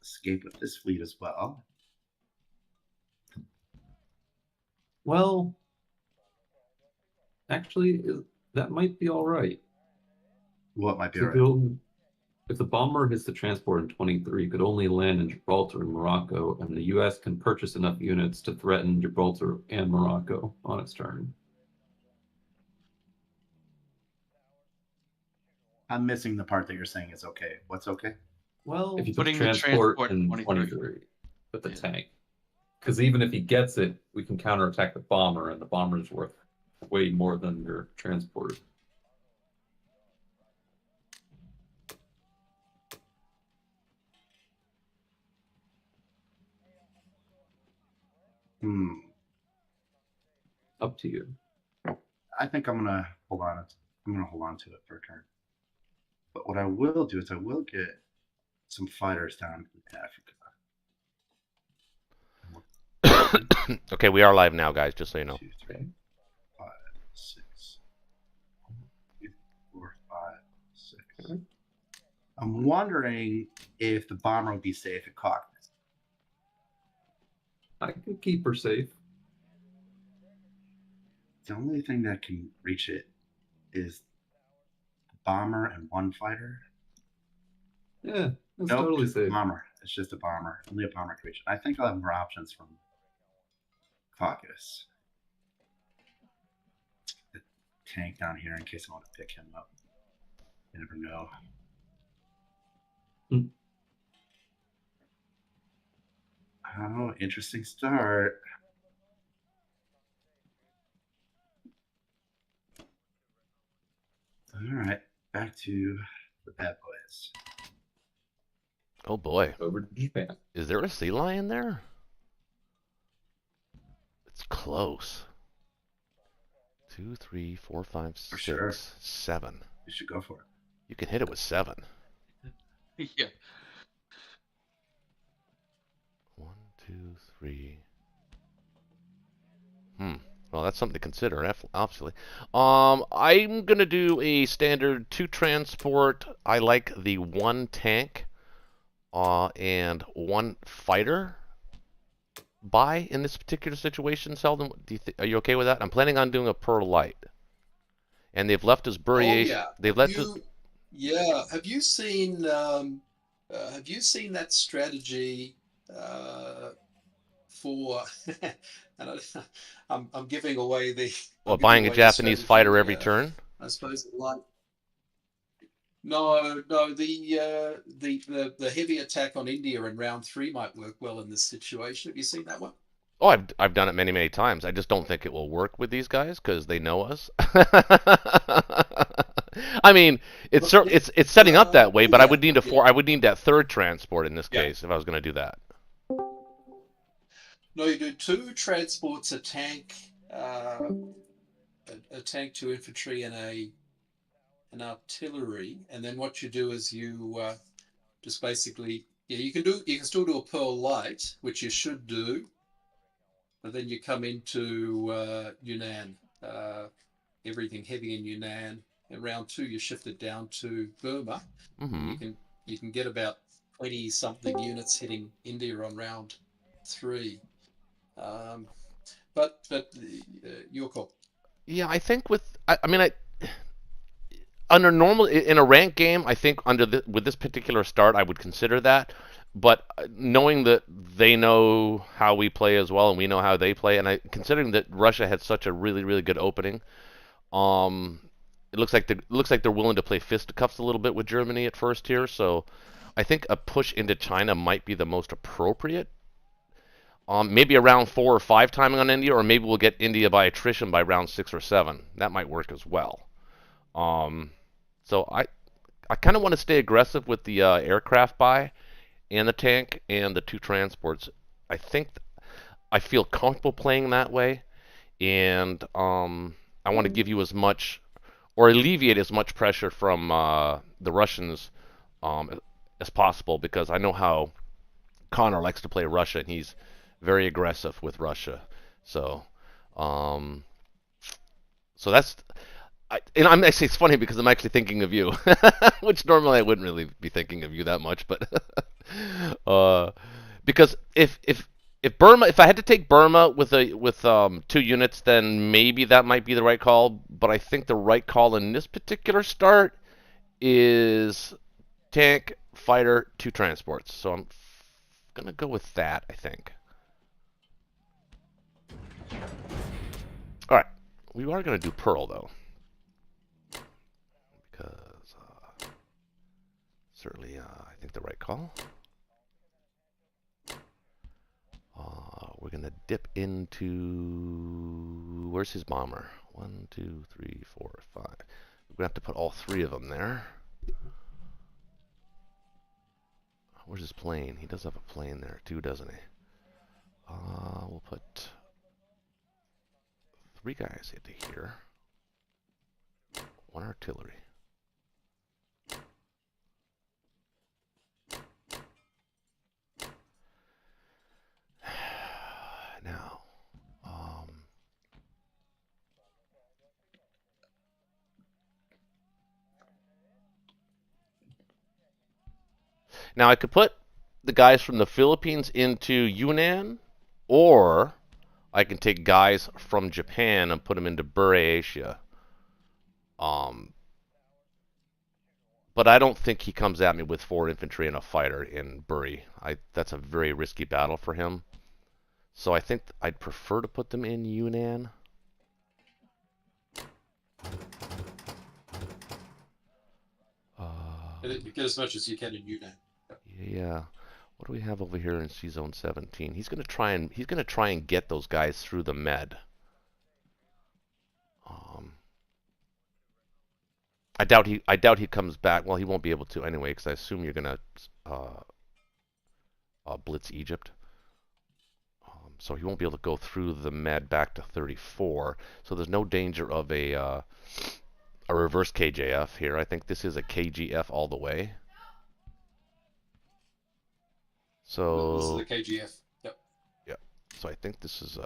escape with this fleet as well. Well, actually, that might be all right. What might be So right? if the bomber hits the transport in 23, it could only land in Gibraltar and Morocco, and the U.S. can purchase enough units to threaten Gibraltar and Morocco on its turn. I'm missing the part that you're saying is okay. What's okay? Well, if you put the Putting the transport transport in 23. 23 with the Yeah. tank, because even if he gets it, we can counterattack the bomber, and the bomber is worth way more than your transport. Up to you. I think I'm gonna hold on. I'm gonna hold on to it for a turn. But what I will do is I will get some fighters down in Africa. Okay, we are live now, guys. Just so you know. 2, 3, 5, 6, 4, 5, 6. I'm wondering if the bomber would be safe at Cockness. I can keep her safe. The only thing that can reach it is the bomber and one fighter. Yeah, that's totally just a safe. bomber. It's just a bomber. Only a bomber can reach it. I think I'll have more options from Caucus. The tank down here in case I want to pick him up. You never know. Oh, interesting start. All right, back to the bad boys. Oh boy. Over to Japan. Is there a sea lion there? It's close. 2, 3, 4, 5, 6, sure. 7. You should go for it. You can hit it with 7. Yeah. 1, 2, 3. Well, that's something to consider, obviously. I'm gonna do a standard 2 transport. I like the 1 tank, and 1 fighter. Buy in this particular situation, Seldon. Are you okay with that? I'm planning on doing a Pearl Light, and they've left us Buriation. Oh yeah. They've left us. Yeah. Have you seen that strategy for? And I'm giving away the. Well, buying a Japanese fighter every turn. I suppose like. No, the heavy attack on India in round 3 might work well in this situation. Have you seen that one? Oh, I've done it many, many times. I just don't think it will work with these guys because they know us. I mean, it's setting up that way, but I would need I would need that 3rd transport in this case if I was going to do that. No, you do 2 transports, a tank, 2 infantry, and an artillery, and then what you do is you just basically you can still do a Pearl Light, which you should do, but then you come into Yunnan, everything heavy in Yunnan. In round 2, you shift it down to Burma. You can get about 20 something units hitting India on round 3. But your call. Yeah, I think under normal in a ranked game, I think with this particular start, I would consider that. But knowing that they know how we play as well, and we know how they play, and considering that Russia had such a really, really good opening, it looks like they're willing to play fisticuffs a little bit with Germany at first here. So I think a push into China might be the most appropriate. Maybe around 4 or 5 timing on India, or maybe we'll get India by attrition by round 6 or 7. That might work as well. So I kind of want to stay aggressive with the aircraft buy and the tank and the 2 transports. I think I feel comfortable playing that way, and I want to give you as much or alleviate as much pressure from the Russians as possible, because I know how Connor likes to play Russia, and he's very aggressive with Russia. So that's. I'm actually, it's funny because I'm actually thinking of you, which normally I wouldn't really be thinking of you that much, but Because if Burma, if I had to take Burma with 2 units, then maybe that might be the right call. But I think the right call in this particular start is tank, fighter, 2 transports. So I'm gonna go with that, I think. All right, we are gonna do Pearl though, because certainly I think the right call. We're gonna dip into, where's his bomber? 1, 2, 3, 4, 5. We're gonna have to put all 3 of them there. Where's his plane? He does have a plane there too, doesn't he? We'll put 3 guys into here. 1 artillery. Now, now I could put the guys from the Philippines into Yunnan, or I can take guys from Japan and put them into Buryatia. But I don't think he comes at me with 4 infantry and a fighter in Buri. That's a very risky battle for him. So I think I'd prefer to put them in Yunnan. Get as much as you can in Yunnan. Yeah. What do we have over here in C Zone 17? He's gonna try and get those guys through the med. I doubt he comes back. Well, he won't be able to anyway, because I assume you're gonna blitz Egypt. So he won't be able to go through the med back to 34. So there's no danger of a reverse KJF here. I think this is a KGF all the way. So This is the KGF. Yep. Yeah. So I think this is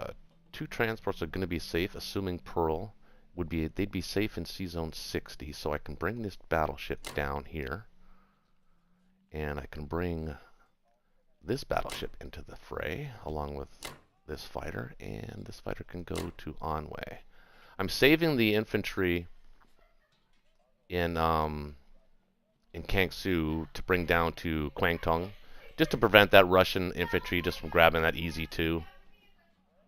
2 transports are going to be safe, assuming Pearl would be. They'd be safe in C Zone 60. So I can bring this battleship down here, and I can bring this battleship into the fray along with this fighter, and this fighter can go to Anhui. I'm saving the infantry in Kangsu to bring down to Kwangtung, just to prevent that Russian infantry just from grabbing that easy 2.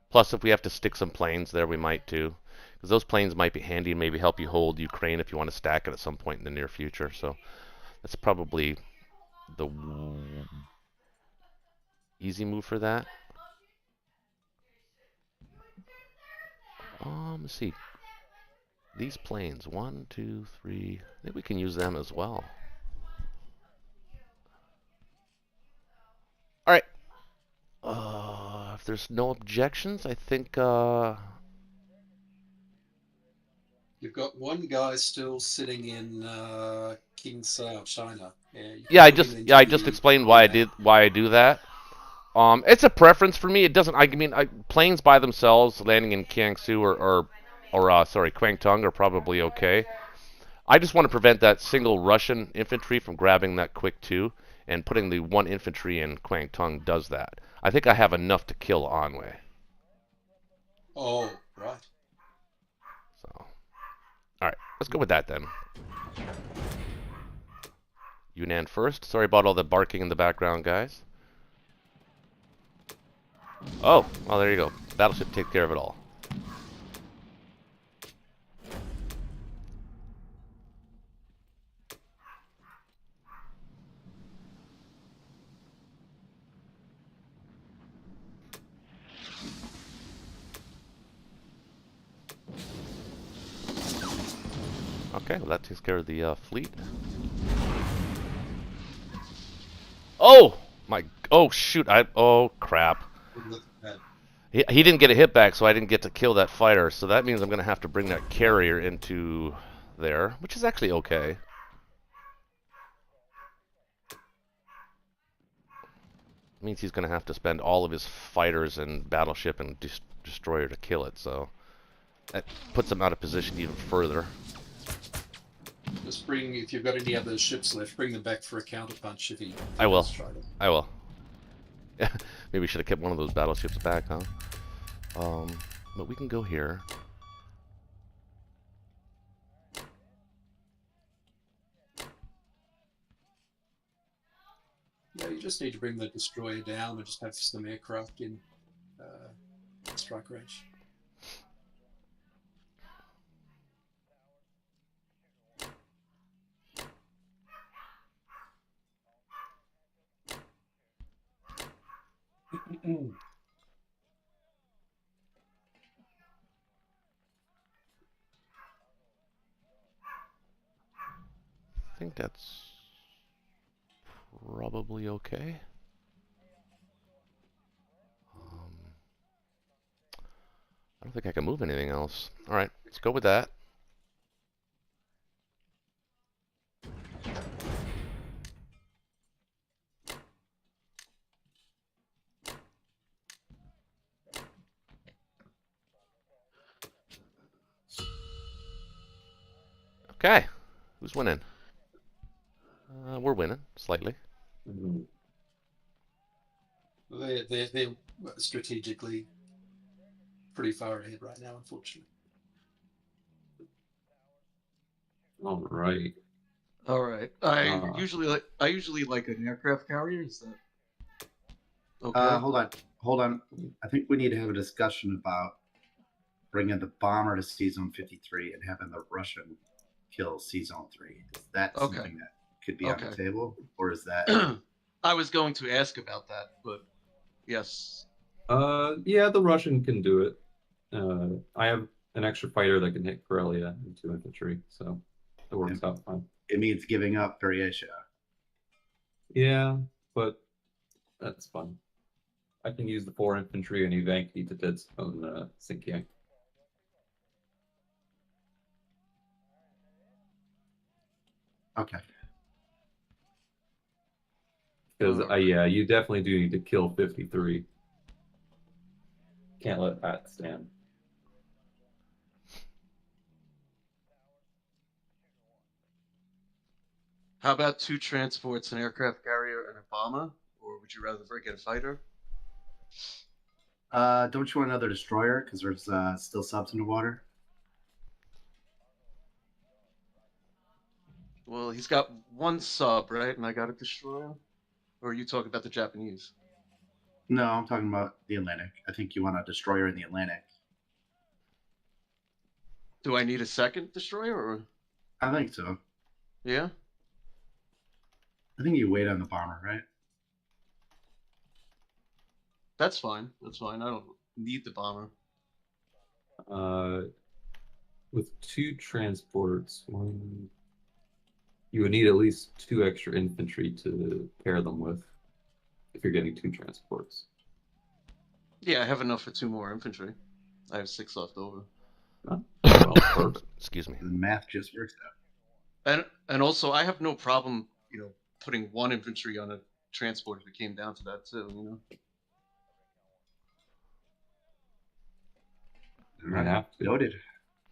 Plus, if we have to stick some planes there, we might too, because those planes might be handy and maybe help you hold Ukraine if you want to stack it at some point in the near future. So that's probably the easy move for that. Let's see. These planes, 1, 2, 3. I think we can use them as well. All right. If there's no objections, I think. You've got 1 guy still sitting in Kingsao, China. Yeah, I just explained why I do that. It's a preference for me. It doesn't. I mean, planes by themselves landing in Kiangsu or Kwangtung are probably okay. I just want to prevent that single Russian infantry from grabbing that quick 2, and putting the 1 infantry in Kwangtung does that. I think I have enough to kill Anhui. Oh, right. So, all right, let's go with that then. Yunnan first. Sorry about all the barking in the background, guys. Oh, well, there you go. Battleship take care of it all. Okay, well, that takes care of the fleet. Oh my! Oh shoot! Oh crap! He didn't get a hit back, so I didn't get to kill that fighter. So that means I'm going to have to bring that carrier into there, which is actually okay. It means he's going to have to spend all of his fighters and battleship and destroyer to kill it. So that puts him out of position even further. Just bring, if you've got any other ships left, bring them back for a counterpunch if he. I will. I will. Maybe we should have kept one of those battleships back, huh? But we can go here. Yeah, you just need to bring the destroyer down and just have some aircraft in strike range. I think that's probably okay. I don't think I can move anything else. All right, let's go with that. Okay, who's winning? We're winning slightly. Mhm. They're strategically pretty far ahead right now, unfortunately. All right. All right. I Uh, usually like an aircraft carrier. Is that okay? Hold on. I think we need to have a discussion about bringing the bomber to C Zone 53 and having the Russian kill C Zone 3. Is that Okay. something that could be on the Okay. table, or is that? I was going to ask about that, but yes. yeah, the Russian can do it. I have an extra fighter that can hit Karelia and 2 infantry, so it works out fine. It means giving up Variatia. Yeah, but that's fun. I can use the 4 infantry and Evanki to dead zone Xinjiang. Okay. Because yeah, you definitely do need to kill 53. Can't let that stand. How about 2 transports, an aircraft carrier, and a bomber? Or would you rather get a fighter? Don't you want another destroyer? Because there's still subs in the water. Well, he's got 1 sub, right? And I got a destroyer? Or are you talking about the Japanese? No, I'm talking about the Atlantic. I think you want a destroyer in the Atlantic. Do I need a second destroyer? Or I think so. yeah? I think you wait on the bomber, right? That's fine. That's fine. I don't need the bomber. With 2 transports, you would need at least 2 extra infantry to pair them with if you're getting 2 transports. Yeah, I have enough for 2 more infantry. I have 6 left over. Well, perfect. Excuse me. The math just works out. And also, I have no problem, putting 1 infantry on a transport if it came down to that too. I have to. Noted.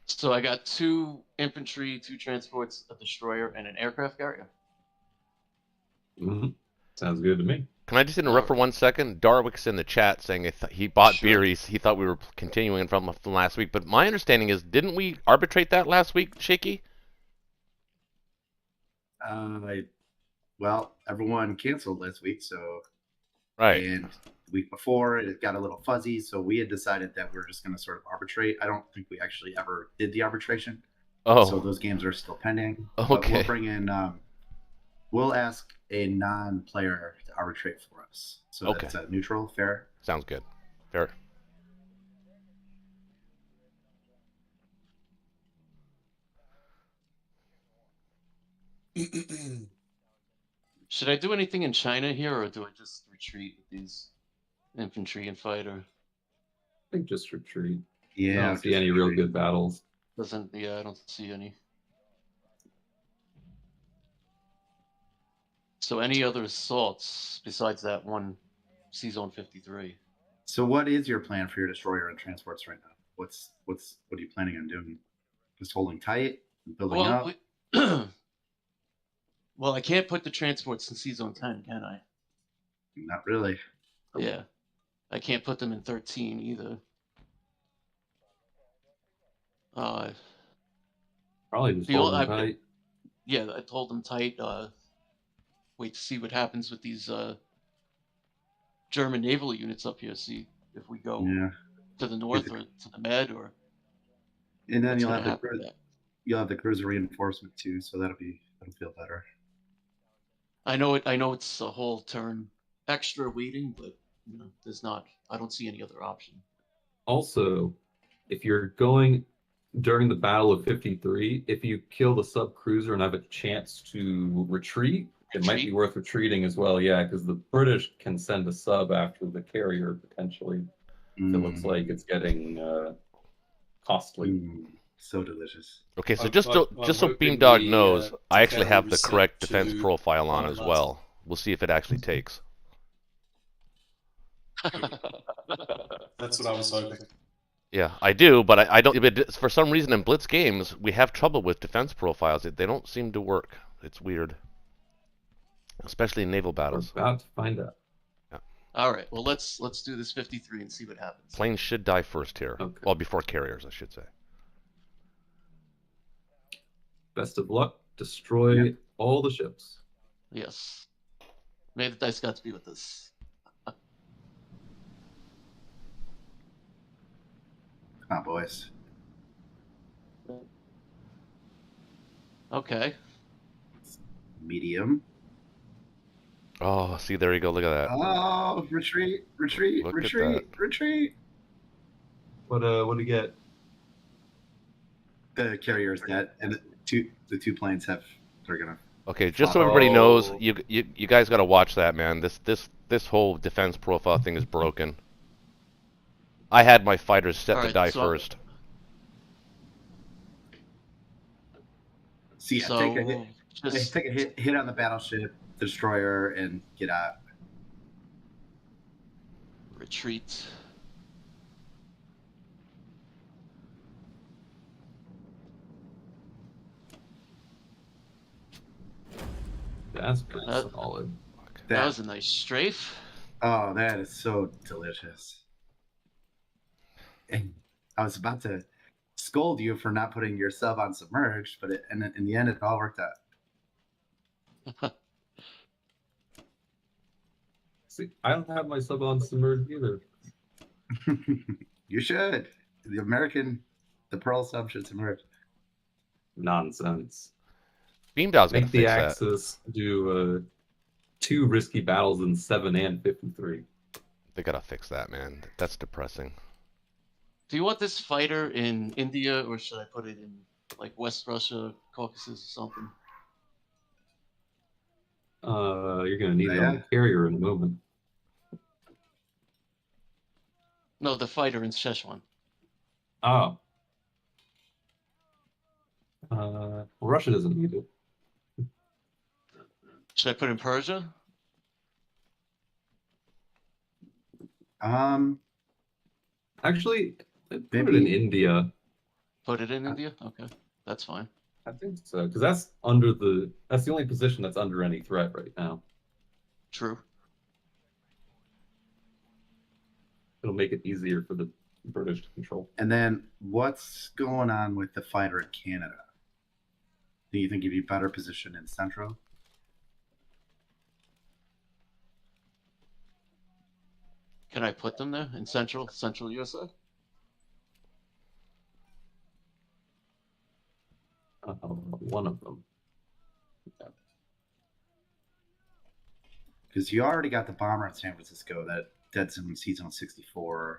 So I got 2 infantry, 2 transports, a destroyer, and an aircraft carrier. Mm-hmm. Sounds good to me. Can I just interrupt for 1 second? Darwick's in the chat saying he bought Sure. beer. He thought we were continuing from last week. But my understanding is, didn't we arbitrate that last week, Shaky? Well, everyone canceled last week, so Right. and the week before it got a little fuzzy, so we had decided that we're just going to sort of arbitrate. I don't think we actually ever did the arbitration. Oh. So those games are still pending. Okay. But we'll bring in. We'll ask a non-player to arbitrate for us. So Okay. that's neutral, fair. Sounds good. Fair. Should I do anything in China here, or do I just retreat with these infantry and fighter? I think just retreat. I Yeah. don't see any real good battles. I don't see any. So any other assaults besides that one C-Zone 53? So what is your plan for your destroyer and transports right now? What are you planning on doing? Just holding tight, building up? Well, I can't put the transports in C-Zone 10, can I? Not really. Yeah. I can't put them in 13 either. Probably just The hold ol- them I, tight. yeah, I told them tight. Wait to see what happens with these German naval units up here. See if we go Yeah. to the north or to the Med or And then what's you'll going have to the happen. With that. you'll have the cruiser reinforcement too, so that'll feel better. I know it's a whole turn extra waiting, but there's not. I don't see any other option. Also, if you're going during the Battle of 53, if you kill the sub cruiser and have a chance to retreat, it might be worth retreating as well. Yeah, because the British can send a sub after the carrier potentially. If it looks like it's getting costly. So delicious. Okay, so I'm just so hoping Beamdog the, knows, I actually carrier have the is set correct defense to profile on fire as last. well. We'll see if it actually takes. That's what I was hoping. Yeah, I do, but I don't. But for some reason, in Blitz games, we have trouble with defense profiles. They don't seem to work. It's weird, especially in naval We're battles. about to find out. All right. Well, let's do this 53 and see what happens. Planes should die first here. Okay. Well, before carriers, I should say. Best of luck. Destroy all the ships. Yes. May the dice gods be with us. Come on, boys. Okay. Medium. Oh, see, there you go. Look at that. Oh, retreat, retreat, Look at retreat, retreat. What do you get? The carrier's dead, and the two planes they're gonna. Okay, just so everybody knows, Oh. you guys got to watch that, man. This whole defense profile thing is broken. I had my fighters set to Alright, die so- first. See, So take a hit. just Take a hit on the battleship destroyer and get out. retreat. That's pretty Uh, solid. That was a nice strafe. Oh, that is so delicious. And I was about to scold you for not putting your sub on submerged, but in the end, it all worked out. See, I don't have my sub on submerged either. You should. The Pearl sub should submerge. Nonsense. Beamdog's gonna Make the fix that. Axis do 2 risky battles in 7 and 53. They gotta fix that, man. That's depressing. Do you want this fighter in India or should I put it in like West Russia, Caucasus, or something? You're gonna need it on the carrier in a moment. No, the fighter in Szechuan. Oh. Well, Russia doesn't need it. Should I put in Persia? Actually, put it Maybe- in India. Put it in India? Okay. That's fine. I think so, because that's the only position that's under any threat right now. True. It'll make it easier for the British to control. And then what's going on with the fighter in Canada? Do you think you'd be better positioned in Central? Can I put them there in Central USA? One of them. Because you already got the bomber in San Francisco that dead zone sees on 64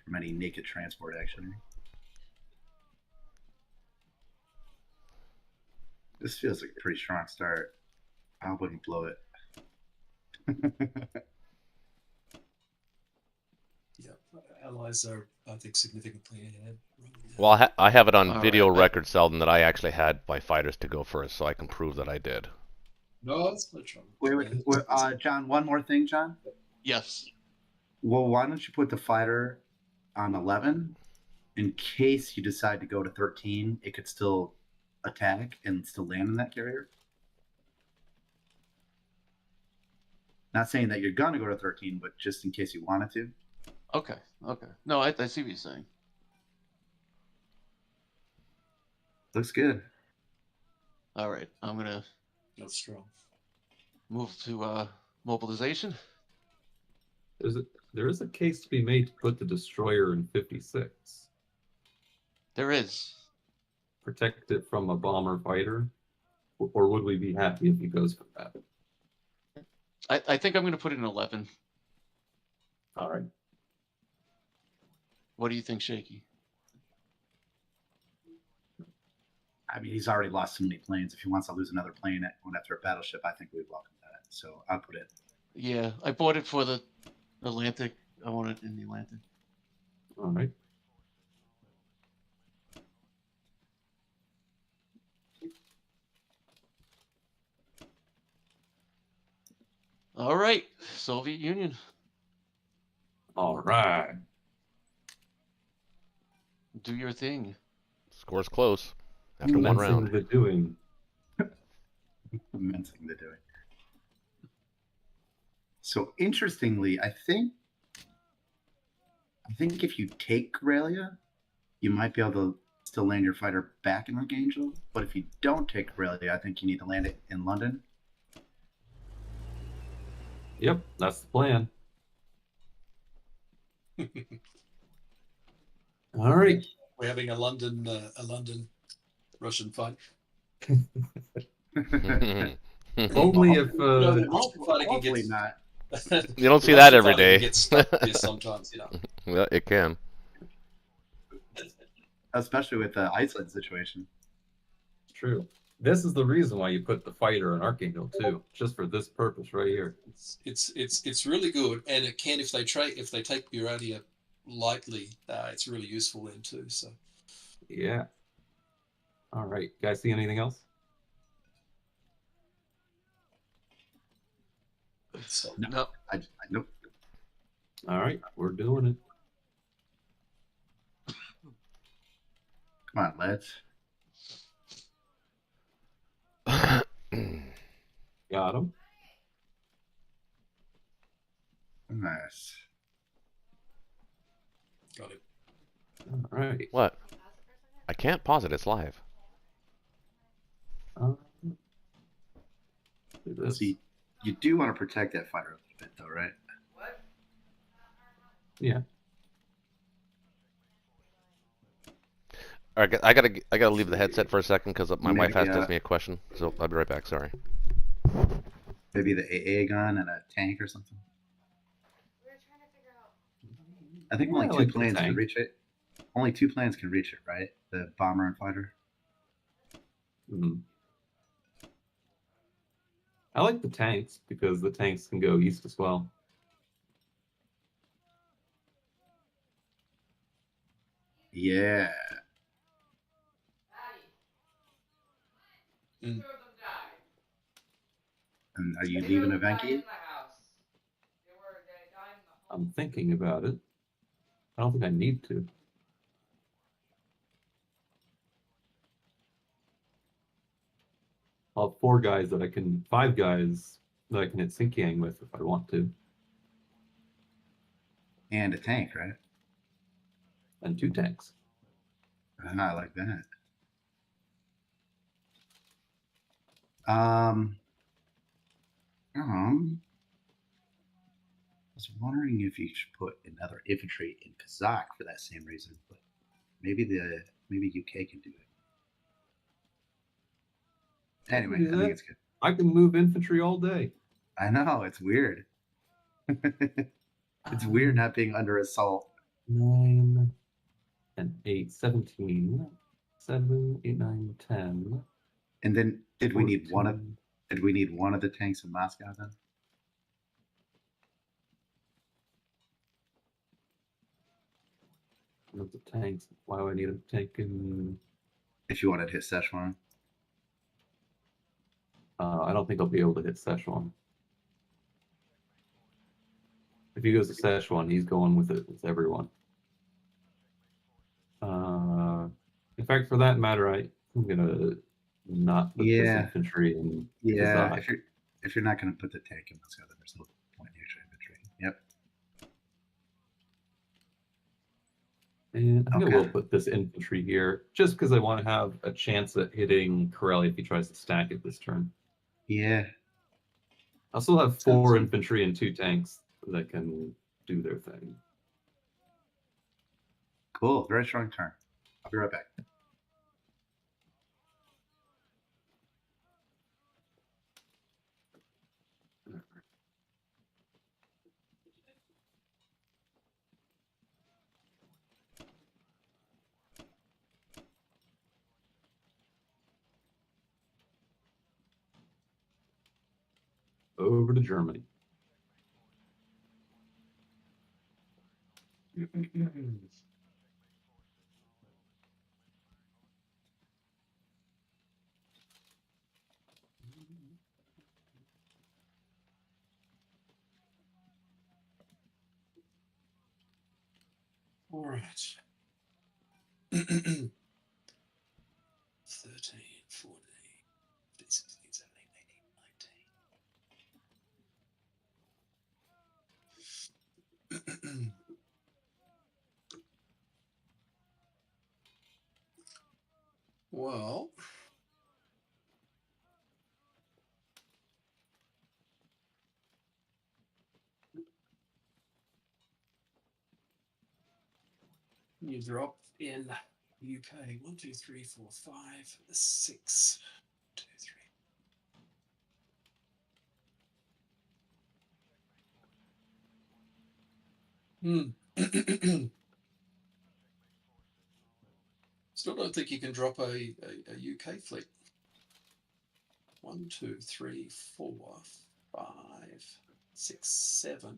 from any naked transport action. This feels like a pretty strong start. I wouldn't blow it. Yeah, allies are, I think, significantly ahead. Well, I have it on All video right. record, Selden, that I actually had my fighters to go first, so I can prove that I did. No, that's no trouble. Wait, John, one more thing, John. Yes. Well, why don't you put the fighter on 11 in case you decide to go to 13? It could still attack and still land in that carrier. Not saying that you're gonna go to 13, but just in case you wanted to. Okay. No, I see what you're saying. Looks good. All right, I'm gonna That's strong. move to mobilization. There is a case to be made to put the destroyer in 56. There is. Protect it from a bomber fighter, or would we be happy if he goes for that? I think I'm gonna put it in 11. All right. What do you think, Shaky? I mean, he's already lost so many planes. If he wants to lose another plane going after a battleship, I think we'd welcome that. So I'll put it. Yeah, I bought it for the Atlantic. I want it in the Atlantic. All right. All right, Soviet Union. All right. Do your thing. Score's close after one Commencing round. the doing. Commencing the doing. So interestingly, I think if you take Karelia, you might be able to still land your fighter back in Archangel. But if you don't take Karelia, I think you need to land it in London. Yep, that's the plan. All right. We're having a London Russian fight. Only if The Russian fighter can Hopefully get. not. You don't see The that Russian every fighter can day. get stuck here sometimes, you know. Well, it can. Especially with the Iceland situation. it's true. This is the reason why you put the fighter in Archangel too, just for this purpose right here. It's really good, and it can if they take Uradia lightly, it's really useful then too. So Yeah. All right. Guys, see anything else? No. I nope. All right, we're doing it. Come on, lads. Got him. Nice. got it. All right. What? I can't pause it. It's live. Do this. See, you do want to protect that fighter a little bit, though, right? Yeah. All right, I gotta leave the headset for a second because my wife has to Maybe, ask me a question. So I'll be right back. Sorry. Maybe the AA gun and a tank or something. I think Yeah, only I two like the planes can tank. reach it. Only 2 planes can reach it, right? The bomber and fighter. Mhm. I like the tanks because the tanks can go east as well. Yeah. And are you leaving Evenki? I'm thinking about it. I don't think I need to. I'll have 5 guys that I can hit Xinjiang with if I want to, And a tank, right? and 2 tanks. I like that. I was wondering if you should put another infantry in Kazakh for that same reason, but maybe UK can do it. Anyway, do I that. think it's good. I can move infantry all day. I know, it's weird. It's weird not being under assault. 9 and 8, 17, 7, 8, 9, 10. And then did we need 14. one of the tanks in Moscow then? One of the tanks. Why do I need a tank in? If you wanted to hit Szechuan. I don't think I'll be able to hit Szechuan. If he goes to Szechuan, he's going with it with everyone. In fact, for that matter, I'm gonna not put this infantry in. Yeah, Kazakh. if you're not going to put the tank in Moscow, then there's I think I Okay. will put this infantry here, just because I want to have a chance at hitting Corelli if he tries to stack it this turn. Yeah. I still have Sounds 4 good. infantry and 2 tanks that can do their thing. Cool. Very strong turn. I'll be right back. Over to Germany. All right. 13, 14, 15, 16, 17, 18, 19. Well, you drop in UK 1, 2, 3, 4, 5, 6, 2, 3. Still don't think you can drop a UK fleet. 1, 2, 3, 4, 5, 6, 7.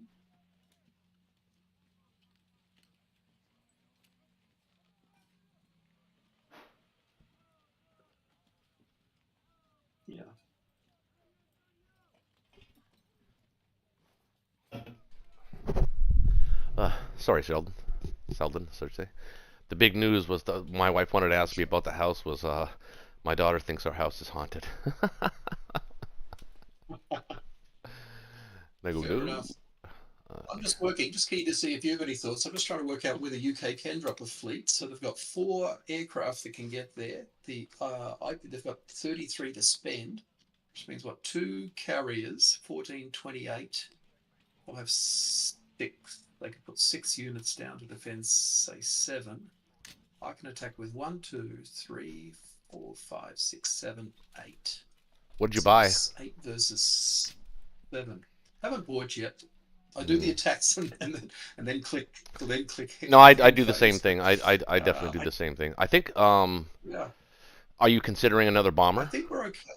Yeah. Sorry, Sheldon. Seldon, so to say. The big news was my wife wanted to ask me about the house. Was my daughter thinks our house is haunted. I go, Fair no. enough. I'm just working, just keen to see if you have any thoughts. I'm just trying to work out whether UK can drop a fleet. So they've got 4 aircraft that can get there. They've got 33 to spend, which means what? 2 carriers, 14, 28. I'll have 6. They can put 6 units down to defend, say 7. I can attack with 1, 2, 3, 4, 5, 6, 7, 8. What'd you buy? 8 versus 7. Haven't bought yet. I do the attacks and then click. No, I do the same thing. I definitely do the same thing. I think. Yeah. Are you considering another bomber? I think we're okay.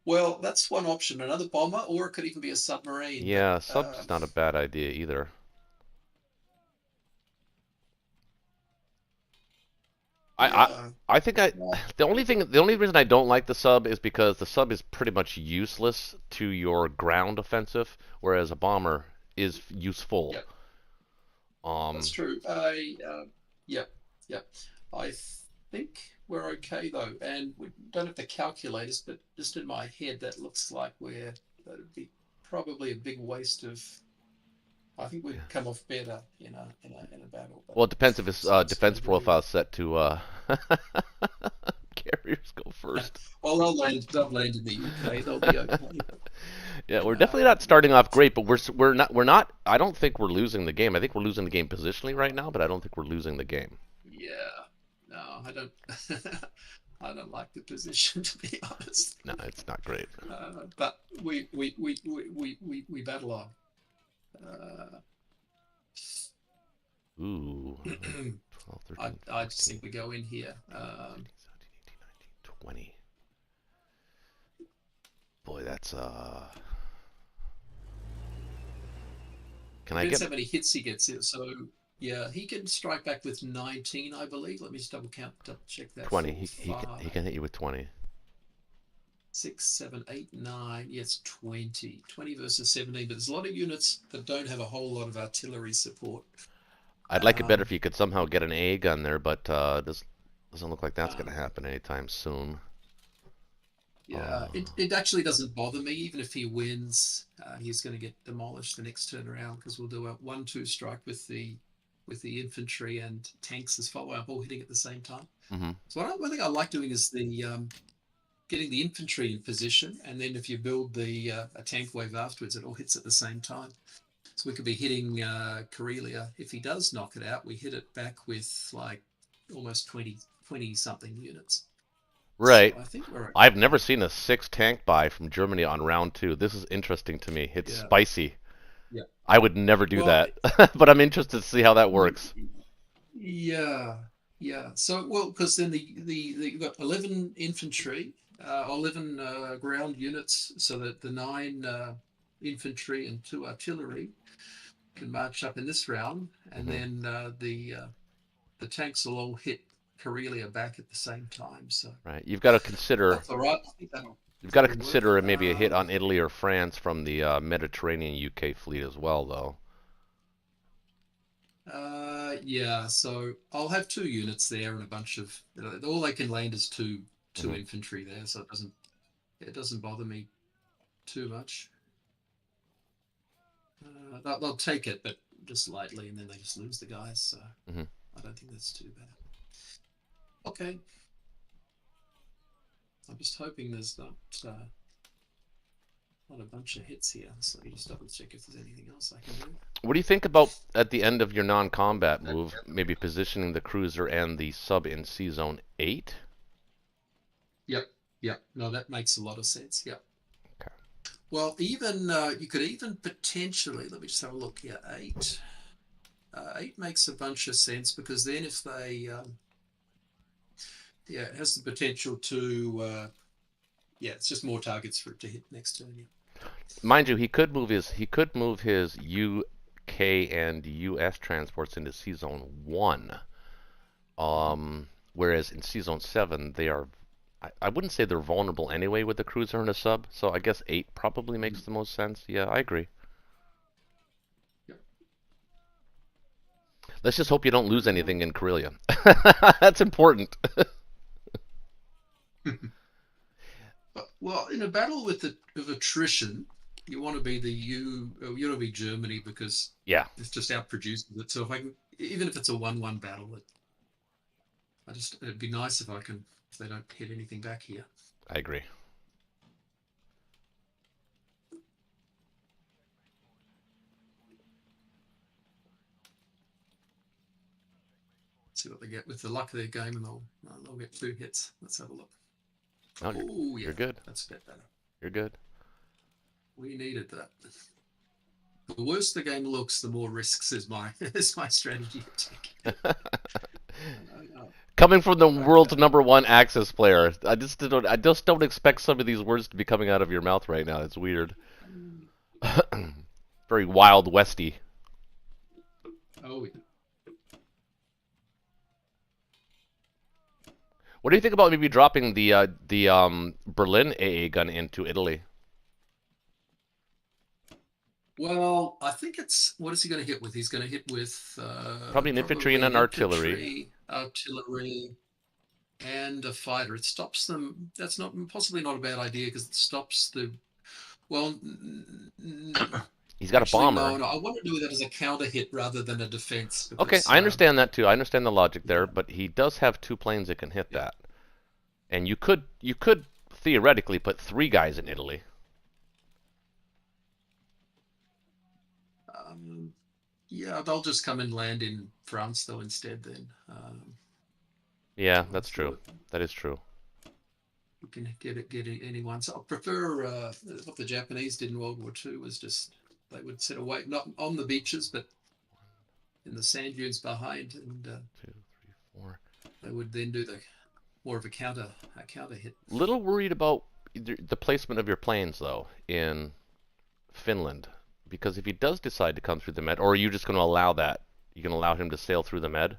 Well, that's one option. Another bomber, or it could even be a submarine. Yeah, sub's not a bad idea either. I think the only reason I don't like the sub is because the sub is pretty much useless to your ground offensive, whereas a bomber is useful. Yep. That's true. Yep. I think we're okay though, and we don't have the calculators, but just in my head, that looks like that'd be probably a big waste of. I think we'd come off better in a battle. Well, it depends if his defense profile is set to carriers go first. Well, they'll land in the UK. They'll be okay. Yeah, we're definitely not starting off great, but we're not. I don't think we're losing the game. I think we're losing the game positionally right now, but I don't think we're losing the game. Yeah, no, I don't. I don't like the position, to be honest. No, it's not great. But we battle on. Ooh. 12, 13, I just think we go in here. 17, 18, 19, 20. Boy, that's Can I Depends get? how many hits he gets here. So yeah, he can strike back with 19, I believe. Let me just double check that. 20. He can hit you with 20. 6, 7, 8, 9. Yes, 20. 20 versus 17. But there's a lot of units that don't have a whole lot of artillery support. I'd like it better if you could somehow get an A gun there, but this doesn't look like that's going to happen anytime soon. Yeah, it actually doesn't bother me. Even if he wins, he's going to get demolished the next turn around because we'll do a 1-2 strike with the with the infantry and tanks as follow-up, all hitting at the same time. Mm-hmm. So one thing I like doing is the getting the infantry in position, and then if you build the a tank wave afterwards, it all hits at the same time. So we could be hitting Karelia. If he does knock it out, we hit it back with like almost 20 something units. Right. So I think we're. I've never seen a 6 tank buy from Germany on round 2. This is interesting to me. It's spicy. Yeah. I would never do that, but I'm interested to see how that works. Yeah. So, well, because then you've got 11 infantry, 11 ground units, so that the 9 infantry and 2 artillery can march up in this round, and then the tanks will all hit Karelia back at the same time. So right, you've got to consider. That's all right. You've got to consider maybe a hit on Italy or France from the Mediterranean UK fleet as well, though. Yeah, so I'll have 2 units there and a bunch of all they can land is two infantry there, so it doesn't bother me too much. They'll take it, but just lightly, and then they just lose the guys. So I don't think that's too bad. Okay, I'm just hoping there's not a bunch of hits here. So let me just double check if there's anything else I can do. What do you think about at the end of your non-combat move, maybe positioning the cruiser and the sub in C Zone 8? Yep. No, that makes a lot of sense. Yep. Okay. Well, even you could even potentially, let me just have a look here. 8. 8 makes a bunch of sense, because then if they, it has the potential to, it's just more targets for it to hit next turn. Yeah. Mind you, he could move his UK and US transports into C Zone 1. Whereas in C Zone 7 they are, I wouldn't say they're vulnerable anyway with the cruiser and a sub, so I guess 8 probably makes the most sense. Yeah, I agree. Yep. Let's just hope you don't lose anything in Karelia. That's important. Well, in a battle of attrition, you want to be you want to be Germany, because it's just outproducing it. So even if it's a 1-1 battle, it'd be nice if they don't hit anything back here. I agree. See what they get with the luck of their game, and they'll get 2 hits. Let's have a look. Oh, yeah, you're good. That's a bit better. You're good. We needed that. The worse the game looks, the more risks is my strategy to take. Coming from the world's #1 Axis player, I just don't expect some of these words to be coming out of your mouth right now. It's weird. Very Wild Westy. Oh, yeah. What do you think about maybe dropping the Berlin AA gun into Italy? Well, I think what is he going to hit with? He's going to hit with probably an infantry and an artillery, and a fighter. It stops them. That's possibly not a bad idea, because it stops the. Well, he's got a bomber. No, I want to do that as a counter hit rather than a defense. Because, okay, I understand that too. I understand the logic there, but he does have 2 planes that can hit that, and you could theoretically put 3 guys in Italy. They'll just come and land in France though instead. Then. Yeah, that's true. That is true. You can get anyone. So I prefer what the Japanese did in World War II was just they would set away, not on the beaches, but in the sand dunes behind, and 2, 3, 4. They would then do more of a counter hit. Little worried about the placement of your planes though in Finland, because if he does decide to come through the Med, or are you just going to allow that? You can allow him to sail through the Med?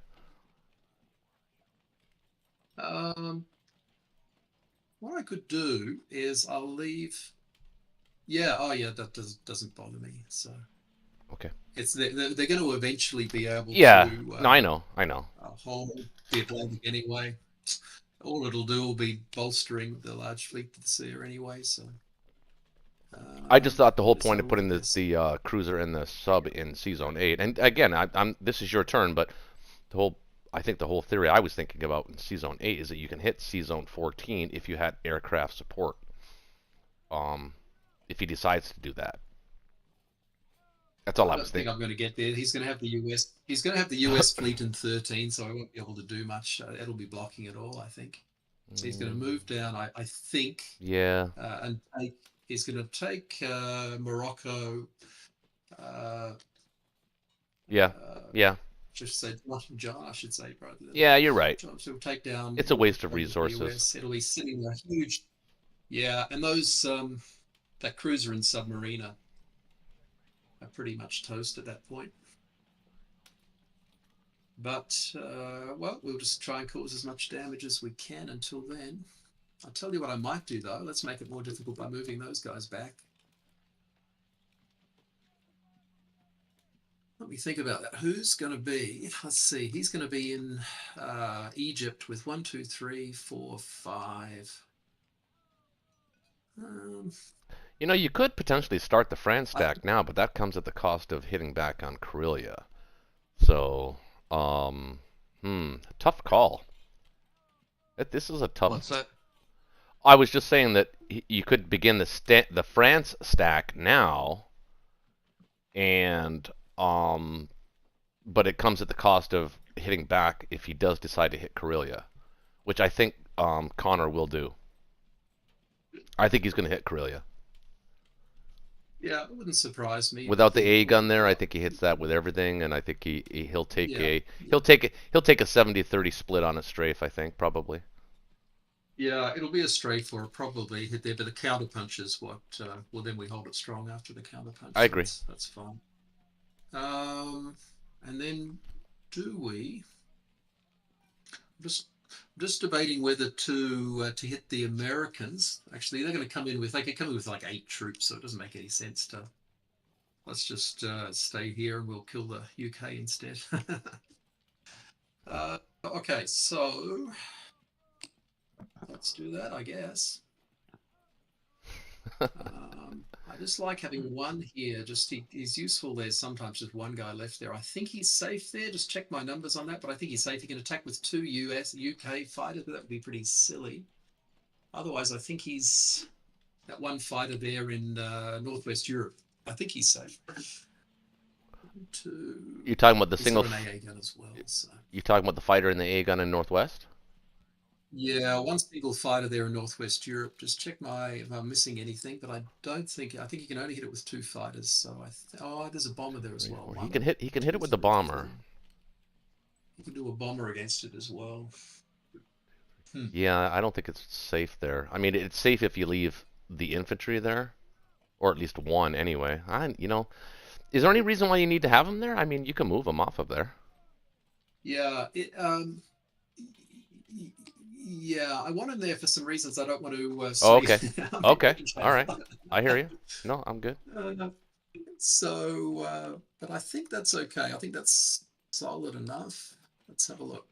What I could do is I'll leave. Yeah. Oh, yeah. That doesn't bother me. So. Okay. They're going to eventually be able. Yeah. to... no, I know. Hold the Atlantic anyway. All it'll do will be bolstering the large fleet that's there anyway. So. I just thought the whole Let's point have of a putting look at the cruiser and the sub in C Zone 8, and again, I'm this is your turn, but I think the whole theory I was thinking about in C Zone 8 is that you can hit C Zone 14 if you had aircraft support. If he decides to do that. That's all I was don't think thinking. I'm going to get there. He's going to have the US. He's going to have the US fleet in 13, so I won't be able to do much. It'll be blocking it all, I think. So he's going to move down, I think. Yeah. And he's going to take Morocco. Yeah. Yeah. Just say John, I should say, rather than Yeah, you're right. John. So we'll take down. It's a waste of the resources. US. It'll be sitting there huge. Yeah, and those that cruiser and submariner are pretty much toast at that point. But well, we'll just try and cause as much damage as we can until then. I'll tell you what I might do though. Let's make it more difficult by moving those guys back. Let me think about that. Who's going to be? Let's see. He's going to be in Egypt with 1, 2, 3, 4, 5. You know, you could potentially start the France stack now, but that comes at the cost of hitting back on Karelia. So, tough call. This is a tough. What's that? I was just saying that you could begin the France stack now, and but it comes at the cost of hitting back if he does decide to hit Karelia, which I think Connor will do. I think he's going to hit Karelia. Yeah, it wouldn't surprise me. Without the A gun there, I think he hits that with everything, and I think he'll take Yeah. he'll take a 70-30 split on a strafe. I think probably. Yeah, it'll be a strafe or probably hit there, but the counter punch is what. Well, then we hold it strong after the counter punch. I agree. That's fine. And then do we? Just debating whether to hit the Americans. Actually, they're going to come in with. They could come in with like 8 troops, so it doesn't make any sense to. Let's just stay here and we'll kill the UK instead. Okay, so let's do that, I guess. I just like having one here. Just he's useful there sometimes. Just one guy left there. I think he's safe there. Just check my numbers on that, but I think he's safe. He can attack with 2 UK fighters, but that would be pretty silly. Otherwise, I think he's that one fighter there in Northwest Europe. I think he's safe. You're talking about the He's single. got an AA gun as well. So. You're talking about the fighter in the A gun in Northwest. Yeah, one single fighter there in Northwest Europe. Just check if I'm missing anything, but I think you can only hit it with 2 fighters. So there's a bomber there as well. He can hit it with the bomber. You can do a bomber against it as well. Yeah, I don't think it's safe there. I mean, it's safe if you leave the infantry there, or at least one anyway. Is there any reason why you need to have them there? I mean, you can move them off of there. Yeah, yeah, I want him there for some reasons I don't want to say. Oh, okay. Okay. All right. I hear you. No, I'm good. But I think that's okay. I think that's solid enough. Let's have a look.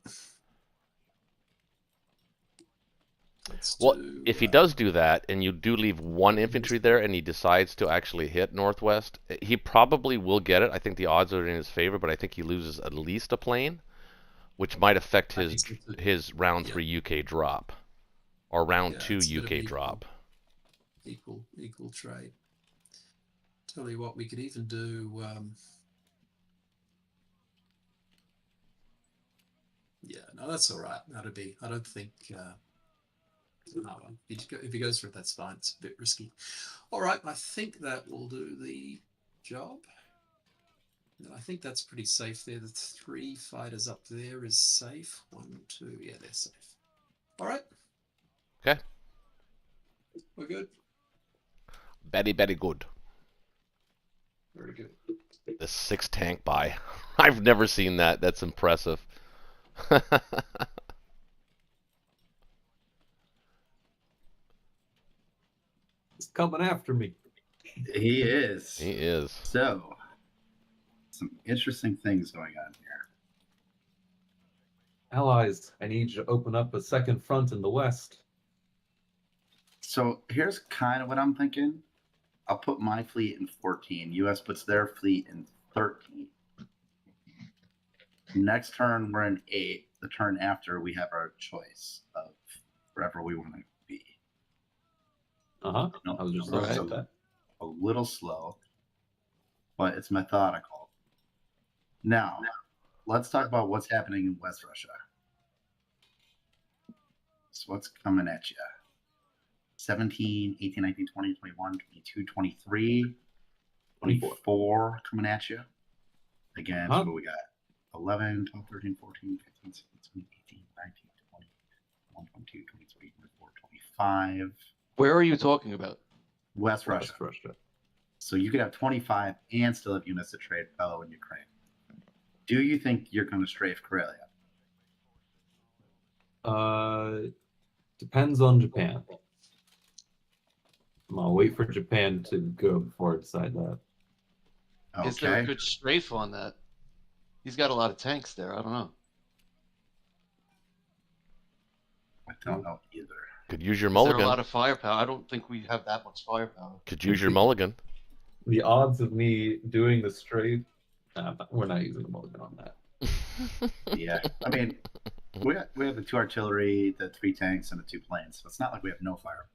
If he does do that, and you do leave 1 infantry there, and he decides to actually hit Northwest, he probably will get it. I think the odds are in his favor, but I think he loses at least a plane, which might affect his round 3 UK drop, or round 2 UK drop. Equal trade. Tell you what, we could even do. Yeah, no, that's all right. That'd be. I don't think. No, if he goes for it, that's fine. It's a bit risky. All right, I think that will do the job. I think that's pretty safe there. The 3 fighters up there is safe. 1, 2, yeah, they're safe. All right. Okay. We're good. Very, very good. Very good. The 6 tank buy. I've never seen that. That's impressive. He's coming after me. He is. He is. So, some interesting things going on here. Allies, I need you to open up a second front in the west. So here's kind of what I'm thinking. I'll put my fleet in 14. U.S. puts their fleet in 13. Next turn, we're in 8. The turn after, we have our choice of wherever we want to be. Uh-huh. No, I was just Right. looking at that. a little slow, but it's methodical. Now, let's talk about what's happening in West Russia. So what's coming at you? 17, 18, 19, 20, 21, 22, 23, 24 coming at you. Again, so what we got? 11, 12, 13, 14, 15, 16, 17, 18, 19, 20, 21, 22, 23, 24, 25. Where are you talking about? West Russia. West Russia. So you could have 25 and still have units to trade fellow in Ukraine. Do you think you're going to strafe Karelia? Depends on Japan. I'll wait for Japan to go before I decide that. Is there a Okay. good strafe on that? He's got a lot of tanks there. I don't know. I don't know either. Could use your Is there a mulligan. lot of firepower? I don't think we have that much firepower. Could use your mulligan. The odds of me doing the strafe, we're not using a mulligan on that. Yeah. I mean, we have the 2 artillery, the 3 tanks, and the 2 planes. So it's not like we have no fire.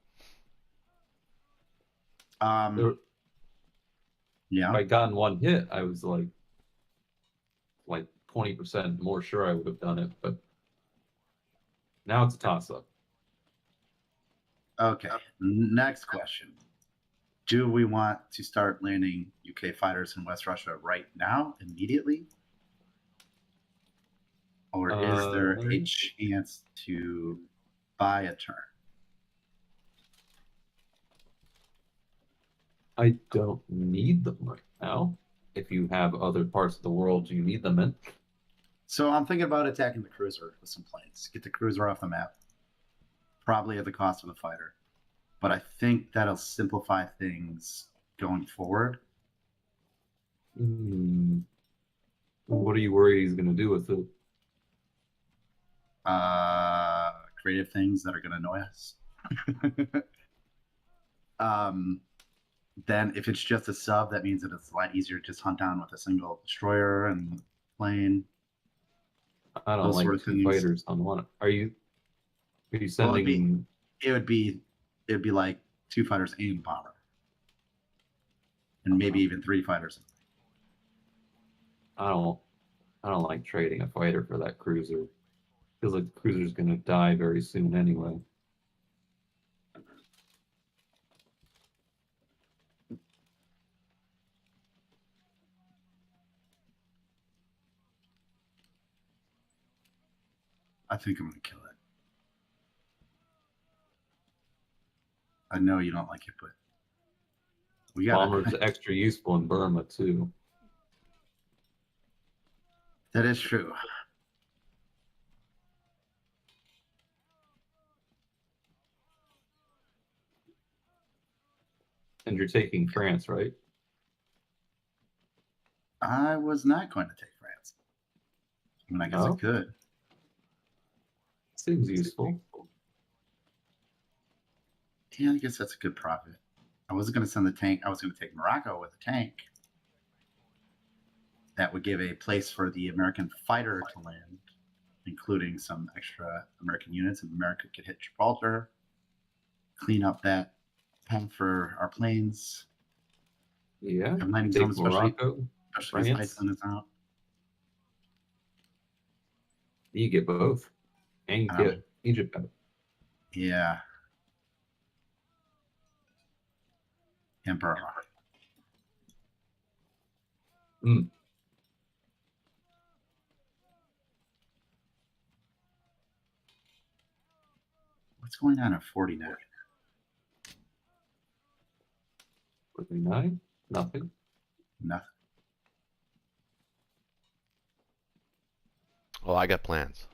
Yeah. If I'd gotten one hit, I was like 20% more sure I would have done it, but now it's a toss-up. Okay. Next question. Do we want to start landing UK fighters in West Russia right now, immediately? Or is there a chance to buy a turn? I don't need them right now. If you have other parts of the world you need them in. So I'm thinking about attacking the cruiser with some planes. Get the cruiser off the map. Probably at the cost of the fighter. But I think that'll simplify things going forward. What are you worried he's going to do with it? Creative things that are going to annoy us. Then if it's just a sub, that means that it's a lot easier to just hunt down with a single destroyer and plane. I don't Those like sort of 2 things. fighters on one. Are you sending? It'd be like 2 fighters and bomber, and maybe even 3 fighters. I don't like trading a fighter for that cruiser. Feels like the cruiser's going to die very soon anyway. I think I'm going to kill it. I know you don't like it, but we got Bomber's extra useful in Burma too. That is true. And you're taking France, right? I was not going to take France. I mean, I guess I could. Seems useful. Yeah, I guess that's a good profit. I wasn't going to send the tank. I was going to take Morocco with a tank. That would give a place for the American fighter to land, including some extra American units. And America could hit Gibraltar, clean up that path for our planes. Yeah. I'm landing Take some, especially France. Iceland is out. You get both. And you get Egypt out. Yeah. Emperor. What's going on at 49? 49? Nothing. Nothing. Well, I got plans.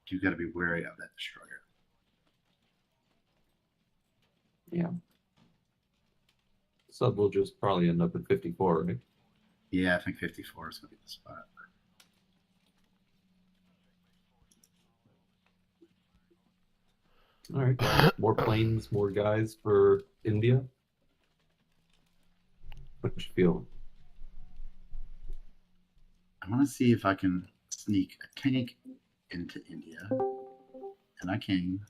You got to be wary of that destroyer. Yeah. Sub will just probably end up at 54, right? Yeah, I think 54 is going to be the spot. All right. More planes, more guys for India. What you feel? I want to see if I can sneak a tank into India, and I can,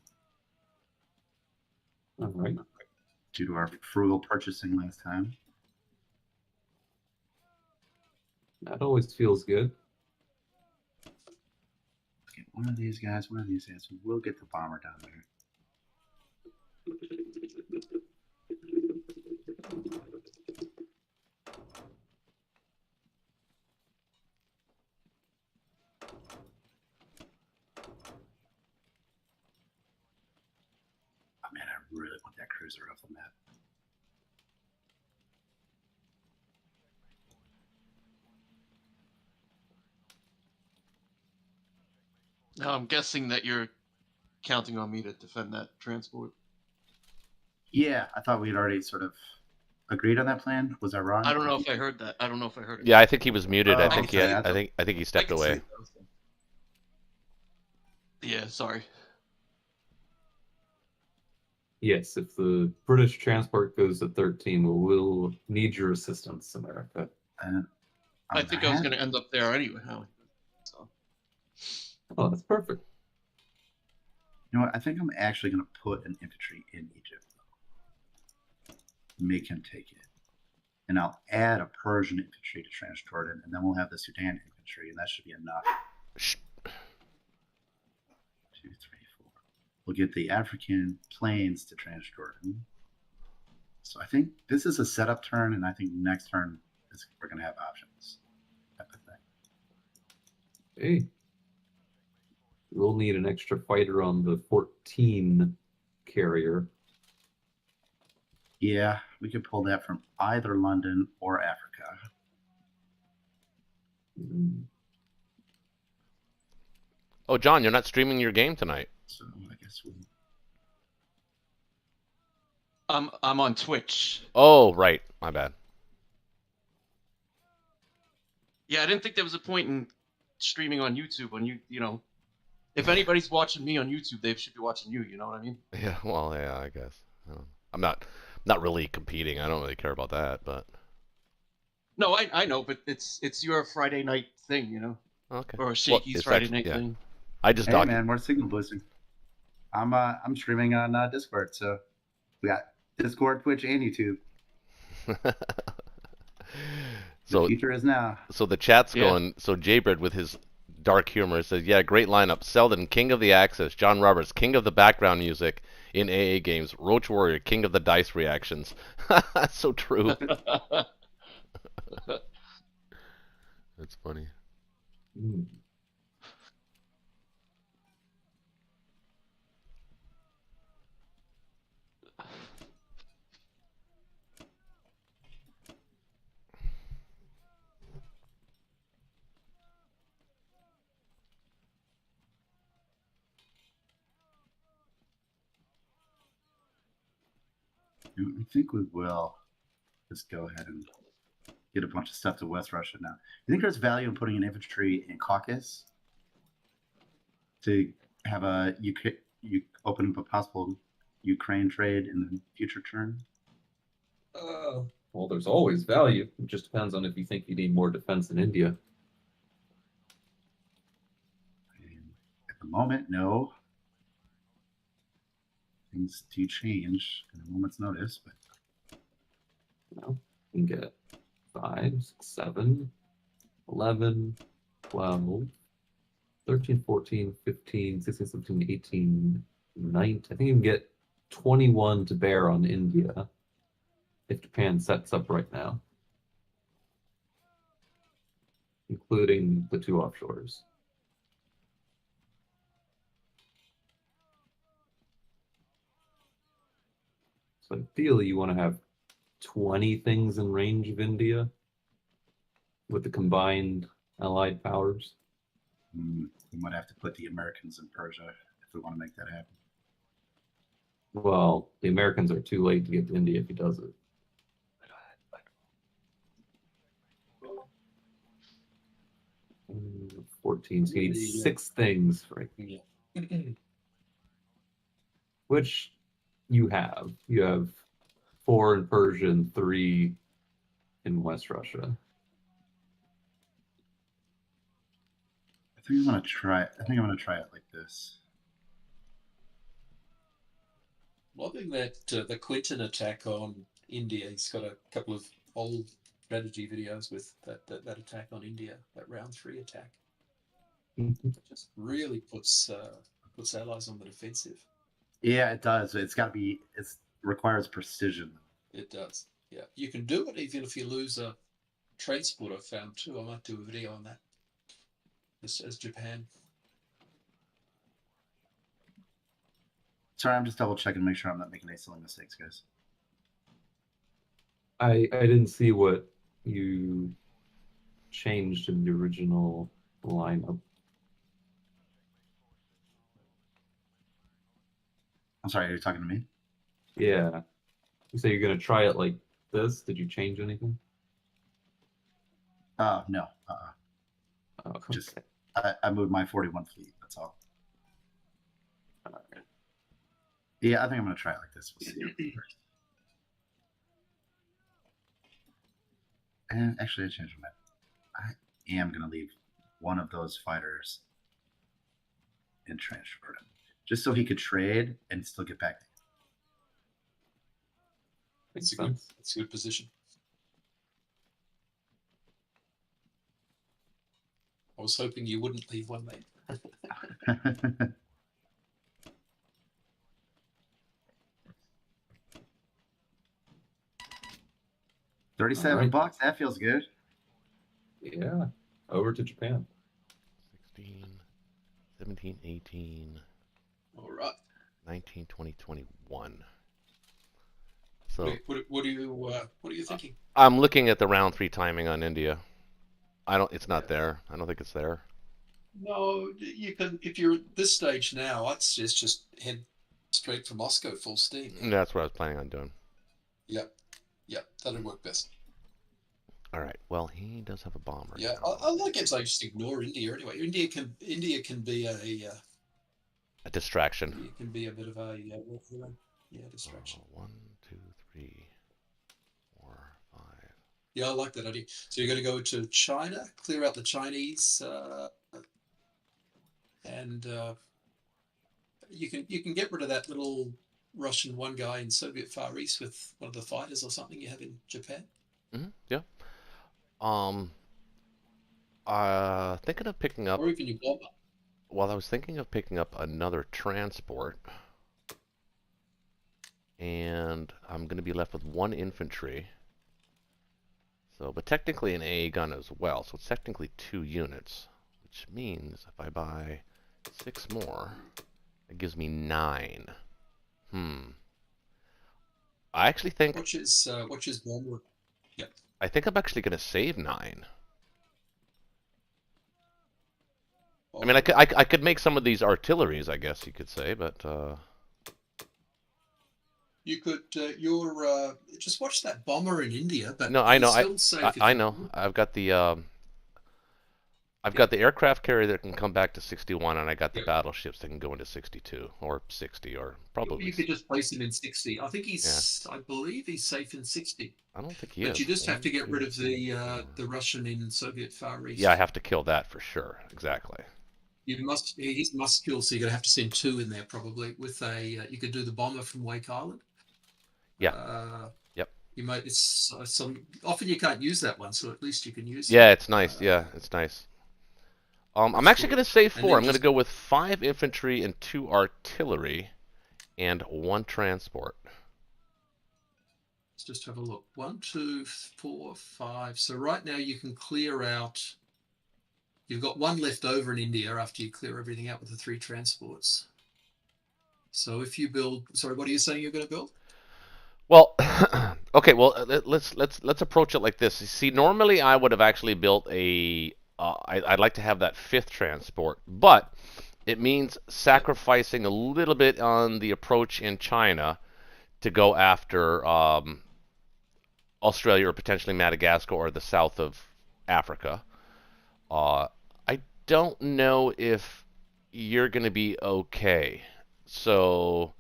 All right. due to our frugal purchasing last time. That always feels good. Let's get one of these guys. We'll get the bomber down there. Oh man, I really want that cruiser off the map. Now I'm guessing that you're counting on me to defend that transport. Yeah, I thought we had already sort of agreed on that plan. Was I wrong? I don't know if I heard that. I don't know if I heard it. Yeah, I think he was muted. I Oh, think he okay, had, I think he stepped can see away. those. Yeah, sorry. Yes, if the British transport goes to 13, we'll need your assistance, America. I think I was going to end up there anyway, Howie. So. Oh, that's perfect. You know what? I think I'm actually going to put an infantry in Egypt. Make him take it. And I'll add a Persian infantry to Transjordan, and then we'll have the Sudan infantry, and that should be enough. 2, 3, 4. We'll get the African plains to Transjordan. So I think this is a setup turn, and I think next turn we're going to have options. Type of thing. Hey. We'll need an extra fighter on the 14 carrier. Yeah, we could pull that from either London or Africa. Mm. Oh, John, you're not streaming your game tonight. So I guess we. I'm on Twitch. Oh, right. My bad. Yeah, I didn't think there was a point in streaming on YouTube when you know, if anybody's watching me on YouTube, they should be watching you. You know what I mean? Yeah. Well, yeah. I guess. I'm not really competing. I don't really care about that, but. No, I know, but it's your Friday night thing, you know, Okay. or Shaky's it's Friday actually- night yeah. thing. I just Hey man, we're signal boosting. I'm streaming on Discord, so we got Discord, Twitch, and YouTube. The So future is now. So the chat's Yeah. going. So Jaybird with his dark humor says, "Yeah, great lineup. Selden, king of the axis. John Roberts, king of the background music in AA games. Roach Warrior, king of the dice reactions." That's so true. That's funny. Mm. I think we will just go ahead and get a bunch of stuff to West Russia now. You think there's value in putting an infantry in Caucasus to have you open up a possible Ukraine trade in the future turn? Well, there's always value. It just depends on if you think you need more defense in India. And at the moment, no. Things do change in a moment's notice, but You can get 5, 6, 7, 11, 12, 13, 14, 15, 16, 17, 18, 19. I think you can get 21 to bear on India if Japan sets up right now, including the 2 offshores. So ideally, you want to have 20 things in range of India with the combined allied powers. we might have to put the Americans in Persia if we want to make that happen. Well, the Americans are too late to get to India if he does it. 14, so you need 6 things, right? Yeah. Which you have. You have 4 in Persia and 3 in West Russia. I think I'm gonna try it like this. Loving that the Quinton attack on India. He's got a couple of old strategy videos with that attack on India, that round 3 attack. It just really puts allies on the defensive. Yeah, it does. It requires precision. It does. Yeah, you can do it even if you lose a transport. I've found too. I might do a video on that. As Japan. Sorry, I'm just double checking to make sure I'm not making any silly mistakes, guys. I didn't see what you changed in the original lineup. I'm sorry, are you talking to me? Yeah. So you're gonna try it like this? Did you change anything? No. Oh, Just okay. I moved my 41 fleet. That's all. All right. Yeah, I think I'm gonna try it like this. We'll see. And actually, I changed my mind. I am gonna leave one of those fighters in transport, just so he could trade and still get back. That's a good position. I was hoping you wouldn't leave one, mate. 37 right. bucks. That feels good. Yeah. Over to Japan. 16, 17, 18, All right. 19, 20, 21. So What are you thinking? I'm looking at the round 3 timing on India. It's not there. I don't think it's there. No, you can. If you're at this stage now, I'd suggest just head straight for Moscow full steam. That's what I was planning on doing. Yep, that'd work best. All right. Well, he does have a bomber. Yeah, I like it. So I just ignore India anyway. India can be A distraction. It can be a bit of a distraction. 1, 2, 3, 4, 5. Yeah, I like that idea. So you're going to go to China, clear out the Chinese, and you can get rid of that little Russian one guy in Soviet Far East with one of the fighters or something you have in Japan. Yeah. Thinking of picking up. Or even your bomber. Well, I was thinking of picking up another transport, and I'm going to be left with 1 infantry. So, but technically an AA gun as well, so it's technically 2 units, which means if I buy 6 more, it gives me 9. I actually think. Which is bomber. Yep. I think I'm actually going to save 9. I mean, I could make some of these artilleries, I guess you could say, but you could just watch that bomber in India. But no, I know, I know. I've got the aircraft carrier that can come back to 61, and I got the battleships that can go into 62 or 60 or probably. You could just place him in 60. I think I believe he's safe in 60. I don't think he is. But you just have to get rid of the Russian in Soviet Far East. Yeah, I have to kill that for sure. Exactly. He's must kill, so you're gonna have to send 2 in there probably. With you could do the bomber from Wake Island. Yeah. Yep. You might. It's often you can't use that one, so at least you can use. Yeah, it's nice. It's nice. I'm actually going to save 4. I'm going to go with 5 infantry and 2 artillery, and 1 transport. Let's just have a look. 1, 2, 4, 5. So right now you can clear out. You've got 1 left over in India after you clear everything out with the 3 transports. So if you build, sorry, what are you saying you're going to build? Well, okay. Well, let's approach it like this. You see, normally I would have actually built a. I'd like to have that 5th transport, but it means sacrificing a little bit on the approach in China to go after Australia or potentially Madagascar or the south of Africa. I don't know if you're going to be okay. So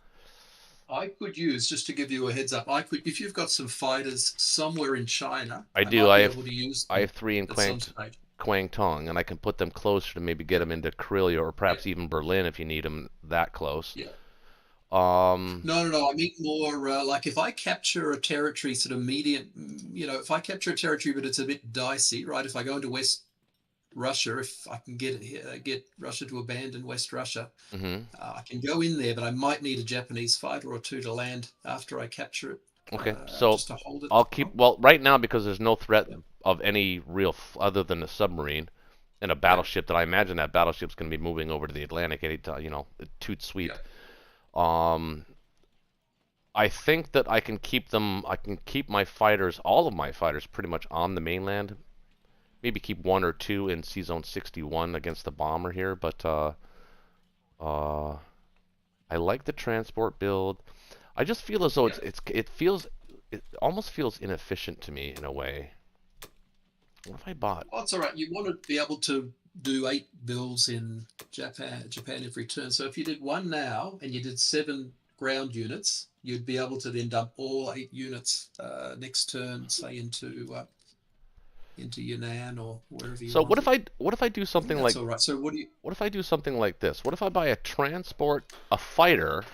I could use, just to give you a heads up, I could, if you've got some fighters somewhere in China, I do. might I be have able to use I them have 3 in at some stage. Kwangtung, and I can put them closer to maybe get them into Karelia or perhaps Yeah. even Berlin if you need them that close. Yeah. Um, No. I mean more like if I capture a territory sort of medium, if I capture a territory but it's a bit dicey, right? If I go into West Russia, if I can get Russia to abandon West Russia, mhm. I can go in there, but I might need a Japanese fighter or two to land after I capture it, Okay, so just to hold it. I'll keep, well, right now because there's no threat Yeah. of any real other than a submarine and a Yeah. battleship that I imagine that battleship's going to be moving over to the Atlantic anytime, toot sweet. Yeah. I think that I can keep my fighters, all of my fighters pretty much on the mainland. Maybe keep 1 or 2 in Sea Zone 61 against the bomber here, but I like the transport build. I just feel as though it almost feels inefficient to me in a way. What if I bought? Oh, it's all right. You want to be able to do 8 builds in Japan every turn. So if you did 1 now and you did 7 ground units, you'd be able to then dump all 8 units next turn, say into Yunnan or wherever you So want. what if I do something like, That's all right. So what if I do something like this? What if I buy a transport, a fighter,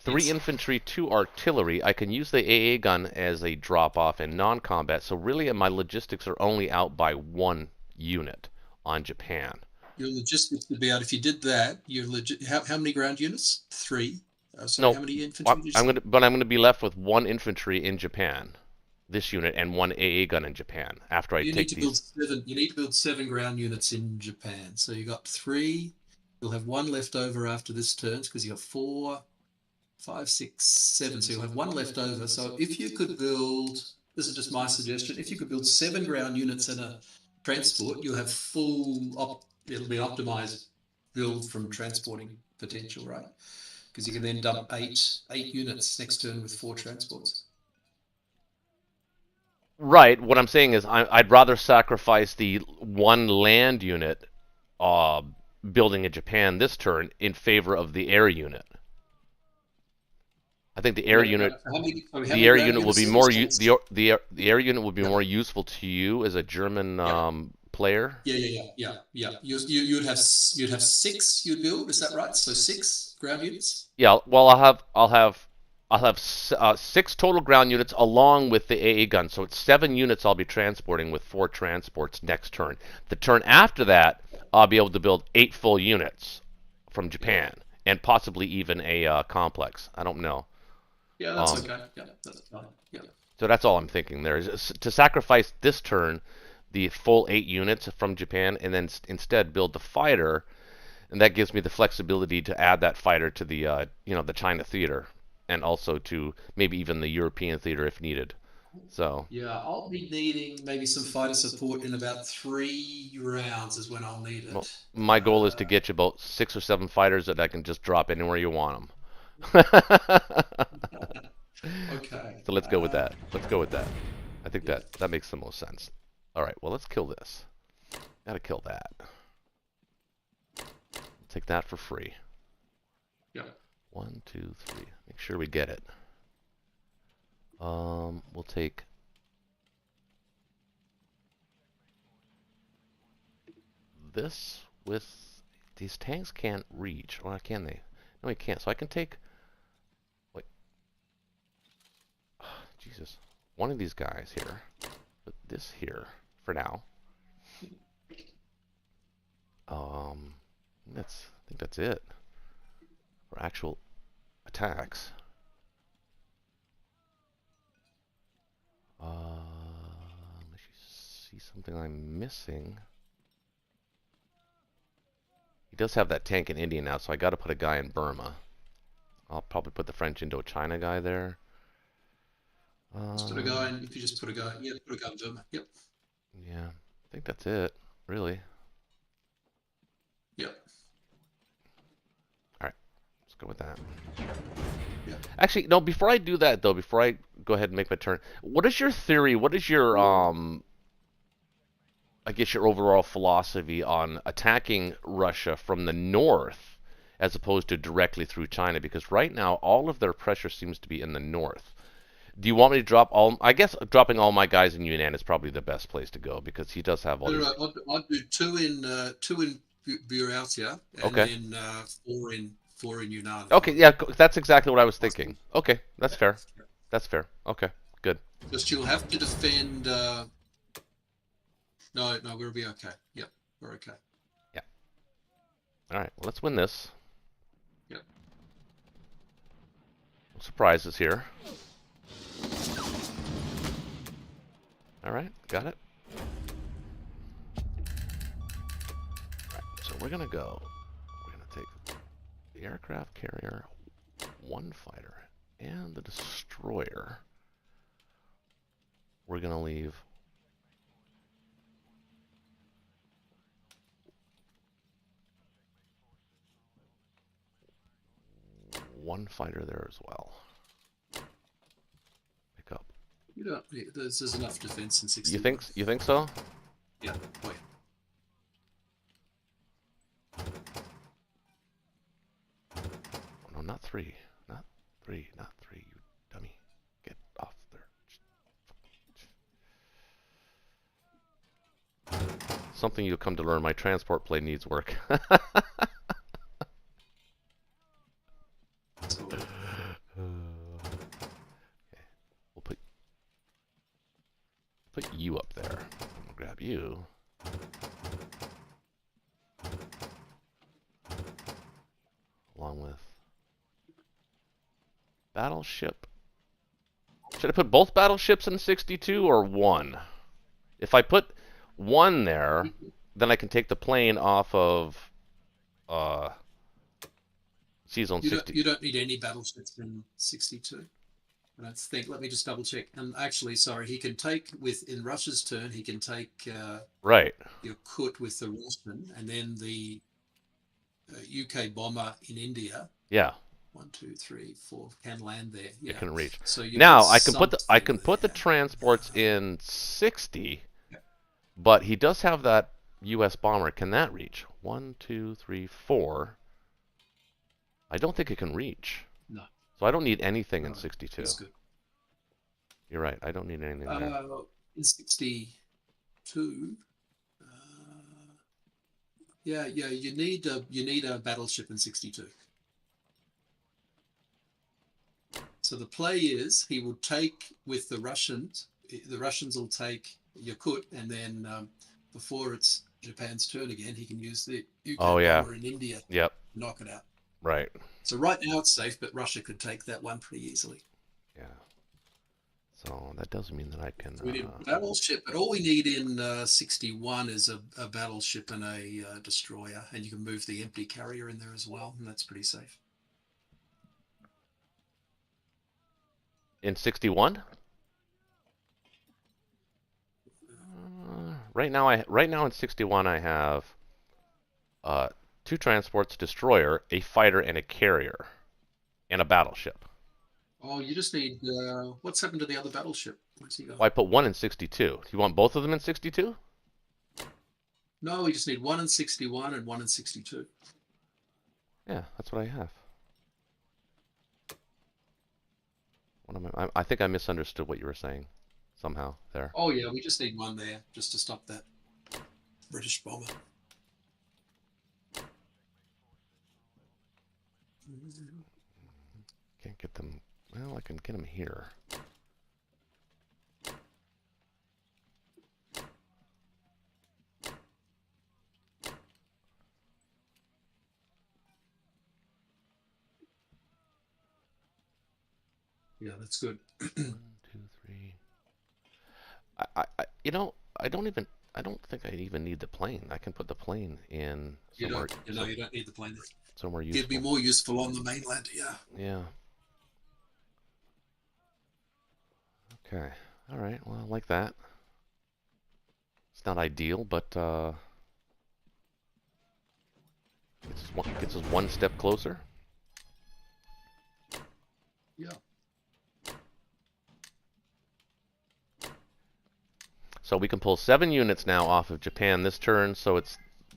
3 Yes. infantry, 2 artillery? I can use the AA gun as a drop off in non-combat. So really, my logistics are only out by 1 unit on Japan. Your logistics would be out if you did that. How many ground units? 3. Sorry, No, how many infantry did you say? I'm gonna be left with 1 infantry in Japan, this unit, and 1 AA gun in Japan after I You take need to these. build 7. You need to build 7 ground units in Japan. So you got 3. You'll have 1 left over after this turn because you got 4, 5, 6, 7. So you'll have 1 left over. So if you could build, this is just my suggestion, if you could build 7 ground units and a transport, you'll have it'll be optimized build from transporting potential, right? Because you can then dump 8 units next turn with 4 transports. Right. What I'm saying is I'd rather sacrifice the 1 land unit building in Japan this turn in favor of the air unit. I think the air unit the air unit will be more the air unit will be more useful to you as a German player. Yeah. You'd have 6 you'd build, is that right? So 6 ground units? Yeah, well, I'll have 6 total ground units along with the AA gun. So it's 7 units I'll be transporting with 4 transports next turn. The turn after that, I'll be able to build 8 full units from Japan and possibly even a complex. I don't know. Yeah, that's okay. Yeah, that's fine. Yeah. So that's all I'm thinking there is to sacrifice this turn the full 8 units from Japan and then instead build the fighter, and that gives me the flexibility to add that fighter to the the China theater and also to maybe even the European theater if needed. So Yeah, I'll be needing maybe some fighter support in about 3 rounds is when I'll need it. well, my goal is to get you about 6 or 7 fighters that I can just drop anywhere you want them. Okay. So let's go with that. I think that makes the most sense. All right, well, let's kill this. Gotta kill that. Take that for free. Yeah. 1, 2, 3. Make sure we get it. We'll take this with these tanks can't reach, or can they? No, they can't. So I can take. Wait. Jesus. One of these guys here. Put this here for now. I think that's it for actual attacks. Let me see something I'm missing. He does have that tank in India now, so I got to put a guy in Burma. I'll probably put the French Indochina guy there. Just put a guy in, if you just put a guy in Burma. Yep. Yeah, I think that's it, really. Yep. Alright, let's go with that. Yeah. Actually, no, before I do that, though, before I go ahead and make my turn, what is your theory, what is your, I guess your overall philosophy on attacking Russia from the north as opposed to directly through China, because right now all of their pressure seems to be in the north. Do you want me to drop all? I guess dropping all my guys in Yunnan is probably the best place to go because he does have all. No, I'd do two in Buryatia and Okay. then four in Yunnan. Okay, yeah, that's exactly what I was thinking. Okay, that's fair. That's fair. Okay, good. Just you'll have to defend. No, we'll be okay. Yep, we're okay. Yeah. All right, well, let's win this. Yep. No surprises here. All right, got it. All right, so we're gonna go. We're gonna take the aircraft carrier, one fighter, and the destroyer. We're gonna leave one fighter there as well. Pick up. You don't. There's enough defense in 60. You think so? Yeah. Wait. Oh, no, not three. Not three. Not three. You dummy. Get off there. Something you'll come to learn. My transport plane needs work. Okay. We'll put you up there. We'll grab you. Along with battleship. Should I put both battleships in 62 or one? If I put one there, then I can take the plane off of Sea Zone 60. You don't need any battleships in 62. I don't think. Let me just double check. And actually, sorry, he can take in Russia's turn. He can take right. your Kut with the Russian, and then the UK bomber in India. Yeah. 1, 2, 3, 4 can land there. Yeah. It can reach. So now I can put the transports in 60, but he does have that U.S. bomber. Can that reach? 1, 2, 3, 4. I don't think it can reach. No. So I don't need anything in 62. That's good. You're right. I don't need anything there. In 62, yeah, you need a battleship in 62. So the play is he will take with the Russians. The Russians will take Yakut, and then before it's Japan's turn again, he can use the UK bomber in India. Yep. To knock it out. Right. So right now it's safe, but Russia could take that one pretty easily. Yeah. So that doesn't mean that I can. We need a battleship, but all we need in 61 is a battleship and a destroyer, and you can move the empty carrier in there as well, and that's pretty safe. In 61? Right now in 61 I have 2 transports, destroyer, a fighter, and a carrier, and a battleship. Oh, you just need. What's happened to the other battleship? Where's he going? Well, I put one in 62. Do you want both of them in 62? No, we just need one in 61 and one in 62. Yeah, that's what I have. I think I misunderstood what you were saying somehow there. Oh yeah, we just need one there just to stop that British bomber. Can't get them. Well, I can get them here. Yeah, that's good. 1, 2, 3. I don't think I even need the plane. I can put the plane in somewhere. You don't need the plane. Somewhere useful. It'd be more useful on the mainland. Yeah. Yeah. Okay. All right. Well, I like that. It's not ideal, but gets us one step closer. Yeah. So we can pull 7 units now off of Japan this turn. So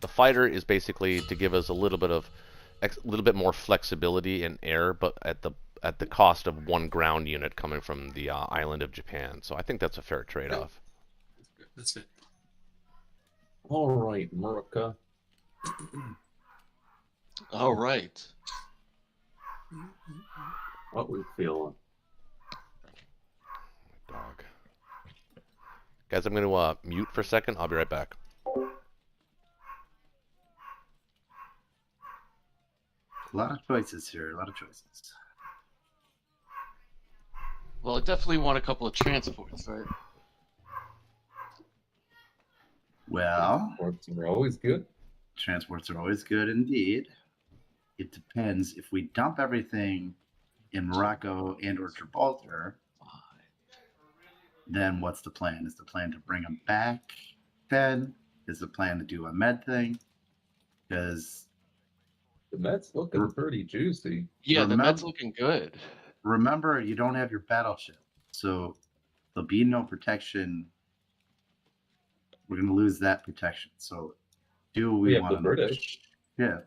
the fighter is basically to give us a little bit of little bit more flexibility in air, but at the cost of one ground unit coming from the island of Japan. So I think that's a fair trade-off. That's it. All right, Murica. All right. What we feeling? Dog. Guys, I'm going to mute for a second. I'll be right back. A lot of choices here. A lot of choices. Well, I definitely want a couple of transports, right? Well, Transports are always good. transports are always good indeed. It depends. If we dump everything in Morocco and or Gibraltar, then what's the plan? Is the plan to bring them back then? Is the plan to do a med thing? Because The Mets looking pretty juicy. Yeah, the Remember- Mets looking good. remember, you don't have your battleship. So there'll be no protection. We're going to lose that protection. So do we We have want the British. Yeah.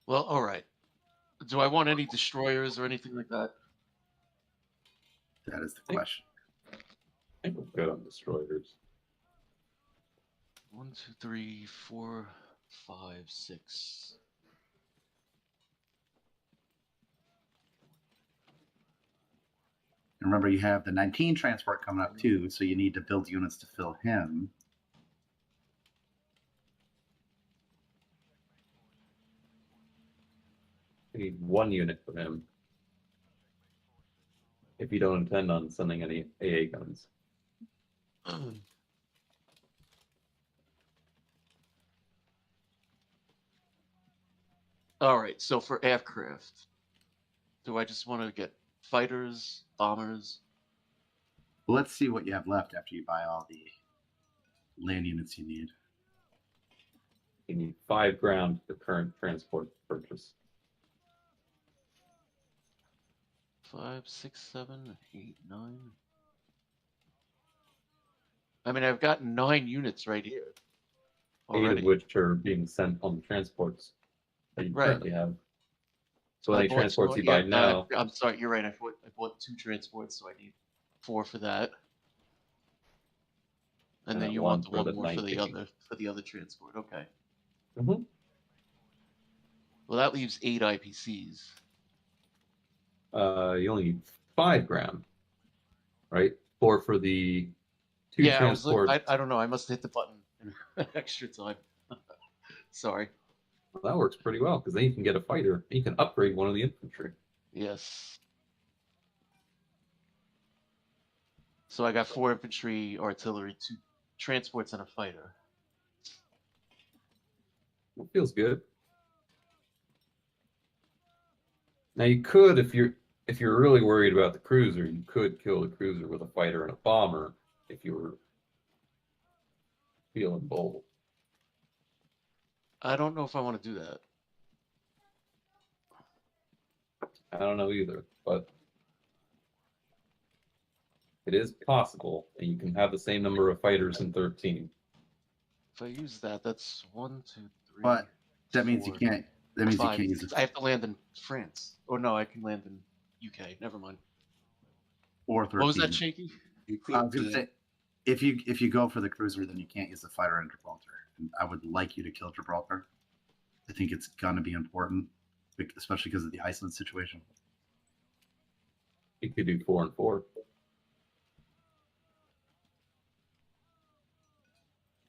Well, all right. Do I want any destroyers or anything like that? That is the question. I think we're good on destroyers. 1, 2, 3, 4, 5, 6. And remember, you have the 19 transport coming up too, so you need to build units to fill him. We need one unit for him. If you don't intend on sending any AA guns. All right, so for aircraft, do I just want to get fighters, bombers? Well, let's see what you have left after you buy all the land units you need. You need 5 ground for current transport purchase. 5, 6, 7, 8, 9. I mean, I've got 9 units right here 8 already. of which are being sent on the transports that you Right. currently have. So I any bought transports two- you buy yeah, now, I'm sorry, you're right. I bought 2 transports, so I need 4 for that. And then And you one want the for one the more for the 19. other transport. Okay. Mhm. Well, that leaves 8 IPCs. You only need 5 ground, right? 4 for the 2 Yeah, transports. I don't know. I must have hit the button in extra time. Sorry. Well, that works pretty well because then you can get a fighter. You can upgrade one of the infantry. Yes. So I got 4 infantry, artillery, 2 transports, and a fighter. It feels good. Now you could, if you're really worried about the cruiser, you could kill the cruiser with a fighter and a bomber if you were feeling bold. I don't know if I want to do that. I don't know either, but it is possible, and you can have the same number of fighters in 13. If I use that, that's 1, 2, 3. But that means you 4, can't. That means 5, you can't use 6. it. I have to land in France. Or no, I can land in UK. Never mind. Or 13. What was that, Shaky? You I was could, gonna say, if you go for the cruiser, then you can't use the fighter in Gibraltar. And I would like you to kill Gibraltar. I think it's gonna be important, especially because of the Iceland situation. You could do 4 and 4.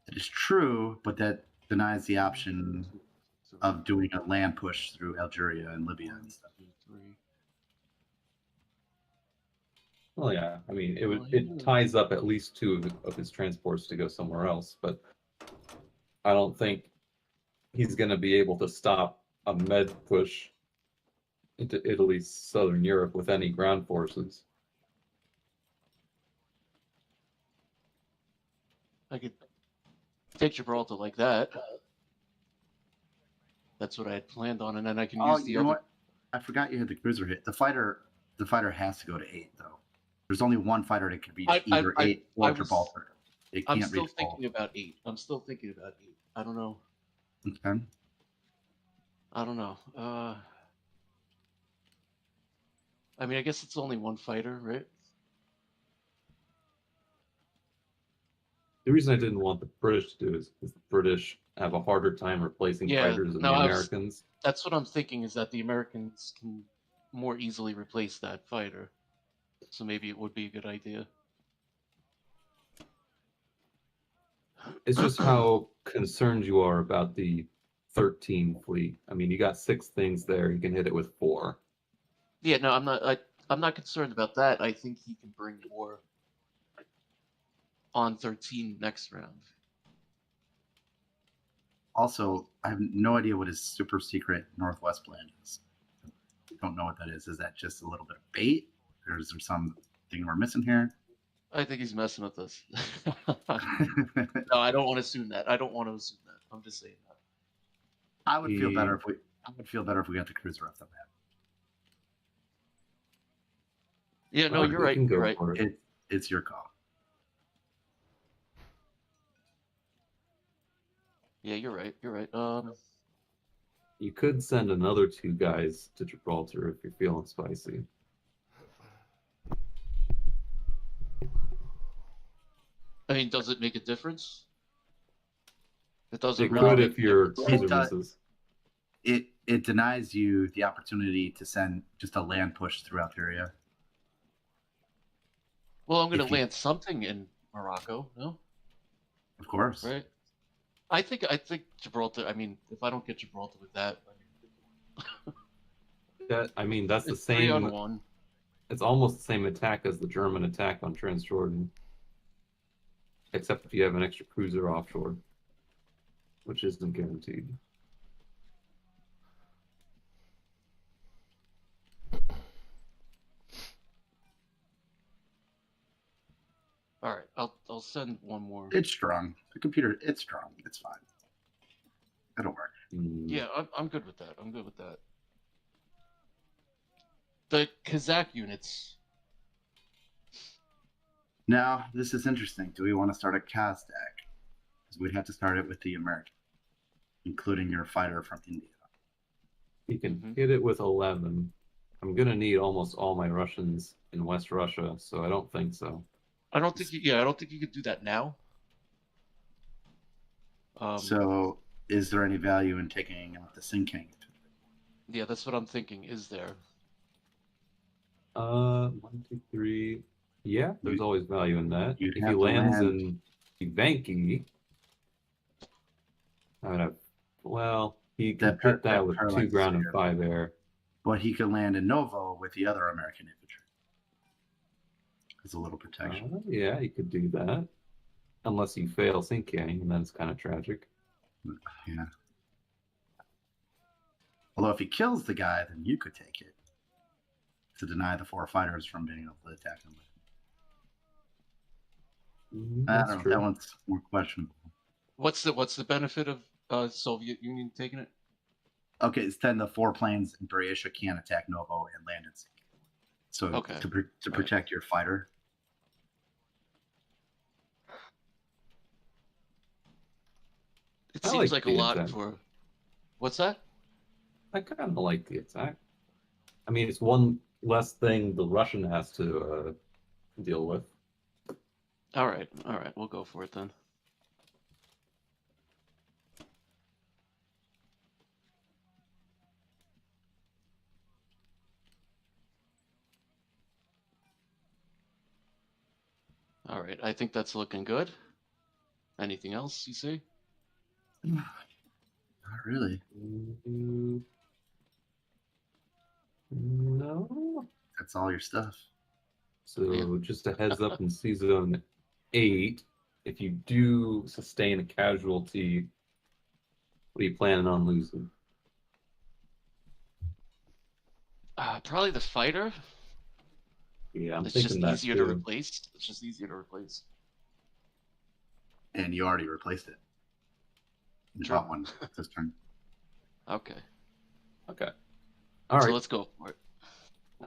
It is true, but that denies the option of doing a land push through Algeria and Libya and stuff. 2, 3. Well, yeah. I mean, Well, it ties up at least 2 of his transports to go somewhere else, but I don't think he's going to be able to stop a med push into Italy, southern Europe with any ground forces. I could take Gibraltar like that. That's what I had planned on, and then I can Oh, use the you know other. what? I forgot you had the cruiser hit. The fighter the fighter has to go to 8, though. There's only one fighter that can reach I- either 8 or I was- Gibraltar. It I'm can't still reach thinking both. about 8. I'm still thinking about 8. I don't know. Okay. I don't know. I mean, I guess it's only one fighter, right? The reason I didn't want the British to do it is because the British have a harder time replacing Yeah, fighters than no, the I was- Americans. That's what I'm thinking, is that the Americans can more easily replace that fighter. So maybe it would be a good idea. It's just how concerned you are about the 13 fleet. I mean, you got 6 things there. You can hit it with 4. Yeah, no, I'm not concerned about that. I think he can bring more on 13 next round. Also, I have no idea what his super secret Northwest plan is. I don't know what that is. Is that just a little bit of bait? Or is there something we're missing here? I think he's messing with us. No, I don't want to assume that. I don't want to assume that. I'm just saying that. I would feel better if we. I would feel better if we got the cruiser off the map. Yeah, no, Well, you're we right. can go You're right. for it. It's your call. Yeah, you're right. You're right. You could send another 2 guys to Gibraltar if you're feeling spicy. I mean, does it make a difference? It doesn't It really could make if a your difference. cruiser does. misses. It denies you the opportunity to send just a land push throughout the area. Well, I'm going if to you- land something in Morocco, no? Of course. Right? I think Gibraltar. I mean, if I don't get Gibraltar with that, I mean, that's the it's 3 on same. 1. It's almost the same attack as the German attack on Transjordan, except if you have an extra cruiser offshore, which isn't guaranteed. All right, I'll send one more. It's strong. The computer, it's strong. It's fine. It'll work. Yeah, I'm good with that. I'm good with that. The Kazakh units. Now, this is interesting. Do we want to start a Kaz deck? Because we'd have to start it with the American, including your fighter from India. You can Mhm. hit it with 11. I'm gonna need almost all my Russians in West Russia, so I don't think so. I don't think you could do that now. So, is there any value in taking out the Sin King? Yeah, that's what I'm thinking. Is there? 1, 2, 3. Yeah, there's always value in that. you'd If have he to lands land- in Ivanki, I would have. Well, he can That par- put that that with 2 paralyzes ground and your- 5 air. But he could land in Novo with the other American infantry. It's a little protection. Yeah, you could do that. Unless you fail Sinking, and then it's kind of tragic. Yeah. Although if he kills the guy, then you could take it to deny the 4 fighters from being able to attack him. I That's don't know. true. That one's more questionable. What's the benefit of Soviet Union taking it? Okay, it's then the 4 planes in Croatia can't attack Novo and land in Sinking. So Okay. to protect your fighter. It I seems like like a the lot attack. for. What's that? I kind of like the attack. I mean, it's one less thing the Russian has to deal with. All right, we'll go for it then. All right, I think that's looking good. Anything else you see? Not really. No. That's all your stuff. So Yeah. just a heads up in season 8, if you do sustain a casualty, what are you planning on losing? Probably the fighter. Yeah, I'm It's thinking just that easier to too. replace. It's just easier to replace. And you already replaced it. You True. bought one this turn. Okay. Okay. All So right. let's go for it.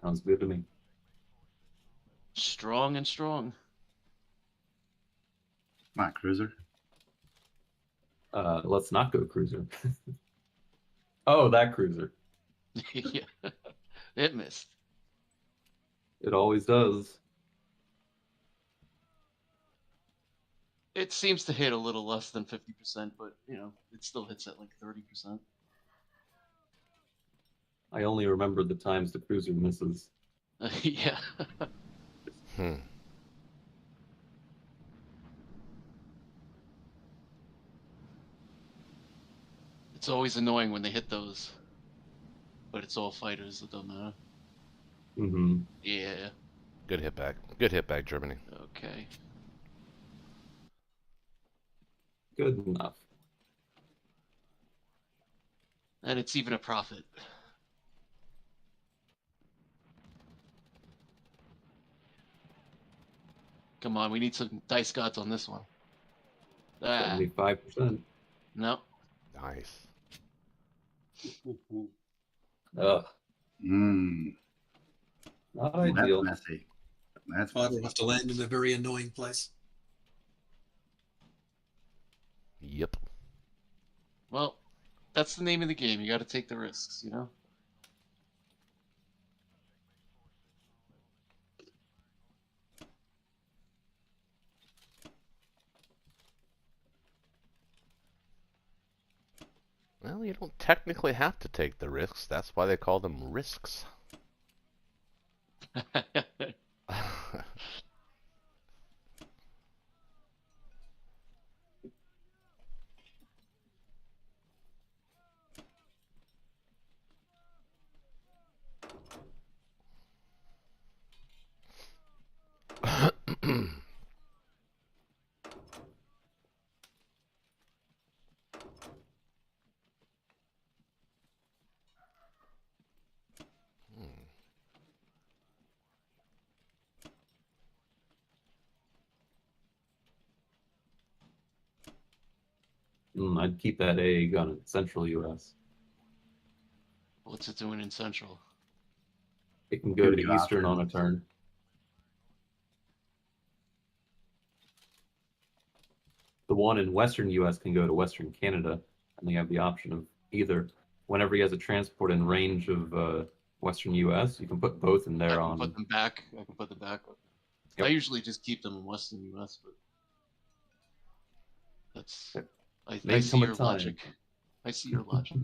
Sounds good to me. Strong and strong. Come on, cruiser. Let's not go cruiser. Oh, that cruiser. Yeah. It missed. It always does. It seems to hit a little less than 50%, but you know, it still hits at like 30%. I only remember the times the cruiser misses. Yeah. Hmm. It's always annoying when they hit those. But it's all fighters, it don't matter. Mm-hmm. Yeah. Good hit back. Good hit back, Germany. Okay. Good enough. And it's even a profit. Come on, we need some dice gods on this one. Ah, 75%. no. Nice. Ugh. Mmm. Not That's ideal. messy. That's Fighter will messy. have to land in a very annoying place. Yep. Well, that's the name of the game. You got to take the risks, you know? Well, you don't technically have to take the risks. That's why they call them risks. I'd keep that egg on Central U.S. What's it doing in Central? It can go Give to you Eastern options. on a turn. The one in Western U.S. can go to Western Canada, and they have the option of either. Whenever he has a transport in range of Western U.S., you can put both in I there can on. put them back. I can put them back. Yep. I usually just keep them in Western U.S., but that's. I May see come a your time. logic. I see your logic.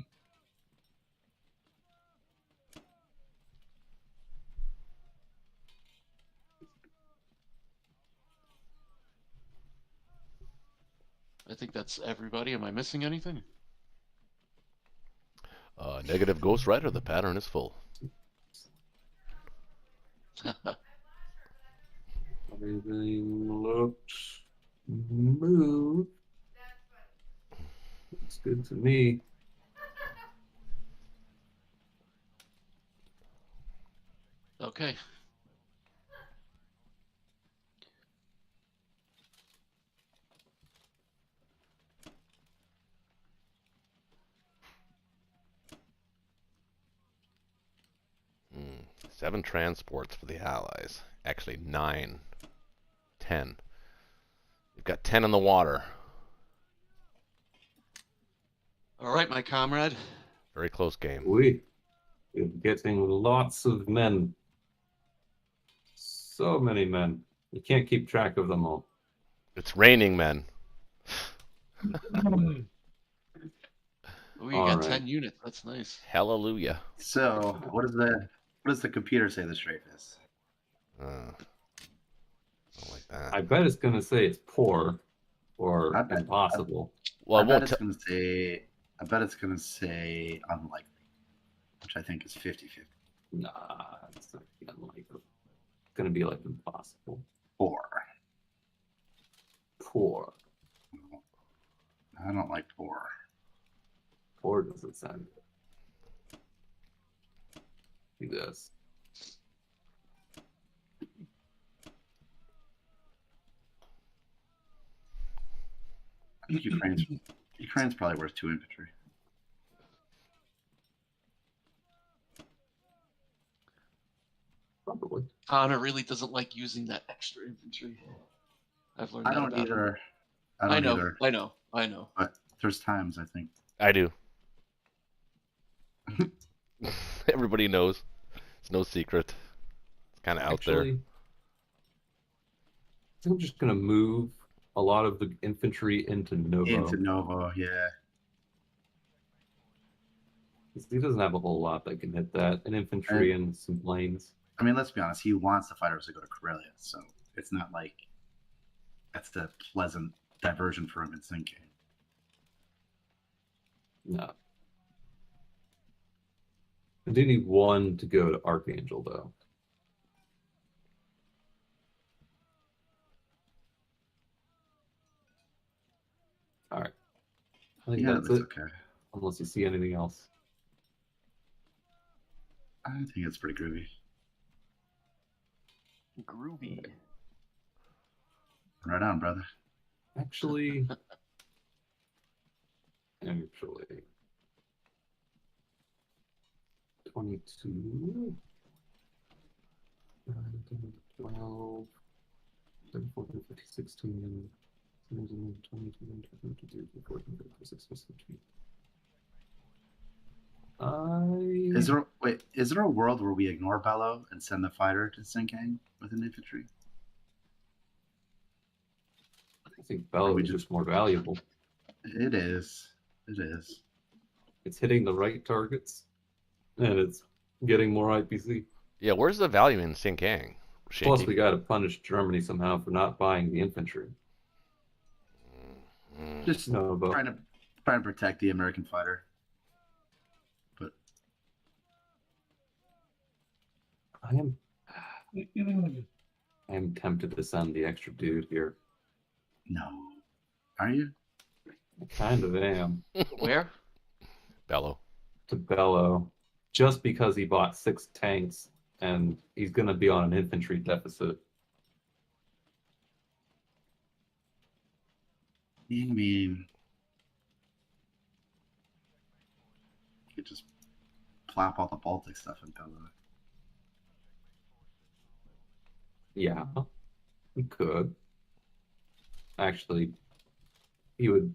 I think that's everybody. Am I missing anything? Negative Ghost Rider. The pattern is full. Everything looked smooth. Looks good to me. Okay. Hmm. 7 transports for the Allies. Actually, 9. 10. We've got 10 in the water. All right, my comrade. Very close game. We're getting lots of men. So many men. You can't keep track of them all. It's raining men. Oh, you All got right. 10 units. That's nice. Hallelujah. So, what does the computer say the strafe is? Don't like that. I bet it's going to say it's poor or I bet- impossible. Well, I I bet won't. it's going to say. I bet it's going to say unlikely, which I think is 50-50. Nah, it's not gonna be unlikely. It's going to be like impossible. Poor. Poor. I don't like poor. Poor doesn't sound good. Do this. I think Ukraine's probably worth 2 infantry. Probably. Connor really doesn't like using that extra infantry. I've learned I that don't about him. either. I I don't know, either. I know, I know. But there's times I think. I do. Everybody knows. It's no secret. It's kind of out there. Actually, I think I'm just gonna move a lot of the infantry into Novo. Into Novo, yeah. He doesn't have a whole lot that can hit that. An infantry and some planes. I mean, let's be honest. He wants the fighters to go to Karelia, so it's not like that's the pleasant diversion for him in sinking. No. I do need one to go to Archangel, though. All right. I think Yeah, that's that's it. okay. Unless you see anything else. I think it's pretty groovy. Groovy. Right on, brother. Actually, 22, 12, 13, 14, 15, 16, 17, 20, 21, 22, 23, 24, 25, 26, 27, 28. Is there a world where we ignore Bello and send the fighter to Sinkang with an infantry? I think Bello is just more valuable. It is. It is. It's hitting the right targets, and it's getting more IPC. Yeah, where's the value in Sinkang? Plus, we got to punish Germany somehow for not buying the infantry. Just trying to protect the American fighter. But I am tempted to send the extra dude here. no, are you? I kind of am. Where? Bello. To Bello, just because he bought 6 tanks and he's going to be on an infantry deficit. I mean, you could just plop all the Baltic stuff in Bello. Yeah, he could. Actually, he would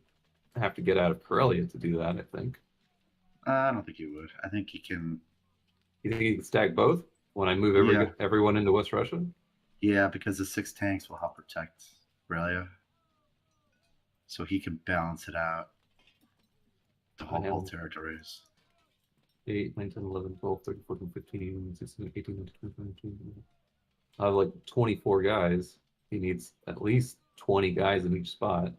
have to get out of Karelia to do that, I think. I don't think he would. I think he can. You think he can stack both when I move everyone into West Russia? Yeah, because the 6 tanks will help protect Karelia. So he can balance it out. The whole territories. 8, 9, 10, 11, 12, 13, 14, 15, 16, 18, 19, 20, 21. I have like 24 guys. He needs at least 20 guys in each spot.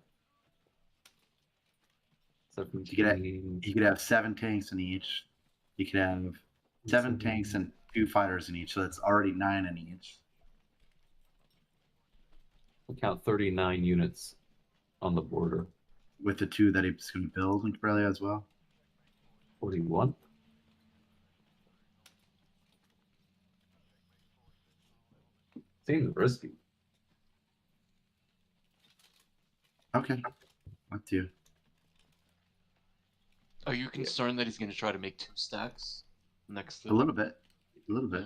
17. You could have 7 tanks in each. You could have 7 tanks and 2 fighters in each. So that's already 9 in each. I'll count 39 units on the border. With the 2 that he's going to build in Karelia as well. 41. Seems risky. Okay. What do? Are you concerned that he's going to try to make 2 stacks next to A little bit. A little bit.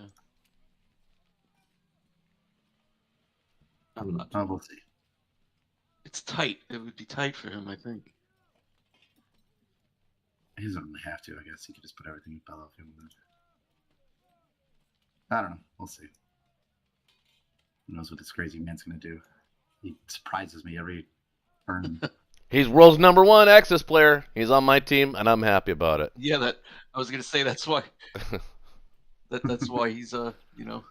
Yeah. I'm not. We'll see. It's tight. It would be tight for him, I think. He doesn't really have to. I guess he could just put everything in Bello if he wanted. I don't know. We'll see. Who knows what this crazy man's going to do? He surprises me every turn. He's world's #1 Axis player. He's on my team, and I'm happy about it. Yeah, that I was going to say that's why. That's why he's you know.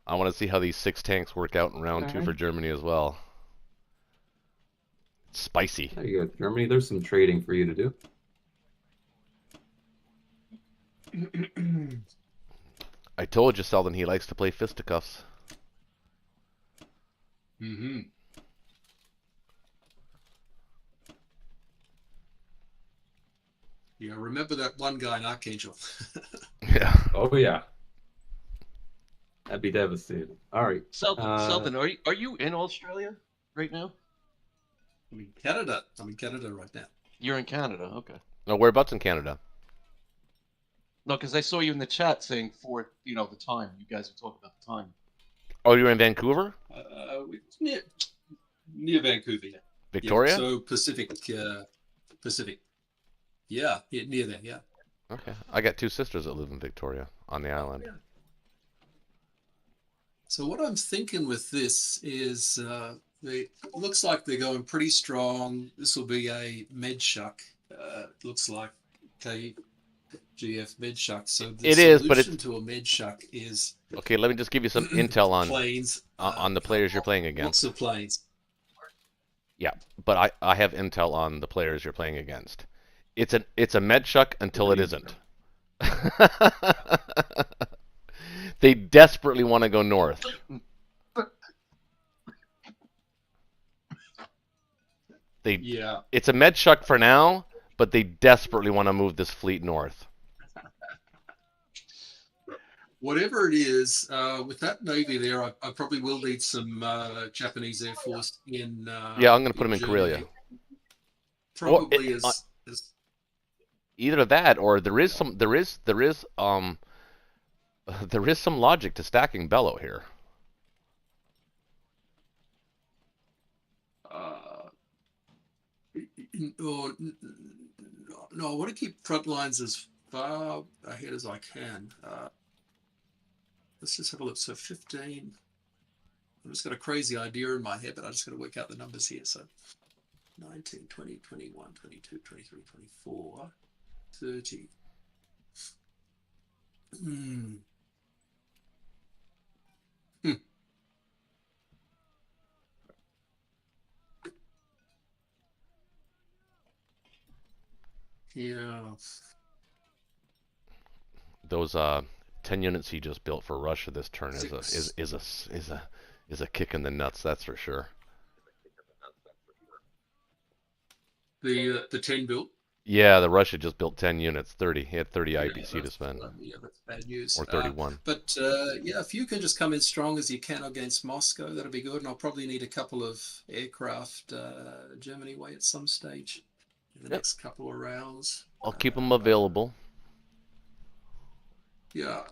I want to see how these 6 tanks work out in round 2 for Germany as well. It's spicy. There you go, Germany. There's some trading for you to do. I told you, Selden, he likes to play fisticuffs. Mm-hmm. Yeah, remember that one guy in Archangel. Yeah. Oh yeah. That'd be devastating. All right. Selden, are you in Australia right now? I'm in Canada. I'm in Canada right now. You're in Canada, okay. No, whereabouts in Canada? No, because I saw you in the chat saying the time. You guys were talking about the time. Oh, you're in Vancouver? Near Vancouver. Yeah. Victoria? Yeah, so Pacific. Pacific. Yeah, near there. Yeah. Okay. I got two sisters that live in Victoria on the island. Yeah. So what I'm thinking with this is it looks like they're going pretty strong. This will be a med shuck. Looks like KGF med shuck. So the It is, solution but it's... to a med shuck is Okay, let me just give you some intel on planes. On the players you're playing against. Lots of planes. Yeah, but I have intel on the players you're playing against. It's a med shuck until it isn't. They desperately want to go north. Yeah. It's a med shuck for now, but they desperately want to move this fleet north. Whatever it is, with that navy there, I probably will need some Japanese Air Force in. Yeah, I'm going to put them in Germany. Karelia. Probably Or either that, or there is some logic to stacking Bellow here. No, I want to keep front lines as far ahead as I can. Let's just have a look. So 15. I've just got a crazy idea in my head, but I just got to work out the numbers here. So 19, 20, 21, 22, 23, 24, 30. Yeah. Those 10 units he just built for Russia this turn is a kick in the nuts, that's for sure. The 10 built. Yeah, the Russia just built 10 units, 30. He had 30 IBC to spend. Yeah, that's bad news. Or 31. But yeah, if you can just come in strong as you can against Moscow, that'll be good. And I'll probably need a couple of aircraft Germany way at some stage in the next couple of rounds. I'll keep them available. Yeah.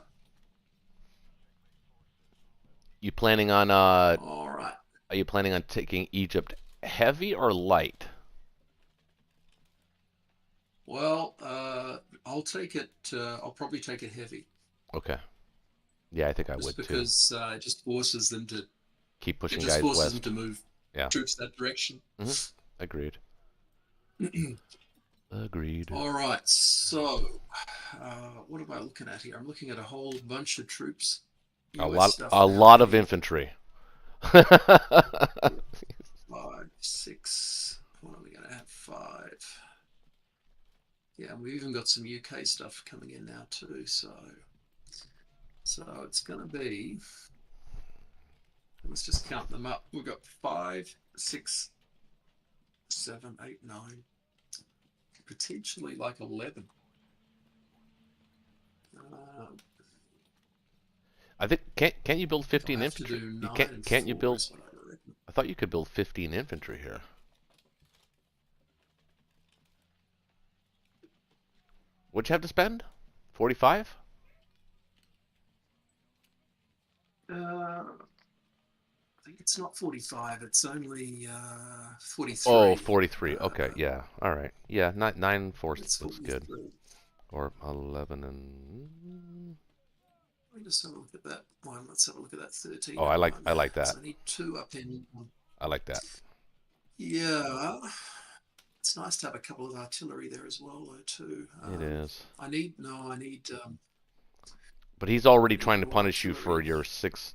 You planning on All right. Are you planning on taking Egypt heavy or light? Well, I'll take it. I'll probably take it heavy. Okay. Yeah, I think I Just would too. because it just forces them to Keep pushing it just guys forces west. them to move troops that direction. Agreed. Agreed. All right. So, what am I looking at here? I'm looking at a whole bunch of troops. A US lot of infantry. 5, 6. What are we going to have? 5. Yeah, we've even got some UK stuff coming in now too. So it's going to be. Let's just count them up. We've got 5, 6, 7, 8, 9, potentially like 11. I think can't you build 15 infantry? Can't you build? I thought you could build 15 infantry here. What'd you have to spend? 45? I think it's not 45. It's only 43. Oh, 43. Okay, yeah. All right. Yeah, 9 force looks good. Or 11 and. Let me just have a look at that one. Let's have a look at that 13. Oh, I like that. So I need 2 up in. I like that. Yeah, it's nice to have a couple of artillery there as well, though. Too. It is. I need. But he's already trying to punish you for your six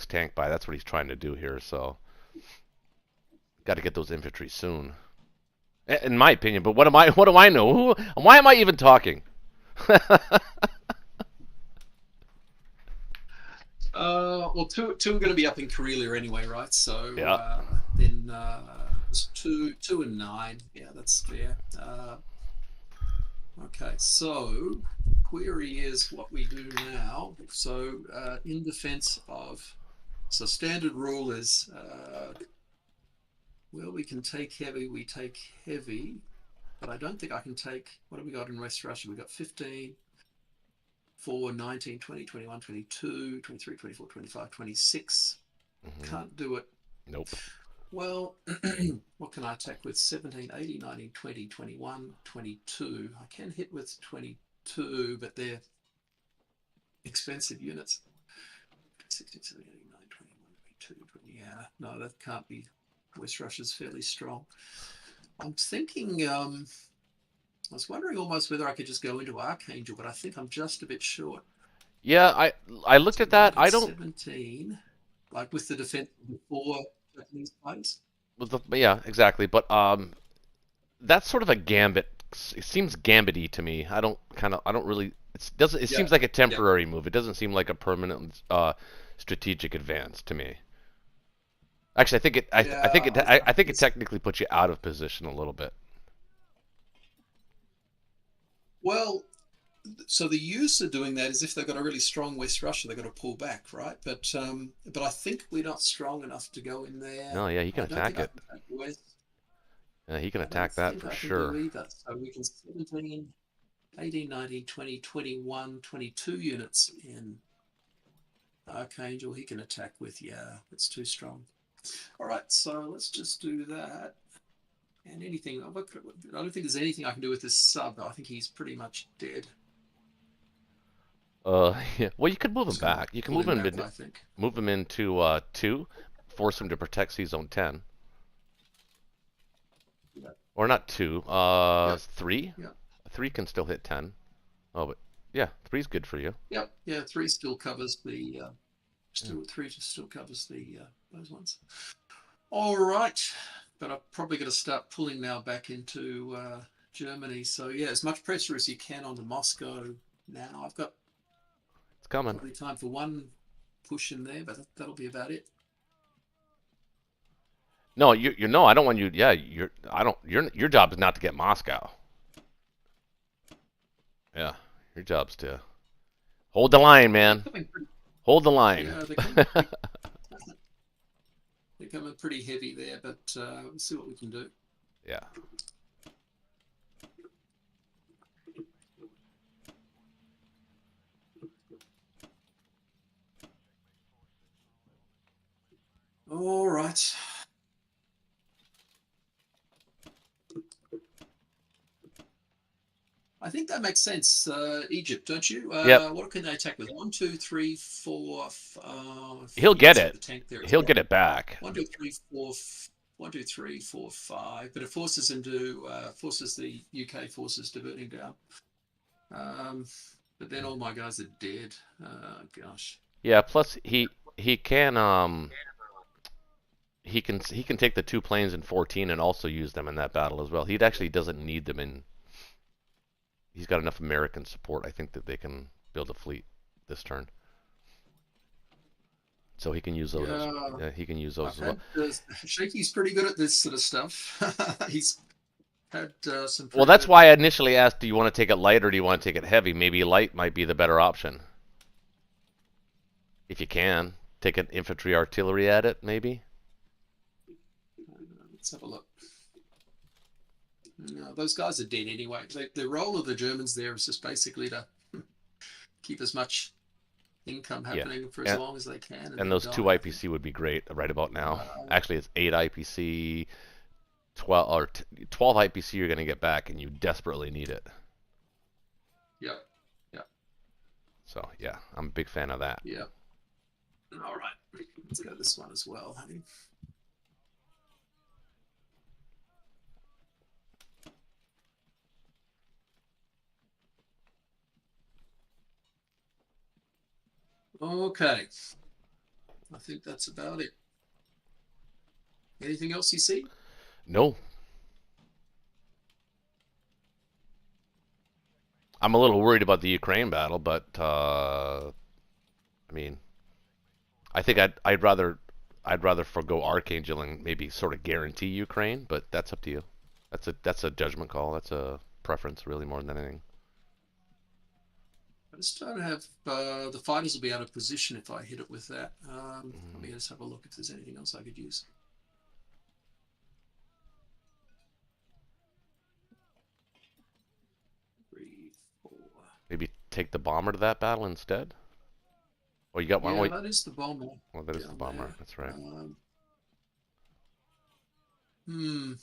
tank buy. That's what he's trying to do here. So, got to get those infantry soon. In my opinion. But what do I know? Why am I even talking? Well, two are going to be up in Karelia anyway, right? So yeah. Then it's 2 and 9. Yeah, that's fair. Okay, so query is what we do now. So in defense of, so standard rule is well, we can take heavy. We take heavy, but I don't think I can take. What have we got in West Russia? We got 15. 4, 19, 20, 21, 22, 23, 24, 25, 26. Can't do it. Nope. Well, what can I attack with? 17, 18, 19, 20, 21, 22. I can hit with 22, but they're expensive units. 16, 17, 18, 19, 21, 22, 20. Yeah, no, that can't be. West Russia's fairly strong. I'm thinking, I was wondering almost whether I could just go into Archangel, but I think I'm just a bit short. Yeah, I looked at that. I don't. 17, like with the defense before Japanese players. Yeah, exactly. But that's sort of a gambit. It seems gambity to me. I don't really. It seems like a temporary move. It doesn't seem like a permanent strategic advance to me. Actually, I think it technically puts you out of position a little bit. Well, so the use of doing that is if they've got a really strong West Russia, they've got to pull back, right? But I think we're not strong enough to go in there. No, yeah, he can attack it. Yeah, he can attack that for sure. Either. So we can 17, 18, 19, 20, 21, 22 units in Archangel. He can attack with, yeah, it's too strong. All right, so let's just do that. And anything, I don't think there's anything I can do with this sub. I think he's pretty much dead. Yeah. Well, you could move him back. You can move him back, I think. Move him into 2, force him to protect C zone 10. Yeah. Or not 2, Yeah. 3. Yeah. 3 can still hit 10. Oh, but yeah, 3's good for you. Yep. Yeah, 3 still covers the. 3 just still covers the those ones. All right, but I'm probably going to start pulling now back into Germany. So yeah, as much pressure as you can on the Moscow now. I've got. It's coming. Probably time for one push in there, but that'll be about it. No, you know I don't want you. Yeah, your job is not to get Moscow. Yeah, your job's to hold the line, man. Hold the line. Yeah, they're coming pretty heavy there, but we'll see what we can do. Yeah. All right. I think that makes sense. Egypt, don't you? Yep. What can they attack with? 1, 2, 3, 4. He'll get it. He'll well. get it back. 1, 2, 3, 4. 1, 2, 3, 4, 5. But it forces them to forces the UK forces diverting down. But then all my guys are dead. Gosh. Yeah. Plus he can he can take the 2 planes in 14 and also use them in that battle as well. He actually doesn't need them in. He's got enough American support, I think, that they can build a fleet this turn. So he can use those. Yeah, he can use those as well. Shaky's pretty good at this sort of stuff. He's had some. Well, that's why I initially asked, do you want to take it light or do you want to take it heavy? Maybe light might be the better option. If you can. Take an infantry artillery at it, maybe? Let's have a look. No, those guys are dead anyway. The role of the Germans there is just basically to keep as much income happening for as long as they can. And those 2 IPC would be great right about now. Actually, it's 8 IPC, 12 IPC you're going to get back, and you desperately need it. Yeah, yeah. So, yeah, I'm a big fan of that. Yeah. All right, let's go this one as well, honey. Okay. I think that's about it. Anything else you see? No. I'm a little worried about the Ukraine battle, but I mean, I think I'd rather forgo Archangel and maybe sort of guarantee Ukraine, but that's up to you. That's a judgment call. That's a preference, really, more than anything. I just don't have the fighters will be out of position if I hit it with that. Let me just have a look if there's anything else I could use. Three, 4. Maybe take the bomber to that battle instead? Oh, you got one. Yeah, Wait. that is the bomber. Well, that is the down bomber. there. That's right. What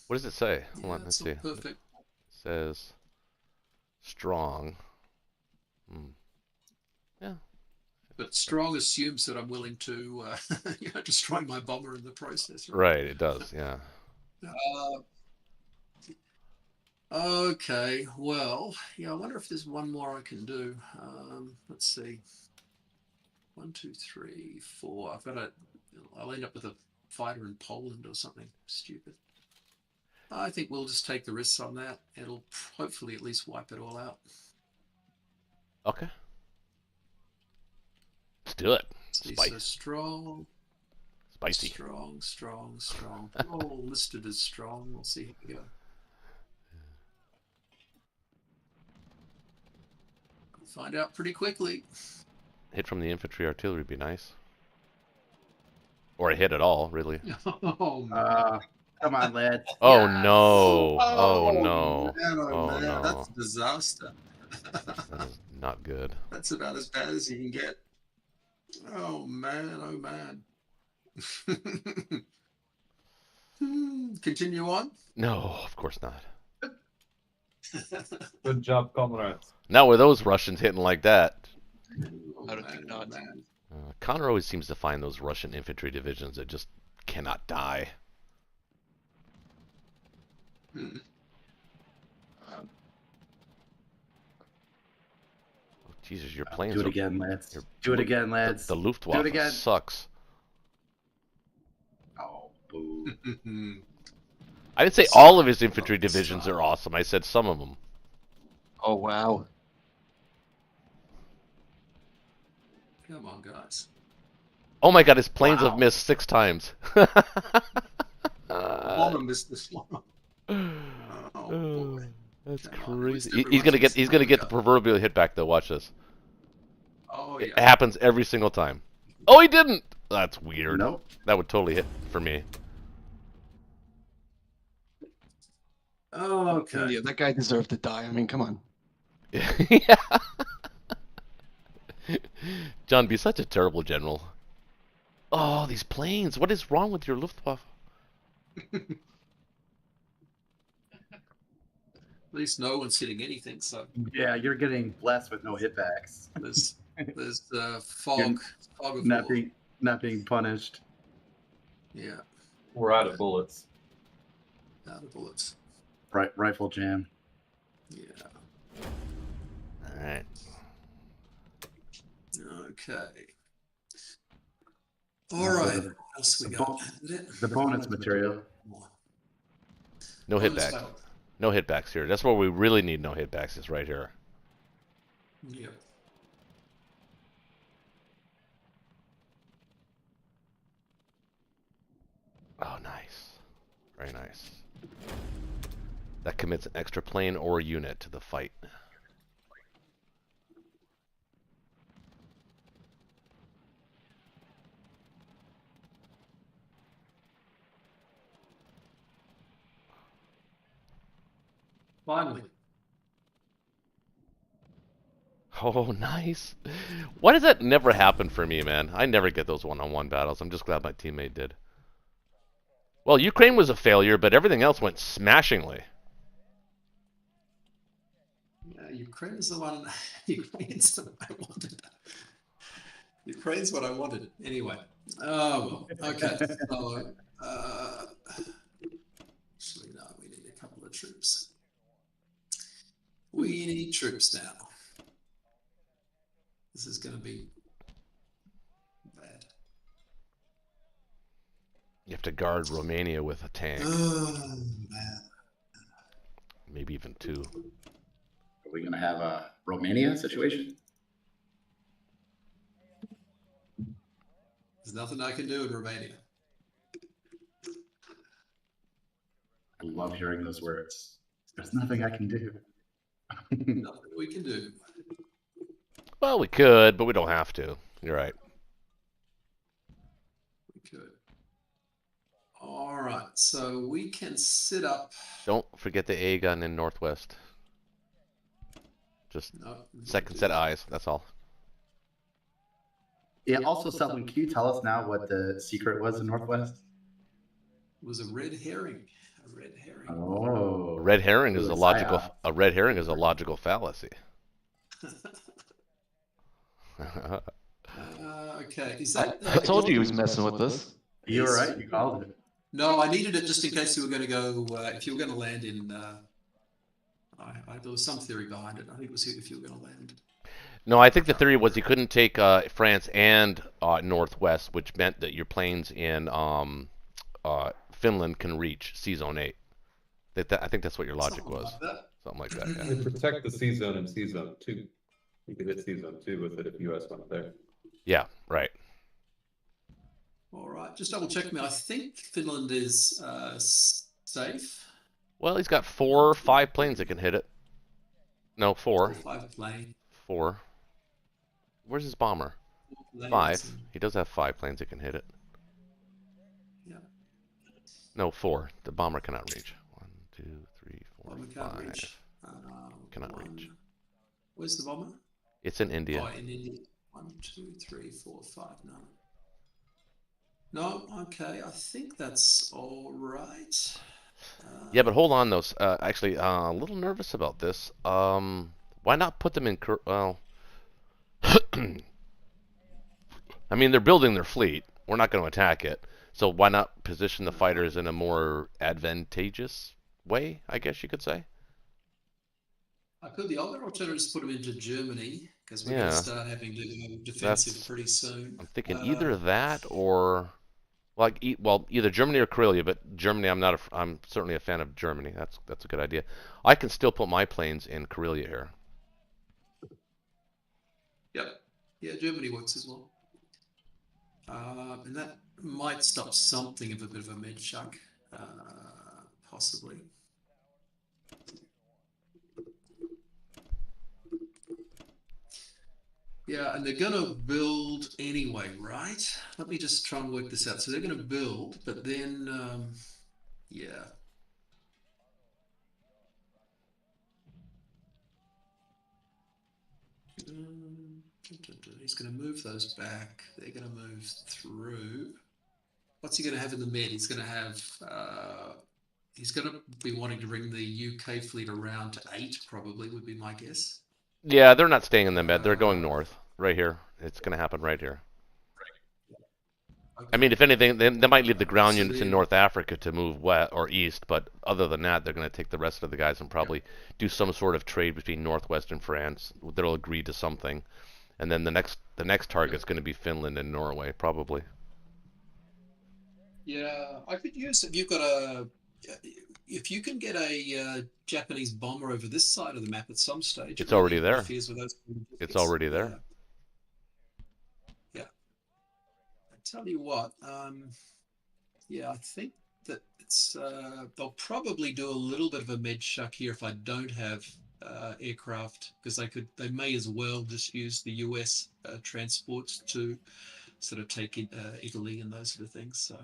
What does it say? Hold yeah, on, let's that's see. not perfect. It says strong. Yeah. But strong assumes that I'm willing to, destroy my bomber in the process. Right, it does. Yeah. Okay, well, yeah, I wonder if there's one more I can do. Let's see. 1, 2, 3, 4. I'll end up with a fighter in Poland or something stupid. I think we'll just take the risks on that. It'll hopefully at least wipe it all out. Okay. Let's do it. See, Spice. so strong, Spicy. strong. All listed as strong. We'll see how we go. Find out pretty quickly. Hit from the infantry artillery would be nice. Or a hit at all, really. Oh, man. Come on, lads. Oh Yes! no! Oh no! Man, Oh man. no! That's a disaster. That is not good. That's about as bad as you can get. Oh man. Continue on. No, of course not. Good job, comrades. Not with those Russians hitting like that. I don't think not. Man. Connor always seems to find those Russian infantry divisions that just cannot die. Hmm. Oh, Jesus, your planes Do it are... again, lads. Do it again, lads. The Luftwaffe again. sucks. Oh, boo. I didn't say all of his infantry divisions are awesome. I said some of them. Oh wow. Come on, guys. Oh my God, his planes Wow. have missed 6 times. Bomber missed this one. Oh, boy. That's Come on, at least crazy. He's gonna everyone's get the up. proverbial hit back though. Watch this. Oh, It yeah. happens every single time. Oh, he didn't. That's weird. Nope. That would totally hit for me. Oh, okay. Yeah, that guy deserved to die. I mean, come on. Yeah. John, be such a terrible general. Oh, these planes. What is wrong with your Luftwaffe? At least no one's hitting anything, so Yeah, you're getting blessed with no hitbacks. there's fog of Not war. being punished. Yeah, We're out of bullets. out of bullets. Rifle jam. Yeah. All right. Okay. All right. What else we got? Is it? The bonus material. No Bonus hitbacks. battle. No hitbacks here. That's where we really need no hitbacks is right here. Yeah. Oh, nice. Very nice. That commits an extra plane or unit to the fight. Finally. Oh, nice. Why does that never happen for me, man? I never get those one-on-one battles. I'm just glad my teammate did. Well, Ukraine was a failure, but everything else went smashingly. Yeah, Ukraine's the one. Ukraine's what I wanted. Ukraine's what I wanted. Anyway. Oh, well. Okay. So, actually, no, we need a couple of troops. We need troops now. This is going to be bad. You have to guard Romania with a tank. Oh, man. Maybe even 2. Are we going to have a Romania situation? There's nothing I can do in Romania. I love hearing those words. There's nothing I can do. Nothing we can do. Well, we could, but we don't have to. You're right. We could. All right, so we can sit up. Don't forget the A gun in Northwest. Just No, second set of eyes. That's all. Yeah, also, something, can you tell us now what the secret was in Northwest? It was a red herring. A red herring. Oh. A red herring It is was a logical. psyop. A red herring is a logical fallacy. Okay, is that? I told you he was messing with us. You were right. You called it. No, I needed it just in case you were going to go. If you were going to land in, there was some theory behind it. I think it was if you were going to land. No, I think the theory was he couldn't take France and Northwest, which meant that your planes in Finland can reach C Zone 8. I think that's what your logic was. Something like that. They protect the C zone and C zone 2. You could hit C zone 2 with it if US went there. Yeah, right. All right, just double check me. I think Finland is safe. Well, he's got 4 or 5 planes that can hit it. No, 4. 5 plane. 4. Where's his bomber? 5. He does have 5 planes that can hit it. Yeah. No, 4. The bomber cannot reach. 1, 2, 3, 4, Bomber can't 5. reach. Cannot reach. Where's the bomber? It's in India. Oh, in India. 1, 2, 3, 4, 5. No. No. Okay. I think that's all right. Yeah, but hold on though. Actually, a little nervous about this. Why not put them in? Well, I mean, they're building their fleet. We're not going to attack it. So why not position the fighters in a more advantageous way? I guess you could say. I could. The other alternative is put them into Germany because we're going to start having to go defensive pretty soon. I'm thinking either that or. Well, either Germany or Karelia, but Germany, I'm certainly a fan of Germany. That's a good idea. I can still put my planes in Karelia here. Yep. Yeah, Germany works as well. And that might stop something of a bit of a med chuck, possibly. Yeah, and they're going to build anyway, right? Let me just try and work this out. So they're going to build, but then, yeah. He's going to move those back. They're going to move through. What's he going to have in the med? He's going to have, he's going to be wanting to bring the UK fleet around to 8, probably, would be my guess. Yeah, they're not staying in the med. They're going north, right here. It's going to happen right here. Okay. I mean, if anything, they might leave the ground units in North Africa to move west or east, but other than that, they're going to take the rest of the guys and probably do some sort of trade between Northwest and France. They'll agree to something, and then the next target's going to be Finland and Norway, probably. Yeah, I could use if you've got if you can get a Japanese bomber over this side of the map at some stage. It's already there. It's already there. Yeah. I tell you what, yeah, I think that it's they'll probably do a little bit of a med shuck here if I don't have aircraft, because they may as well just use the US transports to sort of take in Italy and those sort of things. So,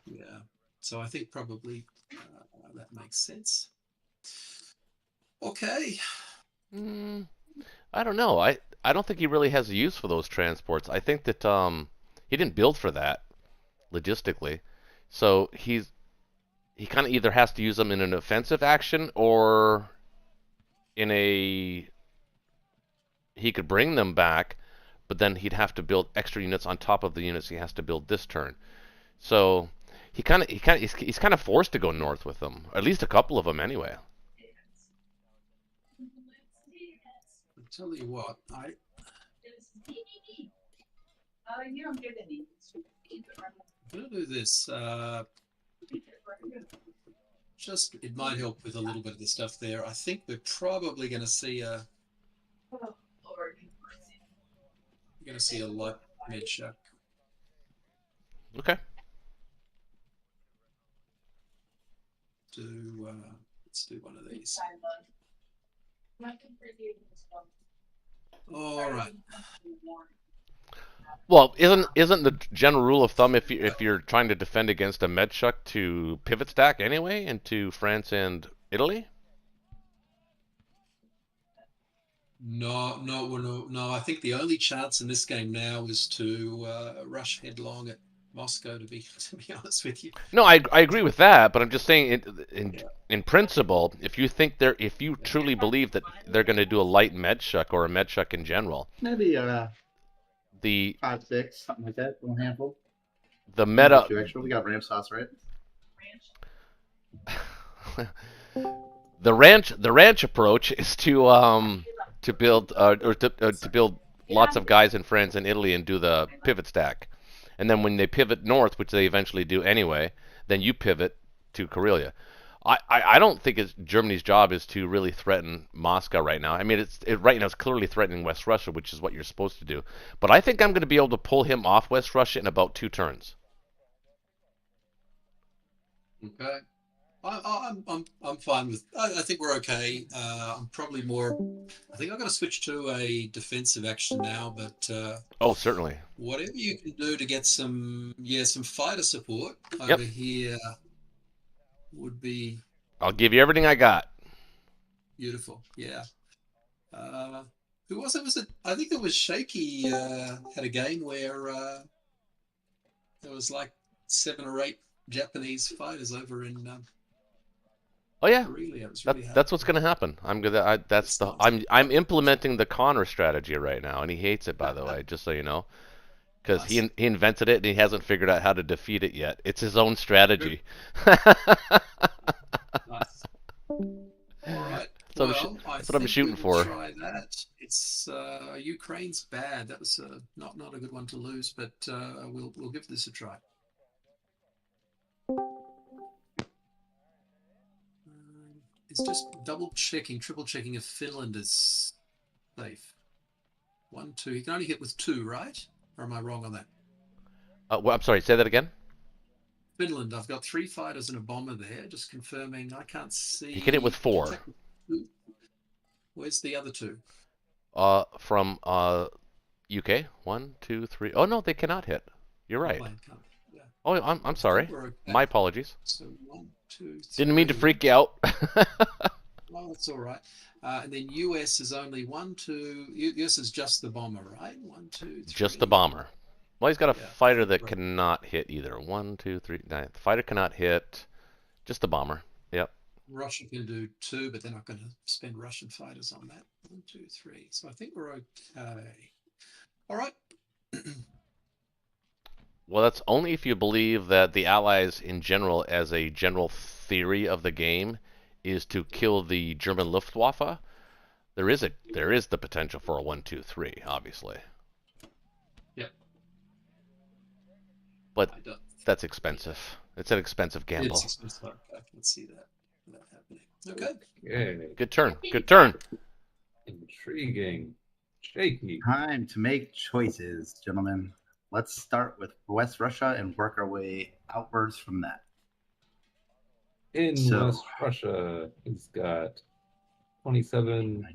yeah. So I think probably that makes sense. Okay. I don't know. I don't think he really has a use for those transports. I think that he didn't build for that logistically. So he kind of either has to use them in an offensive action or in he could bring them back, but then he'd have to build extra units on top of the units he has to build this turn. So he's kind of forced to go north with them, at least a couple of them anyway. I'll tell you what, you don't get any. I'm going to do this. Just, it might help with a little bit of the stuff there. I think we're probably going to see a light med shuck. Okay. Let's do one of these. All right. Well, isn't the general rule of thumb if you're trying to defend against a med shuck to pivot stack anyway into France and Italy? No. I think the only chance in this game now is to rush headlong at Moscow. To be honest with you. No, I agree with that, but I'm just saying Yeah. in principle, if you truly believe that they're going to do a light med shuck or a med shuck in general, Maybe the 5, 6, something like that. One handful. the Maybe meta 2 extra. We got ram sauce, right? the ranch approach is to build to build lots of guys and friends in Italy and do the pivot stack, and then when they pivot north, which they eventually do anyway, then you pivot to Karelia. I don't think it's Germany's job is to really threaten Moscow right now. I mean, right now it's clearly threatening West Russia, which is what you're supposed to do. But I think I'm going to be able to pull him off West Russia in about 2 turns. Okay. I'm fine with. I think we're okay. I'm probably more. I think I'm going to switch to a defensive action now, but Oh, certainly. whatever you can do to get some fighter support Yep. over here would be I'll give you everything I got. beautiful. Yeah. Who was it? Was it? I think it was Shaky had a game where there was like 7 or 8 Japanese fighters over in Oh yeah, Karelia. It was really hard. that's what's going to happen. I'm implementing the Connor strategy right now, and he hates it, by the way, just so you know, because Nice. he invented it and he hasn't figured out how to defeat it yet. It's his own strategy. Nice. All right. So Well, that's what I'm shooting we will for. try that. It's Ukraine's bad. That was not a good one to lose, but we'll give this a try. It's just triple checking if Finland is safe. 1, 2. You can only hit with 2, right? Or am I wrong on that? Well, I'm sorry. Say that again. Finland. I've got 3 fighters and a bomber there. Just confirming. I can't see. You can hit with 4. Check with 2. Where's the other 2? From UK. 1, 2, 3. Oh no, they cannot hit. You're right. Yeah. Oh, I'm sorry. We're okay. My apologies. So 1, 2, 3. Didn't mean to freak you out. Well, that's all right. And then US is only 1, 2. US is just the bomber, right? 1, 2, 3. Just the bomber. Well, he's got a Yeah. fighter that Right. cannot hit either. 1, 2, 3. The fighter cannot hit. Just the bomber. Yep. Russia can do 2, but they're not going to spend Russian fighters on that. 1, 2, 3. So I think we're okay. All right. Well, that's only if you believe that the Allies in general, as a general theory of the game, is to kill the German Luftwaffe. There is the potential for a 1, 2, 3, obviously. Yep. But I don't- that's expensive. It's an expensive gamble. It's expensive. I can see that happening. Okay. Okay. Good turn. Good turn. Intriguing. Shaky. Time to make choices, gentlemen. Let's start with West Russia and work our way outwards from that. In So- West Russia, he's got 27,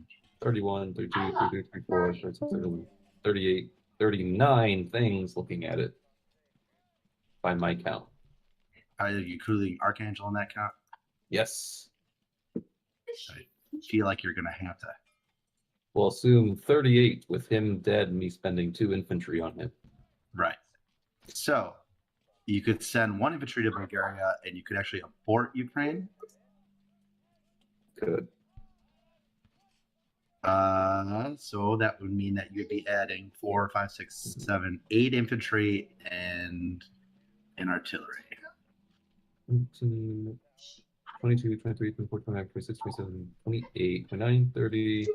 31, 32, 33, 34, 36, 37, 38, 39 things looking at it by my count. Are you including Archangel in that count? Yes. I feel like you're going to have to. We'll assume 38 with him dead and me spending 2 infantry on him. Right. So you could send 1 infantry to Bulgaria and you could actually abort Ukraine. Good. So that would mean that you'd be adding 4, 5, 6, 7, 8 infantry and an artillery. 22, 23, 24, 25, 26, 27, 28, 29, 30,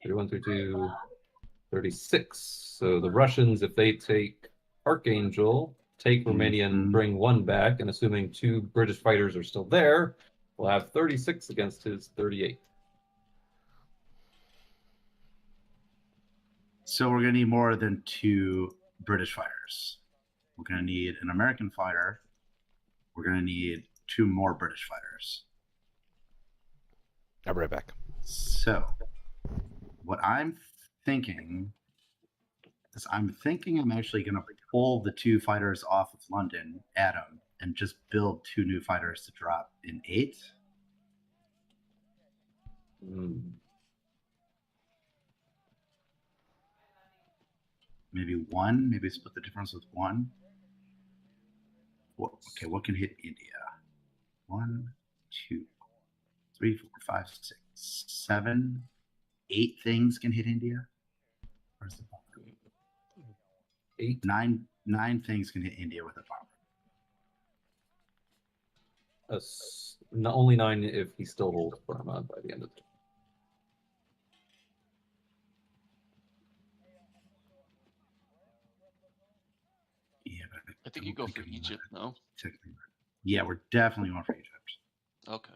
31, 32, 36. So the Russians, if they take Archangel, take Romania and bring 1 back, and assuming 2 British fighters are still there, we'll have 36 against his 38. So we're going to need more than 2 British fighters. We're going to need an American fighter. We're going to need 2 more British fighters. I'll be right back. So what I'm thinking is I'm actually going to pull the 2 fighters off of London, add them, and just build 2 new fighters to drop in 8. Maybe one. Maybe split the difference with one. Okay, what can hit India? 1, 2, 3, 4, 5, 6, 7, 8 things can hit India. Where's the bomber? 8. 9 things can hit India with a bomber. Not only 9 if he still holds Burma by the end of the. Yeah, but I think you go for Egypt, no? Yeah, we're definitely going for Egypt. Okay.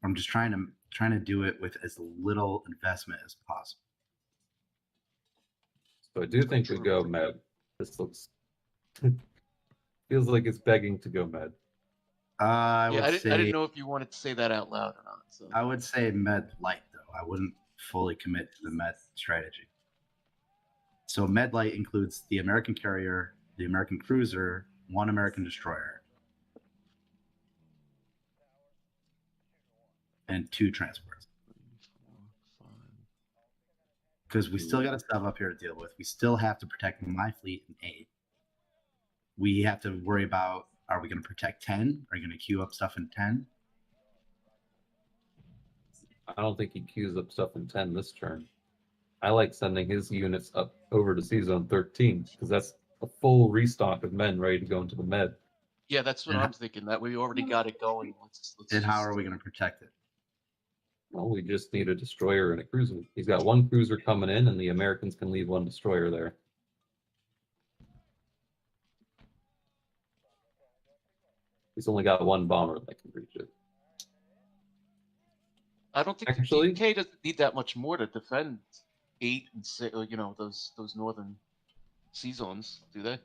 I'm just trying to do it with as little investment as possible. So I do think we go med. This looks feels like it's begging to go med. I didn't know if you wanted to say that out loud or not. So I would say med light though. I wouldn't fully commit to the med strategy. So med light includes the American carrier, the American cruiser, 1 American destroyer, and 2 transports. 3, 4, 5. Because we still got stuff up here to deal with. We still have to protect my fleet in 8. We have to worry about, are we going to protect 10? Are you going to queue up stuff in 10? I don't think he queues up stuff in 10 this turn. I like sending his units up over to Sea Zone 13 because that's a full restock of men ready to go into the med. Yeah, that's what I'm thinking. That we already got it going. Let's Then how are we going to protect it? Well, we just need a destroyer and a cruiser. He's got 1 cruiser coming in, and the Americans can leave 1 destroyer there. He's only got 1 bomber that can reach it. I don't think Actually- the UK doesn't need that much more to defend 8 and 6. Those northern sea zones, do they?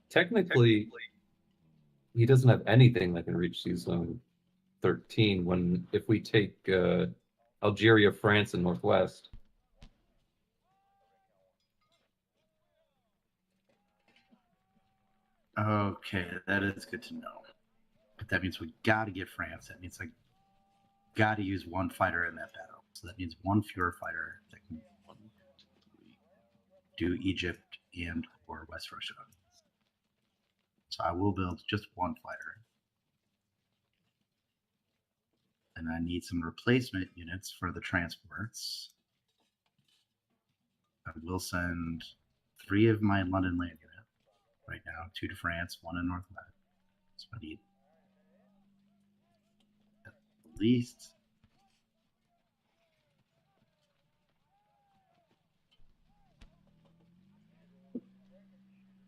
Technically, he doesn't have anything that can reach Sea Zone 13 if we take Algeria, France, and Northwest. Okay, that is good to know. But that means we got to get France. That means I got to use 1 fighter in that battle. So that means 1 fewer fighter that can 1, 2, 3. do Egypt and or West Russia. So I will build just 1 fighter. And I need some replacement units for the transports. I will send 3 of my London land units right now, 2 to France, 1 in Northwest. So I need at least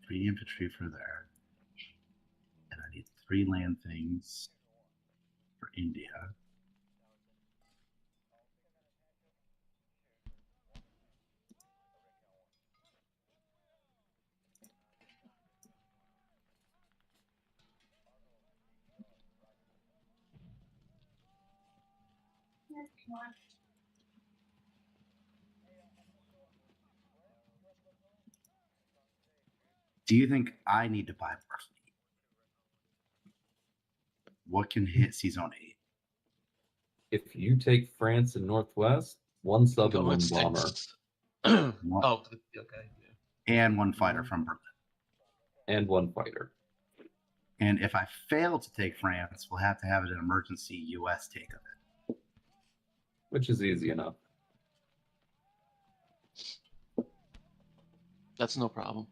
three infantry for there. And I need 3 land things for India. Do you think I need to buy more fleet? What can hit Sea Zone 8? If you take France and Northwest, 1 sub and Go 1 with bomber. 6. One- Oh, okay. Yeah. And 1 fighter from Berlin. And 1 fighter. And if I fail to take France, we'll have to have an emergency U.S. take of it. Which is easy enough. That's no problem.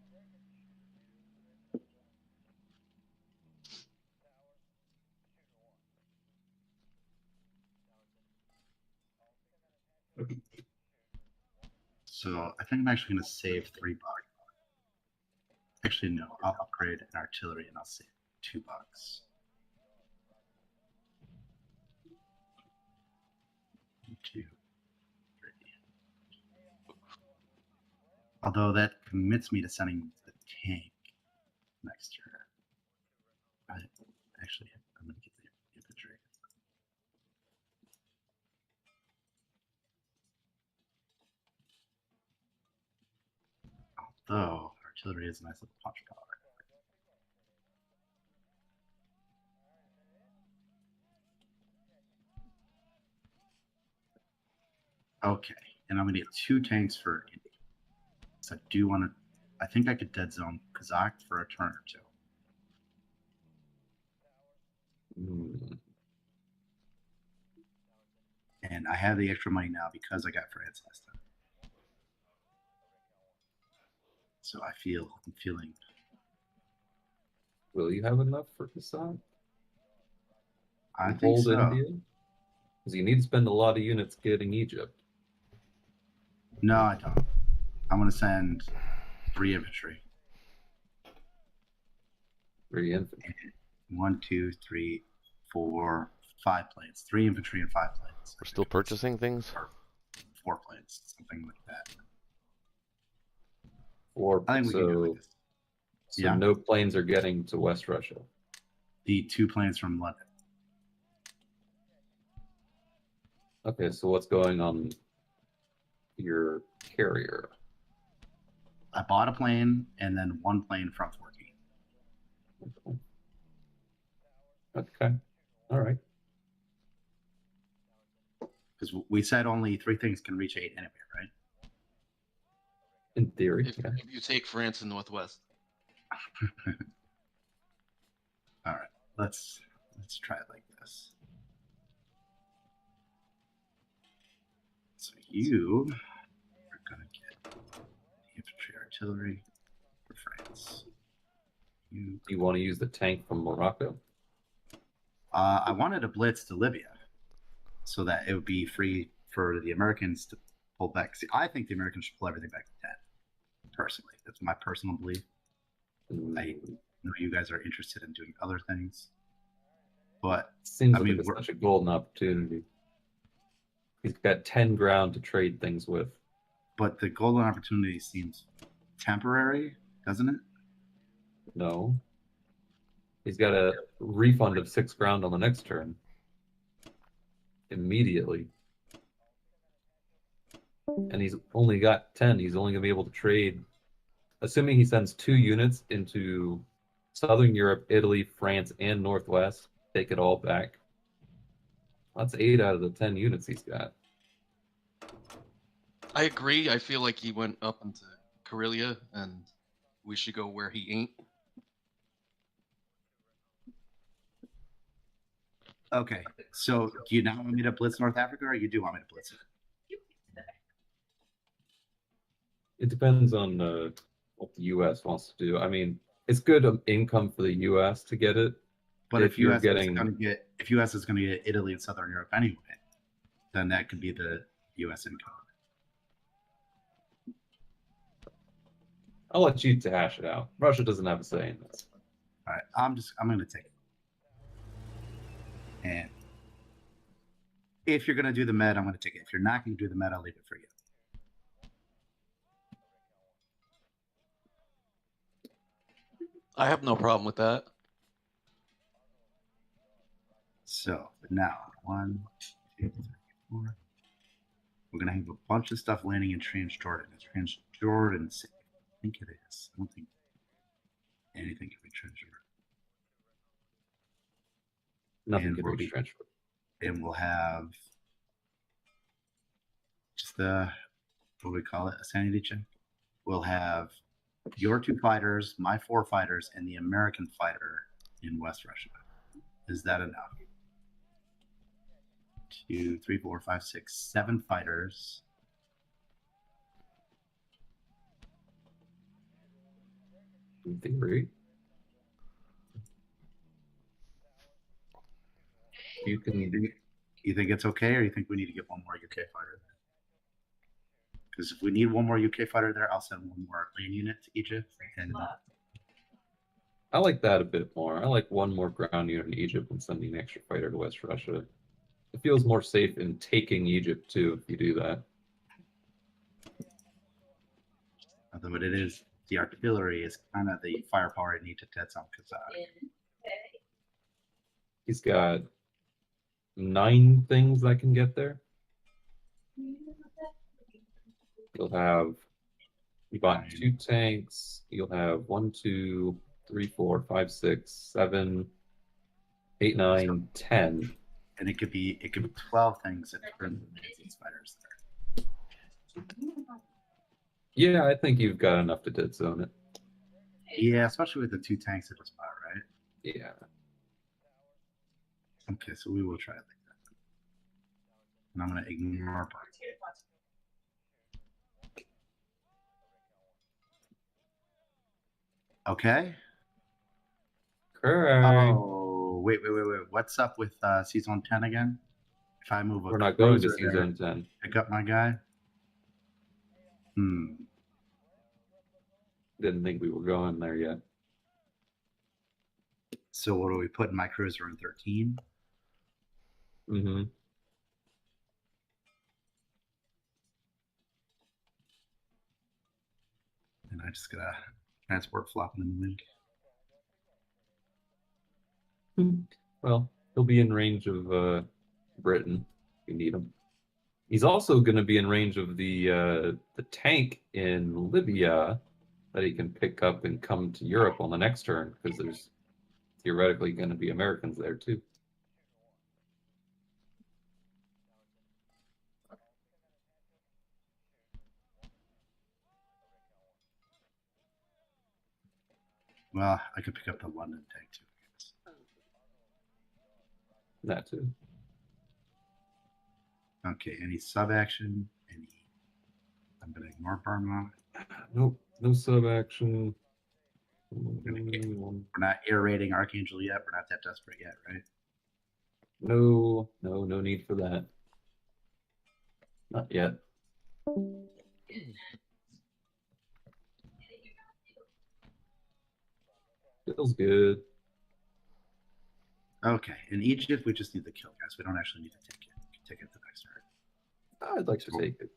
So I think I'm actually going to save $3. Actually, no. I'll upgrade an artillery and I'll save $2. Two, 3. Although that commits me to sending the tank next turn. Actually, I'm going to get the infantry. Although artillery is a nice little punch power. Okay, and I'm gonna get 2 tanks for India. So I do want to. I think I could dead zone Kazakh for a turn or two. And I have the extra money now because I got France last time. So I'm feeling. Will you have enough for Kassan? I think Hold so. India? Because you need to spend a lot of units getting Egypt. No, I don't. I'm going to send 3 infantry. 3 infantry. 1, 2, 3, 4, 5 planes. 3 infantry and 5 planes. We're still purchasing things? Or 4 planes, something like that. 4. I think we can do it like this. So Yeah. no planes are getting to West Russia. The 2 planes from London. Okay, so what's going on your carrier? I bought a plane and then 1 plane from Forky. Okay. All right. Because we said only 3 things can reach 8 anyway, right? In theory, If, yeah. if you take France and Northwest. All right, let's try it like this. So you are gonna get the infantry artillery for France. You want to use the tank from Morocco? I wanted a blitz to Libya, so that it would be free for the Americans to pull back. See, I think the Americans should pull everything back to 10. Personally, that's my personal belief. I know you guys are interested in doing other things, but Seems I like mean, it's such a golden opportunity. He's got 10 ground to trade things with. but the golden opportunity seems temporary, doesn't it? No. He's got a refund of 6 ground on the next turn. Immediately. And he's only got 10. He's only going to be able to trade, assuming he sends 2 units into Southern Europe, Italy, France, and Northwest. Take it all back. That's 8 out of the 10 units he's got. I agree. I feel like he went up into Karelia, and we should go where he ain't. Okay, so do you now want me to blitz North Africa, or you do want me to blitz it? It depends on what the U.S. wants to do. I mean, it's good income for the U.S. to get it. But if you're US getting, is going to get, if US is going to get Italy and Southern Europe anyway, then that could be the US income. I'll let you to hash it out. Russia doesn't have a say in this. All right, I'm going to take it. And if you're going to do the med, I'm going to take it. If you're not going to do the med, I'll leave it for you. I have no problem with that. So now, 1, 2, 3, 4. We're going to have a bunch of stuff landing in Transjordan. Is Transjordan safe? I think it is. I don't think anything can be Transjordan. Nothing And can we'll reach be- transfer. And we'll have just the, what do we call it, a sanity check. We'll have your 2 fighters, my 4 fighters, and the American fighter in West Russia. Is that enough? 2, 3, 4, 5, 6, 7 fighters. In theory. You can You think it's okay, or you think we need to get 1 more UK fighter there? Because if we need 1 more UK fighter there, I'll send 1 more land unit to Egypt. And I like that a bit more. I like 1 more ground unit in Egypt and sending an extra fighter to West Russia. It feels more safe in taking Egypt too if you do that. although it is, the artillery is kind of the firepower I need to dead zone Kazakh. He's got 9 things that can get there. You'll have, you bought 2 tanks. You'll have 1, 2, 3, 4, 5, 6, 7, 8, 9, 10. And it could be 12 things that turn these fighters there. Yeah, I think you've got enough to dead zone it. Yeah, especially with the 2 tanks at the spot, right? Yeah. Okay, so we will try it like that. And I'm going to ignore part. Okay. Correct. Oh, wait. What's up with Season 10 again? If I move a We're not going to cruiser there, Season 10. pick up my guy? Didn't think we were going there yet. So what are we putting my cruiser in 13? Mm-hmm. And I just got to transport flopping in the wind. Well, he'll be in range of Britain if you need him. He's also going to be in range of the tank in Libya that he can pick up and come to Europe on the next turn, because there's theoretically going to be Americans there too. Well, I could pick up the London tank too, I guess. That too. Okay, any sub action? I'm going to ignore Burma. Nope, no sub action. We're not air raiding Archangel yet. We're not that desperate yet, right? No need for that. Not yet. Feels good. Okay, in Egypt, we just need the kill, guys. We don't actually need to take it. We can take it the next turn. I'd like to take it.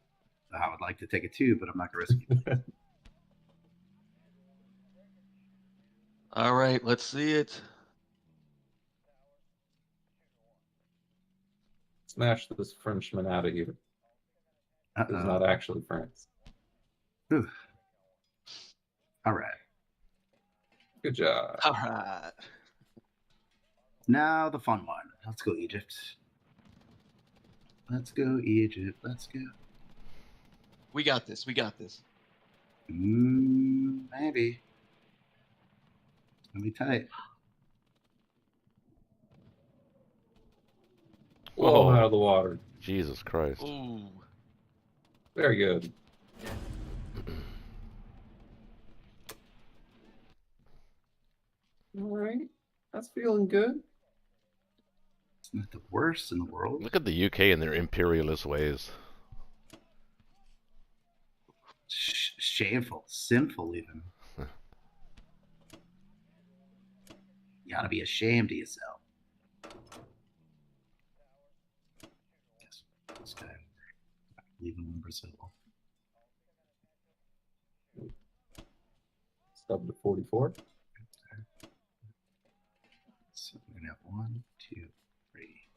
I would like to take it too, but I'm not going to risk it. All right, let's see it. Smash this Frenchman out of here. It's not actually France. Whew. All right. Good job. All right. Now the fun one. Let's go, Egypt. Let's go, Egypt. Let's go. We got this. We got this. Maybe. It's gonna be tight. Blow him Whoa. out of the water. Jesus Christ. Ooh. Very good. All right. That's feeling good. It's not the worst in the world. Look at the UK and their imperialist ways. Shameful. Sinful, even. You ought to be ashamed of yourself. Yes, this guy. Leave him in Brazil. Stub to 44. So we're gonna have 1, 2, 3,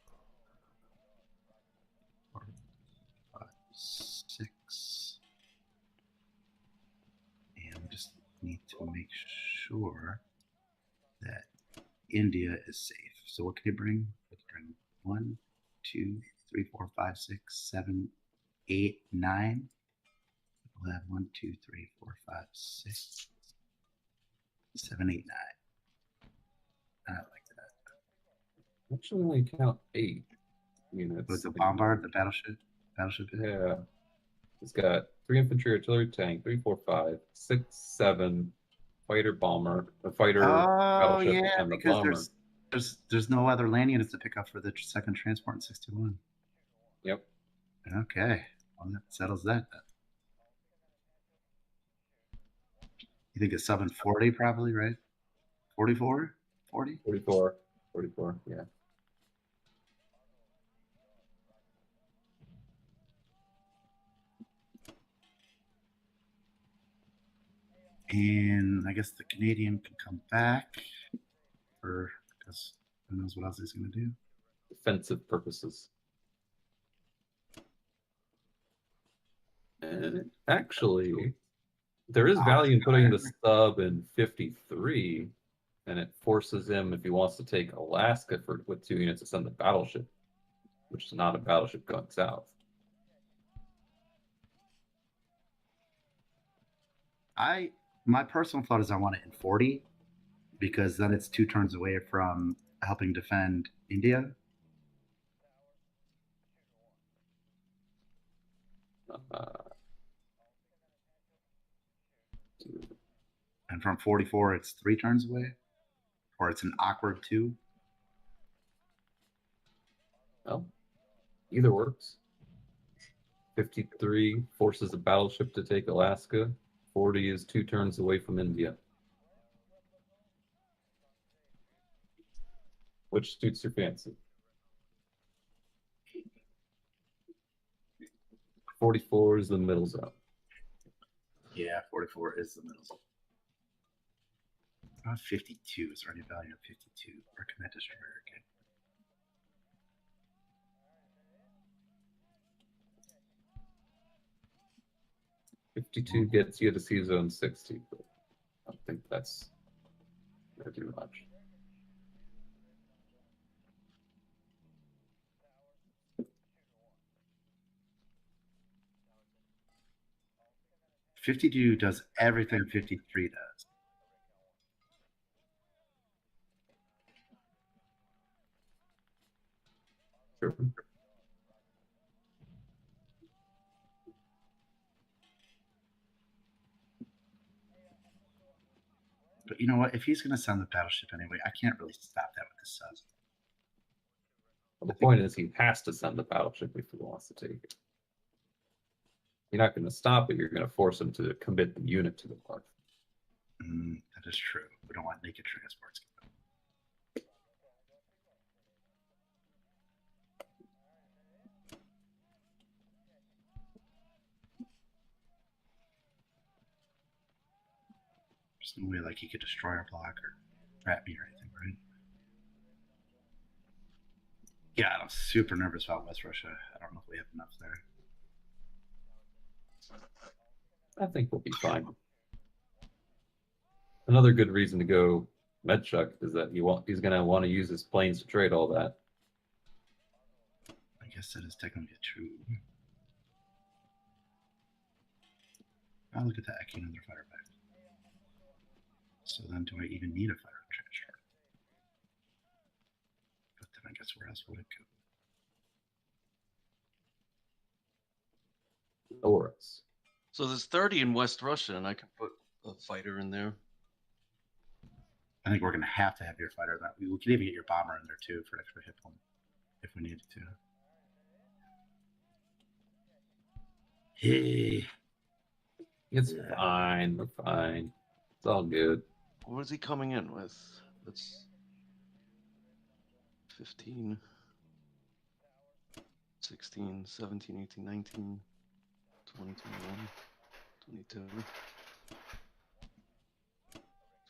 4, 5, 6. And we just need to make sure that India is safe. So what can you bring? We can bring 1, 2, 3, 4, 5, 6, 7, 8, 9. We'll have 1, 2, 3, 4, 5, 6, 7, 8, 9. I like that. Actually, only count 8 units. With the bombard, the battleship. Yeah. It's got 3 infantry, artillery, tank, 3, 4, 5, 6, 7 fighter bomber, a fighter battleship, yeah, and the because bomber. there's no other land units to pick up for the second transport in 61. Yep. Okay, well that settles that. Then. You think it's 740 probably, right? 44, 40. 44, yeah. And I guess the Canadian can come back, or because who knows what else he's going to do. Defensive purposes. And actually, there is value in putting the sub in 53, and it forces him, if he wants to take Alaska with 2 units, to send the battleship, which is not a battleship going south. My personal thought is I want it in 40 because then it's 2 turns away from helping defend India. And from 44, it's 3 turns away, or it's an awkward 2. Well, either works. 53 forces a battleship to take Alaska. 40 is 2 turns away from India. Which suits your fancy? 44 is the middle zone. Yeah, 44 is the middle zone. 52. Is there any value of 52? Or can that destroy again? $52 gets you to sea zone 60, but I don't think that's going to do much. $52 does everything 53 does. Sure. But you know what? If he's going to send the battleship anyway, I can't really stop that with the subs. Well, the point is he has to send the battleship if he wants to take it. You're not going to stop it. You're going to force him to commit the unit to the north. That is true. We don't want naked transports. There's no way like he could destroy our block or trap me or anything, right? Yeah, I'm super nervous about West Russia. I don't know if we have enough there. I think we'll be fine. Another good reason to go Medchuk is that he's going to want to use his planes to trade all that. I guess that is technically true. Oh, look at that. I can't another fighter back. So then do I even need a fighter transfer? But then I guess where else would it go? Or else. So there's 30 in West Russia, and I can put a fighter in there. I think we're going to have your fighter. We can even get your bomber in there too for extra hit point if we needed to. Hey. It's fine. We're fine. It's all good. What is he coming in with? That's 15, 16, 17, 18, 19, 20, 21, 22,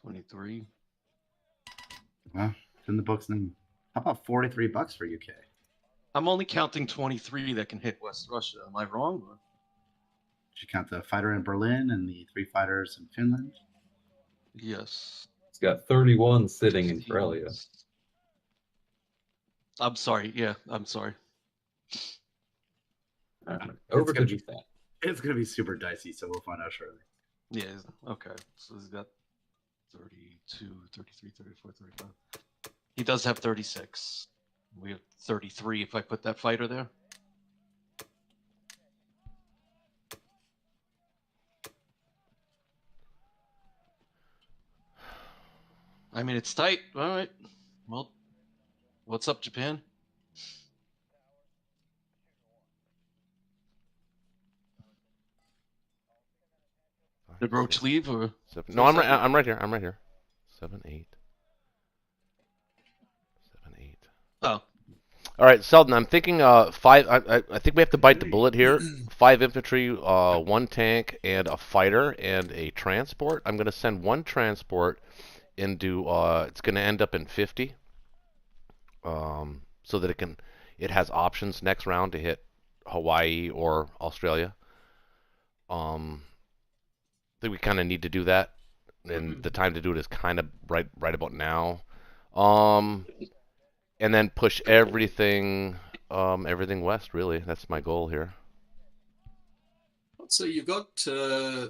23. Well, it's in the books then. How about $43 for UK? I'm only counting 23 that can hit West Russia. Am I wrong? Or? Did you count the fighter in Berlin and the 3 fighters in Finland? Yes. It's got 31 sitting in Karelia. I'm sorry. Yeah, I'm sorry. Over to Japan. It's going to be super dicey, so we'll find out shortly. Yeah, okay. So he's got 32, 33, 34, 35. He does have 36. We have 33 if I put that fighter there. I mean, it's tight. All right. Well, what's up, Japan? Did Roach leave or? No, I'm right here. I'm right here. 7, 8. 7, 8. Oh. All right, Selden. I'm thinking 5. I think we have to bite the bullet here. 5 infantry, 1 tank, and a fighter and a transport. I'm going to send 1 transport into. It's going to end up in 50. So that it has options next round to hit Hawaii or Australia. I think we kind of need to do that, and the time to do it is kind of right about now. And then push everything west. Really, that's my goal here. So you've got,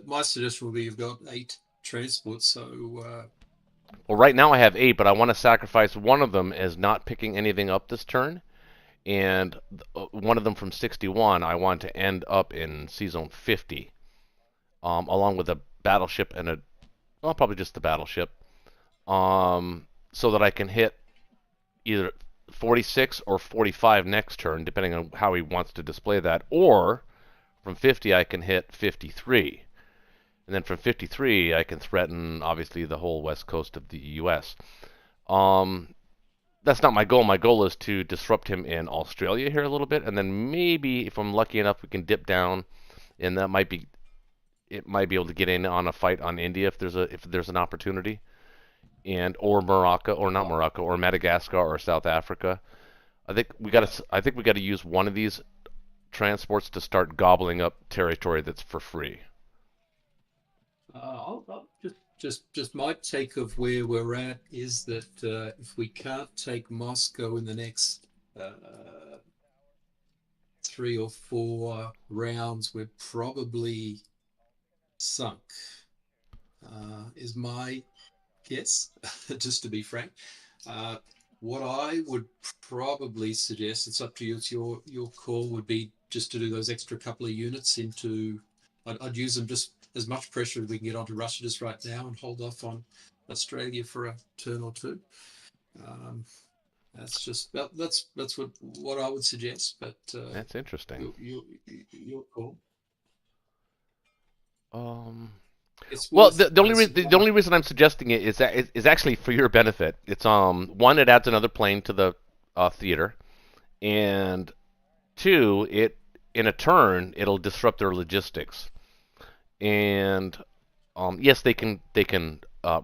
my suggestion would be you've got 8 transports, so Well, right now I have 8, but I want to sacrifice one of them as not picking anything up this turn, and one of them from 61 I want to end up in C zone 50, along with a battleship and probably just the battleship, so that I can hit either 46 or 45 next turn, depending on how he wants to display that, or from 50 I can hit 53. And then from 53, I can threaten, obviously, the whole west coast of the U.S. That's not my goal. My goal is to disrupt him in Australia here a little bit, and then maybe, if I'm lucky enough, we can dip down, and it might be able to get in on a fight on India if there's an opportunity, or Morocco, or not Morocco, or Madagascar, or South Africa. I think we got to use one of these transports to start gobbling up territory that's for free. I'll just my take of where we're at is that if we can't take Moscow in the next 3 or 4 rounds, we're probably sunk. Is my guess, just to be frank. What I would probably suggest, it's up to you, it's your call, would be just to do those extra couple of units into. I'd use them just as much pressure as we can get onto Russia just right now, and hold off on Australia for a turn or two. That's what I would suggest. But that's interesting. Your call. Well, the only reason I'm suggesting it is actually for your benefit. It's one, it adds another plane to the theater, and 2, in a turn it'll disrupt their logistics. And yes, they can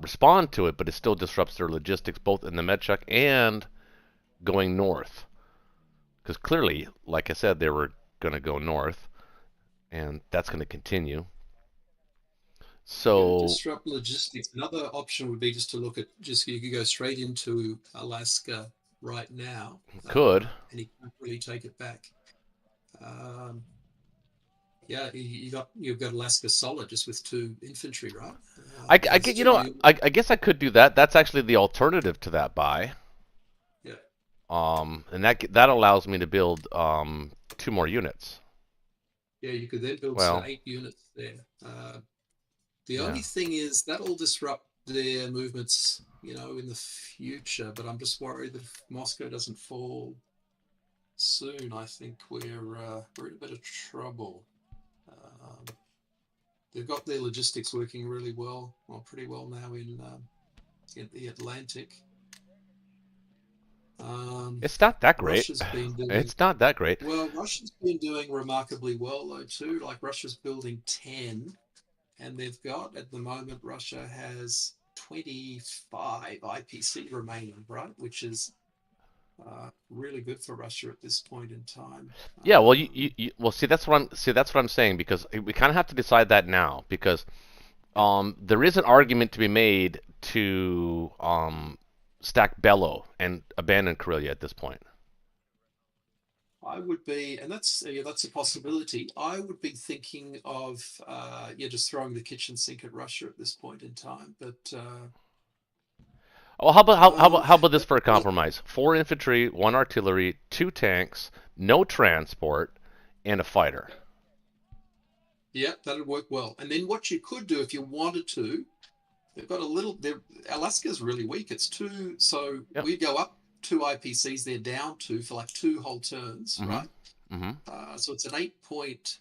respond to it, but it still disrupts their logistics, both in the Medchuk and going north. Because clearly, like I said, they were going to go north, and that's going to continue. So disrupt logistics. Another option would be just to look at you could go straight into Alaska right now. Could. And you can't really take it back. Yeah, you've got Alaska solid just with 2 infantry, right? I guess I could do that. That's actually the alternative to that buy. Yeah. And that allows me to build 2 more units. Yeah, you could then build 8 units there. The only thing is that'll disrupt their movements, in the future. But I'm just worried that if Moscow doesn't fall soon, I think we're in a bit of trouble. They've got their logistics working really well, pretty well now in the Atlantic. It's not that great. It's not that great. Well, Russia's been doing remarkably well though too. Like Russia's building 10, and they've got at the moment Russia has 25 IPC remaining, right? Which is really good for Russia at this point in time. Yeah, well, see that's what I'm saying, because we kind of have to decide that now, because there is an argument to be made to stack Bello and abandon Karelia at this point. I would be, and that's a possibility. I would be thinking of just throwing the kitchen sink at Russia at this point in time, but. Well, how about this for a compromise? 4 infantry, 1 artillery, 2 tanks, no transport, and a fighter. Yeah, that'd work well. And then what you could do if you wanted to, they've got Alaska's really weak. It's 2, so we go up 2 IPCs. They're down 2 for like 2 whole turns, right? Mm-hmm. So it's an 8-point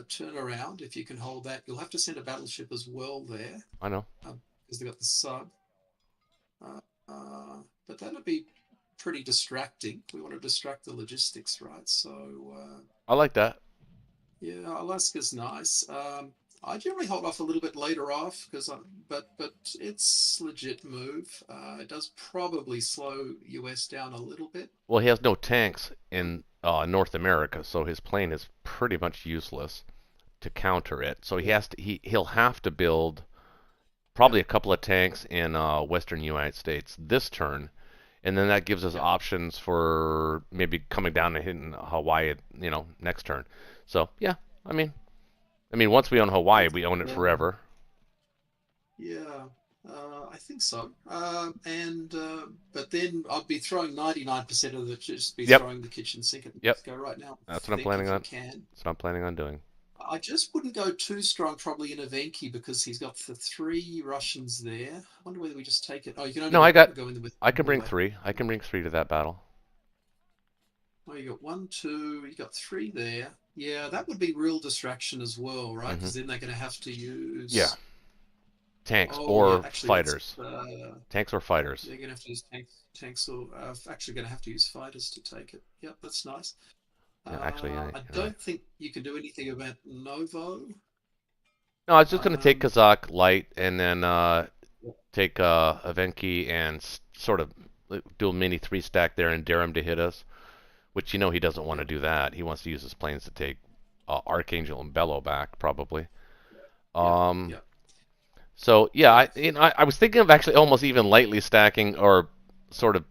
turnaround. If you can hold that, you'll have to send a battleship as well there. I know, because they've got the sub. But that'd be pretty distracting. We want to distract the logistics, right? So I like that. Yeah, Alaska's nice. I generally hold off a little bit later off but it's legit move. It does probably slow US down a little bit. Well, he has no tanks in North America, so his plane is pretty much useless to counter it. So he'll have to build probably a couple of tanks in western United States this turn, and then that gives us options for maybe coming down and hitting Hawaii, next turn. So yeah, I mean, I mean, once we own Hawaii, we own it Yeah. forever. Yeah, I think so. But then I'd be throwing 99% of the just be Yep. throwing the kitchen sink at Yep. go right now. That's what I'm Think planning if you on. can. That's what I'm planning on doing. I just wouldn't go too strong probably in Evenki because he's got the 3 Russians there. I wonder whether we just take it. Oh, you can only No, go in there with. I can bring anyway. 3. I can bring 3 to that battle. Oh, you got 1, 2. You got 3 there. Yeah, that would be real distraction as well, right? Because then they're going to have to use. Yeah. Tanks Oh, or yeah, actually, fighters. Tanks or fighters. They're going to have to use tanks or actually going to have to use fighters to take it. Yep, that's nice. Yeah, actually, yeah, I don't think you can do anything about Novo. No, I was just going to take Kazakh light and then take Evenki and sort of do a mini 3-stack there and dare him to hit us, which he doesn't want to do that. He wants to use his planes to take Archangel and Bello back, probably. Yeah. So yeah, I was thinking of actually almost even lightly stacking or sort of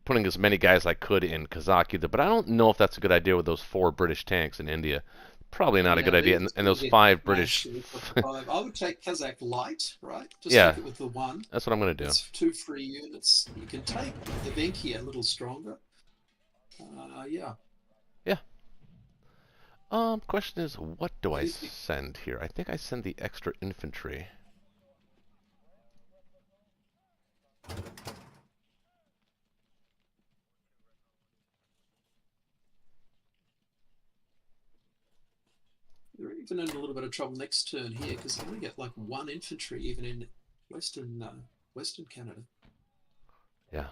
putting as many guys as I could in Kazakh either, but I don't know if that's a good idea with those 4 British tanks in India. Probably not a good idea. And those 5 British. I would take Kazakh light, right? Just Yeah. take it with the 1. That's what I'm going to do. It's 2 free units. You can take Evenki a little stronger. Yeah. Question is, what do I send here? I think I send the extra infantry. They're even in a little bit of trouble next turn here because you only get like 1 infantry even in Western Canada. Yeah.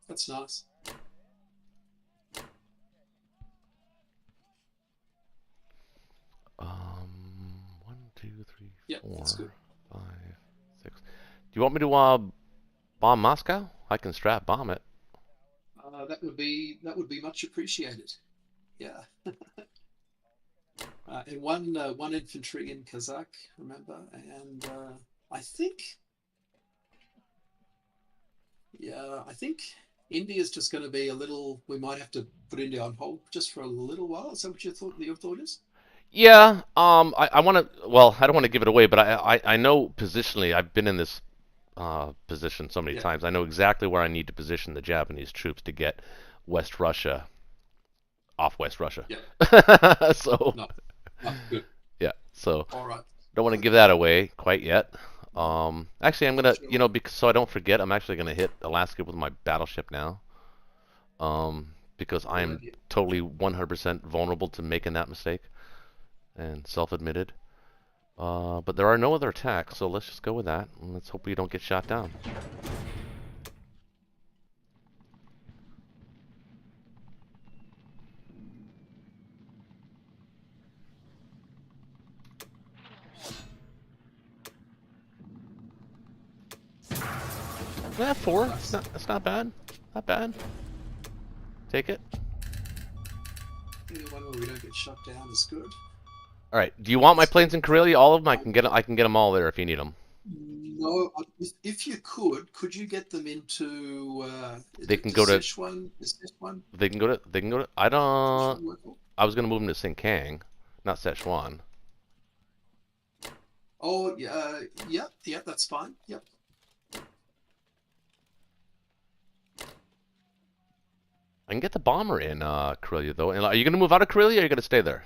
That's nice. One, two, three, Yep, four, that's good. 5, 6. Do you want me to bomb Moscow? I can strap bomb it. That would be much appreciated. Yeah. And one infantry in Kazakh, remember, and I think India's just going to be a little. We might have to put India on hold just for a little while. Is that what your thought is? Yeah. I want to. Well, I don't want to give it away, but I know positionally. I've been in this position so many times. I know exactly where I need to position the Japanese troops to get West Russia off West Russia. Yeah. So. No, good. Yeah. So. All right. Don't want to give that away quite yet. Actually, I'm gonna, because so I don't forget, I'm actually gonna hit Alaska with my battleship now. Because I am totally 100% vulnerable to making that mistake, and self-admitted. But there are no other attacks, so let's just go with that, and let's hope we don't get shot down. Yeah, 4. That's not bad. Not bad. Take it. Either one where we don't get shot down is good. All right. Do you want my planes in Karelia? All of them? I can get them all there if you need them. No, if you could you get them into? They can go to. Sichuan? Is this one? They can go to. I don't. I was gonna move them to Sinkang, not Sichuan. Oh yeah, that's fine. Yep. I can get the bomber in Karelia though. And are you gonna move out of Karelia, or are you gonna stay there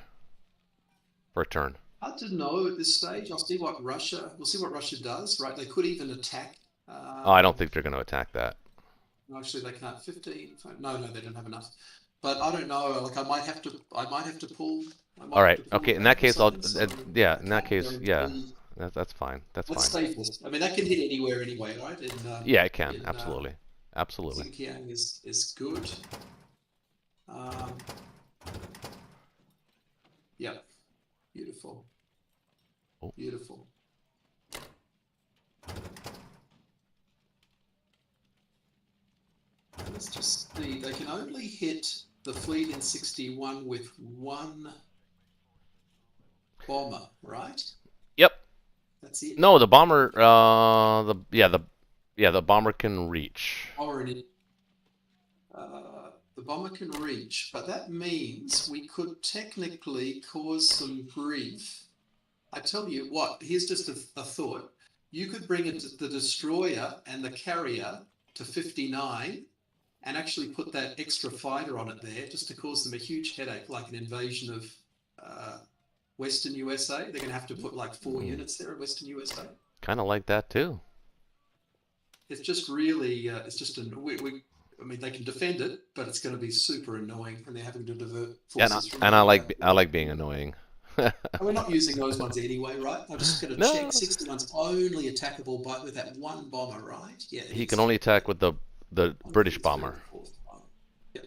for a turn? I don't know at this stage. We'll see what Russia does. Right, they could even attack. Oh, I don't think they're gonna attack that. Actually, they can't. 15. No, they don't have enough. But I don't know. Like I might have to pull. All right. Okay. In that case, yeah. In that case, yeah. That's fine. That's fine. Let's stay full. I mean, that can hit anywhere anyway, right? Yeah, it can. Absolutely. Absolutely. Xinjiang is good. Yeah. Beautiful. Oh. Beautiful. Let's just see. They can only hit the fleet in 61 with 1 bomber, right? Yep. That's it. No, the bomber. The bomber can reach. Bomber in it. The bomber can reach, but that means we could technically cause some grief. I tell you what, here's just a thought. You could bring the destroyer and the carrier to 59 and actually put that extra fighter on it there just to cause them a huge headache, like an invasion of Western USA. They're going to have to put like 4 units there in Western USA. Kind of like that too. It's just really, it's just, I mean, they can defend it, but it's going to be super annoying when they're having to divert forces. And I like being annoying. And we're not using those ones anyway, right? I'm just going to No. check 61's only attackable with that one bomber, right? Yeah. He can only attack with the British bomber. Yeah.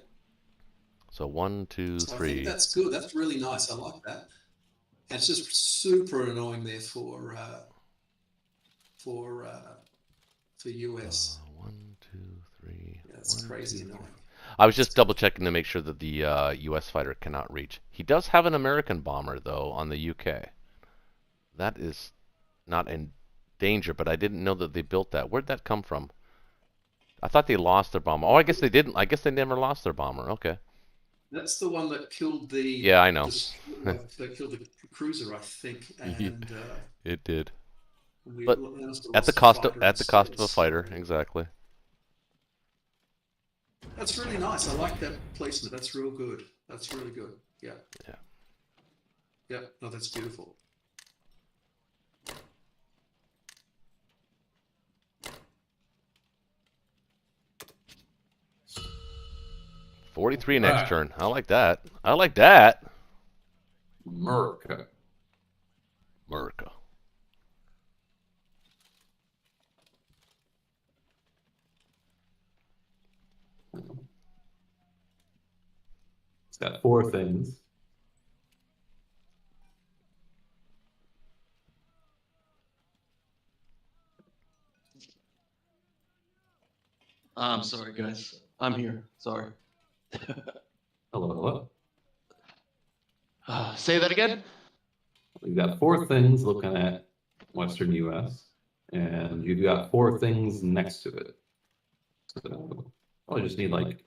So 1, 2, So I 3. think that's good. That's really nice. I like that. And it's just super annoying there for US. 1, 2, 3. Yeah, it's crazy annoying. I was just double checking to make sure that the U.S. fighter cannot reach. He does have an American bomber though on the U.K. That is not in danger, but I didn't know that they built that. Where'd that come from? I thought they lost their bomber. Oh, I guess they didn't. I guess they never lost their bomber. Okay. That's the one that killed the. Yeah, I know. That killed the cruiser, I think, and It did. we But lost At the a cost fighter of a instead, fighter, so- exactly. That's really nice. I like that placement. That's real good. That's really good. Yeah. Yeah. Yeah. No, that's beautiful. $43 next turn. I like that. I like that. America. America. It's got 4 things. I'm sorry, guys. I'm here. Sorry. Hello. Say that again? We've got 4 things looking at Western US, and you've got 4 things next to it. So I just need like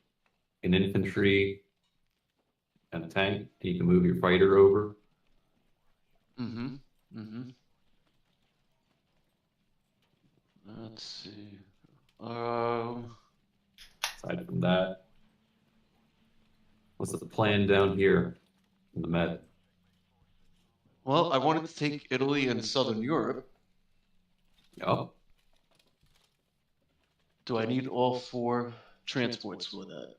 an infantry and a tank, and you can move your fighter over. Mm-hmm. Mm-hmm. Let's see. Aside from that, what's the plan down here in the Med? Well, I wanted to take Italy and Southern Europe. Oh, Do I need all 4 transports for that?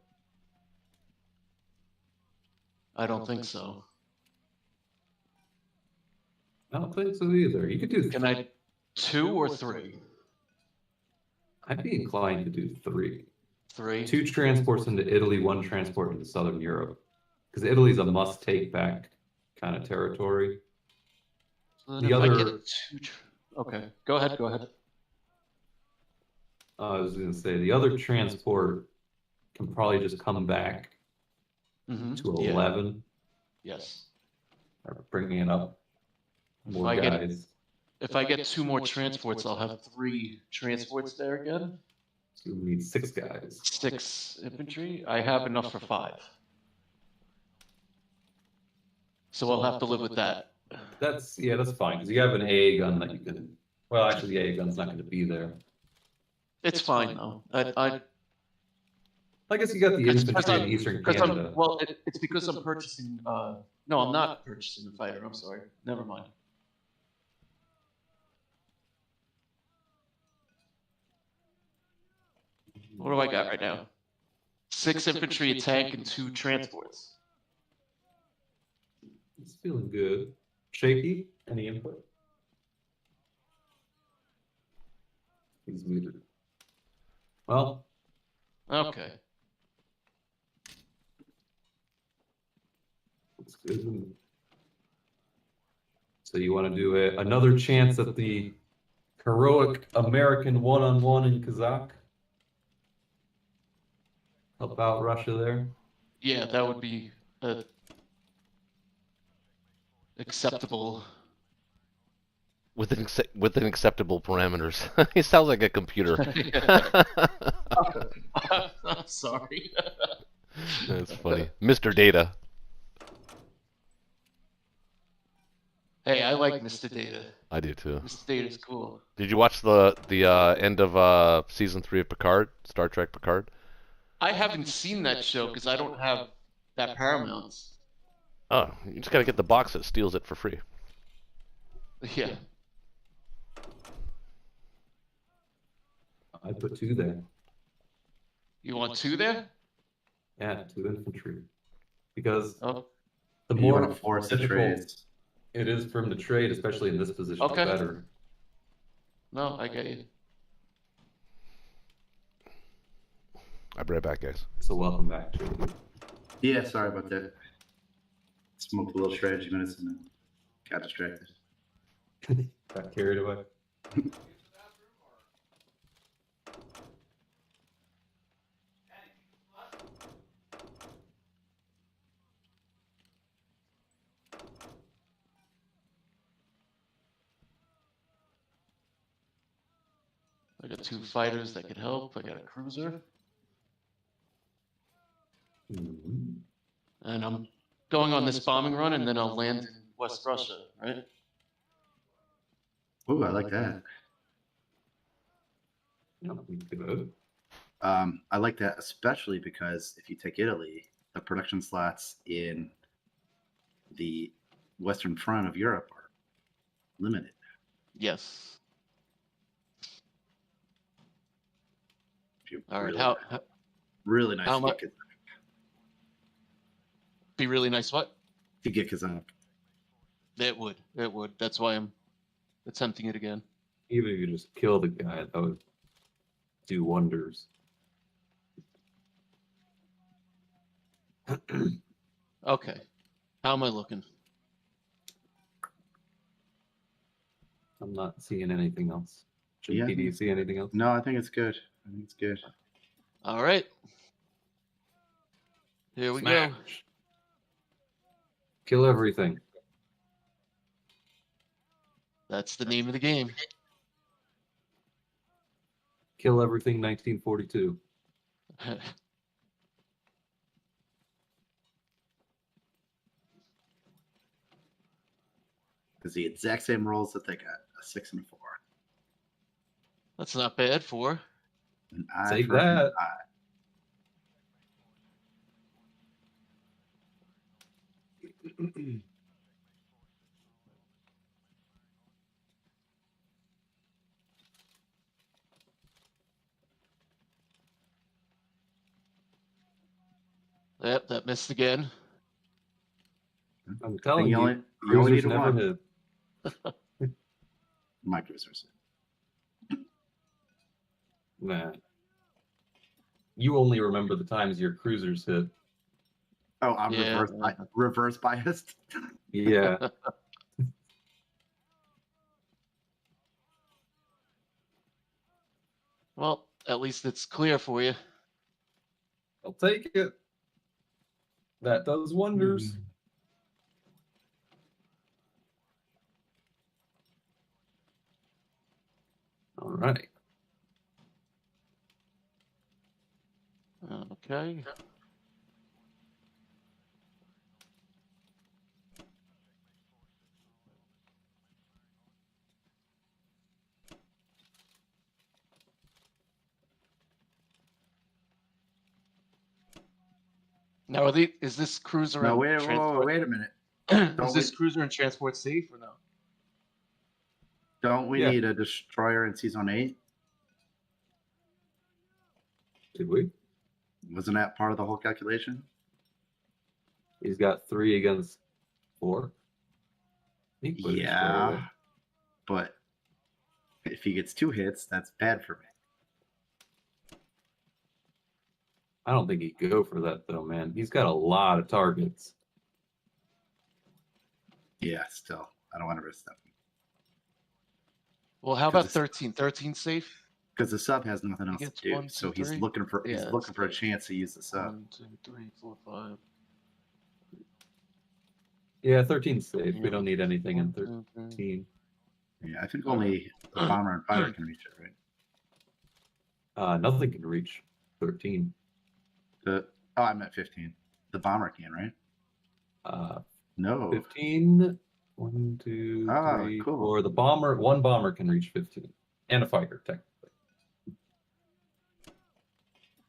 I don't think so. I don't think so either. You could do. Can I 2 or 3? I'd be inclined to do 3. 3. 2 transports into Italy, 1 transport into Southern Europe, because Italy's a must-take back kind of territory. So then The if I other- get 2 okay, go ahead, go ahead. I was going to say the other transport can probably just come back Mm-hmm. to Yeah. 11, Yes. or bringing it up more I get- guys. If I get 2 more transports, I'll have 3 transports there again. So we need 6 guys. 6 infantry. I have enough for 5. So I'll have to live with that. That's fine because you have an AA gun that you can. Well, actually, the AA gun's not going to be there. It's fine though. I guess you got the Because infantry in I'm- Eastern because Canada. it's because I'm purchasing. No, I'm not purchasing the fighter. I'm sorry. Never mind. What do I got right now? 6 infantry, a tank, and 2 transports. It's feeling good. Shaky? Any input? He's muted. Well, Okay. it's good. So you want to do another chance at the heroic American one-on-one in Kazakh? Help out Russia there? Yeah, that would be acceptable. Within acceptable parameters. He sounds like a computer. I'm sorry. That's funny. Mr. Data. Hey, I like Mr. Data. I do too. Mr. Data's cool. Did you watch the end of season 3 of Picard, Star Trek Picard? I haven't seen that show because I don't have that Paramount. Oh, you just gotta get the box that steals it for free. Yeah. I put 2 there. You want 2 there? Yeah, 2 infantry. Because Oh, the You more want to force the difficult trades. it is for him to trade, especially in this position, Okay. the better. no, I get you. I'll be right back, guys. So welcome back, JD. Yeah, sorry about that. Smoked a little strategy minutes and then got distracted. Got carried away. I got 2 fighters that could help. I got a cruiser. Mhm. And I'm going on this bombing run, and then I'll land in West Russia, right? Ooh, I like that. Yeah, good. I like that especially because if you take Italy, the production slots in the Western Front of Europe are limited. Yes. If you All right. really, How really nice how to mu- get, be really nice? What? to get Kazan. It would. It would. That's why I'm attempting it again. Even if you just kill the guy, that would do wonders. Okay. How am I looking? I'm not seeing anything else. Yeah. JP, do you see anything else? No, I think it's good. I think it's good. All right. Here we go. Smash. Kill everything. That's the name of the game. Kill everything 1942. It's the exact same rolls that they got, a 6 and a 4. That's not bad for. An eye Take for an that. eye. Yep, that missed again. I'm telling You you, only- you only cruisers need never one. hit. My cruisers. Nah. You only remember the times your cruisers hit. Oh, I'm Yeah. reverse biased. Yeah. Well, at least it's clear for you. I'll take it. That does wonders. All right. Okay. Now, is this cruiser No, and wait, transport? wait a minute. Is this cruiser and transport safe or no? Don't we Yeah. need a destroyer in season 8? Did we? Wasn't that part of the whole calculation? He's got 3 against 4. He put it straight away. Yeah, but if he gets 2 hits, that's bad for me. I don't think he'd go for that though, man. He's got a lot of targets. Yeah, still, I don't want to risk that Well, how about 13? 13 safe? because the sub has nothing else gets to do. 1, 2, So he's 3. looking for Yeah, it's a good. chance to use the sub. 1, 2, 3, 4, 5. Yeah, 13's safe. We Yeah. don't need anything in 1, 2, 3. 13. Yeah, I think only the bomber and fighter can reach it, right? Nothing can reach 13. Oh, I'm at 15. The bomber can, right? No. 15. 1, 2, Oh, 3, cool. 4. The bomber, one bomber can reach 15, and a fighter technically.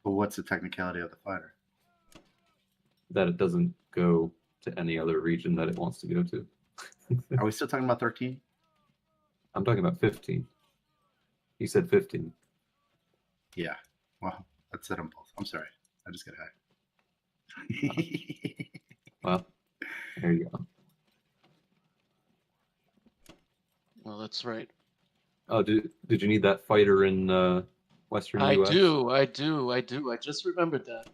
But what's the technicality of the fighter? That it doesn't go to any other region that it wants to go to. Are we still talking about 13? I'm talking about 15. He said 15. Yeah. Well, I said them both. I'm sorry. I just got high. Well, there you go. Well, that's right. Oh, did you need that fighter in Western I US? do. I just remembered that.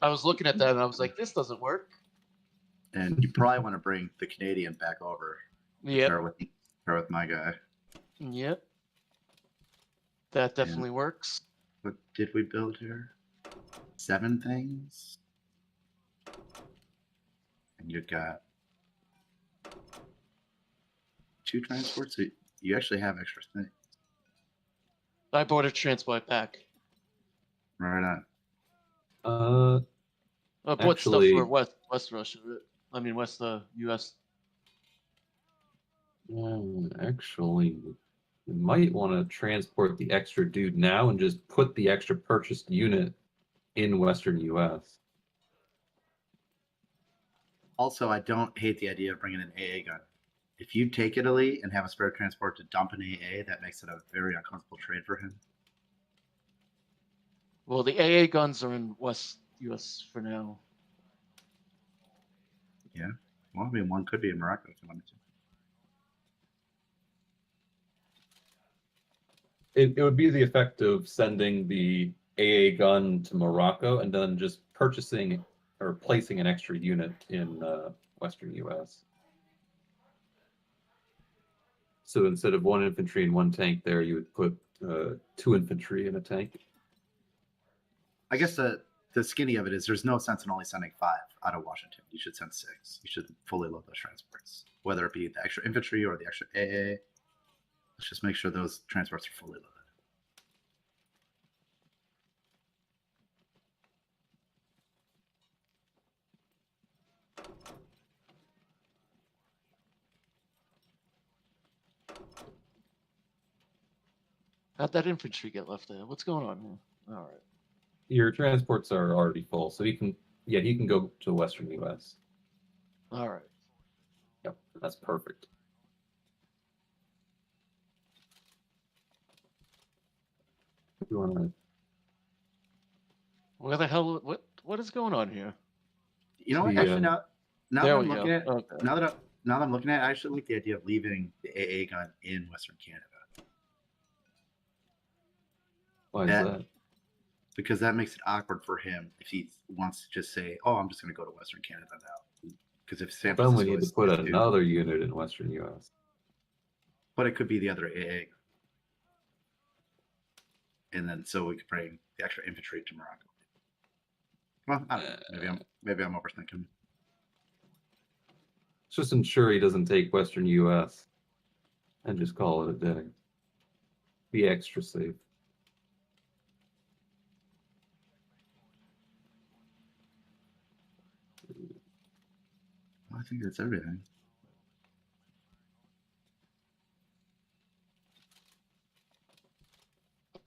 I was looking at that and I was like, this doesn't work. And you probably want to bring the Canadian back over. Yep. Pair with my guy. Yep. That definitely works. What did we build here? 7 things. And you got 2 transports. So you actually have extra things. I bought a transport pack. Right on. I bought Actually- stuff for West Russia. I mean, West U.S. Actually, you might want to transport the extra dude now and just put the extra purchased unit in Western US. Also, I don't hate the idea of bringing an AA gun. If you take Italy and have a spare transport to dump an AA, that makes it a very uncomfortable trade for him. Well, the AA guns are in West U.S. for now. Well, I mean, one could be in Morocco if you wanted to. It would be the effect of sending the AA gun to Morocco and then just purchasing or placing an extra unit in Western US. So instead of 1 infantry and 1 tank there, you would put 2 infantry in a tank. I guess the skinny of it is there's no sense in only sending 5 out of Washington. You should send 6. You should fully load those transports, whether it be the extra infantry or the extra AA. Let's just make sure those transports are fully loaded. How'd that infantry get left there? What's going on here? All right. Your transports are already full, so he can go to Western US. All right. Yep, that's perfect. If you want to Where the hell? What is going on here? You know what? The, Actually, now that There I'm we looking go. at Okay. now that I'm looking at, it, I actually like the idea of leaving the AA gun in Western Canada. why is that? Because that makes it awkward for him if he wants to just say, "Oh, I'm just going to go to Western Canada now." Because if San Then we Francisco need is to put is due- another unit in Western US. but it could be the other AA, and then so we could bring the extra infantry to Morocco. Well, I don't know. Maybe I'm overthinking. Just ensure he doesn't take Western US and just call it a day. Be extra safe. I think that's everything.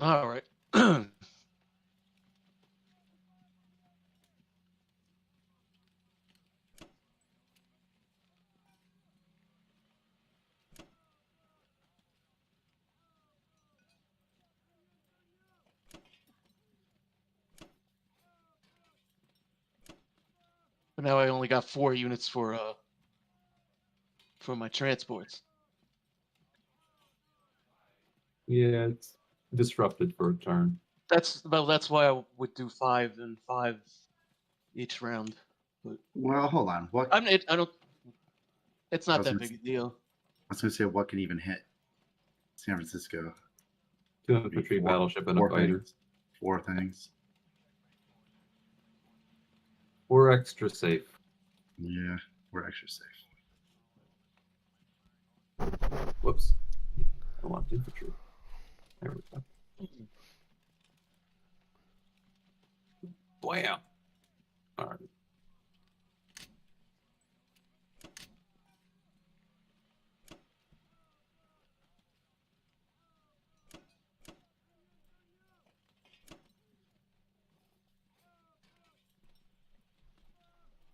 All right. But now I only got 4 units for my transports. Yeah, it's disrupted for a turn. That's why I would do 5 and 5 each round. Well, hold on. What I don't. It's I not was that gonna big a deal. I was going to say, what can even hit San Francisco? 2 infantry, Four- battleship, and a 4 fighter. things. 4 things. We're extra safe. Yeah, we're extra safe. Whoops. I want infantry. There we go. Blam. All right.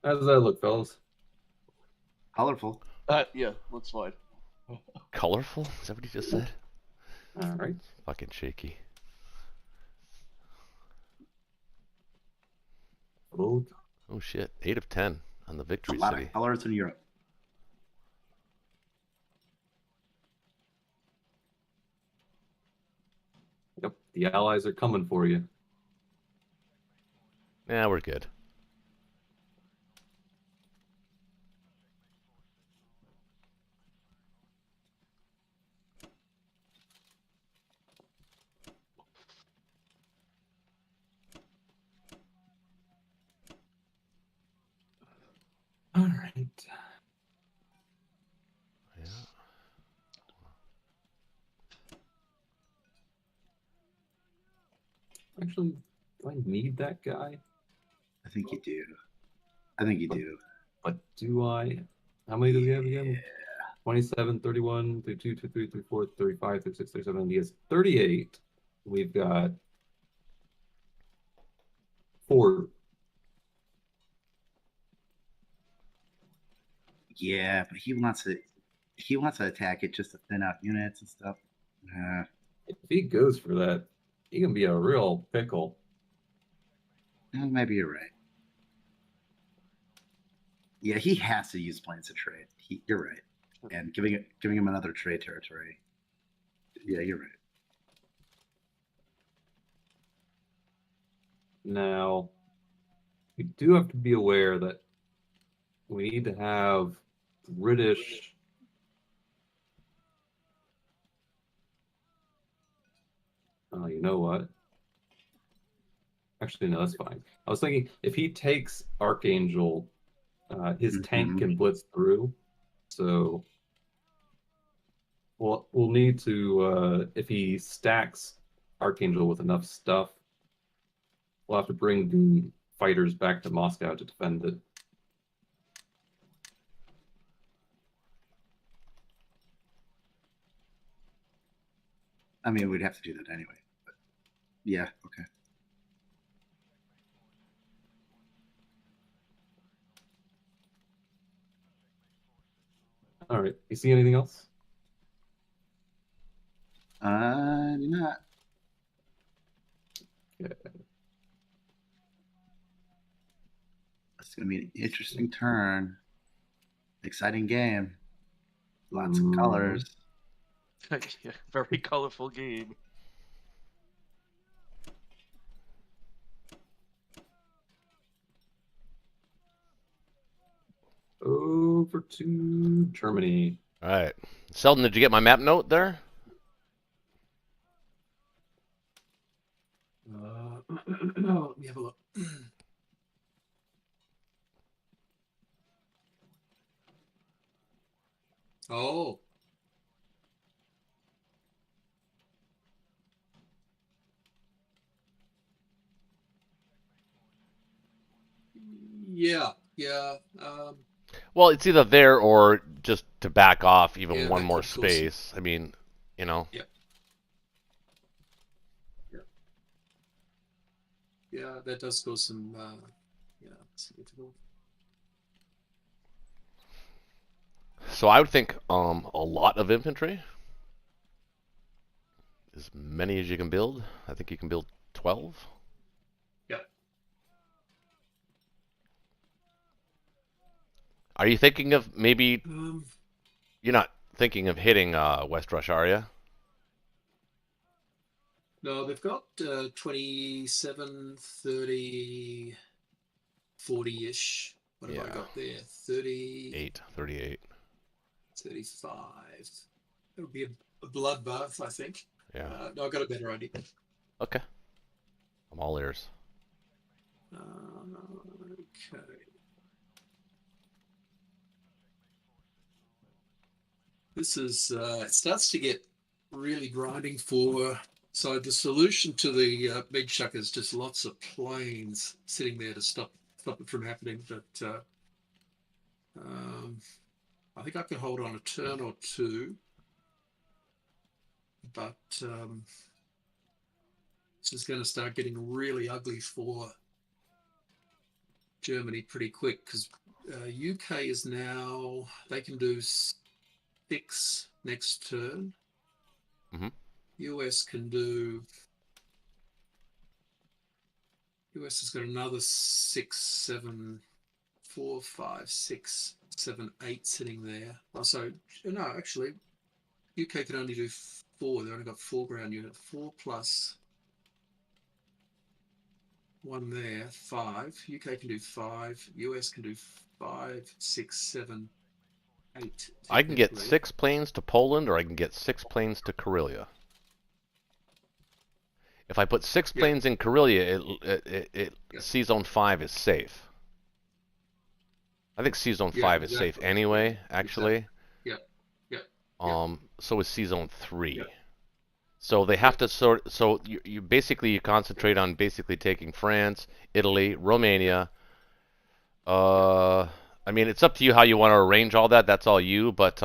How does that look, fellas? Colorful. Yeah, looks fine. Colorful? Is that what he just said? All right. Fucking shaky. Oh, Oh shit. 8 of 10 on the A victory lot city. of colors in Europe. yep. The allies are coming for you. Yeah, we're good. All right. Yeah. Actually, do I need that guy? I think you do. I think you do. But do I? How many do we have again? 27, 31, 32, 33, 34, 35, 36, 37. He has 38. We've got 4. Yeah, but he wants to. He wants to attack it just to thin out units and stuff. If he goes for that, he can be a real pickle. Maybe you're right. Yeah, he has to use planes to trade. You're right. And giving him another trade territory. Yeah, you're right. Now, we do have to be aware that we need to have British. Oh, you know what? Actually, no, that's fine. I was thinking if he takes Archangel, his tank can blitz through. So we'll need to if he stacks Archangel with enough stuff, we'll have to bring the fighters back to Moscow to defend it. I mean, we'd have to do that anyway. But yeah, okay. All right. You see anything else? Not. Yeah. It's gonna be an interesting turn. Exciting game. Lots of colors. Yeah, very colorful game. Over to Germany. All right. Sheldon, did you get my map note there? Let me have a look. Oh. Yeah, yeah. Well, it's either there or just to back off even Yeah, one that more could cause some- space. I mean, you know. Yeah, that does go some significant. So I would think a lot of infantry. As many as you can build. I think you can build 12. Yep. Are you thinking of maybe Um, you're not thinking of hitting West Russia, are you? no, they've got 27, 30, 40-ish. What have I Yeah. got there? 30, 38. 35. It'll be a bloodbath, I think. Yeah. No, I got a better idea. Okay. I'm all ears. Okay. This is it starts to get really grinding for So the solution to the big chuck is just lots of planes sitting there to stop it from happening. But I think I can hold on a turn or two. But this is going to start getting really ugly for Germany pretty quick, because UK is now, they can do 6 next turn. Mhm. US can do, US has got another 6, 7, 4, 5, 6, 7, 8 sitting there. Oh, so no, actually, UK can only do 4. They've only got 4 ground unit. 4 plus 1 there, 5. UK can do 5. US can do 5, 6, 7, 8. I can get technically. 6 planes to Poland, or I can get 6 planes to Karelia. If I put 6 Yeah. planes in Karelia, Yeah. C Zone 5 is safe. I think C Zone 5 is safe exactly. anyway, actually. Yeah. Yeah. So is C Zone 3. Yeah. So they have to sort. So you basically you concentrate on basically taking France, Italy, Romania. I mean, it's up to you how you want to arrange all that. That's all you. But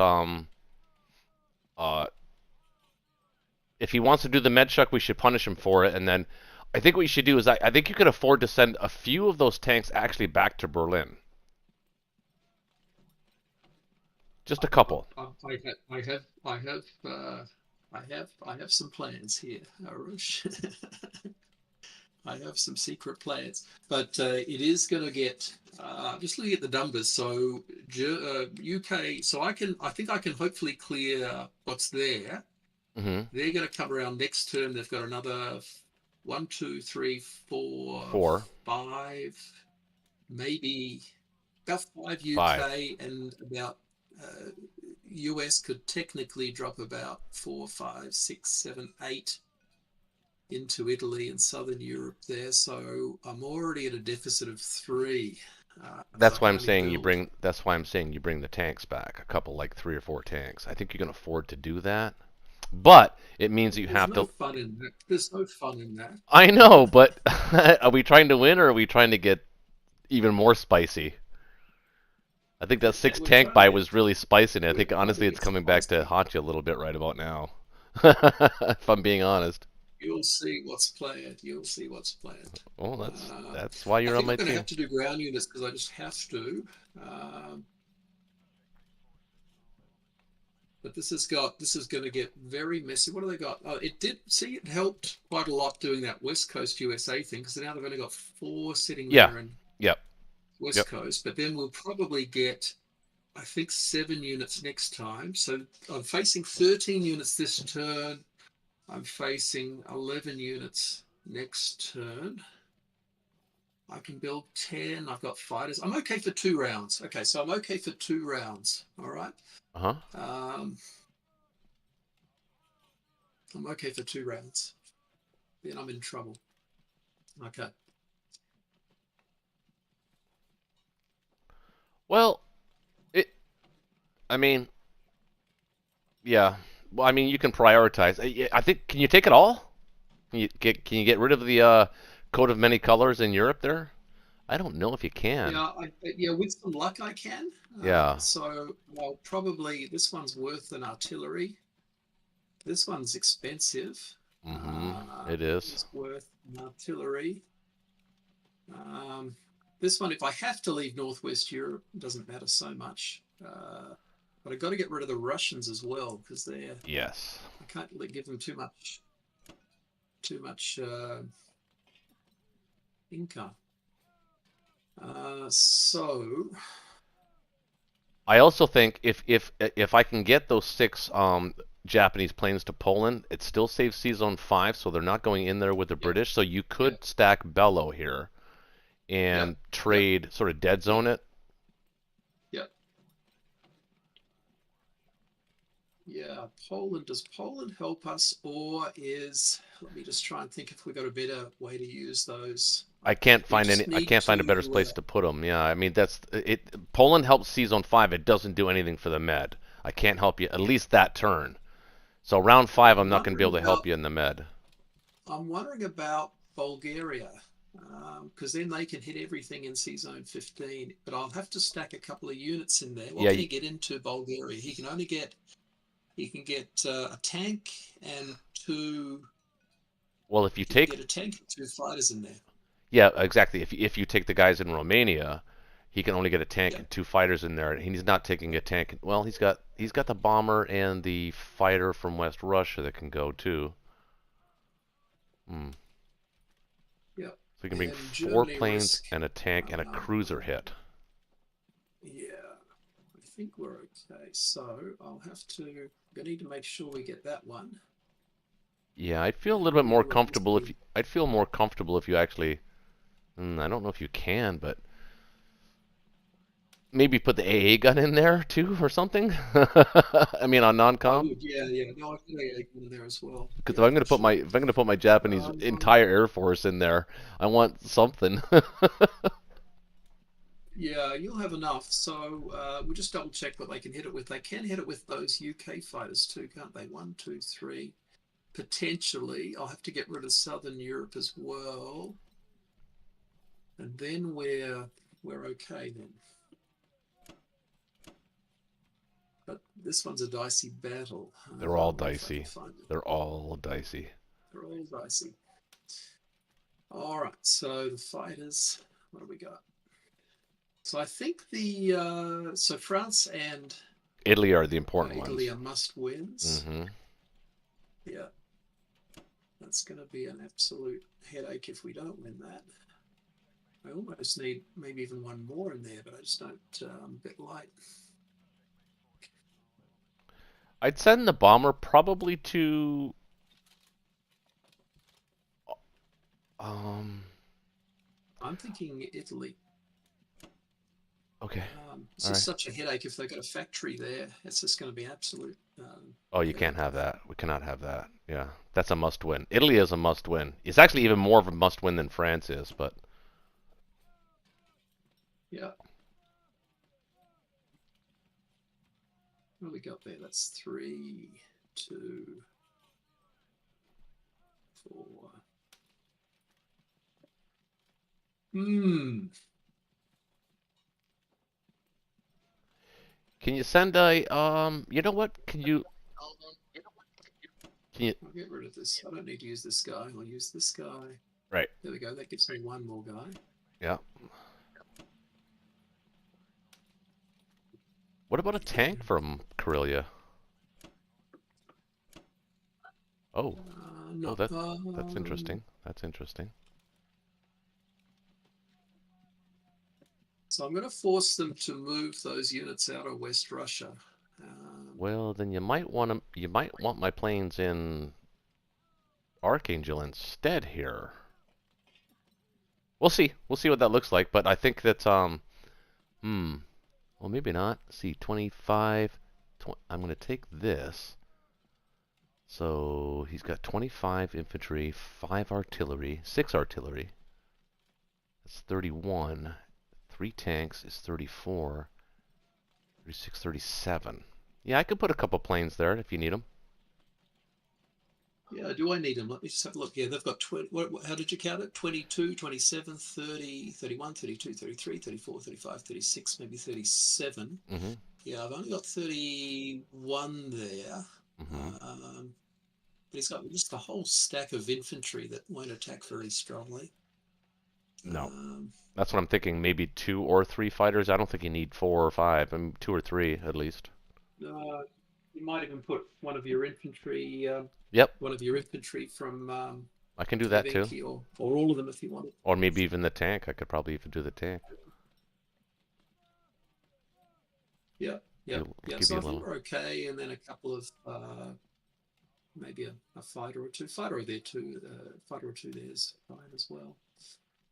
if he wants to do the Medchuck, we should punish him for it. And then I think what you should do is I think you could afford to send a few of those tanks actually back to Berlin. Just a couple. I have some plans here, Arush. I have some secret plans, but it is going to get. Just looking at the numbers, so UK. So I think I can hopefully clear what's there. Mm-hmm. They're going to come around next term. They've got another 1, 2, 3, 4, 4, 5, maybe about 5 UK 5. and about. US could technically drop about 4, 5, 6, 7, 8 into Italy and Southern Europe there. So I'm already at a deficit of 3. That's why I'm saying you bring. That's why I'm saying you bring the tanks back. A couple, like 3 or 4 tanks. I think you can afford to do that. But it means you have to. Fun in that. There's no fun in that. I know, but are we trying to win or are we trying to get even more spicy? I think that 6 tank buy was really spicy, and I think honestly it's coming back to haunt you a little bit right about now. If I'm being honest. You'll see what's planned. You'll see what's planned. Well, that's why you're on my I'm going to team. have to do ground units because I just have to. But this is going to get very messy. What do they got? Oh, it helped quite a lot doing that West Coast USA thing, because now they've only got 4 sitting there in West Coast. But then we'll probably get, I think, 7 units next time. So I'm facing 13 units this turn. I'm facing 11 units next turn. I can build 10. I've got fighters. I'm okay for 2 rounds. Okay, so I'm okay for 2 rounds. All right. I'm okay for 2 rounds. Then I'm in trouble. Okay. Well, I mean, yeah. Well, I mean, you can prioritize. I think. Can you take it all? Can you get rid of the coat of many colors in Europe there? I don't know if you can. Yeah, with some luck I can. Yeah. So I'll probably, this one's worth an artillery. This one's expensive. It is. It's worth an artillery. This one, if I have to leave Northwest Europe, it doesn't matter so much. But I've got to get rid of the Russians as well, because they're. Yes. I can't give them too much income. So I also think if I can get those 6 Japanese planes to Poland, it still saves C Zone 5, so they're not going in there with the British. So you could stack Bello here and trade, sort of dead zone it. Yeah, Poland. Does Poland help us, or let me just try and think if we got a better way to use those. I can't find a better place to put them. Yeah, I mean that's it. Poland helps C Zone 5. It doesn't do anything for the med. I can't help you at least that turn. So round 5, I'm not going to be able to help you in the med. I'm wondering about Bulgaria, because then they can hit everything in C Zone 15. But I'll have to stack a couple of units in there. What Yeah, can he get into Bulgaria? He can get a tank and two. Well, if you He can take get a tank and two fighters in there. yeah, exactly. If you take the guys in Romania, he can only get a tank Yeah. and 2 fighters in there, and he's not taking a tank. Well, he's got the bomber and the fighter from West Russia that can go too. Hmm. Yeah. So he can bring And 4 Germany planes risk, and a tank and a cruiser hit. Yeah, I think we're okay. So I'll have to. I need to make sure we get that one. Yeah, I'd feel a little bit more Ooh, comfortable if I'd feel more comfortable if you actually. I don't know if you can, but maybe put the AA gun in there too or something. I mean, on I non-com. would, yeah. No, I can get in there as well. Because Yeah, if I'm gonna put my Japanese entire air force in there, I want something. Yeah, you'll have enough. So we'll just double check what they can hit it with. They can hit it with those UK fighters too, can't they? 1, 2, 3. Potentially, I'll have to get rid of Southern Europe as well, and then we're okay then. But this one's a dicey battle. They're all If I can dicey. find it. They're all dicey. They're all dicey. All right, so the fighters. What do we got? So I think so France and Italy are the important Italy ones. are must wins. Mm-hmm. Yeah, that's going to be an absolute headache if we don't win that. I almost need maybe even one more in there, but I just don't. I'm a bit light. I'd send the bomber probably to. I'm thinking Italy. Okay. It's just such a headache if they've got a factory there. It's just going to be absolute. Oh, you can't have that. We cannot have that. Yeah, that's a must-win. Italy is a must-win. It's actually even more of a must-win than France is, but. Yeah. What do we got there? That's 3, 2, 4. Can you send a you know what? Can you I'll get rid of this. I don't need to use this guy. I'll use this guy. Right. There we go. That gives me one more guy. Yeah. What about a tank from Karelia? Oh. No, That's interesting. That's interesting. So I'm going to force them to move those units out of West Russia. Well, then you might want my planes in Archangel instead here. We'll see. We'll see what that looks like, but I think that's well, maybe not. Let's see, 25 I'm going to take this. So, he's got 25 infantry, 5 artillery, 6 artillery. That's 31. 3 tanks is 34. 36, 37. Yeah, I could put a couple planes there if you need them. Yeah, do I need them? Let me just have a look. Yeah, they've got 20. How did you count it? 22, 27, 30, 31, 32, 33, 34, 35, 36, maybe 37. Mm-hmm. Yeah, I've only got 31 there. Mm-hmm. But he's got just a whole stack of infantry that won't attack very strongly. No. That's what I'm thinking. Maybe 2 or 3 fighters. I don't think you need 4 or 5. I mean, 2 or 3 at least. You might even put one of your infantry. Yep. One of your infantry from. I can do that too. Or all of them if you want it. Or maybe even the tank. I could probably even do the tank. Yeah. Yeah. Give So you I a think little. we're okay, and then a couple of maybe a fighter or two. Fighter there too. Fighter or two there's fine as well.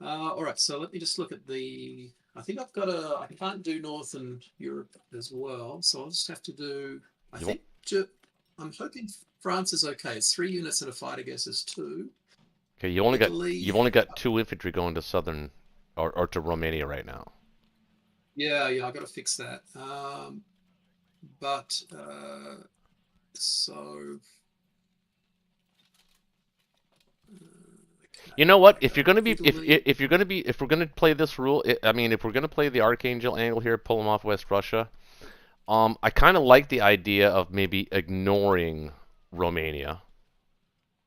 All right, so let me just look at the. I think I've got I can't do Northern Europe as well, so I'll just have to do. I'm hoping France is okay. It's 3 units and a fighter guess is 2. Okay, you've only got 2 infantry going to southern or to Romania right now. Yeah, I got to fix that. But so You know what? If you're gonna be Italy. if we're gonna play this rule, I mean, if we're gonna play the Archangel angle here, pull them off West Russia. I kind of like the idea of maybe ignoring Romania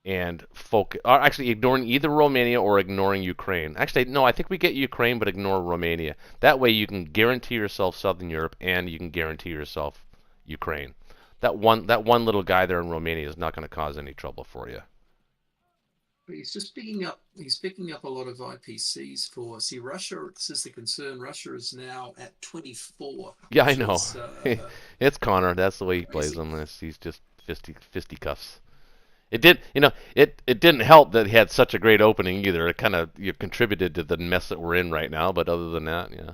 and focus, or actually ignoring either Romania or ignoring Ukraine. Actually, no, I think we get Ukraine, but ignore Romania. That way, you can guarantee yourself Southern Europe, and you can guarantee yourself Ukraine. That one little guy there in Romania is not going to cause any trouble for you. He's just picking up. He's picking up a lot of IPCs for. See, Russia. This is the concern. Russia is now at 24. Yeah, I which know. is, It's Connor. That's the way he plays crazy. them. He's just fisticuffs. It did, it didn't help that he had such a great opening either. It kind of contributed to the mess that we're in right now. But other than that, yeah.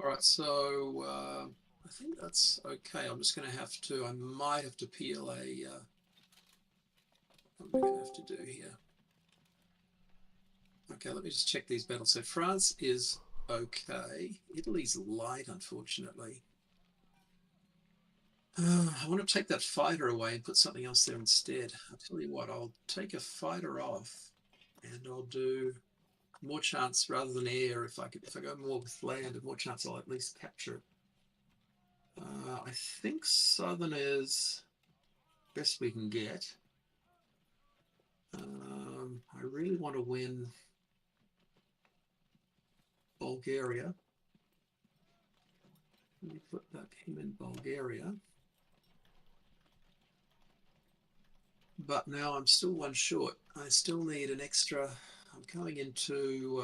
All right, so I think that's okay. I'm just going to have to. I might have to peel a. What am I going to have to do here? Okay, let me just check these battles. So France is okay. Italy's light, unfortunately. I want to take that fighter away and put something else there instead. I'll tell you what, I'll take a fighter off and I'll do more chance rather than air. If I go more with land, more chance I'll at least capture it. I think Southern is best we can get. I really want to win Bulgaria. Let me put that him in Bulgaria. But now I'm still one short. I still need an extra. I'm going into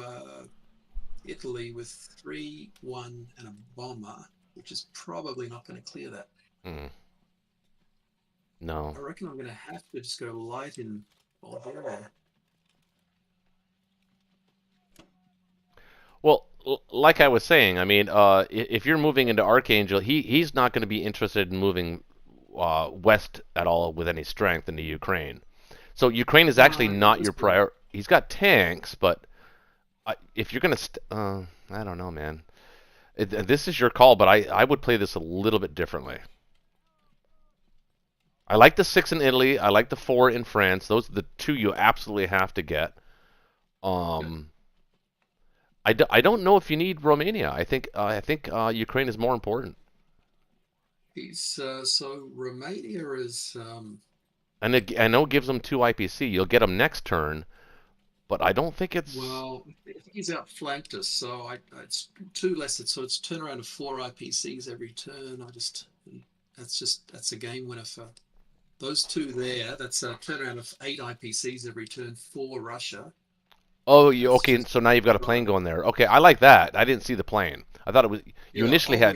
Italy with 3, 1, and a bomber, which is probably not going to clear that. No. I reckon I'm going to have to just go light in Bulgaria. Well, like I was saying, I mean, if you're moving into Archangel, he's not going to be interested in moving west at all with any strength into Ukraine. So Ukraine is actually not your priority. He's got tanks, but if you're going to, I don't know, man. This is your call, but I would play this a little bit differently. I like the 6 in Italy. I like the 4 in France. Those are the 2 you absolutely have to get. I don't know if you need Romania. I think Ukraine is more important. He's so Romania is. And I know it gives them 2 IPC. You'll get them next turn, but I don't think it's. Well, I think he's outflanked us, so it's 2 less. So it's turnaround of 4 IPCs every turn. That's a game winner for those 2 there. That's a turnaround of 8 IPCs every turn for Russia. Oh, okay. So now you've got a plane going there. Okay, I like that. I didn't see the plane. I thought it was you initially had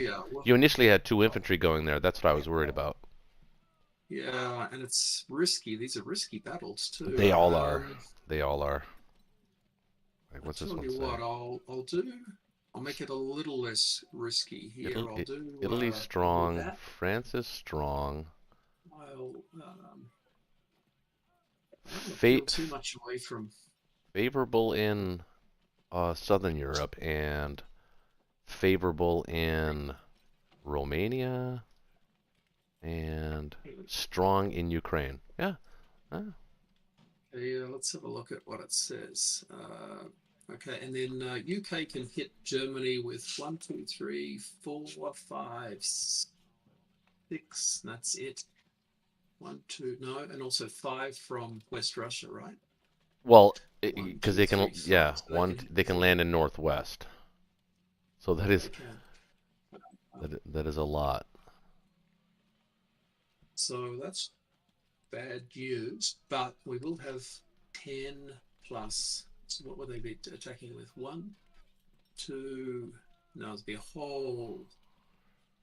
2 infantry going there. That's what I was worried about. Yeah, and it's risky. These are risky battles too. They all are. They all are. Like, what's this one say? What I'll make it a little less risky here. Italy's strong. France is strong. I'll not too much away from. Favorable in Southern Europe and favorable in Romania and strong in Ukraine. Yeah. Yeah, let's have a look at what it says. Okay, and then UK can hit Germany with 1, 2, 3, 4, 5, 6. That's it. 1, 2, no, and also 5 from West Russia, right? Well, because they can, they can land in northwest. So that is that is a lot. So that's bad news, but we will have 10 plus. So what would they be attacking with? 1, 2. No, it'd be a whole.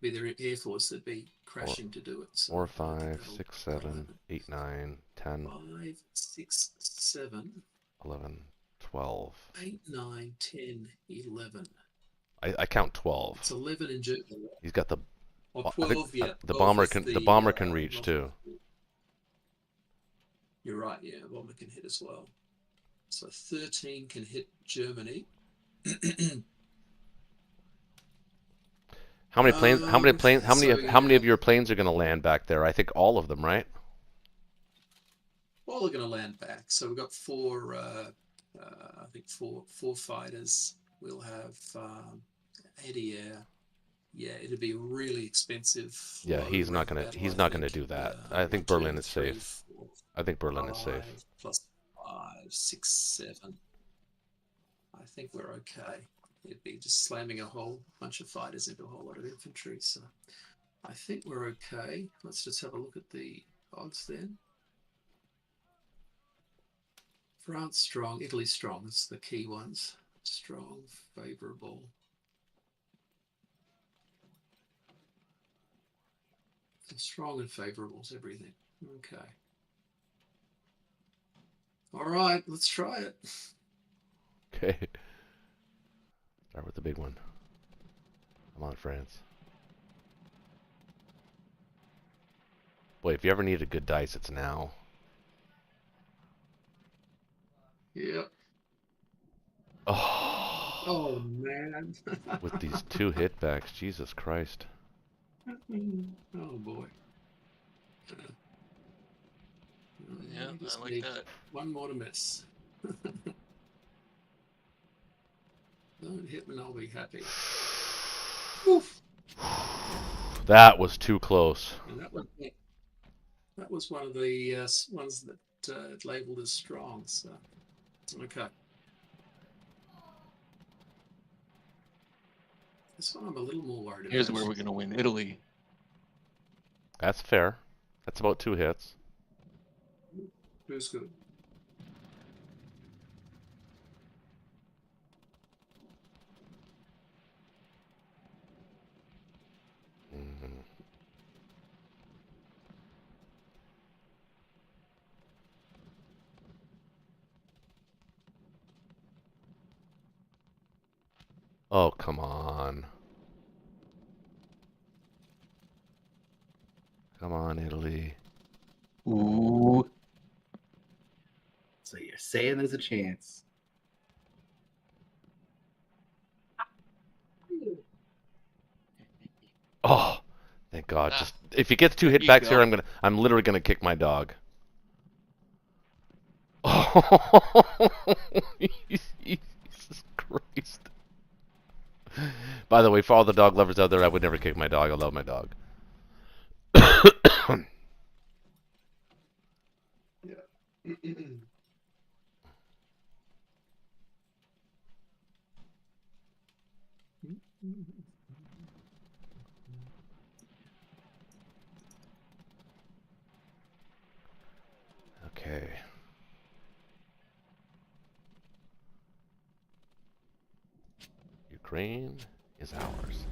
Be their air force that'd be crashing to do it. So 4, 5, 6, 7, 8, 9, 10. 5, 6, 7. 11, 12. 8, 9, 10, 11. I count 12. It's 11 in Germany. He's got the. 12, yeah. The bomber can. The bomber can reach too. You're right. Yeah, bomber can hit as well. So 13 can hit Germany. How many planes? How many planes? How many of your planes are going to land back there? I think all of them, right? all are going to land back. So we've got four, I think four fighters. We'll have Edier. Yeah, it'd be a really expensive. Yeah, he's not low-rank gonna. battle, He's I not gonna think. do that. I 1, think 2, Berlin is 3, safe. 4, I think Berlin is safe. 5 plus 5, 6, 7. I think we're okay. It'd be just slamming a whole bunch of fighters into a whole lot of infantry. So I think we're okay. Let's just have a look at the odds then. France strong, Italy strong. That's the key ones. Strong, favourable. Strong and favourable is everything. Okay. All right, let's try it. Okay. Start with the big one. Come on, France. Boy, if you ever need a good dice, it's now. Yep. Oh. Oh man. With these 2 hitbacks, Jesus Christ. Oh boy. Yeah, We just I like need that. one more to miss. Don't hit me and I'll be happy. Oof. That was too close. And that was one of the ones that labelled as strong. So okay. This one I'm a little more worried about. Here's where we're gonna win. Italy. That's fair. That's about 2 hits. Who's good? Mhm. Oh, come on. Come on, Italy. Ooh. So you're saying there's a chance. Oh, thank God. Ah, Just if he gets 2 there you hitbacks here, go. I'm literally gonna kick my dog. Oh, Jesus Christ. By the way, for all the dog lovers out there, I would never kick my dog. I love my dog. Yeah. Okay. Ukraine is ours.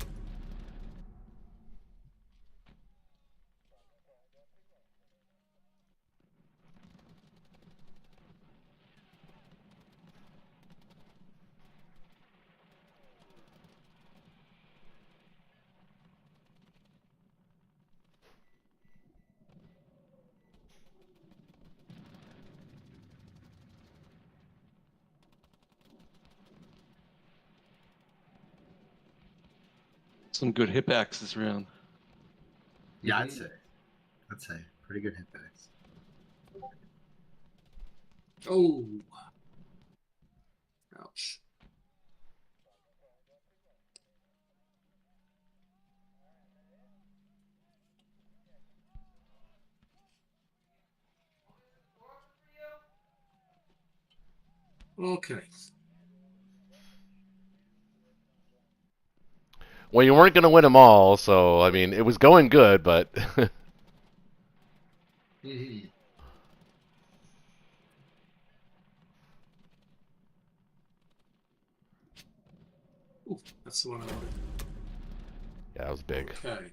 Some good hitbacks this round. Yeah, I'd say pretty good hitbacks. Oh. Ouch. Okay. Well, you weren't going to win them all, so, I mean, it was going good, but... Mm-hmm. Ooh, that's the one I wanted. Yeah, that was big. Okay.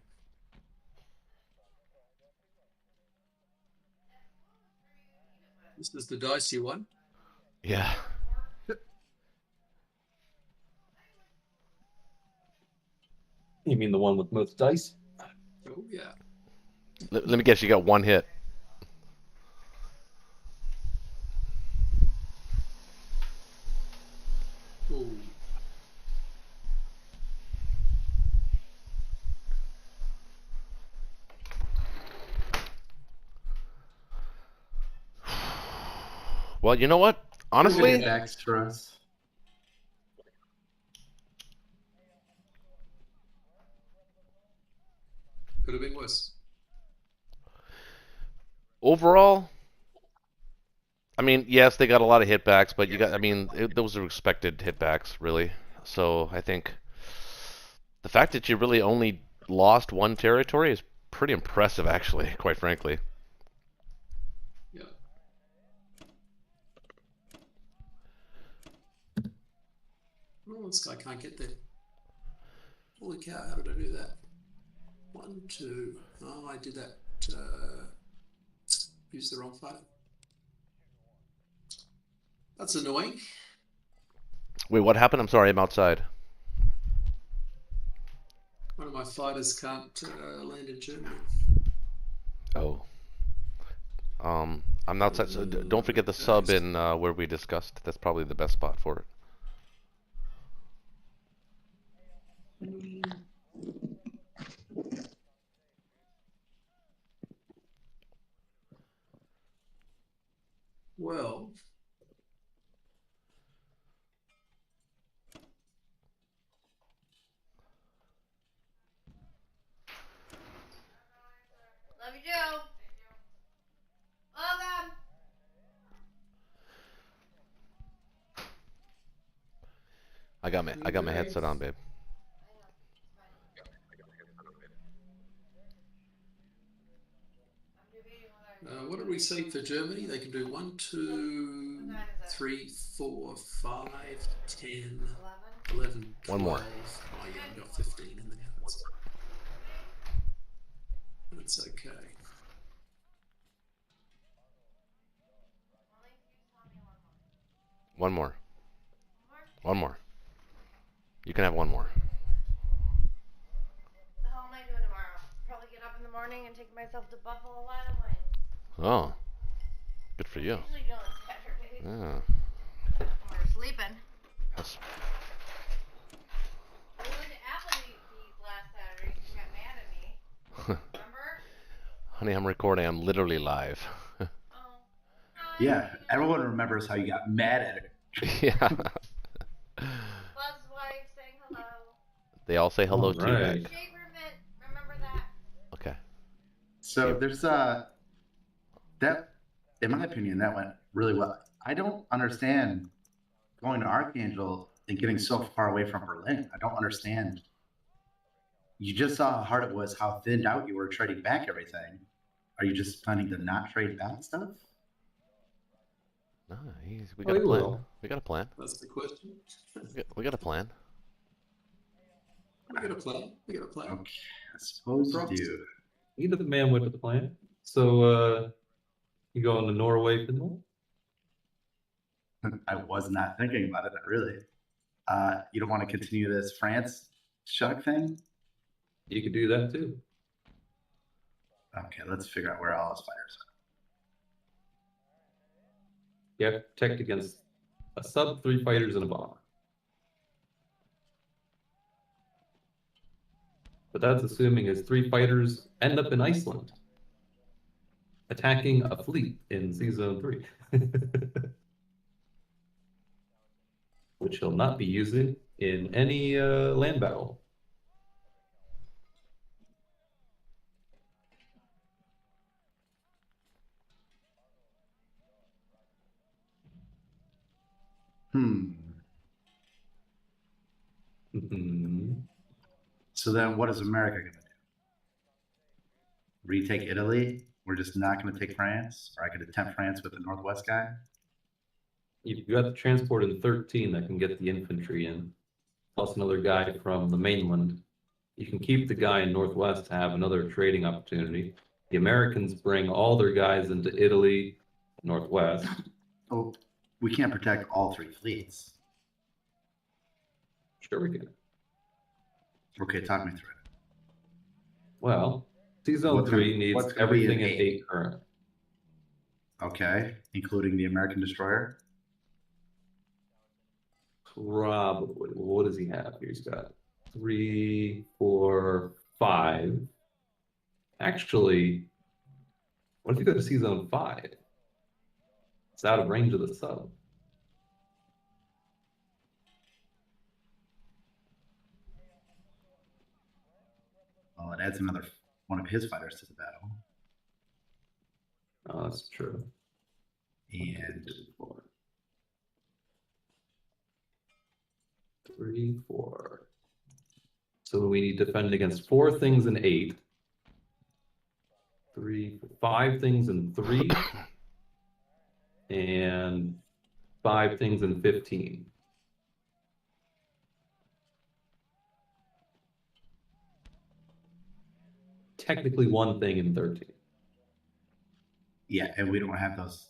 This is the dicey one. Yeah. You mean the one with most dice? Oh, yeah. Let me guess, you got 1 hit. Ooh. Well, you know what? Honestly, Backs for us. Could have been worse. overall, I mean, yes, they got a lot of hitbacks, but those are expected hitbacks, really. So I think the fact that you really only lost one territory is pretty impressive, actually, quite frankly. Yeah. Oh, this guy can't get there. Holy cow, how did I do that? 1, 2. Oh, I did that. Used the wrong fighter. That's annoying. Wait, what happened? I'm sorry, I'm outside. One of my fighters can't land in Germany. Oh. I'm outside, so don't forget the sub in where we discussed. That's probably the best spot for it. Well, love you, Joe. Love them. I got my headset on, babe. what did we say for Germany? They can do 1, 2, 3, 4, 5, 10, 11, 12. One more. Oh yeah, I've got 15 in the guns. That's okay. One more. One more. You can have one more. The hell am I doing tomorrow? Probably get up in the morning and take myself to Buffalo Wild Wings. Oh. Good for you. Usually do on Saturdays. Yeah. When we're sleeping. That's... We went to Applebee's last Saturday. She got mad at me. Remember? Honey, I'm recording. I'm literally live. Oh. Yeah, everyone remembers how you got mad at her. Yeah. Buzz wife saying hello. They all say hello All to right. you. Shaver mitt. Remember that? Okay. So there's that, in my opinion, that went really well. I don't understand going to Archangel and getting so far away from Berlin. I don't understand. You just saw how hard it was, how thinned out you were trading back everything. Are you just planning to not trade back stuff? No, we got a plan. will. We got a plan. That's the question. We got a plan. We got a plan. We got a plan. Okay, I suppose you Props. do. Either the man went with the plan. So you going to Norway, Finland? I was not thinking about it, really. You don't want to continue this France shuck thing? You could do that too. Okay, let's figure out where all his fighters are. You have to protect against a sub 3 fighters and a bomber. But that's assuming his 3 fighters end up in Iceland, attacking a fleet in Season 3. Which he'll not be using in any land battle. Mhm. So then what is America going to do? Retake Italy? We're just not going to take France? Or I could attempt France with the Northwest guy? You've got the transport in 13 that can get the infantry in, plus another guy from the mainland. You can keep the guy in Northwest to have another trading opportunity. The Americans bring all their guys into Italy, Northwest. Oh, we can't protect all 3 fleets. Sure we can. Okay, talk me through it. Well, Season What's 3 gonna- needs what's gonna be everything in at 8? 8 current. Okay, including the American destroyer? Probably. What does he have here? He's got 3, 4, 5. Actually, what if you go to Season 5? It's out of range of the sub. Well, it adds another one of his fighters to the battle. Oh, that's true. And 3, 4. So we need to defend against 4 things and 8. 5 things and 3. And 5 things and 15. Technically 1 thing and 13. yeah, and we don't have those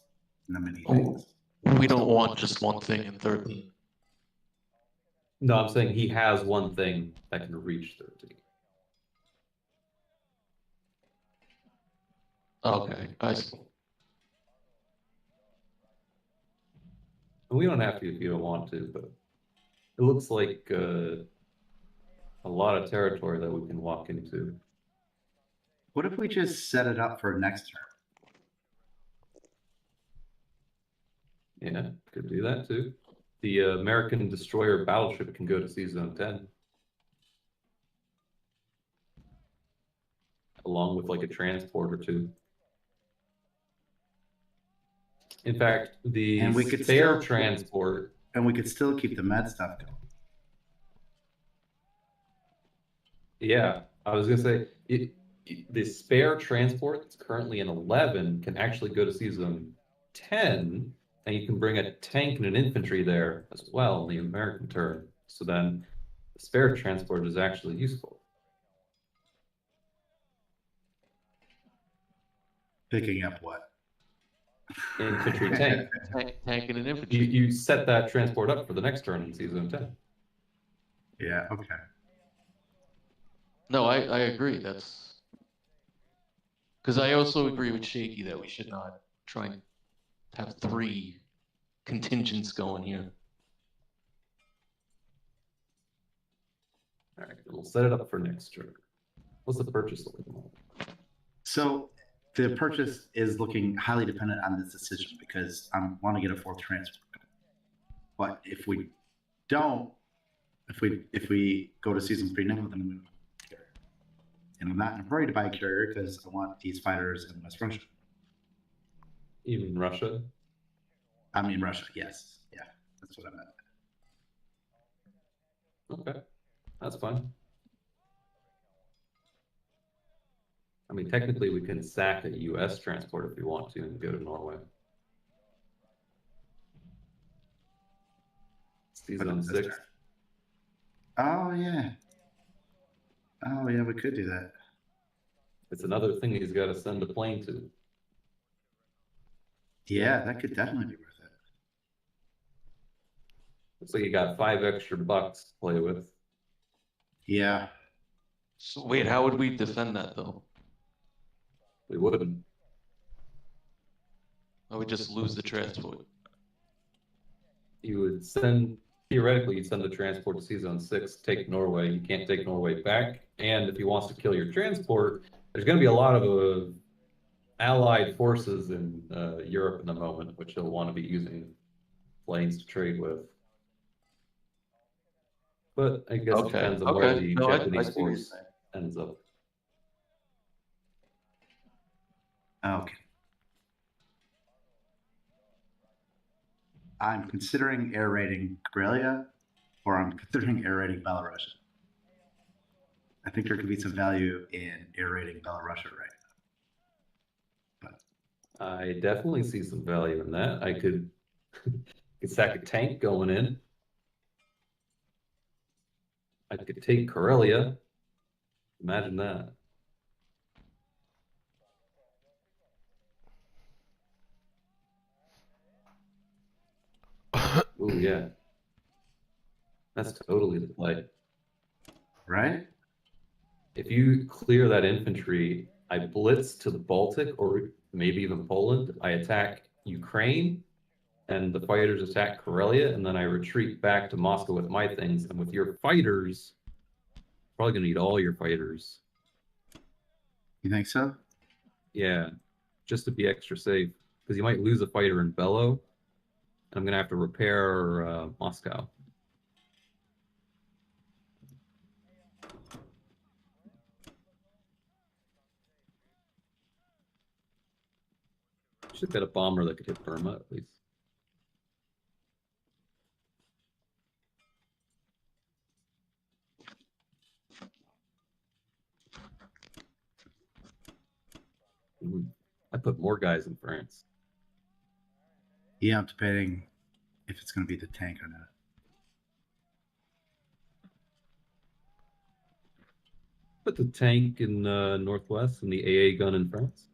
many things. We don't want just one thing in 13. No, I'm saying he has 1 thing that can reach 13. Okay, I see. And we don't have to if you don't want to, but it looks like a lot of territory that we can walk into. What if we just set it up for next turn? Yeah, could do that too. The American destroyer battleship can go to Sea Zone 10. Along with like a transport or 2. In fact, the And we could spare still- transport. And we could still keep the med stuff going. Yeah, I was gonna say the spare transport that's currently in 11 can actually go to Sea Zone 10, and you can bring a tank and an infantry there as well in the American turn. So then the spare transport is actually useful. Picking up what? Infantry tank. Tank and an infantry. You set that transport up for the next turn in Sea Zone 10. Yeah, okay. No, I agree. That's because I also agree with Shaky that we should not try and have 3 contingents going here. All right, we'll set it up for next turn. What's the purchase looking like? So the purchase is looking highly dependent on this decision because I want to get a 4th transfer. But if we don't, if we go to season 3 now, then we don't care. And I'm not in a hurry to buy a carrier because I want these fighters in West Russia. You mean Russia? I mean Russia, yes. Yeah, that's what I meant. Okay, that's fine. I mean, technically, we can sack a U.S. transport if we want to and go to Norway. Sea Zone 6. Oh yeah. Oh yeah, we could do that. It's another thing he's got to send a plane to. Yeah, that could definitely be worth it. Looks like you got $5 extra to play with. Yeah. So wait, how would we defend that though? We wouldn't. I would just lose the transport. You would send, theoretically, you'd send the transport to Sea Zone 6, take Norway. You can't take Norway back. And if he wants to kill your transport, there's going to be a lot of allied forces in Europe in the moment, which he'll want to be using planes to trade with. But I guess it Okay, depends on where okay. the No, I Japanese see what you're force saying. ends up. Okay. I'm considering air raiding Karelia, or I'm considering air raiding Belarus. I think there could be some value in air raiding Belarus right now. But I definitely see some value in that. I could sack a tank going in. I could take Karelia. Imagine that. Oh yeah. That's totally the play. right? If you clear that infantry, I blitz to the Baltic or maybe even Poland. I attack Ukraine, and the fighters attack Karelia, and then I retreat back to Moscow with my things. And with your fighters, probably gonna need all your fighters. You think so? Yeah, just to be extra safe. because you might lose a fighter in Bellow. And I'm gonna have to repair Moscow. Should get a bomber that could hit Burma at least. Ooh, I put more guys in France. Yeah, I'm debating if it's going to be the tank or not. Put the tank in Northwest and the AA gun in France.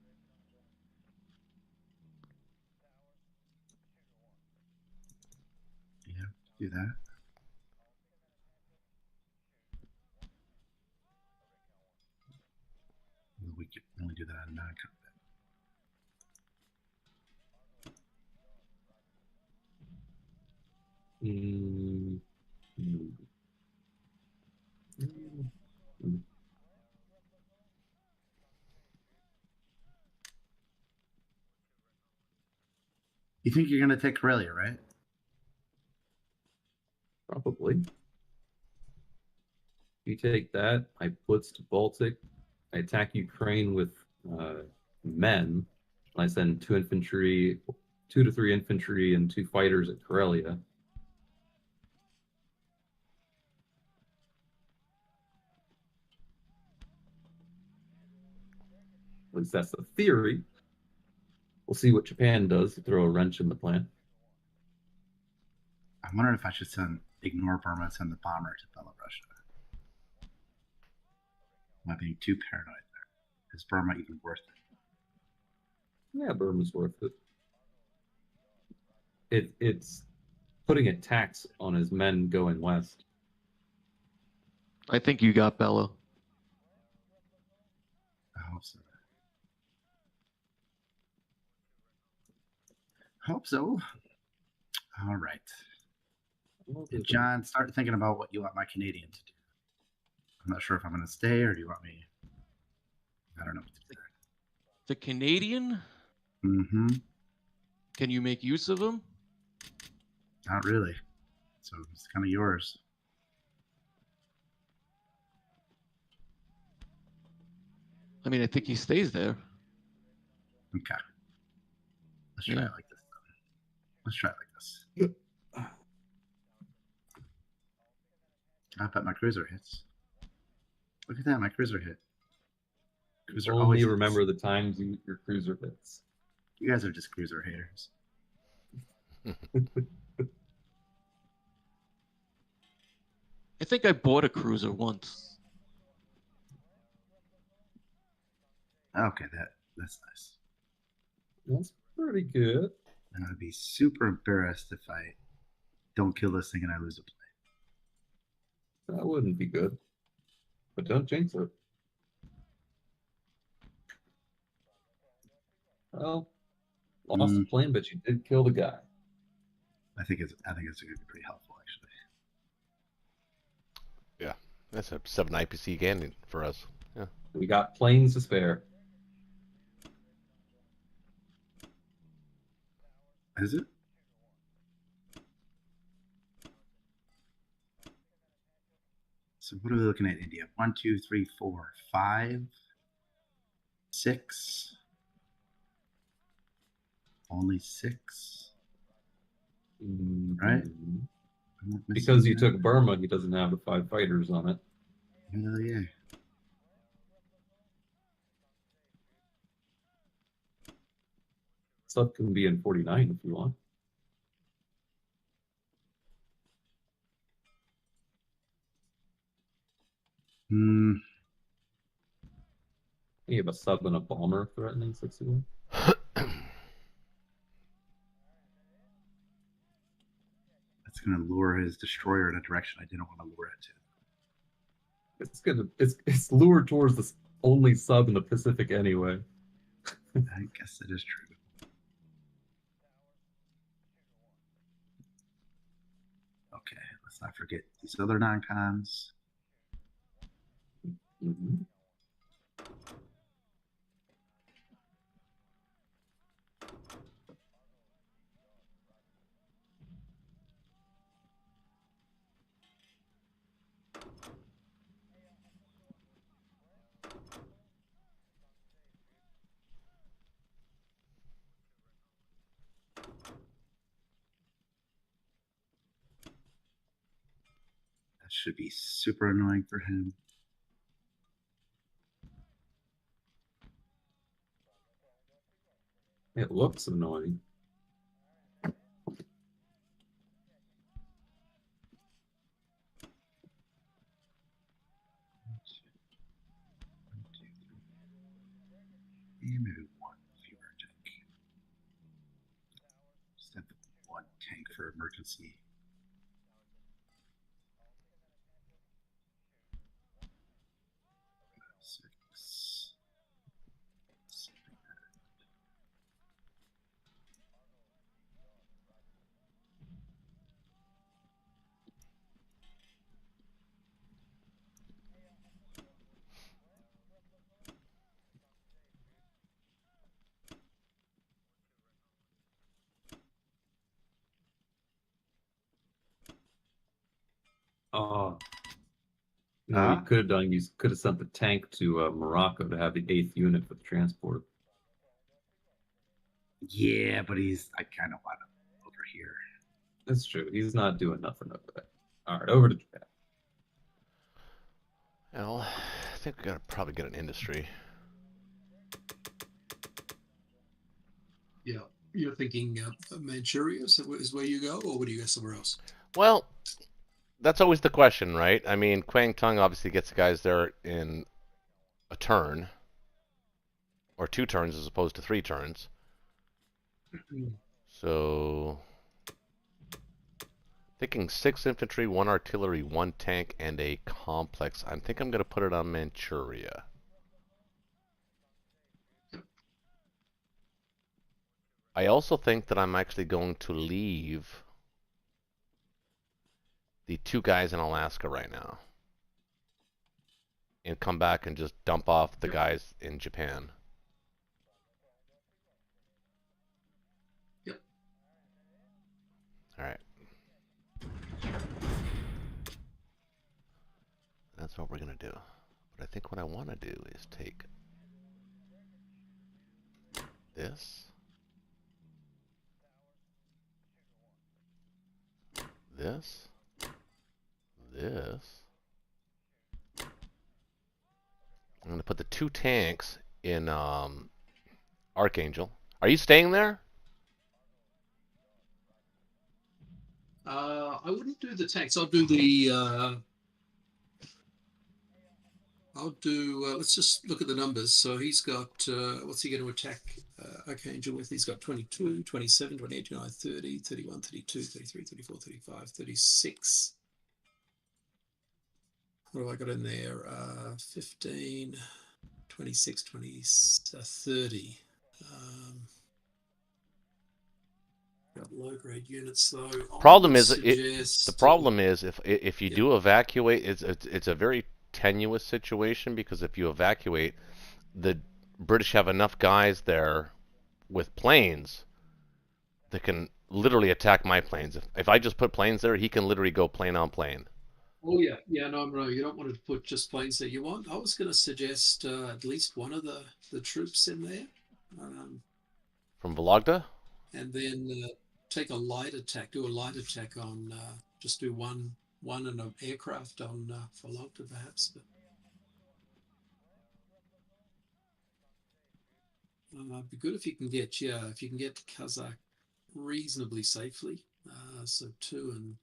Yeah, do that. We could only do that in non-combat. You think you're going to take Karelia, right? Probably. You take that, I blitz to Baltic, I attack Ukraine with men, I send 2 to 3 infantry, and 2 fighters at Karelia. At least that's the theory. We'll see what Japan does to throw a wrench in the plan. I'm wondering if I should ignore Burma and send the bomber to Belarusia. Am I being too paranoid there? Is Burma even worth it? Yeah, Burma's worth it. It's putting a tax on his men going west. I think you got Bella. I hope so. Hope so. All right. And John, start thinking about what you want my Canadian to do. I'm not sure if I'm going to stay or do you want me? I don't know what to do. The Canadian? Mm-hmm. Can you make use of him? Not really. So it's kind of yours. I mean, I think he stays there. Okay. Let's try it like this. Let's try it like this. I bet my cruiser hits. Look at that, my cruiser hit. Cruiser Only always remember hits. the times your cruiser hits. You guys are just cruiser haters. I think I bought a cruiser once. Okay, that's nice. That's pretty good. And I'd be super embarrassed if I don't kill this thing and I lose a play. That wouldn't be good. But don't jinx it. Well, lost the plane, but you did kill the guy. I think it's going to be pretty helpful, actually. Yeah, that's a 7 IPC again for us. Yeah, we got planes to spare. Is it? So what are we looking at, India? 1, 2, 3, 4, 5, 6. Only 6. Right? Because you took Burma, he doesn't have the 5 fighters on it. Hell yeah. Stuff can be in 49 if you want. You have a sub and a bomber threatening 61. That's going to lure his destroyer in a direction I didn't want to lure it to. It's lured towards the only sub in the Pacific anyway. I guess it is true. Okay, let's not forget these other non-cons. Mm-hmm. should be super annoying for him. It looks annoying. Maybe one fewer tank. Step one tank for emergency. Six. Oh. No, you Huh? could have done. You could have sent the tank to Morocco to have the 8th unit for the transport. Yeah, but I kind of want him over here. That's true. He's not doing nothing over there. All right, over to Japan. Well, I think we gotta probably get an industry. Yeah, you're thinking Manchuria is where you go, or would you go somewhere else? Well, that's always the question, right? I mean, Kwang Tung obviously gets guys there in a turn, or 2 turns as opposed to 3 turns. So, thinking 6 infantry, 1 artillery, 1 tank, and a complex. I think I'm going to put it on Manchuria. I also think that I'm actually going to leave the 2 guys in Alaska right now and come back and just dump off the guys in Japan. Yep. All right. That's what we're going to do. But I think what I want to do is take this, this, this. I'm going to put the 2 tanks in Archangel. Are you staying there? I wouldn't do the tanks. I'll do the. Let's just look at the numbers. So he's got, what's he going to attack Archangel with? He's got 22, 27, 28, 29, 30, 31, 32, 33, 34, 35, 36. What have I got in there? 15, 26, 20, 30. Got low grade units though. Problem is, the problem is if you do evacuate, it's a very tenuous situation, because if you evacuate, the British have enough guys there with planes that can literally attack my planes. If I just put planes there, he can literally go plane on plane. Oh yeah, no, you don't want to put just planes there. You want. I was going to suggest at least one of the troops in there, From Vologda, and then take a light attack. Do a light attack on. Just do one and an aircraft on Vologda perhaps. But it'd be good if you can get Kazakh reasonably safely. So 2 and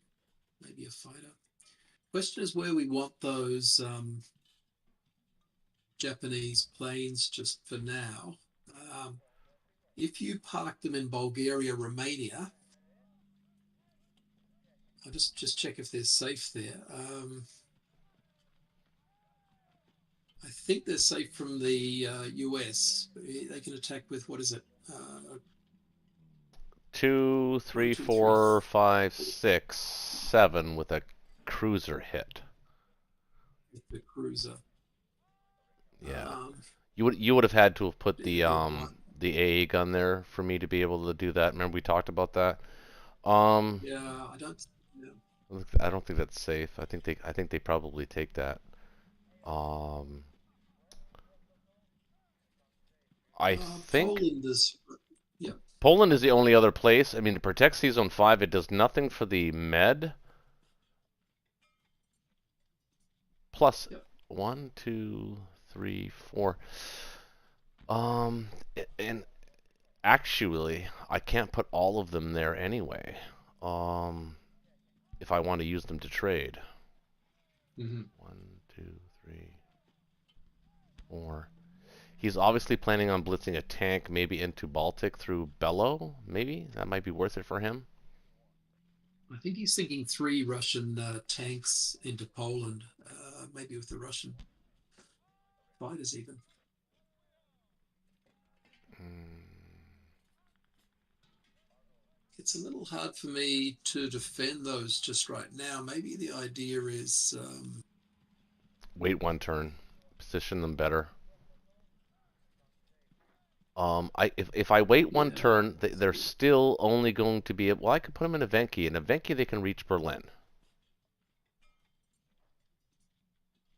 maybe a fighter. Question is where we want those Japanese planes just for now. If you park them in Bulgaria, Romania, I'll just check if they're safe there. I think they're safe from the US. They can attack with, what is it? 2, 3, 4, 5, 6, 7 with a cruiser hit. With the cruiser. Yeah. You would have had to have put the AA gun there for me to be able to do that. Remember we talked about that? Yeah, I don't. Yeah. I don't think that's safe. I think they probably take that. I think Poland is. Yeah. Poland is the only other place. I mean, to protect C Zone 5, it does nothing for the Med. plus Yep. 1, 2, 3, 4. And actually, I can't put all of them there anyway. If I want to use them to trade. Mm-hmm. 1, 2, 3, 4. He's obviously planning on blitzing a tank, maybe into Baltic through Bellow. Maybe that might be worth it for him. I think he's thinking 3 Russian tanks into Poland, maybe with the Russian fighters even. It's a little hard for me to defend those just right now. Maybe the idea is Wait 1 turn, position them better. If I wait 1 turn, they're still only going to be. Well, I could put them in Evenki. In Evenki, they can reach Berlin.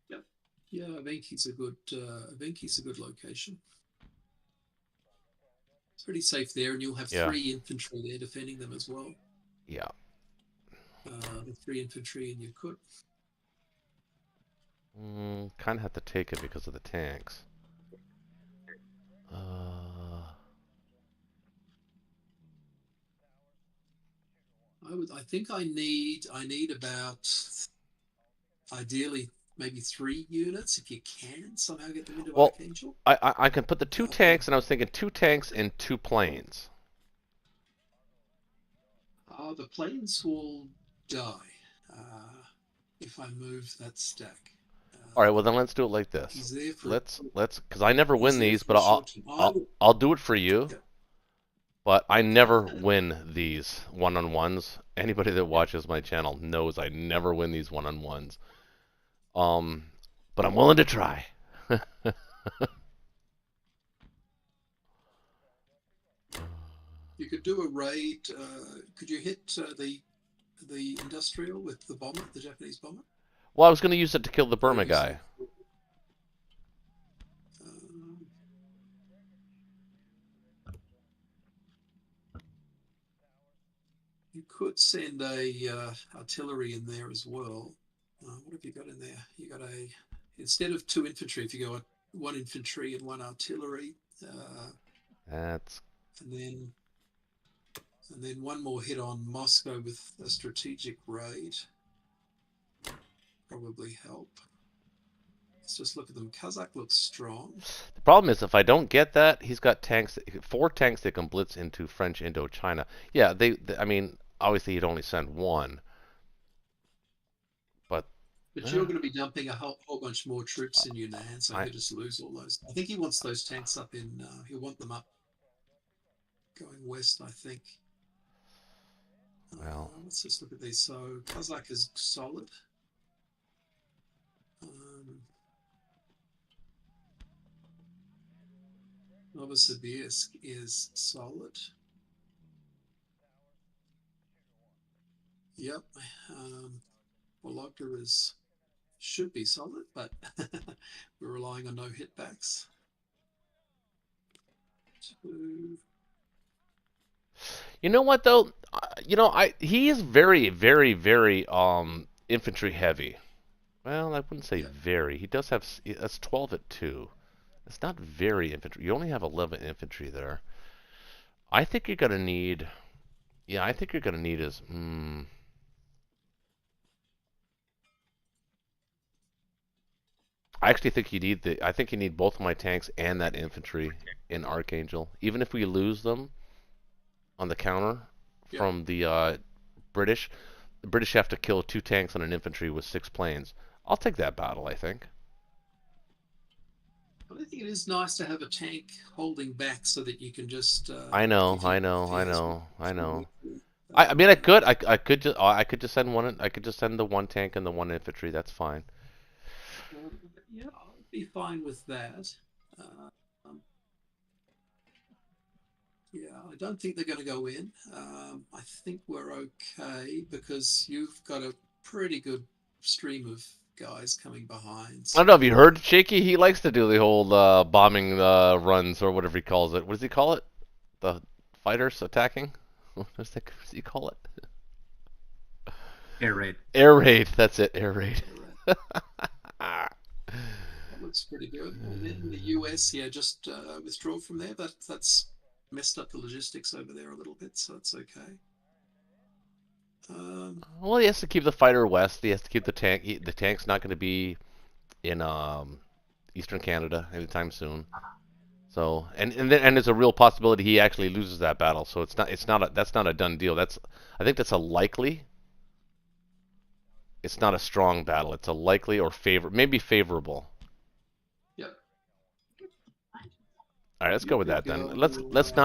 Yep. Yeah, Evenki's a good location. It's pretty safe there, and you'll have 3 infantry there defending them as well. Yeah. The 3 infantry in Yakut. Kind of have to take it because of the tanks. I think I need about, ideally, maybe 3 units if you can somehow get them into Archangel. I can put the 2 tanks, and I was thinking 2 tanks and 2 planes. The planes will die if I move that stack. All right, well then let's do it like this. He's there for, let's because I never win these, but I'll do it for you. Yeah. But I never win these one-on-ones. Anybody that watches my channel knows I never win these one-on-ones. But I'm willing to try. You could do a raid. Could you hit the industrial with the bomber, the Japanese bomber? Well, I was going to use it to kill the Burma guy. You could send a artillery in there as well. What have you got in there? You got instead of 2 infantry, if you go 1 infantry and 1 artillery. That's. And then 1 more hit on Moscow with a strategic raid. Probably help. Let's just look at them. Kazakh looks strong. The problem is if I don't get that, he's got tanks, 4 tanks that can blitz into French Indochina. Yeah, I mean, obviously he'd only send 1. But you're going to be dumping a whole bunch more troops in Yunnan, so he'll just lose all those. I think he wants those tanks up in. He'll want them up going west, I think. Well, let's just look at these. So Kazakh is solid. Novosibirsk is solid. Yep. Vologda should be solid, but we're relying on no hitbacks. 2. You know what though? He is very, very, very infantry heavy. Well, I wouldn't say very. He does have that's 12 at 2. It's not very infantry. You only have 11 infantry there. I think you're gonna need. Yeah, I think you're gonna need is. I actually think you need I think you need both of my tanks and that infantry in Archangel. Even if we lose them on the counter from the British, the British have to kill 2 tanks and an infantry with 6 planes. I'll take that battle, I think. But I think it is nice to have a tank holding back so that you can just. I know. I mean, I could just send one. I could just send the 1 tank and the 1 infantry. That's fine. Yeah, I'd be fine with that. Yeah, I don't think they're going to go in. I think we're okay because you've got a pretty good stream of guys coming behind. I don't know if you heard Shaky. He likes to do the whole bombing runs or whatever he calls it. What does he call it? The fighters attacking? What does he call it? Air raid. Air raid. That's it. Air raid. That looks pretty good. And then the US, yeah, just withdraw from there. That's messed up the logistics over there a little bit, so it's okay. Well, he has to keep the fighter west. He has to keep the tank. The tank's not going to be in Eastern Canada anytime soon. So, and there's a real possibility he actually loses that battle. So that's not a done deal. I think that's a likely. It's not a strong battle. It's a likely or maybe favorable. Yep. All right, let's go with that then. Let's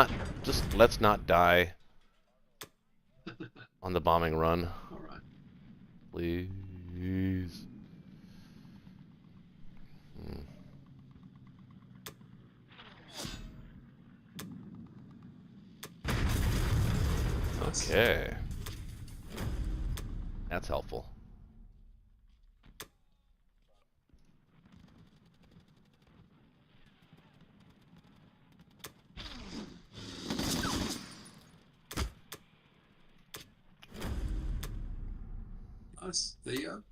not die on the bombing run. All right. Please. Okay. That's helpful. Nice. There you go.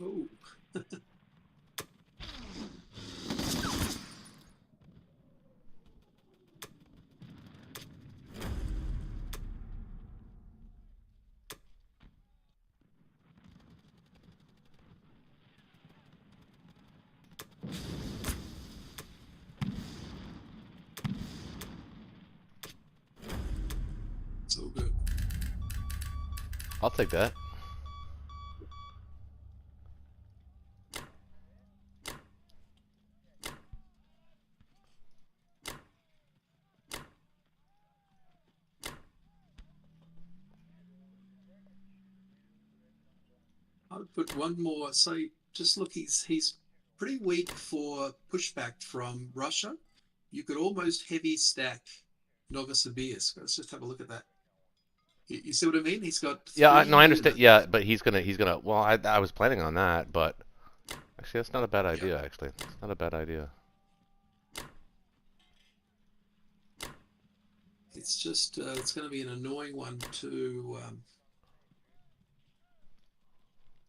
Oh. So good. I'll take that. I would put one more. So just look, he's pretty weak for pushback from Russia. You could almost heavy stack Novosibirsk. Let's just have a look at that. You see what I mean? He's got No, I understand. units. Yeah, but he's gonna. Well, I was planning on that, but actually, that's not a bad idea. Yeah. Actually, it's not a bad idea. It's just it's going to be an annoying one to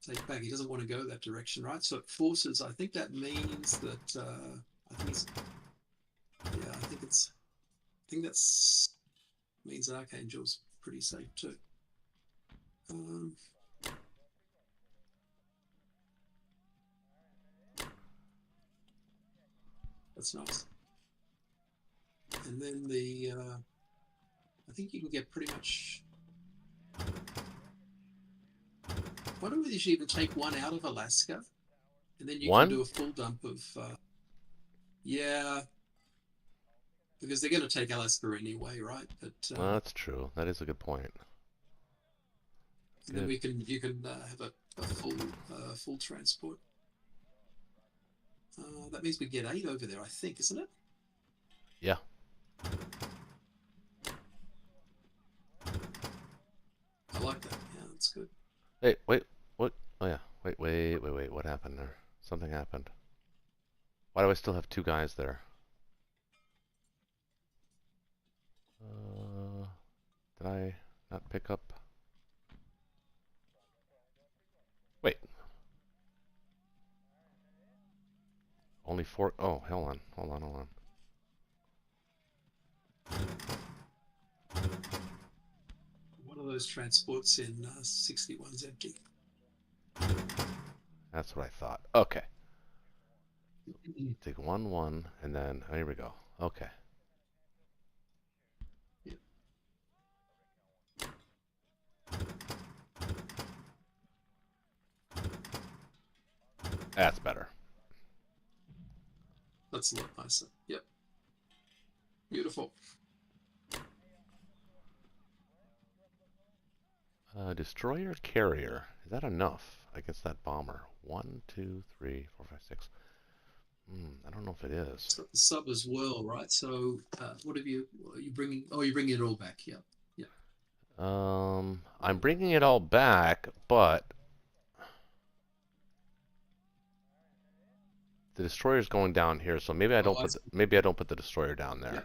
take back. He doesn't want to go that direction, right? So it forces. I think that means that I think he's. Yeah, I think that's means that Archangel's pretty safe too. That's nice. And then I think you can get pretty much. I wonder whether you should even take one out of Alaska, and then you One? can do a full dump of. Yeah, because they're going to take Alaska anyway, right? But Well, that's true. That is a good point. and then you can have a full transport. That means we get 8 over there, I think, isn't it? Yeah. I like that. Yeah, that's good. Hey, wait. What? Oh yeah. Wait. What happened there? Something happened. Why do I still have 2 guys there? Did I not pick up? Wait. Only 4. Oh, hold on. One of those transports in 61's empty. That's what I thought. Okay. Take 1, and then here we go. Okay. Yep. That's better. That's a lot nicer. Yep. Beautiful. Destroyer carrier. Is that enough against that bomber? 1, 2, 3, 4, 5, 6. I don't know if it is. It's got the sub as well, right? So what are you bringing? Oh, you're bringing it all back. Yeah. I'm bringing it all back, but the destroyer's going down here, so maybe I don't maybe I don't put the destroyer down there. Yeah.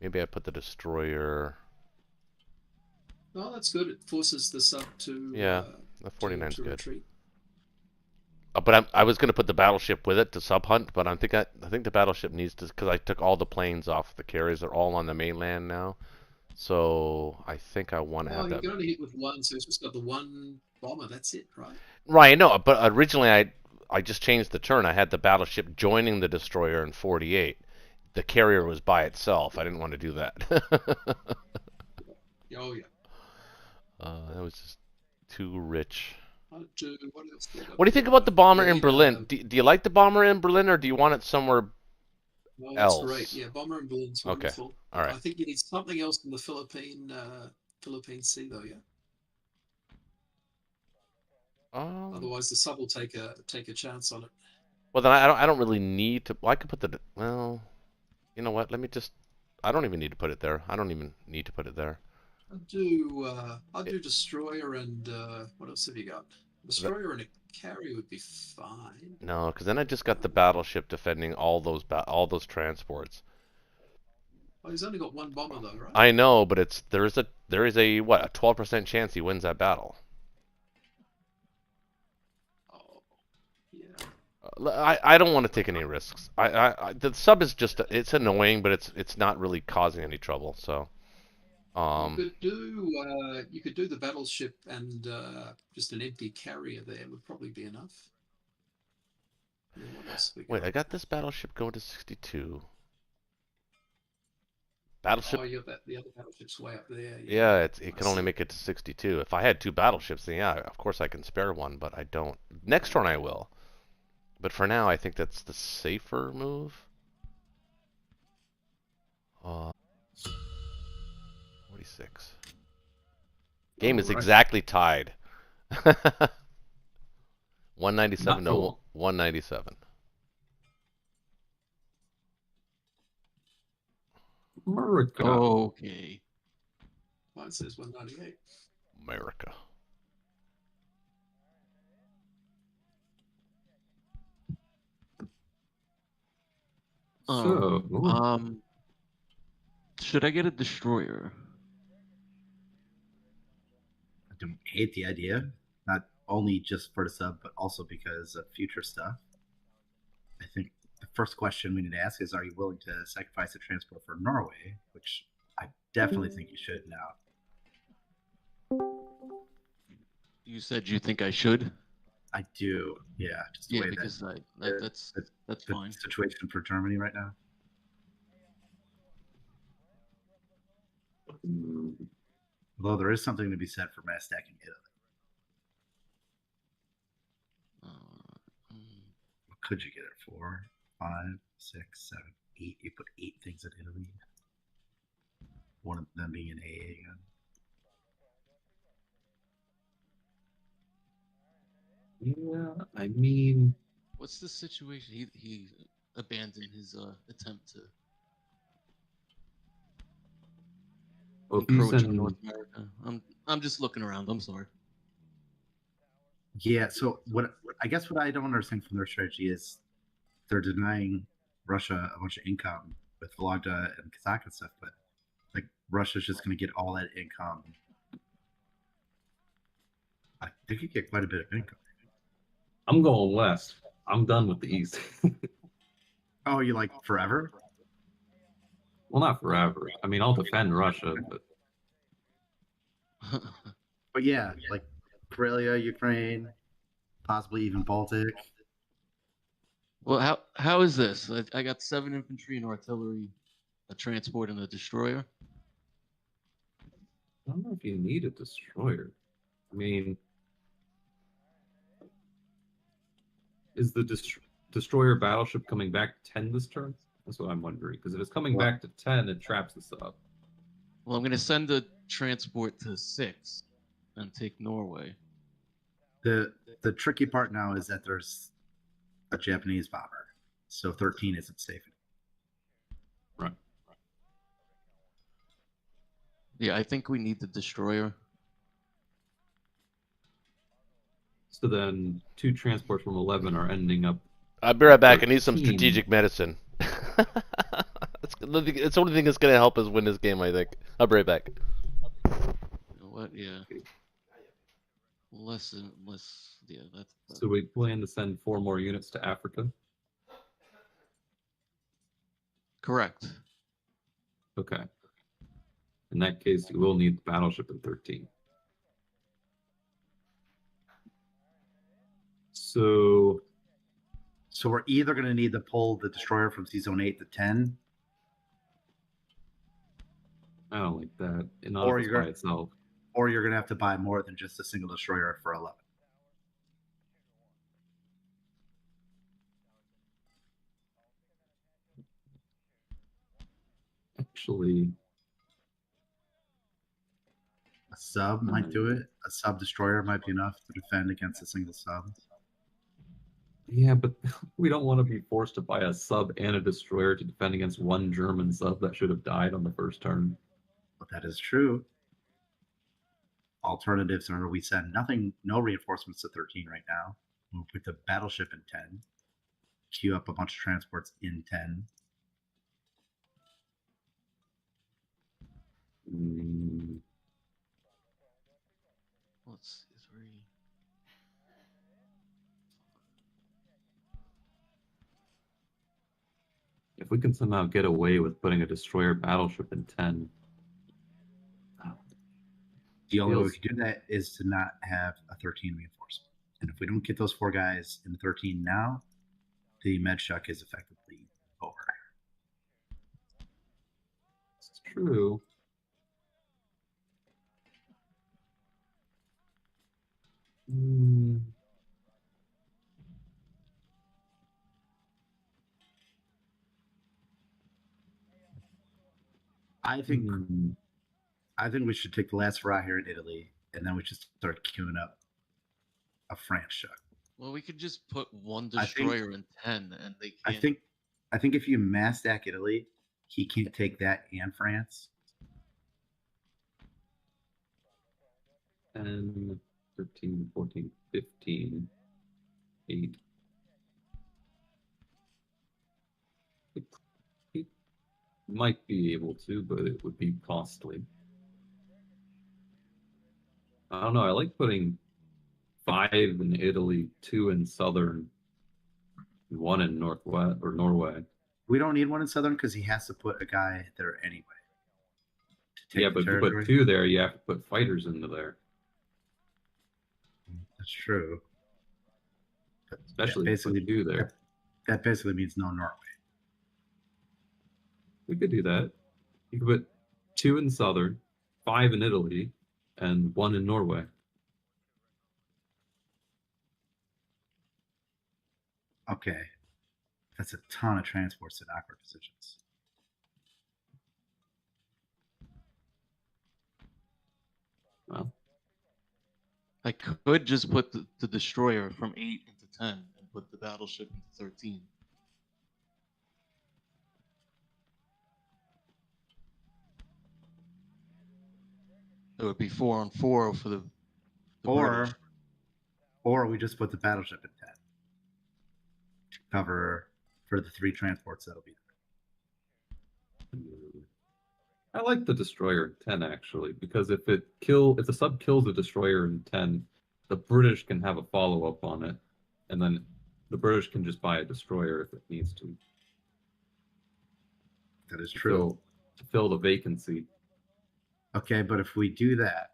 Maybe I put the destroyer. Oh, that's good. It forces the sub to The 49's to good. retreat. But I was gonna put the battleship with it to sub hunt, but I think the battleship needs to, because I took all the planes off the carriers. They're all on the mainland now, so I think I want to have that. You can only hit with one, so it's just got the one bomber. That's it, right? Right, no, but originally I just changed the turn. I had the battleship joining the destroyer in 48. The carrier was by itself. I didn't want to do that. Oh yeah. That was just too rich. What else? What do you think about the bomber in Berlin? Do you like the bomber in Berlin, or do you want it somewhere else? That's great. Yeah, bomber in Berlin's wonderful. Okay. All right. I think you need something else in the Philippine Sea, though. Yeah. Otherwise, the sub will take a chance on it. Well, then I don't really need to. Well, I could put the. Well, you know what? Let me just. I don't even need to put it there. I don't even need to put it there. I'll do destroyer and what else have you got? Destroyer and a carry would be fine. No, because then I just got the battleship defending all those transports. Oh, he's only got one bomber though, right? I know, but there is a what, a 12% chance he wins that battle. Oh, yeah. I don't want to take any risks. The sub is just, it's annoying, but it's not really causing any trouble. So. You could do the battleship and just an empty carrier there would probably be enough. Wait, I got this battleship going to 62. Battleship. Oh, the other battleship's way up there. Yeah, it can only make it to 62. If I had two battleships, then yeah, of course I can spare one, but I don't. Next turn I will. But for now, I think that's the safer move. 46. Game is exactly tied. 197 to 197. America. Okay. Mine says 198. America. Should I get a destroyer? I don't hate the idea, not only just for the sub, but also because of future stuff. I think the first question we need to ask is, are you willing to sacrifice a transport for Norway? Which I definitely think you should now. You said you think I should? I do, yeah. Just the way because that's the fine. situation for Germany right now. Although there is something to be said for mass stacking Italy. What could you get it for? 5, 6, 7, 8. You put 8 things in Italy. One of them being an AA again. Yeah, I mean, what's the situation? He abandoned his attempt to encroach on North America. I'm just looking around. I'm sorry. Yeah, so what I don't understand from their strategy is they're denying Russia a bunch of income with Vologda and Kazakh and stuff, but like Russia's just going to get all that income. I think you get quite a bit of income. I'm going west. I'm done with the east. Oh, you like forever? Well, not forever. I mean, I'll defend Russia, but But yeah, like Karelia, Ukraine, possibly even Baltic. Well, how is this? I got 7 infantry and artillery, a transport, and a destroyer. I don't know if you need a destroyer. I mean, is the destroyer battleship coming back to 10 this turn? That's what I'm wondering. Because if it's coming back to 10, it traps this up. Well, I'm going to send a transport to 6 and take Norway. The tricky part now is that there's a Japanese bomber. So 13 isn't safe. Right. Yeah, I think we need the destroyer. So then 2 transports from 11 are ending up. I'll be right back. I need some 13. strategic medicine. It's the only thing that's going to help us win this game, I think. I'll be right back. You know what? Yeah. Less. Yeah, that's. So we plan to send 4 more units to Africa. Correct. Okay. In that case, you will need the battleship in 13. So we're either going to need to pull the destroyer from Sea Zone 8 to 10, I don't like that. And not Or if it's you're by gonna- itself. or you're going to have to buy more than just a single destroyer for 11. Actually, A sub might do it. A sub destroyer might be enough to defend against a single sub. yeah, but we don't want to be forced to buy a sub and a destroyer to defend against one German sub that should have died on the first turn. But that is true. Alternatives are we send no reinforcements to 13 right now. We'll put the battleship in 10. Queue up a bunch of transports in 10. Mm, Let's see. 3. if we can somehow get away with putting a destroyer battleship in 10. The only way we Feels- can do that is to not have a 13 reinforcement. And if we don't get those 4 guys in 13 now, the med shuck is effectively over. It's true. Mm, I think mm, we should take the last hurrah here in Italy, and then we should start queuing up a France shuck. Well, we could just put one I think- destroyer in 10, and they I can't. think if you mass stack Italy, he can't take that and France. 10, 13, 14, 15, 8. It might be able to, but it would be costly. I don't know. I like putting 5 in Italy, 2 in southern, 1 in northwest or Norway. We don't need one in Southern because he has to put a guy there anyway. To take Yeah, the but if you territory. put 2 there, you have to put fighters into there, That's true. But especially that if you put 2 there. that basically means no Norway. We could do that. You could put 2 in southern, 5 in Italy, and 1 in Norway. Okay. That's a ton of transports in awkward positions. Well, I could just put the destroyer from 8 into 10 and put the battleship into 13. It would be 4 on 4 for the British. Or we just put the battleship in 10 to cover for the 3 transports that'll be there. I like the destroyer in 10 actually, because if the sub kills the destroyer in 10, the British can have a follow-up on it, and then the British can just buy a destroyer if it needs to. That is true. To fill the vacancy. Okay, but if we do that,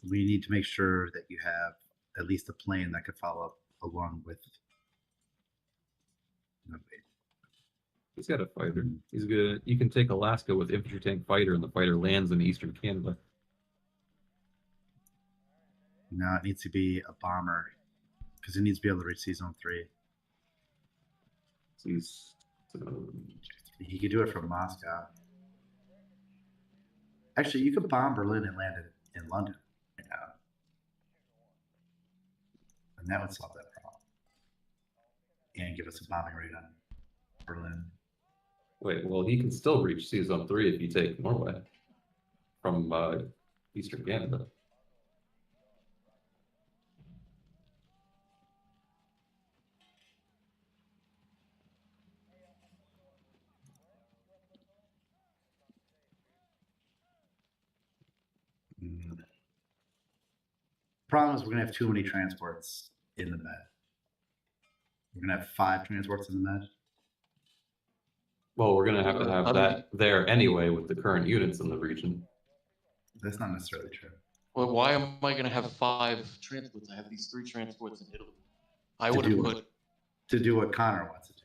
we need to make sure that you have at least a plane that could follow up along with. No, wait. He's got a fighter. He's good. You can take Alaska with infantry tank fighter, and the fighter lands in eastern Canada. No, it needs to be a bomber because it needs to be able to reach Sea Zone 3. So he's He could do it from Moscow. Actually, you could bomb Berlin and land it in London right now. And that would solve that problem. and give us a bombing rate on Berlin. Wait, well, he can still reach Sea Zone 3 if you take Norway from Eastern Canada. Problem is, we're gonna have too many transports in the Med. We're gonna have 5 transports in the Med. Well, we're going to have How do that there anyway with the current units in the region. That's not necessarily true. Well, why am I going to have 5 transports? I have these 3 transports in Italy. I To would have do put. To do what Connor wants to do.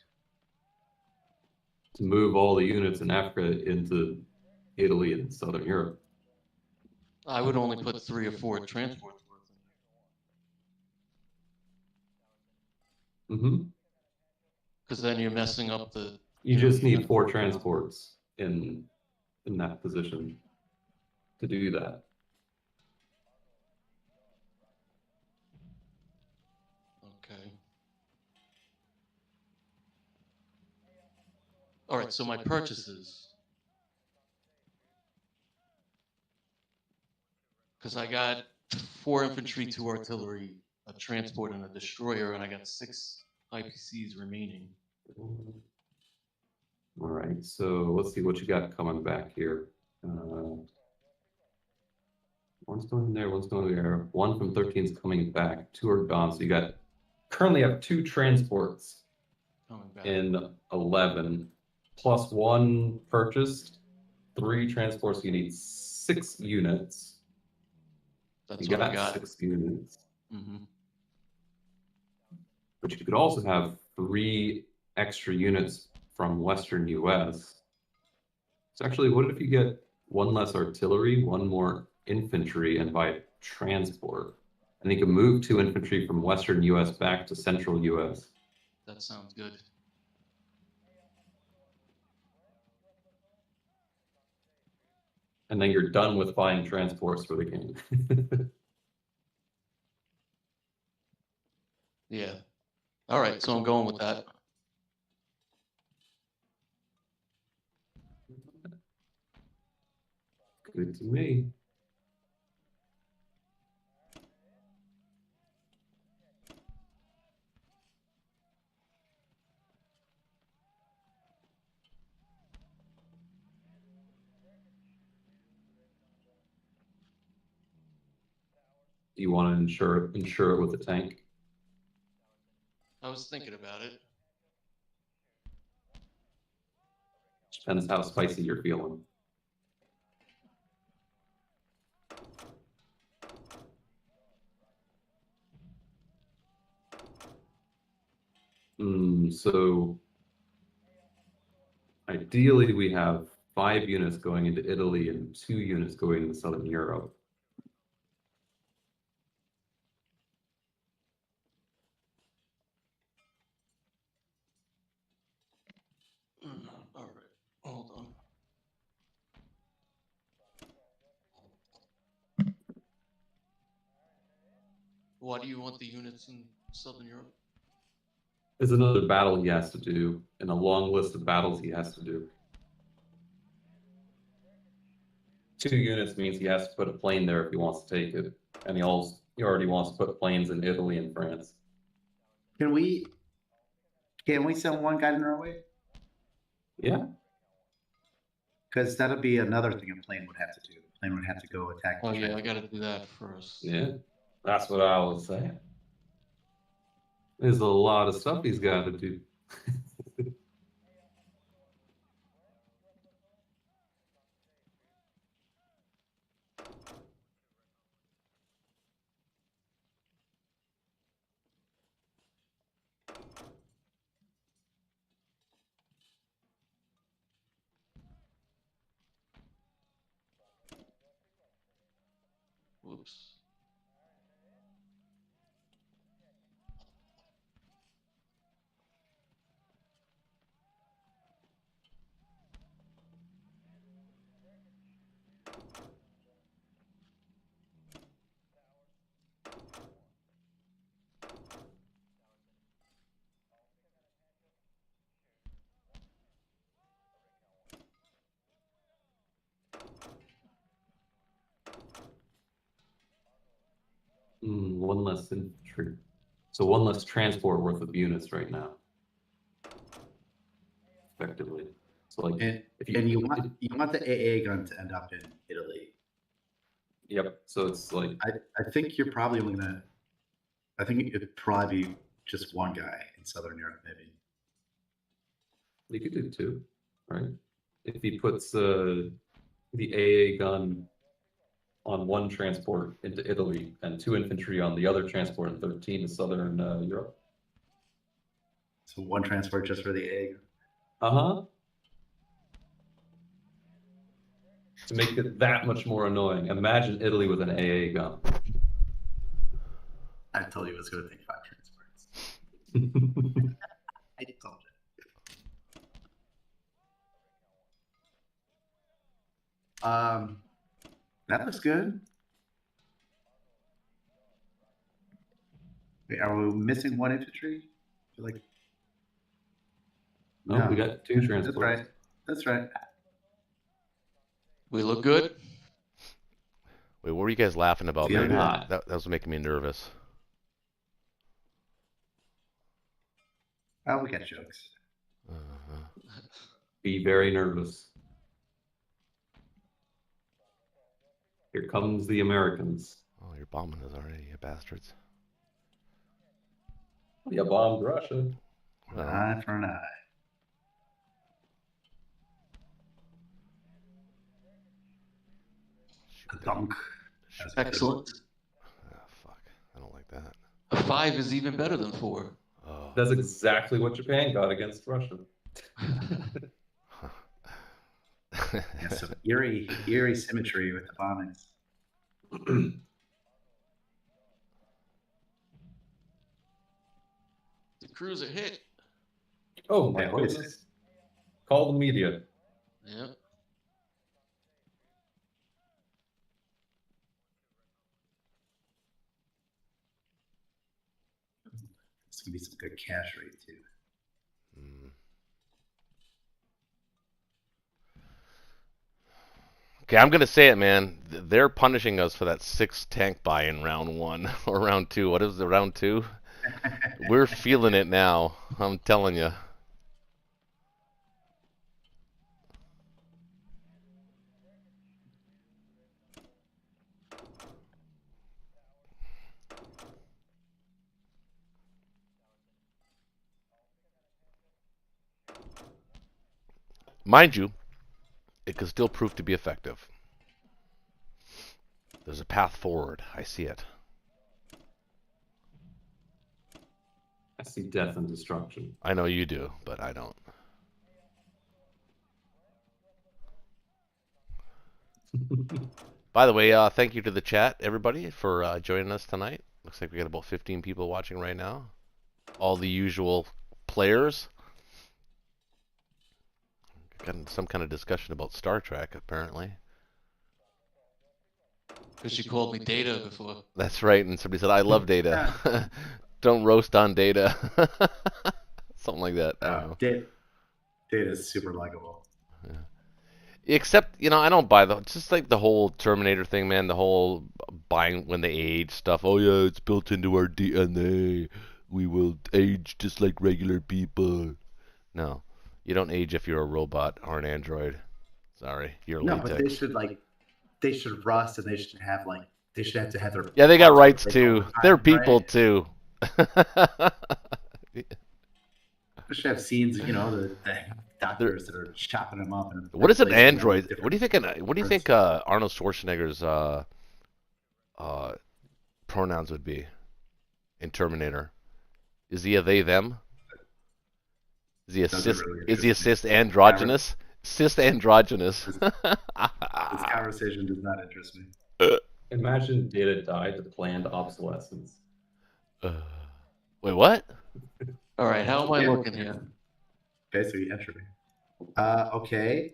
To move all the units in Africa into Italy and Southern Europe. I would only put 3 or 4 transports worth in Mm-hmm. because then you're messing up the. You just need 4 transports in that position to do that. Okay. All right. So my purchases. Because I got 4 infantry, 2 artillery, a transport, and a destroyer, and I got 6 IPCs remaining. All right, so let's see what you got coming back here. One's going there, one's going there. 1 from 13 is coming back. 2 are gone. So you currently have 2 transports Coming back. in 11, plus 1 purchased, 3 transports. You need 6 units. That's You what I got. 6 units. Mm-hmm. But you could also have 3 extra units from Western US. So actually, what if you get 1 less artillery, 1 more infantry, and by transport? And you can move 2 infantry from Western US back to Central US. That sounds good. And then you're done with buying transports for the game. Yeah. All right. So I'm going with that. Good to me. Do you want to insure it with a tank? I was thinking about it. Depends how spicy you're feeling. So ideally we have 5 units going into Italy and 2 units going into Southern Europe. All right. Hold on. Why do you want the units in Southern Europe? There's another battle he has to do, and a long list of battles he has to do. 2 units means he has to put a plane there if he wants to take it, and he already wants to put planes in Italy and France. Can we send 1 guy to Norway? Yeah. Because that'll be another thing a plane would have to do. A plane would have to go attack. Oh the yeah, I transport. got to do that first. Yeah, that's what I was saying. There's a lot of stuff he's got to do. Whoops. One less infantry. So one less transport worth of units right now. Effectively. So like And if you want the AA gun to end up in Italy. Yep. So it's like I think you're probably only gonna. I think it'd probably be just one guy in Southern Europe, maybe. you could do two, right? If he puts the AA gun on one transport into Italy and 2 infantry on the other transport in 13 to Southern Europe. So one transport just for the AA gun. Uh-huh. To make it that much more annoying, imagine Italy with an AA gun. I told you it was going to take 5 transports. I told you. That looks good. Wait, are we missing 1 infantry? Like, No, we got 2 transports. That's right. That's right. We look good. Wait, what were you guys laughing about? Yeah, Man? not. That was making me nervous. Oh, we got jokes. Be very nervous. Here comes the Americans. Oh, you're bombing us already, you bastards. You bombed Russia. Well, Eye for an eye. shoot that. Dunk. Excellent. Oh, fuck. I don't like that. A 5 is even better than 4. Oh. That's exactly what Japan got against Russia. Yeah, so eerie symmetry with the bombings. The cruiser hit. Oh my Yeah, what is goodness. Call the media. Yeah. It's gonna be some good cash rate too. Mm. Okay, I'm gonna say it, man. They're punishing us for that 6 tank buy in round 1 or round 2. What is it, round 2? We're feeling it now. I'm telling you. Mind you, it could still prove to be effective. There's a path forward. I see it. I see death and destruction. I know you do, but I don't. By the way, thank you to the chat, everybody, for joining us tonight. Looks like we got about 15 people watching right now. All the usual players. Got some kind of discussion about Star Trek, apparently. Because you called me Data before. That's right, and somebody said, I love Data. Don't roast on Data. Something like that. I don't know. Data is super likable. Yeah. Except, you know, I don't buy it's just like the whole Terminator thing, man. The whole buying when they age stuff. Oh yeah, it's built into our DNA. We will age just like regular people. No, you don't age if you're a robot or an android. Sorry, you're No, latex. but they should rust, and they should have to have their. Yeah, they got rights like, too. all the time, They're people right? too. They should have scenes, you know, the doctors that are chopping them up. And What is an replacing them android? with What do you think? What do you think Arnold Schwarzenegger's pronouns would be in Terminator? Is he a they them? Is he a Doesn't cis? really Is he a interest me. cis androgynous? Cis androgynous. This conversation does not interest me. Imagine Data died to planned obsolescence. Wait, what? All right, how am I Yeah. looking here? Okay, so you entropy. Okay.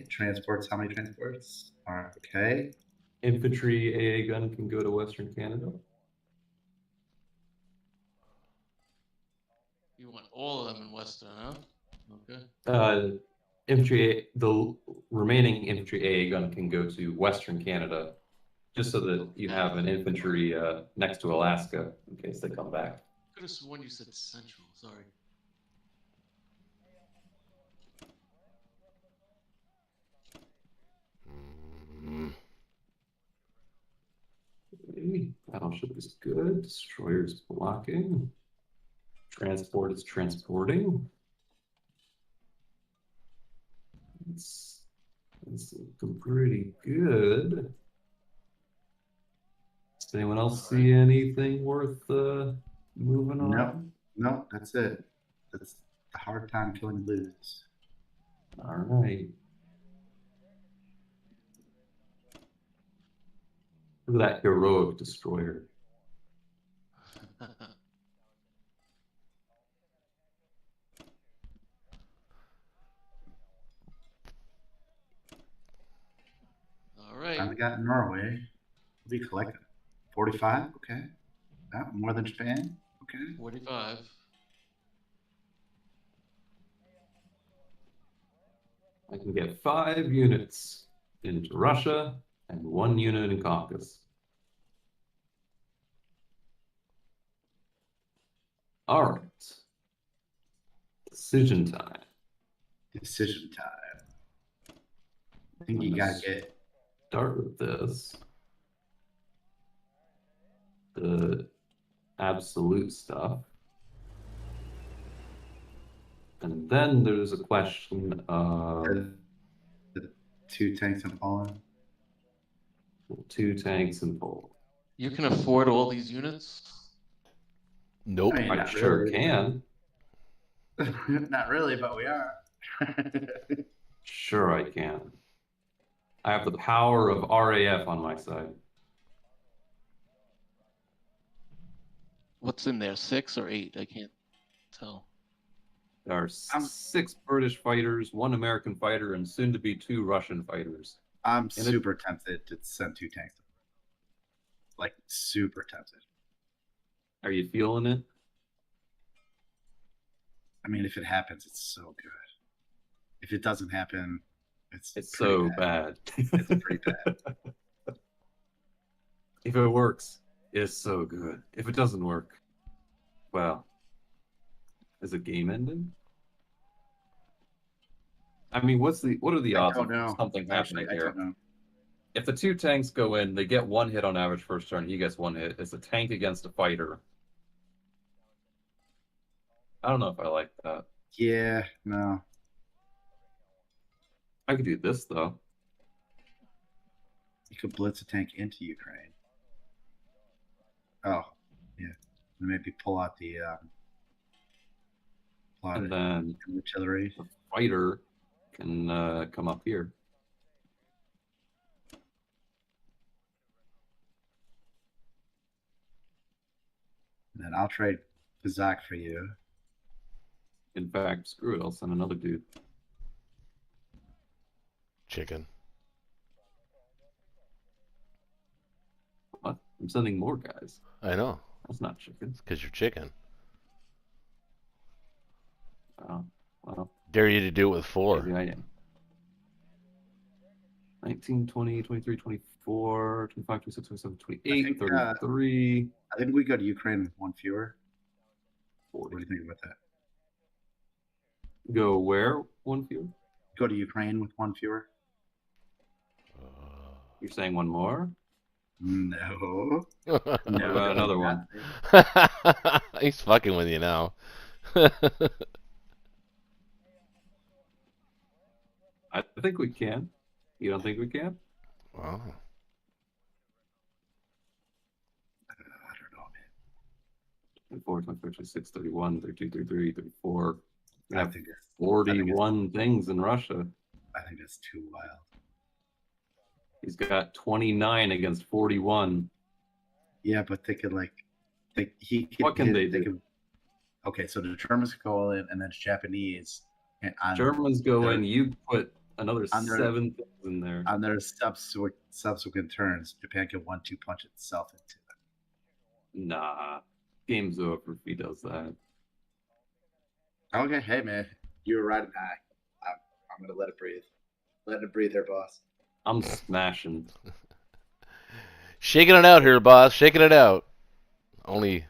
Transports. How many transports? All right. Okay. Infantry AA gun can go to Western Canada. You want all of them in Western, huh? Okay. The remaining infantry AA gun can go to Western Canada Just so that you have an infantry next to Alaska in case they come back. Could have sworn you said Central. Sorry. Mm, Okay, battleship is good. Destroyer is blocking. Transport is transporting. It's looking pretty good. Does anyone else see anything worth moving on? No, that's it. That's a hard time killing blues. All right. Look at that heroic destroyer. All right. Finally got Norway. We collected 45. Okay, more than Japan. Okay. 45. I can get 5 units into Russia and 1 unit in Caucasus. All right. Decision time. Decision time. I think you gotta get. Start with this. The absolute stuff. And then there's a question of The 2 tanks in Poland. 2 tanks in Poland. You can afford all these units? nope. I mean, I not sure really. can. Not really, but we are. Sure I can. I have the power of RAF on my side. What's in there? 6 or 8? I can't tell. There are 6 British fighters, 1 American fighter, and soon to be 2 Russian fighters. I'm super tempted to send 2 tanks. Like, super tempted. Are you feeling it? I mean, if it happens, it's so good. If it doesn't happen, it's It's pretty so bad. It's pretty bad. If it works, it's so good. If it doesn't work, well, is it game ending? I mean, what are the odds don't of know. something happening I here? don't know. If the 2 tanks go in, they get 1 hit on average first turn. He gets 1 hit. It's a tank against a fighter. I don't know if I like that. Yeah, no. I could do this though. You could blitz a tank into Ukraine. Oh, yeah. Maybe pull out the And then artillery. the fighter can come up here. And then I'll trade Kazakh for you. In fact, screw it. I'll send another dude. Chicken. What? I'm sending more guys. I know. That's not chicken. It's because you're chicken. Oh, well, Dare you to do it with 4. maybe I am. 19, 20, 23, 24, 25, 26, 27, 28, 33. I think we go to Ukraine with 1 fewer. 40. What do you think about that? Go where? 1 fewer? Go to Ukraine with 1 fewer? You're saying 1 more? No. What about another one? He's fucking with you now. I think we can. You don't think we can? Wow. I don't know, man. 24, 25, 26, 31, 32, 33, 34. We I have think it's 41 things in Russia. I think that's too wild. He's got 29 against 41. Yeah, but they could he could What can they do? Okay, so the Germans go in, and then the Japanese, and Germans go in. You put another on their- 7 things in there. on their subsequent turns, Japan can 1-2 punch itself into it. Nah, game's over if he does that. Okay, hey man, you were riding high. I'm gonna let it breathe. Letting it breathe there, boss. I'm smashing. Shaking it out here, boss. Shaking it out. Only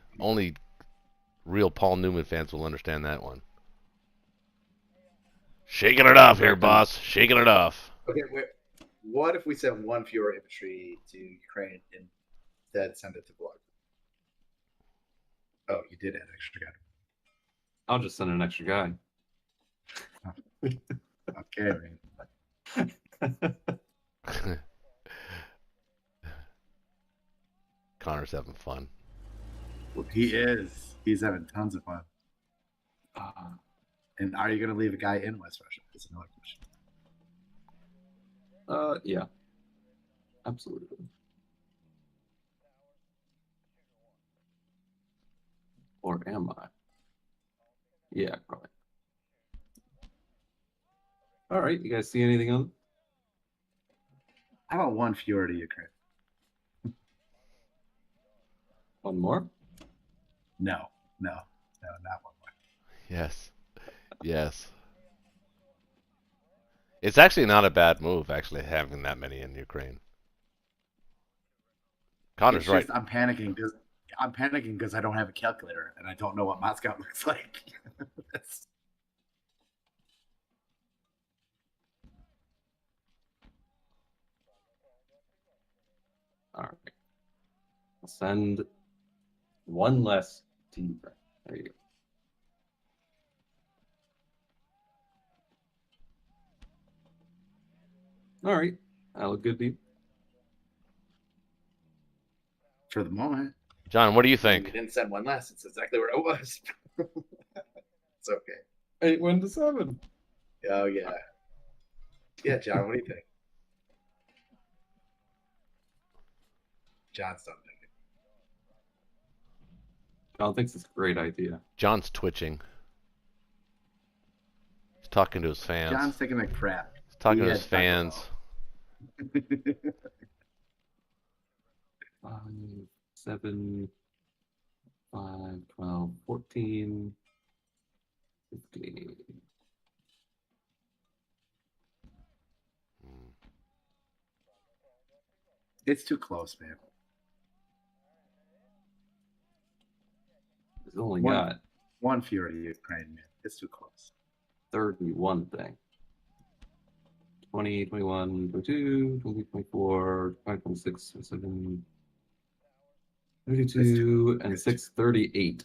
real Paul Newman fans will understand that one. Shaking it off here, boss. Shaking it off. Okay, wait. What if we send one fewer infantry to Ukraine and instead send it to Blood? Oh, you did add extra guy. I'll just send an extra guy. Okay, man. Connor's having fun. He is. He's having tons of fun. And are you going to leave a guy in West Russia? That's another question. Yeah. Absolutely. Or am I? Yeah, probably. All right, you guys see anything on? How about one fewer to Ukraine? One more? No, not one more. Yes. Yes. It's actually not a bad move, actually, having that many in Ukraine. Connor's right. I'm panicking because I don't have a calculator and I don't know what Moscow looks like. All right. I'll send one less to Ukraine. There you go. All right. That look good to you? For the moment. John, what do you You think? didn't send one less. It's exactly where it was. It's okay. 8 to 7. Oh, yeah. Yeah, John, what do you think? John's done thinking. John thinks it's a great idea. John's twitching. He's talking to his fans. John's taking a crap. He's talking He to his had Taco fans. Bell. 5, 7, 5, 12, 14, 15. It's too close, man. He's only got one fewer to Ukraine, man. It's too close. 31 thing. 20, 21, 22, 20, 24, 25, 26, 27, 32, and 6, 38.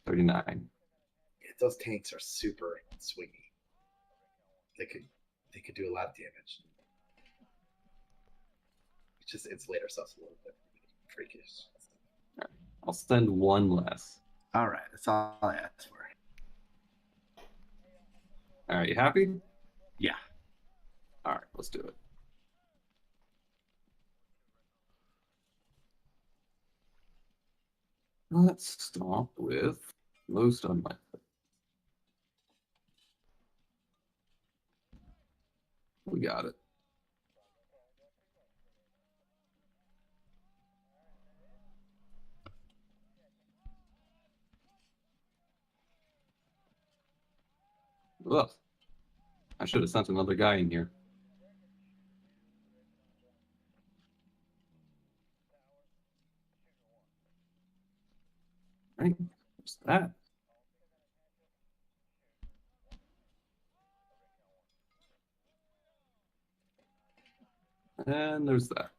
39. Those tanks are super swingy. They could do a lot of damage. It's later stuff's a little bit freakish. I'll send one less. All right, that's all I asked for. All right, you happy? Yeah. All right, let's do it. Let's start with most unlikely. We got it. Ugh. I should have sent another guy in here. Right, what's that? And there's that.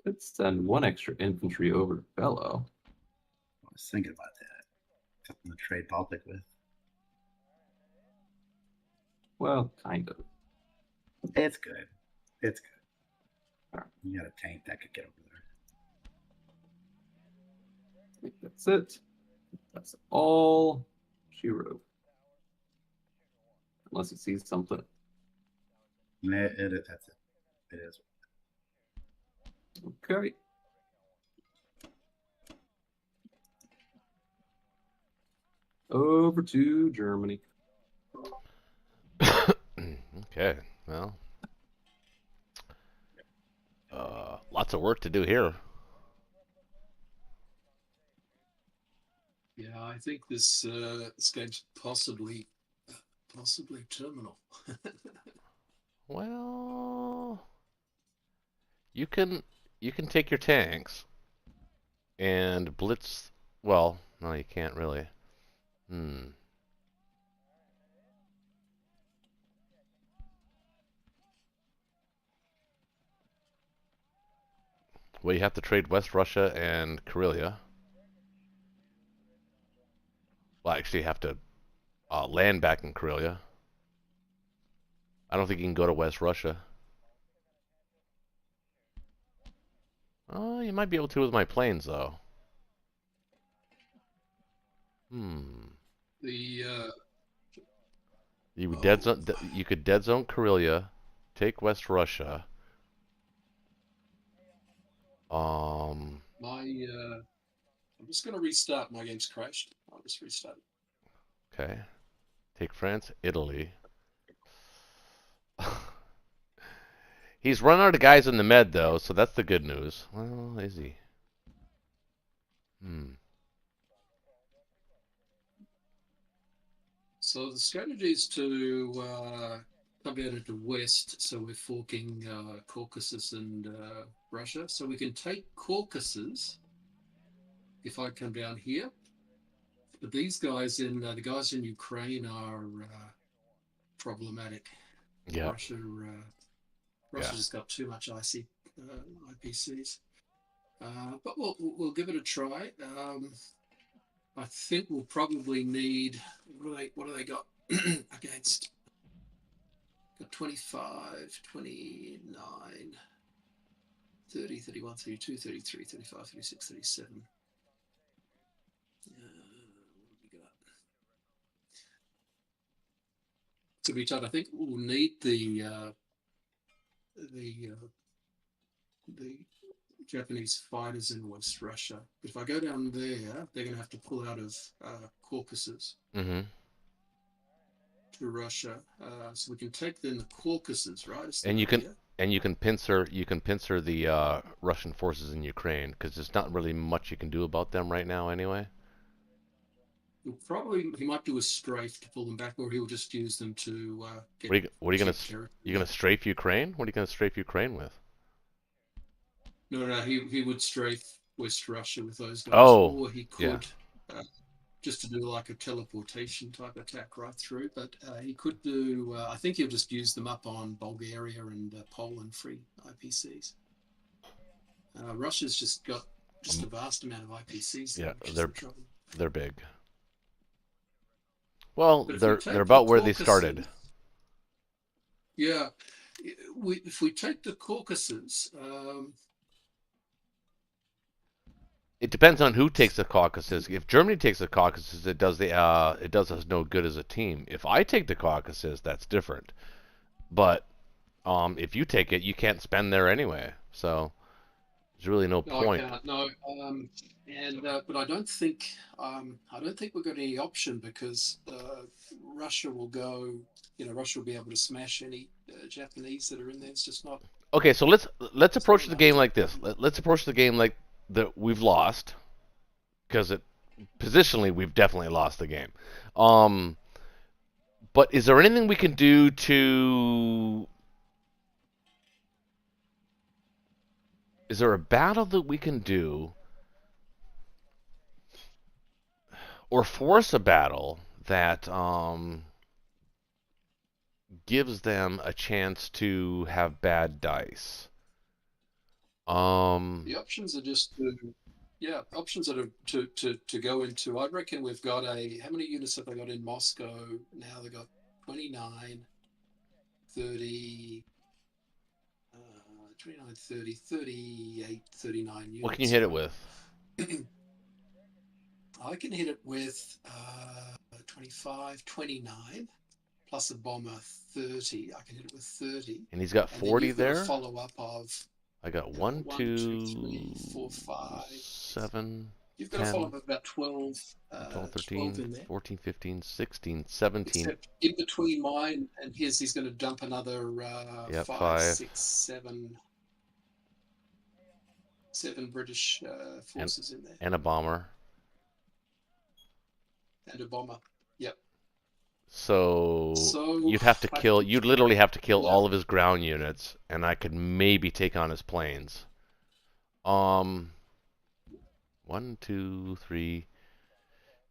Let's send one extra infantry over to Bello. I was thinking about that. Something to trade Baltic with. Well, kind of. It's good. It's good. All right. You got a tank that could get over there. I think that's it. That's all she wrote. Unless he sees something. That's it. It is. Okay. Over to Germany. Okay, well, lots of work to do here. Yeah, I think this game's possibly terminal. Well, you can take your tanks and blitz. Well, no, you can't really. Hmm. Well, you have to trade West Russia and Karelia. Well, actually, you have to land back in Karelia. I don't think you can go to West Russia. Oh, you might be able to with my planes, though. Hmm. The You would dead zone. You could dead zone Karelia, take West Russia. Um. I'm just going to restart. My game's crashed. I'll just restart. Okay. Take France, Italy. He's run out of guys in the med, though, so that's the good news. Well, is he? Hmm. So the strategy is to come out into west. So we're forking Caucasus and Russia. So we can take Caucasus if I come down here. But these guys the guys in Ukraine are problematic. Yeah. Russia's got too much IPCs. But we'll give it a try. I think we'll probably need what do they got against? Got 25, 29, 30, 31, 32, 33, 35, 36, 37. What have we got? To be told, I think we'll need the Japanese fighters in West Russia. But if I go down there, they're going to have to pull out of Caucasus Mm-hmm. to Russia. So we can take then the Caucasus, right? And you can pincer the Russian forces in Ukraine because there's not really much you can do about them right now anyway. He might do a strafe to pull them back, or he'll just use them to get. What are you gonna strafe Ukraine? What are you gonna strafe Ukraine with? No, he would strafe West Russia with those guys, Oh, or he could just to do like a teleportation type attack right through. But he could do. I think he'll just use them up on Bulgaria and Poland free IPCs. Russia's just got a vast amount of IPCs. Yeah, there, they're big. Well, they're about the where they started. Yeah, if we take the Caucasus, it depends on who takes the Caucasus. If Germany takes the Caucasus, it does us no good as a team. If I take the Caucasus, that's different. But if you take it, you can't spend there anyway. So there's really no point. I can't. No, but I don't think we've got any option because Russia will go. Russia will be able to smash any Japanese that are in there. It's just not. Okay, so let's approach the game like this. Let's approach the game like that we've lost, because positionally we've definitely lost the game. But is there anything we can do to? Is there a battle that we can do, or force a battle that gives them a chance to have bad dice? The options are just options that are to go into. I reckon we've got how many units have they got in Moscow now? They got 29, 30. 29, 30, 38, 39 units. What can you hit it with? I can hit it with 25, 29, plus a bomber 30. I can hit it with 30. And he's got 40 there? Follow up of. I got 1, 2, 3, 4, 5, 7, You've got to 10, follow up about 12, 12, 12 13, in there. 14, 15, 16, 17. Except in between mine and his, he's going to dump another Yep, 5, 5. 6, 7 British forces in there. And a bomber. And a bomber. Yep. So So you'd have to kill. You'd literally have to kill Yeah. all of his ground units, and I could maybe take on his planes. 1, 2, 3.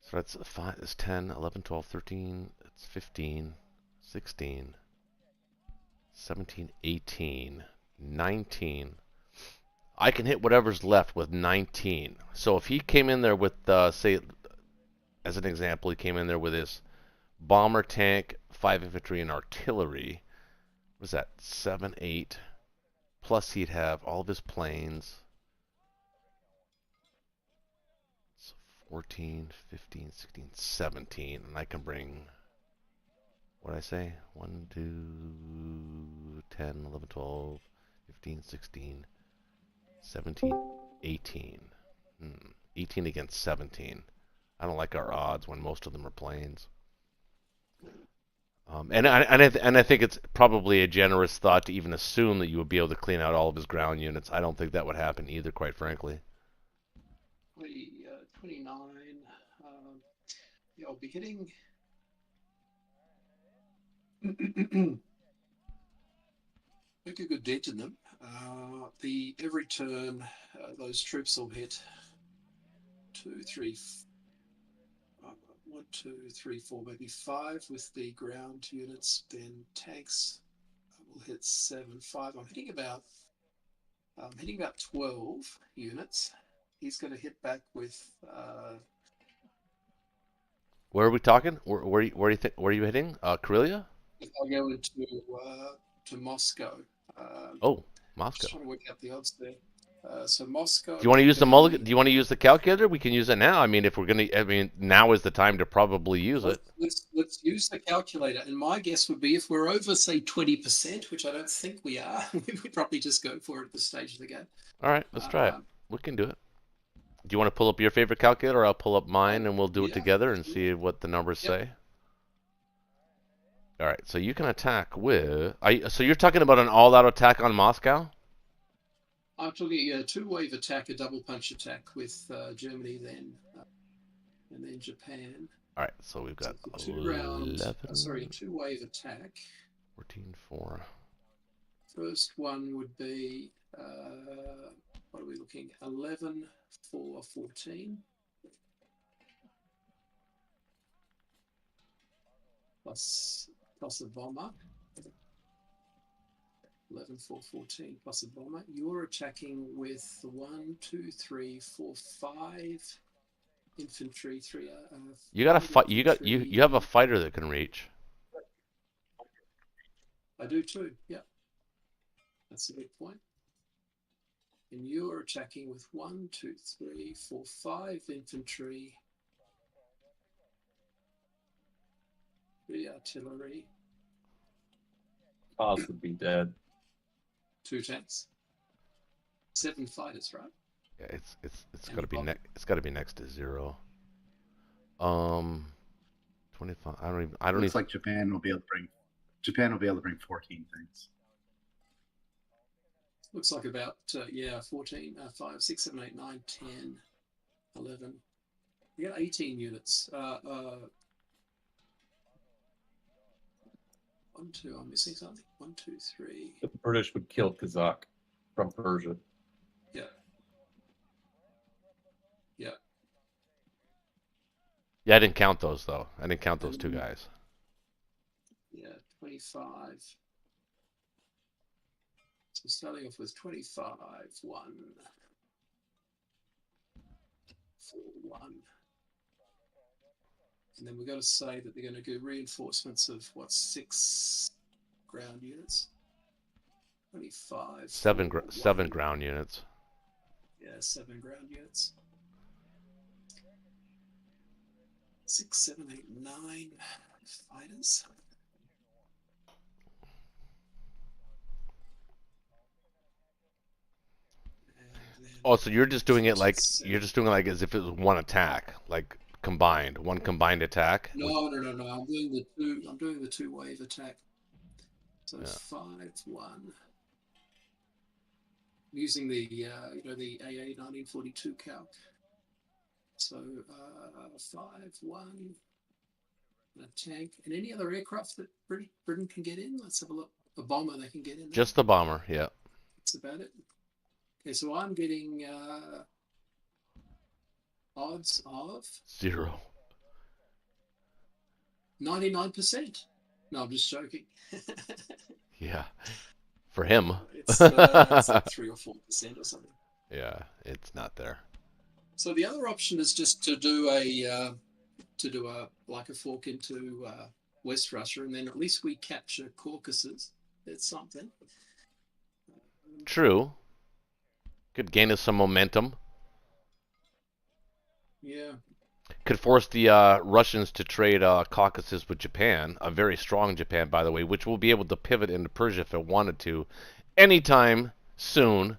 So that's 5. That's 10, 11, 12, 13. That's 15, 16, 17, 18, 19. I can hit whatever's left with 19. So if he came in there with, say, as an example, he came in there with his bomber, tank, 5 infantry, and artillery. What was that? 7, 8. Plus he'd have all of his planes. So 14, 15, 16, 17. And I can bring, what did I say? 1, 2, 10, 11, 12, 15, 16, 17, 18. 18 against 17. I don't like our odds when most of them are planes. And I think it's probably a generous thought to even assume that you would be able to clean out all of his ground units. I don't think that would happen either, quite frankly. 29. Yeah, I'll be hitting. Make a good dent in them. Every turn, those troops will hit 2, 3, 1, 2, 3, 4, maybe 5 with the ground units. Then tanks will hit 7, 5. I'm hitting about 12 units. He's going to hit back with. Where are we talking? Where are you hitting? Karelia? If I go into to Moscow. Oh, Moscow. Just trying to work out the odds there. So Moscow. Do you want to use the would mulligan? be- Do you want to use the calculator? We can use it now. I mean, if we're gonna, I mean, now is the time to probably use it. Let's use the calculator. And my guess would be if we're over, say, 20%, which I don't think we are, we'd probably just go for it at this stage of the game. All right, let's try it. We can do it. Do you want to pull up your favorite calculator, or I'll pull up mine, and we'll do it Yeah, together and sure. see what the numbers Yep. say? All right, so you can attack with. So you're talking about an all-out attack on Moscow? I'm talking a 2-wave attack, a double punch attack with Germany, then and then Japan. All right, so we've got So it's a 2-round, 11, a 2-wave attack. 14, 4. First one would be what are we looking? 11, 4, 14. Plus a bomber. 11, 4, 14 plus a bomber. You're attacking with 1, 2, 3, 4, 5 infantry. 3. You got a fight. You infantry. have a fighter that can reach. I do too. Yeah, that's a good point. And you're attacking with 1, 2, 3, 4, 5 infantry. 3 artillery. Oz would be dead. 2 tanks. 7 fighters, right? Yeah, it's And got to be bomber. it's got to be next to 0. 25. I don't Looks even. like Japan will be able to bring 14 things. Looks like about 14, 5, 6, 7, 8, 9, 10, 11. You got 18 units. 1, 2. I'm missing something. 1, 2, 3. The British would kill Kazakh from Persia. Yeah. Yeah. Yeah, I didn't count those though. I didn't count those 2 guys. Yeah. 25. So starting off with 25, 1, 4, 1. And then we've got to say that they're going to do reinforcements of 6 ground units. 25. 7 4, 7 1. ground units. Yeah, 7 ground units. 6, 7, 8, 9 fighters. And Oh, so you're just doing it like Seven. you're just doing it like as if it was one attack, like combined, one combined attack. No. I'm doing the two. I'm doing the two wave attack. So Yeah. 5-1. Using the the AA 1942 calc. So 5-1. A tank and any other aircraft that Britain can get in. Let's have a look. A bomber they can get in. Just the bomber, yeah. That's about it. Okay, so I'm getting odds of 0. 99%. No, I'm just joking. Yeah. For him. It's like 3 or 4% or something. Yeah, it's not there. So the other option is just to do a like a fork into West Russia, and then at least we capture Caucasus. It's something. True. Could gain us some momentum. Yeah. Could force the Russians to trade Caucasus with Japan, a very strong Japan, by the way, which will be able to pivot into Persia if it wanted to, anytime soon.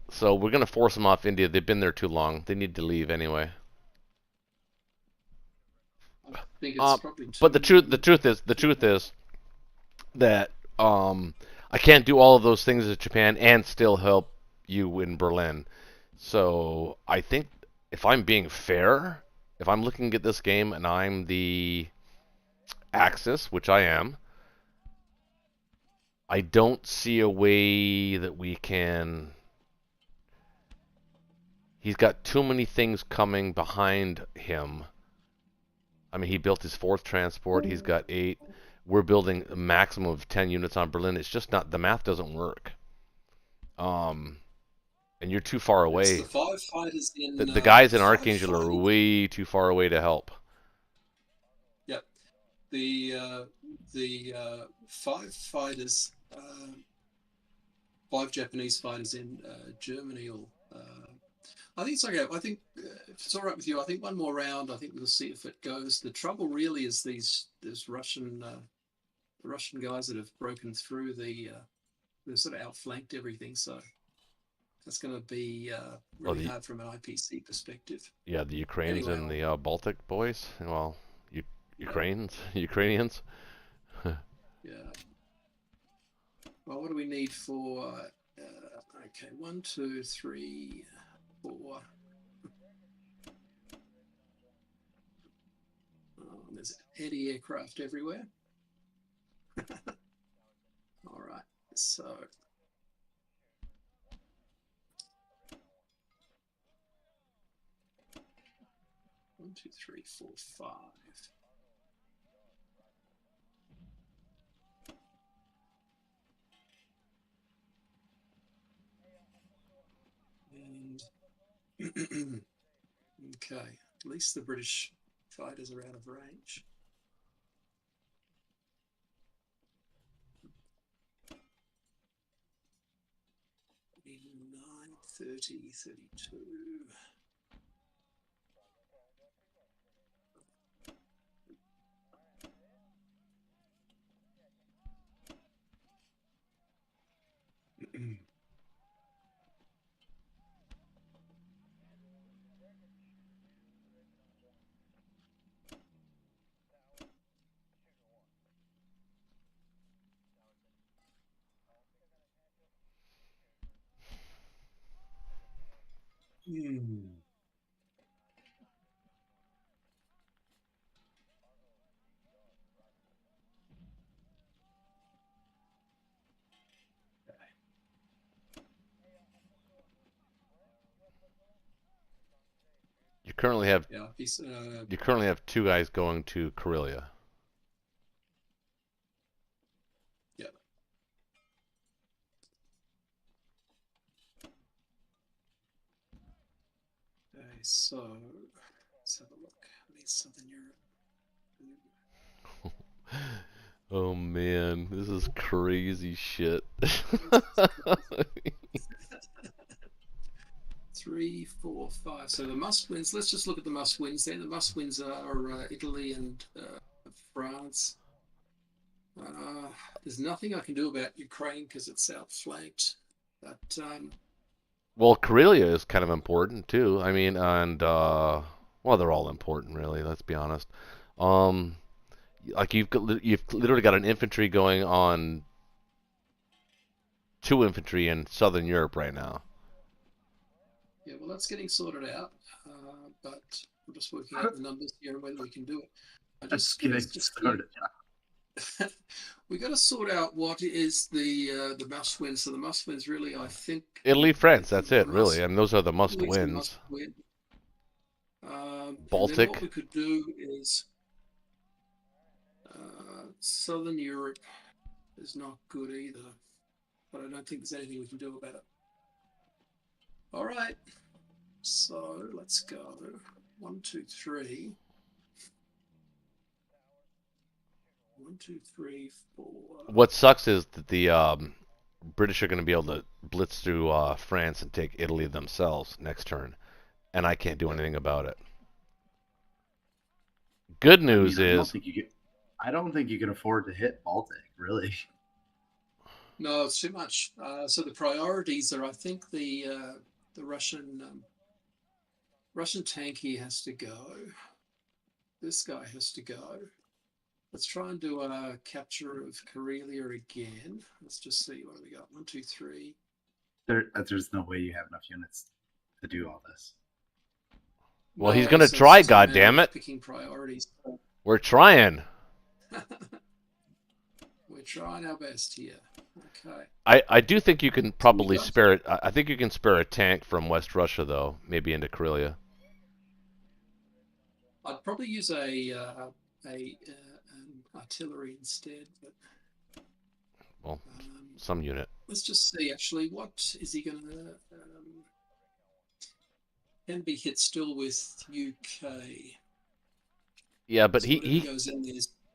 So we're going to force them off India. They've been there too long. They need to leave anyway. I think it's probably But the truth is that I can't do all of those things as Japan and still help you in Berlin. So I think if I'm being fair, if I'm looking at this game and I'm the Axis, which I am, I don't see a way that we can. He's got too many things coming behind him. I mean, he built his 4th transport. He's got 8. We're building a maximum of 10 units on Berlin. It's just not, the math doesn't work. And you're too far away. It's the 5 fighters in, the guys in Archangel are way too far away to help. Yep. The 5 fighters, 5 Japanese fighters in Germany or I think it's okay. I think if it's all right with you, I think one more round. I think we'll see if it goes. The trouble really is these Russian guys that have broken through they've sort of outflanked everything. So that's going to be really hard from an IPC perspective. Yeah, the Ukrainians Anyway, and the Baltic boys. Well, Ukrainians. Yeah. Well, what do we need for? Okay, 1, 2, 3, 4. There's anti-aircraft everywhere. All right, so 1, 2, 3, 4, 5. And okay, at least the British fighters are out of range. In 9, 30, 32. You currently have Yeah, you currently have 2 guys going to Karelia. Yeah. Okay, so let's have a look. I need Southern Europe. Oh man, this is crazy shit. 3, 4, 5. So the must wins. Let's just look at the must wins there. The must wins are Italy and France. There's nothing I can do about Ukraine because it's outflanked. But Well, Karelia is kind of important too. I mean, and well, they're all important, really. Let's be honest. Um, like you've literally got an infantry going on 2 infantry in Southern Europe right now. Yeah, well, that's getting sorted out, but I'm just working out the numbers here and whether we can do it. That's getting started. We got to sort out what is the must win. So the must wins really, I think, Italy, France, that's it, really. And those are the must Italy's the wins. must win. And then Baltic. what we could do is Southern Europe is not good either, but I don't think there's anything we can do about it. All right, so let's go 1, 2, 3. 1, 2, 3, 4. What sucks is that the British are going to be able to blitz through France and take Italy themselves next turn, and I can't do anything about it. Good news is I don't think you can afford to hit Baltic, really. No, it's too much. So the priorities are, I think, the Russian tank here has to go. This guy has to go. Let's try and do a capture of Karelia again. Let's just see what we got. 1, 2, 3. There's no way you have enough units to do all this. Well, he's going to try, goddammit. Picking priorities. We're trying. We're trying our best here. Okay. I do think you can probably spare it. I think you can spare a tank from West Russia, though, maybe into Karelia. I'd probably use an artillery instead. But, well, some unit. Let's just see, actually, what is he going to... can be hit still with UK. Yeah, but so he goes in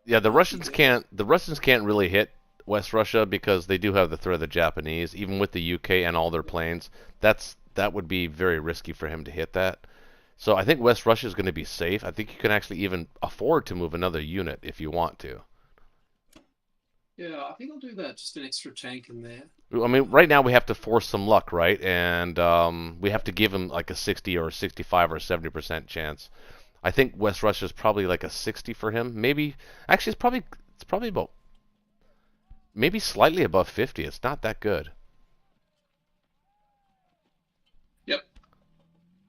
yeah, the Russians can't really hit West Russia because they do have the threat of the Japanese, even with the UK and all their planes. That would be very risky for him to hit that. So I think West Russia is going to be safe. I think you can actually even afford to move another unit if you want to. Yeah, I think I'll do that. Just an extra tank in there. I mean, right now we have to force some luck, right? And we have to give him like a 60 or 65 or 70% chance. I think West Russia is probably like a 60 for him. Maybe, actually, it's probably about, maybe slightly above 50. It's not that good. Yep.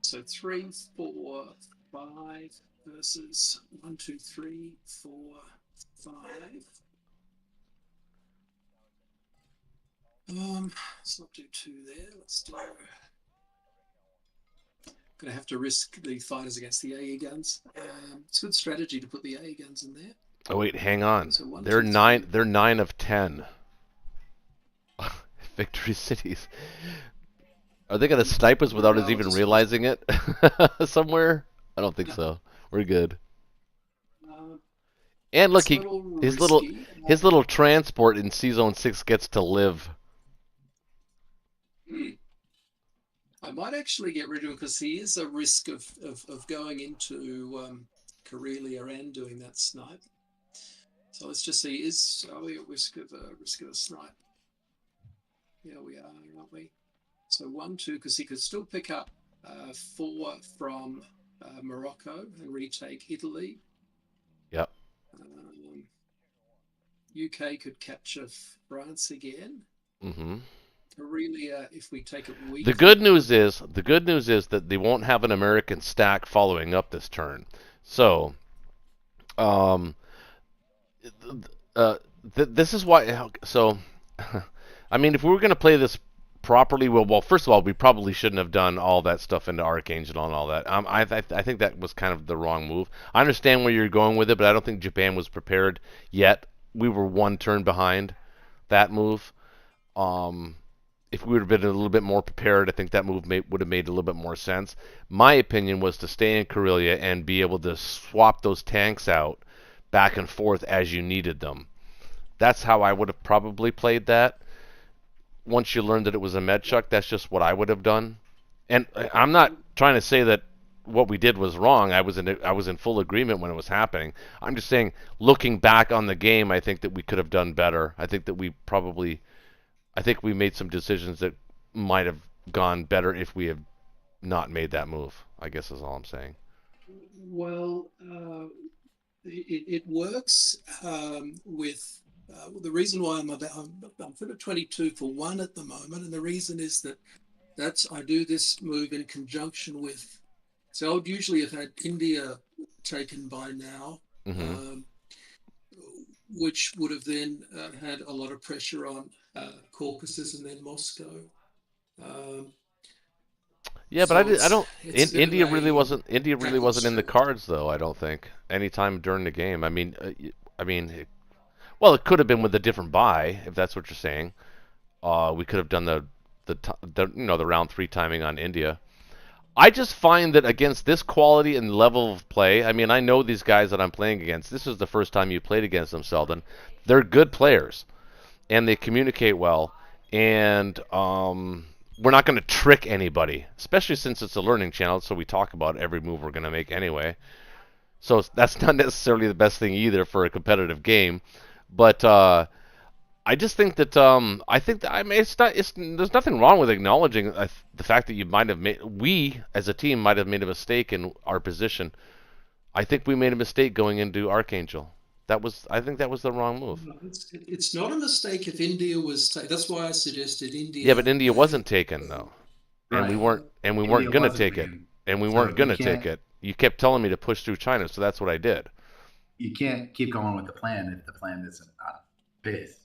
So 3, 4, 5 versus 1, 2, 3, 4, 5. Let's not do 2 there. Let's do. Going to have to risk the fighters against the AE guns. It's a good strategy to put the AE guns in there. Oh wait, hang on. So 1, They're 2, 9. 3. They're 9 of 10. Victory cities. Are they going to snipe us without us even realizing it? Somewhere? I don't think so. We're good. And look, his little transport in C Zone 6 gets to live. I might actually get rid of him because he is a risk of going into Karelia and doing that snipe. So let's just see, are we at risk of a snipe? Yeah, we are, aren't we? So 1, 2, because he could still pick up 4 from Morocco and retake Italy. Yep. UK could capture France again. Mm-hmm. Karelia, if we take it weak. The good news is that they won't have an American stack following up this turn. So, this is why. So, I mean, if we were going to play this properly, well, first of all, we probably shouldn't have done all that stuff into Archangel and all that. I think that was kind of the wrong move. I understand where you're going with it, but I don't think Japan was prepared yet. We were 1 turn behind that move. If we would have been a little bit more prepared, I think that move would have made a little bit more sense. My opinion was to stay in Karelia and be able to swap those tanks out back and forth as you needed them. That's how I would have probably played that. Once you learned that it was a Medchuk, that's just what I would have done. And I'm not trying to say that what we did was wrong. I was in full agreement when it was happening. I'm just saying, looking back on the game, I think that we could have done better. I think we made some decisions that might have gone better if we had not made that move. I guess is all I'm saying. Well, it works with the reason why I'm sort of 22 for 1 at the moment, and the reason is that I do this move in conjunction with. So I would usually have had India taken by now, Hmm. which would have then had a lot of pressure on Caucasus and then Moscow. Um, Yeah, but so I don't. it's a bit of India really a wasn't. India really tracking wasn't in the strategy. cards, though. I don't think anytime during the game. I mean, well, it could have been with a different buy if that's what you're saying. We could have done the round 3 timing on India. I just find that against this quality and level of play, I mean, I know these guys that I'm playing against. This is the first time you played against them, Selden. They're good players, and they communicate well. And we're not going to trick anybody, especially since it's a learning channel. So we talk about every move we're going to make anyway. So that's not necessarily the best thing either for a competitive game. But I just think that I mean it's not it's there's nothing wrong with acknowledging the fact that you might have made we as a team might have made a mistake in our position. I think we made a mistake going into Archangel. I think that was the wrong move. No, it's not a mistake if India was. That's why I suggested Yeah, but India. India wasn't taken though, and Right. we weren't India gonna wasn't take it, taken. and we So weren't you gonna take can't it. You kept telling me to push through China, so that's what I did. keep going with the plan if the plan isn't on base.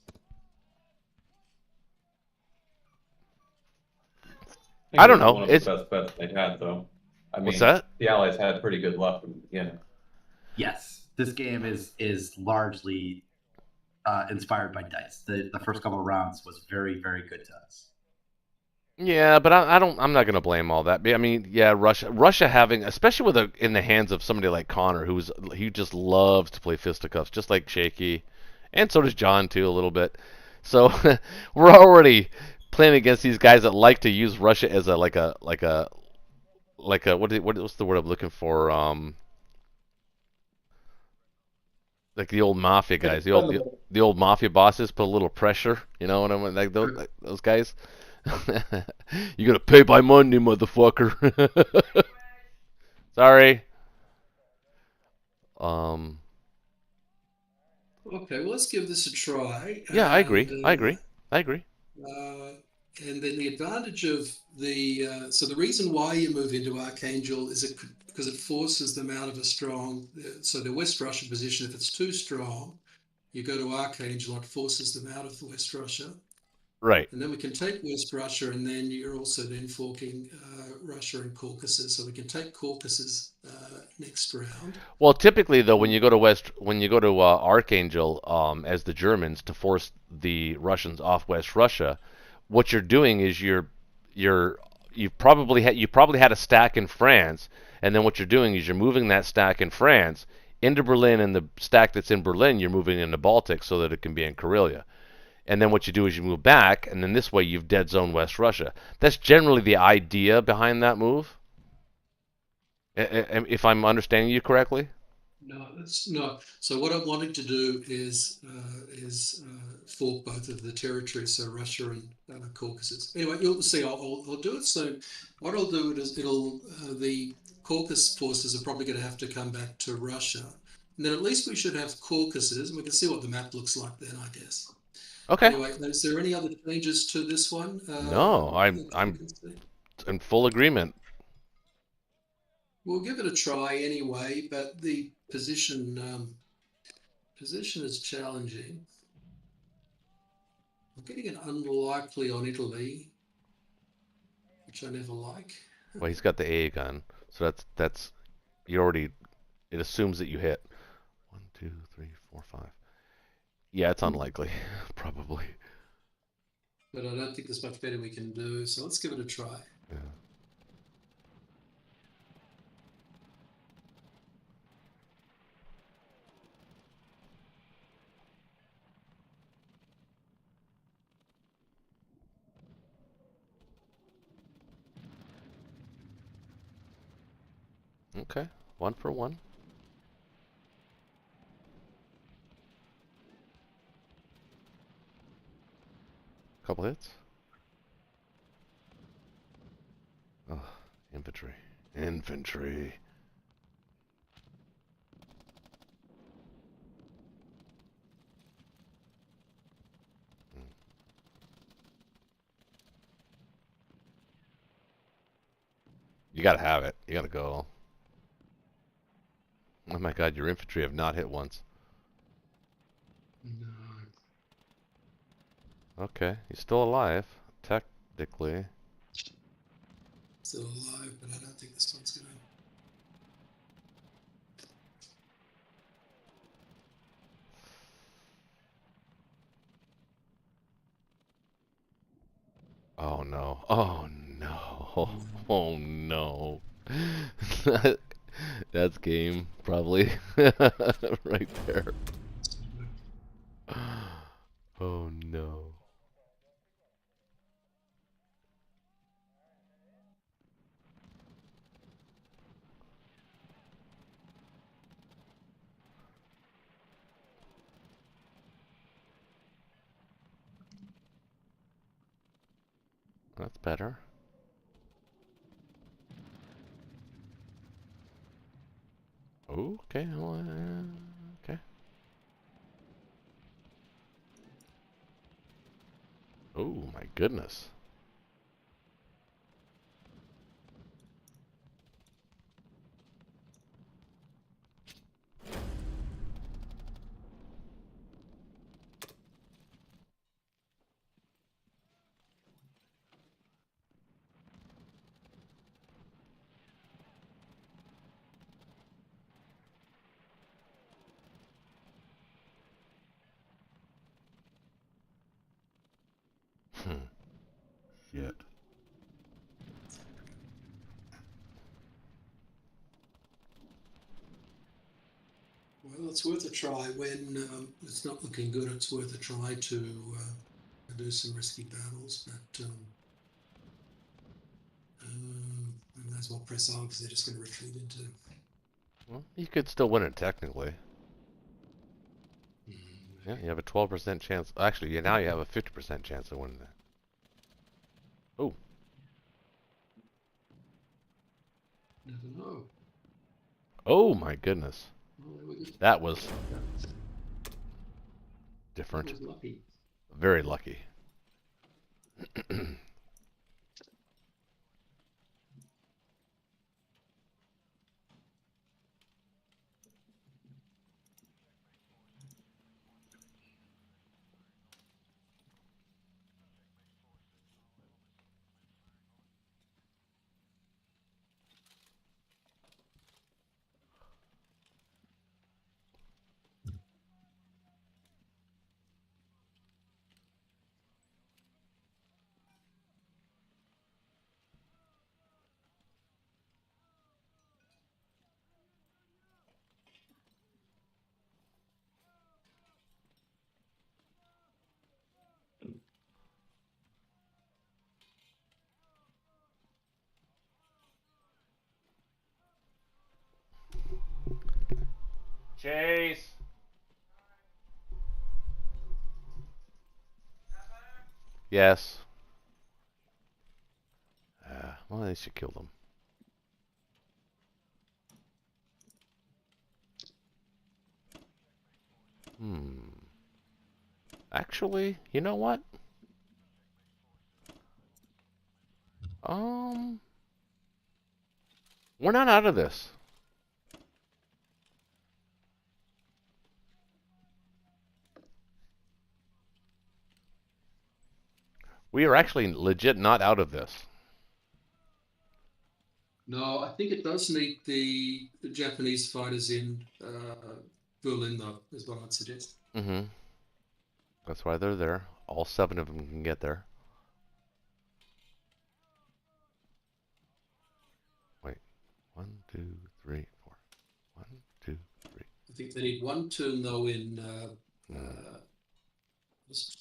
I don't it was know. one of It's the best bets they'd had, though. I what's mean, that? the Allies had pretty good luck from the beginning. Yes, this game is largely inspired by dice. The first couple of rounds was very good to us. Yeah, but I don't. I'm not going to blame all that. I mean, yeah, Russia having, especially in the hands of somebody like Connor, he just loves to play fisticuffs, just like Shaky, and so does John too a little bit. So we're already playing against these guys that like to use Russia as a what's the word I'm looking for? Like the old mafia guys, the old mafia bosses put a little pressure. You know what I mean? Like those guys. You gotta pay by Monday, motherfucker. Sorry. Um. Okay, well, let's give this a try. Yeah, I agree. I agree. I agree. Uh, and then the advantage of so the reason why you move into Archangel is because it forces them out of a strong. So the West Russia position, if it's too strong, you go to Archangel, it forces them out of the West Russia. Right. And then we can take West Russia, and then you're also then forking Russia and Caucasus. So we can take Caucasus next round. Well, typically though, when you go to Archangel, as the Germans to force the Russians off West Russia, what you're doing is you probably had a stack in France, and then what you're doing is you're moving that stack in France into Berlin, and the stack that's in Berlin you're moving into Baltic so that it can be in Karelia. And then what you do is you move back, and then this way you've dead zone West Russia. That's generally the idea behind that move. If I'm understanding you correctly. No, that's no. So what I'm wanting to do is fork both of the territories, so Russia and Caucasus. Anyway, you'll see. I'll do it soon. What I'll do is the Caucasus forces are probably going to have to come back to Russia, and then at least we should have Caucasus, and we can see what the map looks like then, I guess. Okay. Anyway, is there any other changes to this one? No, I'm in full agreement. We'll give it a try anyway, but the position is challenging. I'm getting an unlikely on Italy, which I never like. Well, he's got the A gun, so that's you already. It assumes that you hit 1, 2, 3, 4, 5. Yeah, it's unlikely, probably. But I don't think there's much better we can do, so let's give it a try. Yeah. Okay, 1 for 1. Couple hits. infantry. Infantry. You gotta have it. You gotta go. Oh my god, your infantry have not hit once. No. Okay, he's still alive, technically. Still alive, but I don't think this one's going to. Oh no. Oh no. Oh no. That's game, probably. Right there. Oh no. That's better. Okay. Well, okay. Oh my goodness. Shit. Well, it's worth a try when it's not looking good. It's worth a try to do some risky battles, but I might as well press on because they're just going to retreat into. Well, you could still win it technically. Yeah, you have a 12% chance. Actually, yeah, now you have a 50% chance of winning it. Oh. Never know. Oh my goodness. Well, there we go. That was That different. was lucky. Very lucky. Chase. Yes. Well, they should kill them. Actually, you know what? We're not out of this. We are actually legit not out of this. No, I think it does need the Japanese fighters in Berlin, though, is what I'd suggest. Mm-hmm. That's why they're there. All 7 of them can get there. Wait. 1, 2, 3, 4. 1, 2, 3. I think they need one turn, though, in...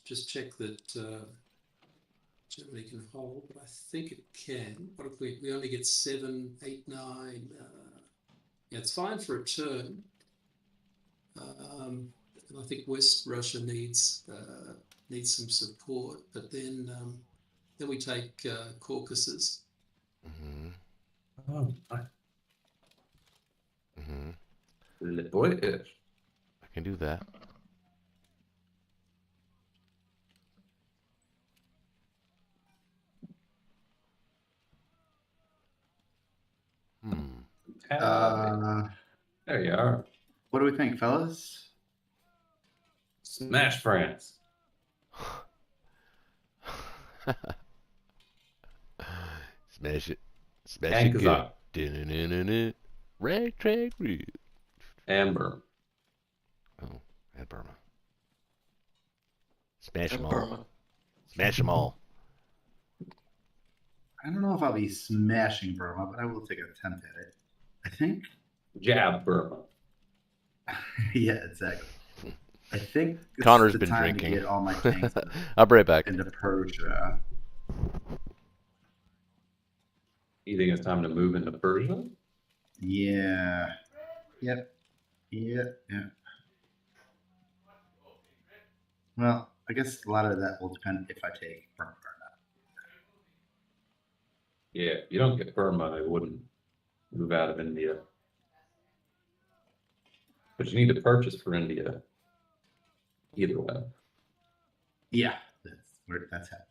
just check that Germany can hold, but I think it can. What if we only get 7, 8, 9? Yeah, it's fine for a turn. And I think West Russia needs some support, but then we take Caucasus. Mm-hmm. Oh, Hmm. Le British. I can do that. Hmm. There you are. What do we think, fellas? Smash France. Smash it. Smash And it good. Kazakh. Dun-dun-dun-dun-dun. Ragtag Red. Amber. Oh, and Burma. Smash them And all. Burma. Smash them all. I don't know if I'll be smashing Burma, but I will take an attempt at it. I think. Jab Burma. Yeah, exactly. I think it's Connor's the been time drinking. to get all my tanks I'll be right back. into Persia. You think it's time to move into Persia? Yeah. Yep. Well, I guess a lot of that will depend if I take Burma or not. Yeah, if you don't get Burma, I wouldn't move out of India. But you need to purchase for India. Either way. Yeah, that's where that's happening.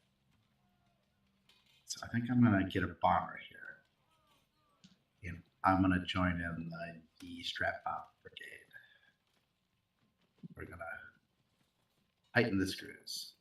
So I think I'm gonna get a bomber here. And I'm gonna join in the strap bomb brigade. We're gonna tighten the screws.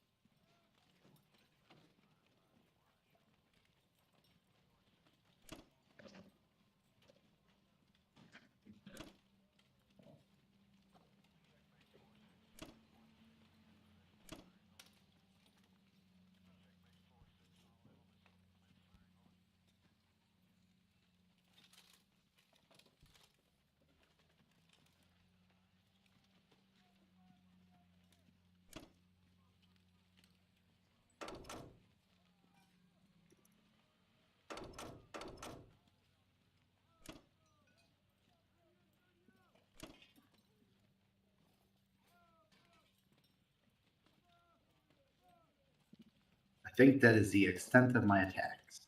I think that is the extent of my attacks.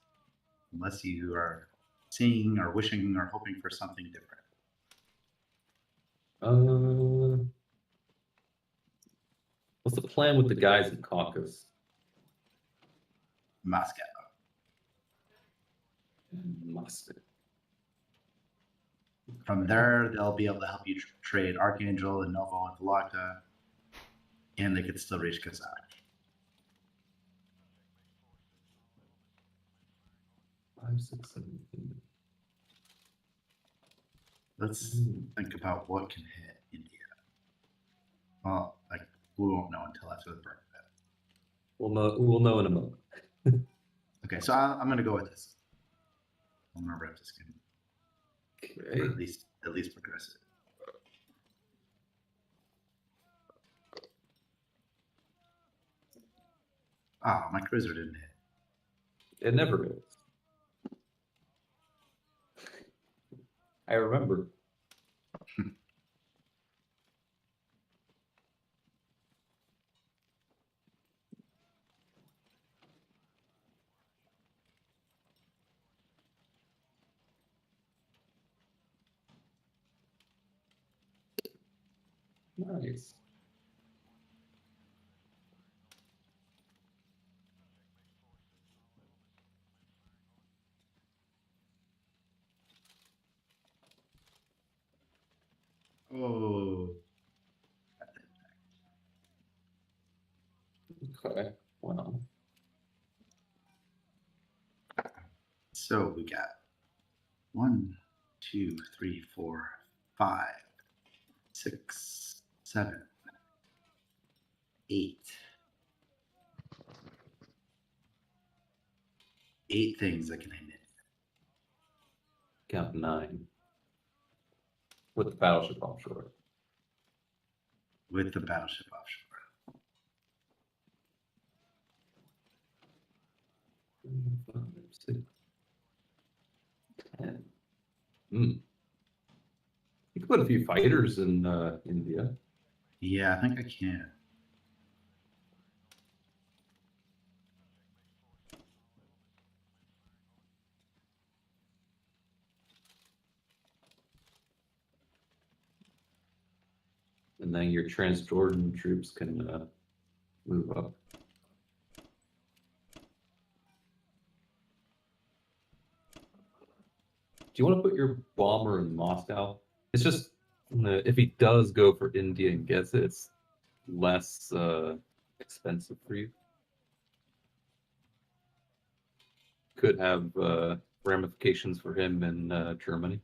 Unless you are seeing or wishing or hoping for something different. What's the plan with the guys in Caucasus? Moscow. Moscow. From there, they'll be able to help you trade Archangel and Novo and Velocta, and they could still reach Kazakh. Five, six, 7, 8. Let's think about what can hit India. Well, like we won't know until after the burn event. We'll know in a moment. Okay, so I'm going to go with this. I'm going to rep this game, Okay. or at least progress it. Ah, my cruiser didn't hit. It never is. I remember. Nice. Oh, Okay. Wow. so we got 1, 2, 3, 4, 5, 6, 7, 8. 8 things that can hit it. Count 9. With the battleship offshore. With the battleship offshore. 5, 6, 10. You can put a few fighters in India. Yeah, I think I can. And then your Transjordan troops can move up. Do you want to put your bomber in Moscow? It's just if he does go for India and gets it, it's less expensive for you. Could have ramifications for him in Germany.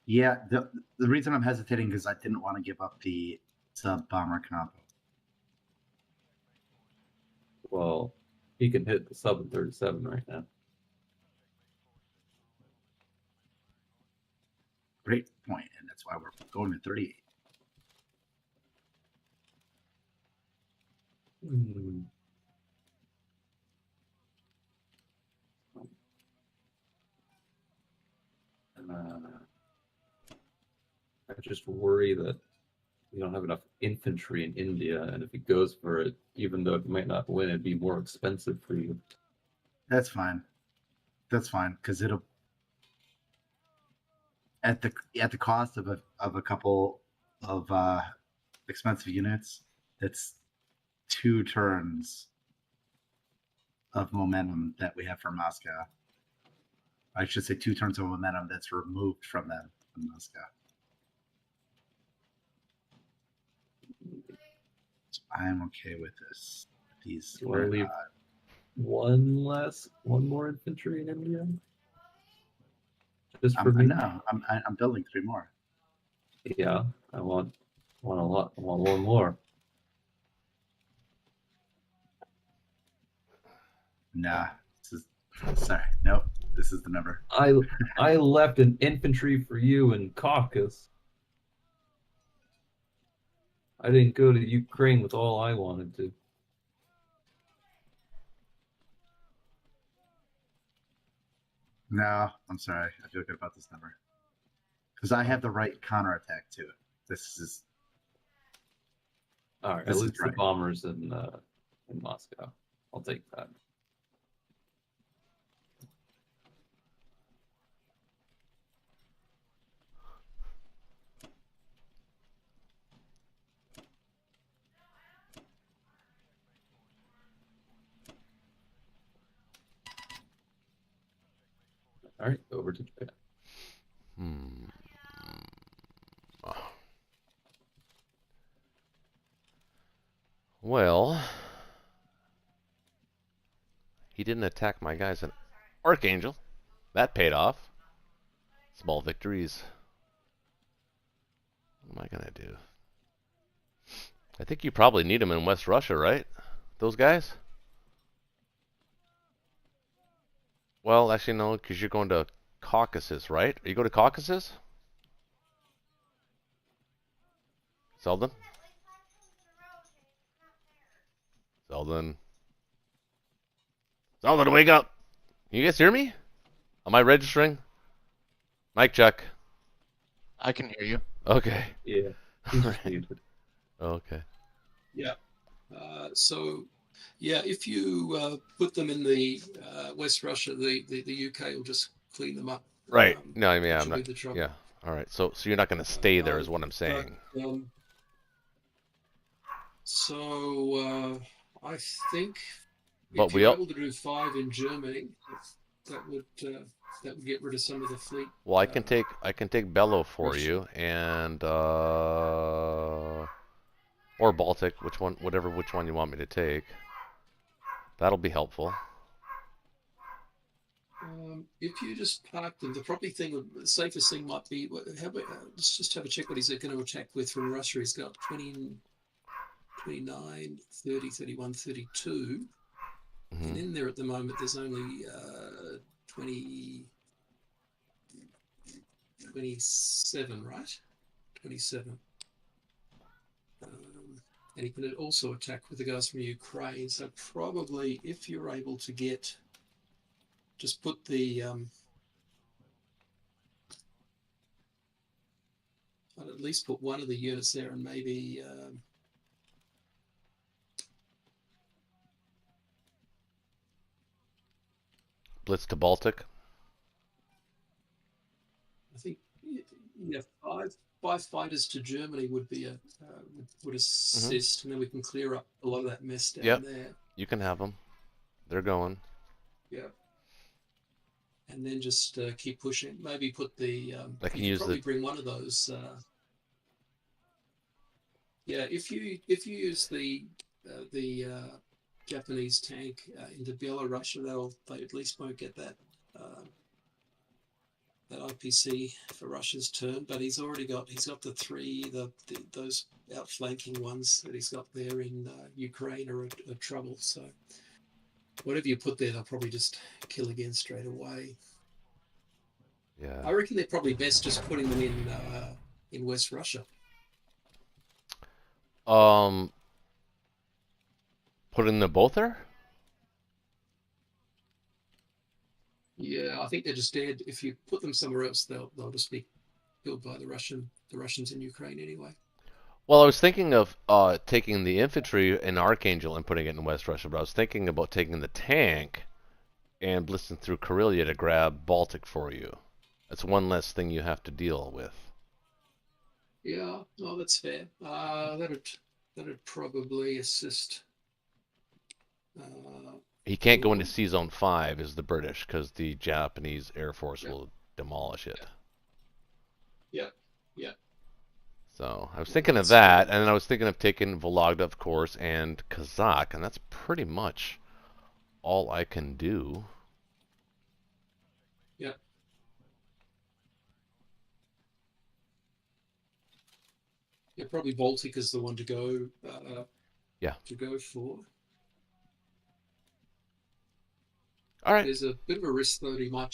Yeah, the reason I'm hesitating is I didn't want to give up the sub bomber combo. Well, he can hit the sub at 37 right now. Great point, and that's why we're going to 38. Hmm. I just worry that we don't have enough infantry in India, and if he goes for it, even though it might not win, it'd be more expensive for you. That's fine. That's fine because it'll at the cost of a couple of expensive units. That's 2 turns of momentum that we have for Moscow. I should say 2 turns of momentum that's removed from them in Moscow. So I am okay with this. These You want to leave one more infantry in India? Just for me? No, I'm building 3 more. Yeah, I want a lot. I want one more. Nah, sorry. Nope, this is the number. I left an infantry for you in Caucasus. I didn't go to Ukraine with all I wanted to. No, I'm sorry. I feel good about this number because I have the right counterattack to it. This is all right. This At is least the right. bombers in Moscow. I'll take that. All right, over to Japan. Well, he didn't attack my guys in Archangel. That paid off. Small victories. What am I gonna do? I think you probably need them in West Russia, right? Those guys? Well, actually, no, because you're going to Caucasus, right? Are you going to Caucasus? Selden? Selden. Selden, wake up! Can you guys hear me? Am I registering? Mic check. I can hear you. Okay. Yeah. He's Alright. muted. Okay. Yeah. So, yeah, if you put them in the West Russia, the UK will just clean them up. Right. No, I mean, which I'm will not. be the trouble. Yeah. All right. So you're not going to stay there, is what I'm saying. I think But if we you're all. able to do 5 in Germany, that would get rid of some of the fleet. Well, I can take Bello for you, and or Baltic, which one you want me to take. That'll be helpful. If you just park them, the safest thing might be, let's just have a check what he's going to attack with from Russia. He's got 20, 29, 30, 31, 32. Mm-hmm. And in there at the moment, there's only 27, right? 27. And he can also attack with the guys from Ukraine. So probably if you're able to get, just put the, I'd at least put one of the units there and maybe Blitz to Baltic. I think yeah, five fighters to Germany would be would assist, and then we can clear up a lot of that mess down there. You can have them. They're going. Yeah. And then just keep pushing. Maybe put the. I can you use could probably the. bring one of those. Yeah, if you use the Japanese tank into Belarusia, they at least won't get that that IPC for Russia's turn. But he's got those outflanking ones that he's got there in Ukraine are a trouble. So whatever you put there, they'll probably just kill again straight away. Yeah. I reckon they're probably best just putting them in West Russia. Putting them both there? Yeah, I think they're just dead. If you put them somewhere else, they'll just be killed by the Russians in Ukraine anyway. Well, I was thinking of taking the infantry in Archangel and putting it in West Russia, but I was thinking about taking the tank and blitzing through Karelia to grab Baltic for you. That's one less thing you have to deal with. Yeah, no, that's fair. That'd probably assist. He can't go into Sea Zone 5 is the British because the Japanese Air Force will demolish it. Yeah. So I was thinking of that, and then I was thinking of taking Vologda, of course, and Kazakh, and that's pretty much all I can do. Yeah. Yeah, probably Baltic is the one to go. To go for. All right. There's a bit of a risk though that he might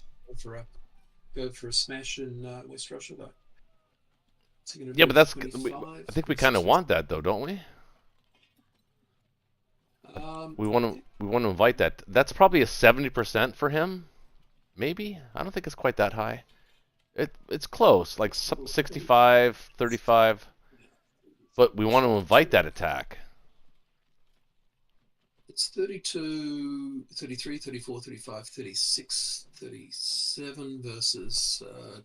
go for a smash in West Russia though. Yeah, but that's. I think we kind of want that though, don't we? We want to invite that. That's probably a 70% for him, maybe. I don't think it's quite that high. It's close, like 65, 35. But we want to invite that attack. It's 32, 33, 34, 35, 36, 37 versus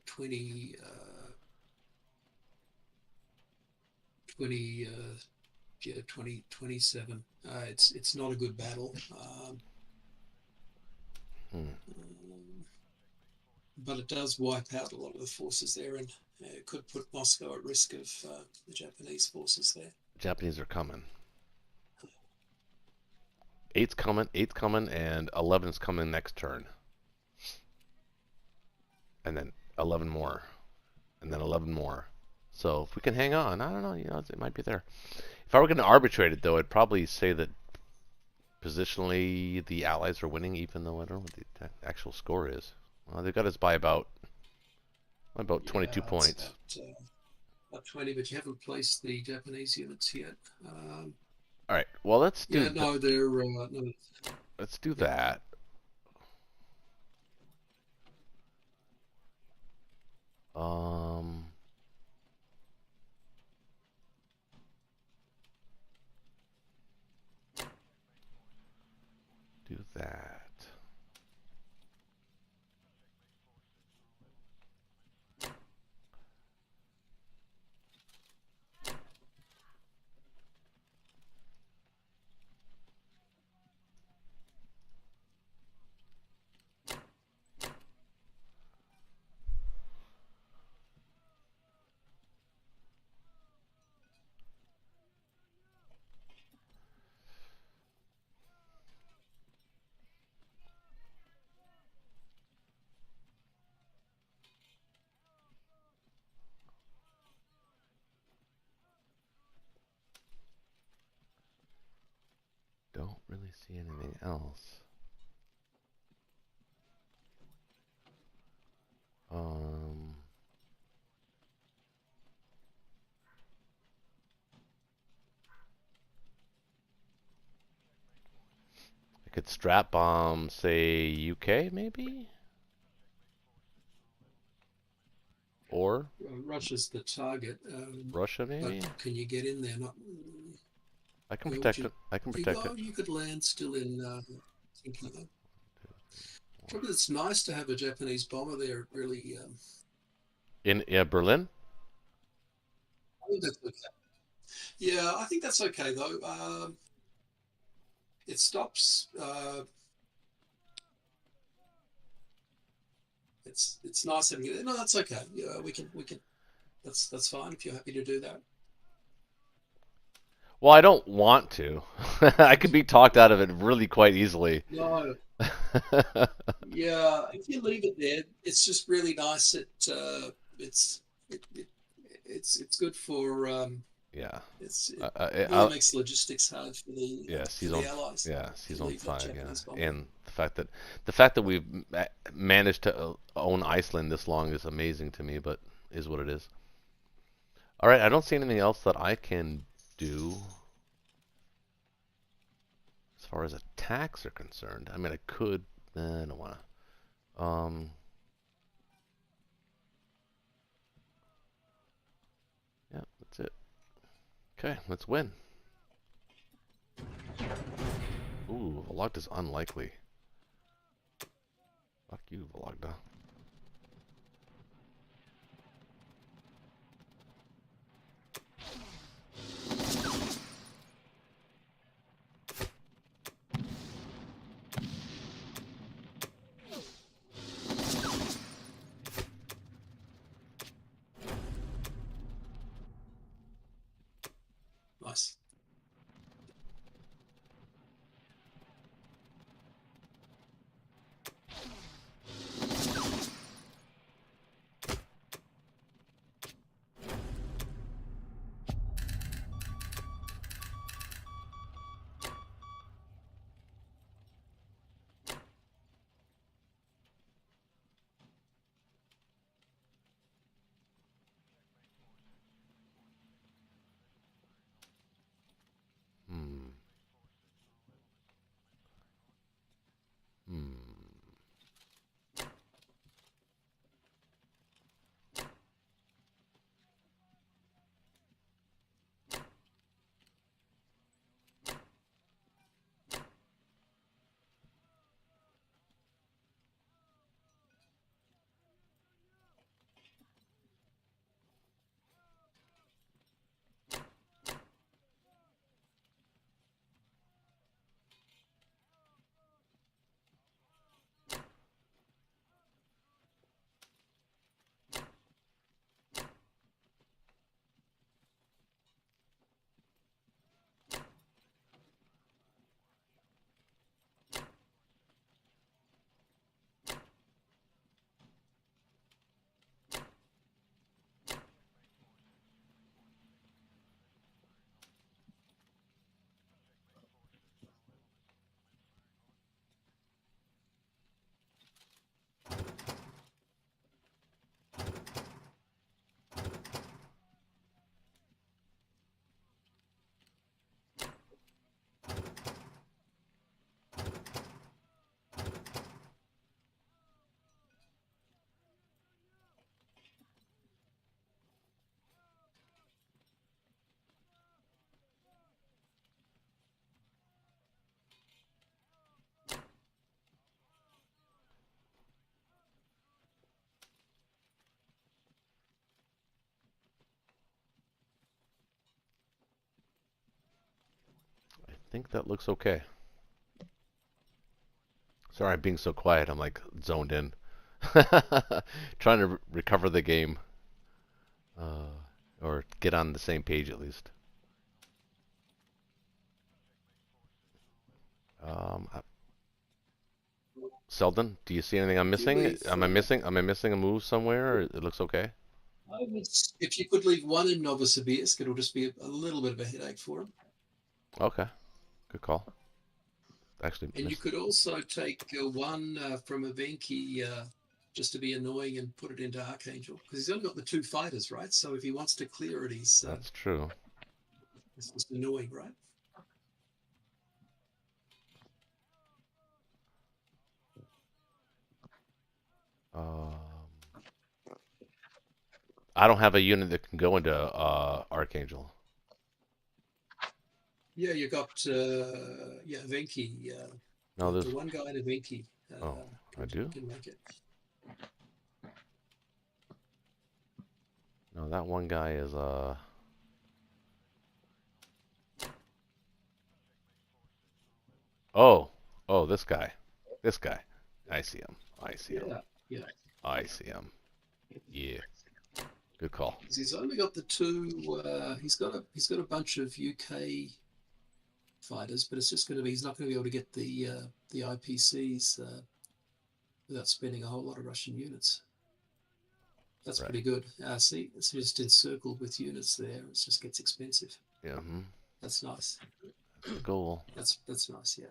20, 27. It's not a good battle. But it does wipe out a lot of the forces there, and it could put Moscow at risk of the Japanese forces there. Japanese are coming. 8's coming, and 11's coming next turn. And then 11 more. And then 11 more. So if we can hang on, I don't know, it might be there. If I were going to arbitrate it, though, I'd probably say that positionally the Allies are winning, even though I don't know what the actual score is. Well, they've got us by about 22 points. About 20, but you haven't placed the Japanese units yet. All right. Well, let's do. Yeah, no, they're no. Let's do that. Do that. Don't really see anything else. I could strap bomb, say, UK, maybe? Or? Russia's the target. Russia, maybe? But can you get in there? Not. I can protect it. I can protect it. You could land still in. Probably it's nice to have a Japanese bomber there. It really, In Berlin? I think that's okay. Yeah, I think that's okay though. It stops. It's nice having it. No, that's okay. Yeah, we can. That's fine if you're happy to do that. Well, I don't want to. I could be talked out of it really quite easily. No, yeah. If you leave it there, it's just really nice. It's it, it, it's good for Yeah. it I, really makes logistics hard yes, for he's the on. allies. Yes, If he's you on leave that fire. Yeah, Japanese bomber. and the fact that we've managed to own Iceland this long is amazing to me, but is what it is. All right, I don't see anything else that I can do as far as attacks are concerned. I mean, I could. I don't want to. Yeah, that's it. Okay, let's win. Ooh, Vologda's unlikely. Fuck you, Vologda. Nice. Hmm. Hmm. I think that looks okay. Sorry, I'm being so quiet. I'm like zoned in, trying to recover the game, uh, or get on the same page at least. Um, Selden, do you see anything I'm If you missing? leave, Am I missing? Am I missing a move somewhere? Or it looks okay. if you could leave one in Novosibirsk, it'll just be a little bit of a headache for him. Okay, good call. Actually, And you could also take one from Evenki just to be annoying and put it into Archangel because he's only got the 2 fighters, right? So if he wants to clear it, that's true. it's just annoying, right? Um, I don't have a unit that can go into Archangel. Yeah, you got Evenki. No, The there's. one guy in Avinki. Oh, I do? Didn't make it. No, that one guy is Oh, this guy. This guy. I see him. I see him. Yeah. I see him. Yeah. Good call. He's only got the two. He's got a bunch of UK fighters, but it's just going to be. He's not going to be able to get the IPCs without spending a whole lot of Russian units. That's Right. pretty good. See, it's just encircled with units there. It just gets expensive. Yeah. That's nice. That's the goal. That's nice. Yeah.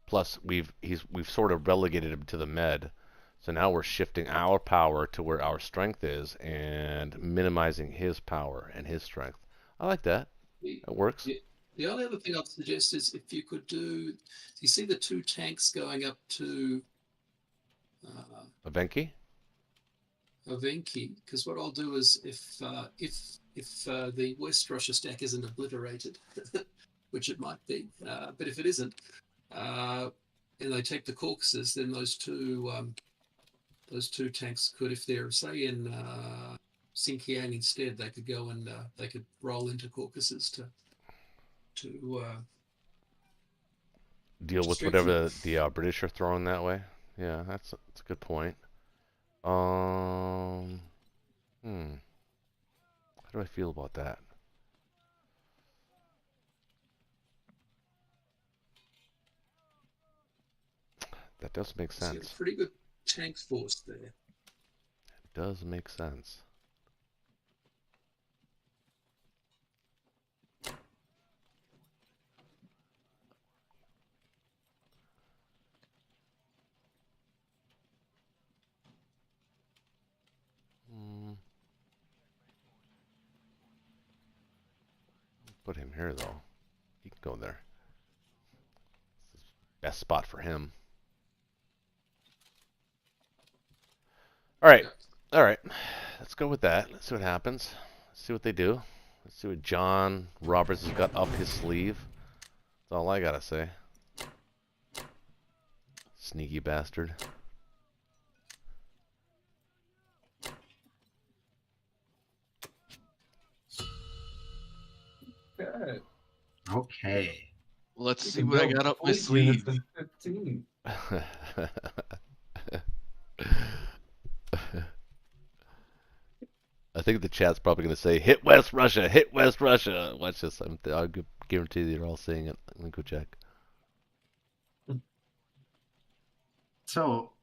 Plus, we've sort of relegated him to the med, so now we're shifting our power to where our strength is and minimizing his power and his strength. I like that. That works. The only other thing I'd suggest is if you could do. You see the two tanks going up to Avenki? Avinki, because what I'll do is if the West Russia stack isn't obliterated, which it might be, but if it isn't, and they take the Caucasus, then those two tanks could, if they're say in Xinjiang instead, they could go and they could roll into Caucasus to Deal with strengthen whatever it. the British are throwing that way. Yeah, that's a good point. How do I feel about that? That does make So sense. pretty good tank force there. Does make sense. Put him here though. He can go there. This is the best spot for him. All right. Let's go with that. Let's see what happens. Let's see what they do. Let's see what John Roberts has got up his sleeve. That's all I gotta say. Sneaky bastard. Okay. Okay. Let's You see can what I build got up my fleet units sleeve. in 15. I think the chat's probably going to say, hit West Russia, hit West Russia. Watch this. I'll guarantee you they're all saying it. Let me go check. So,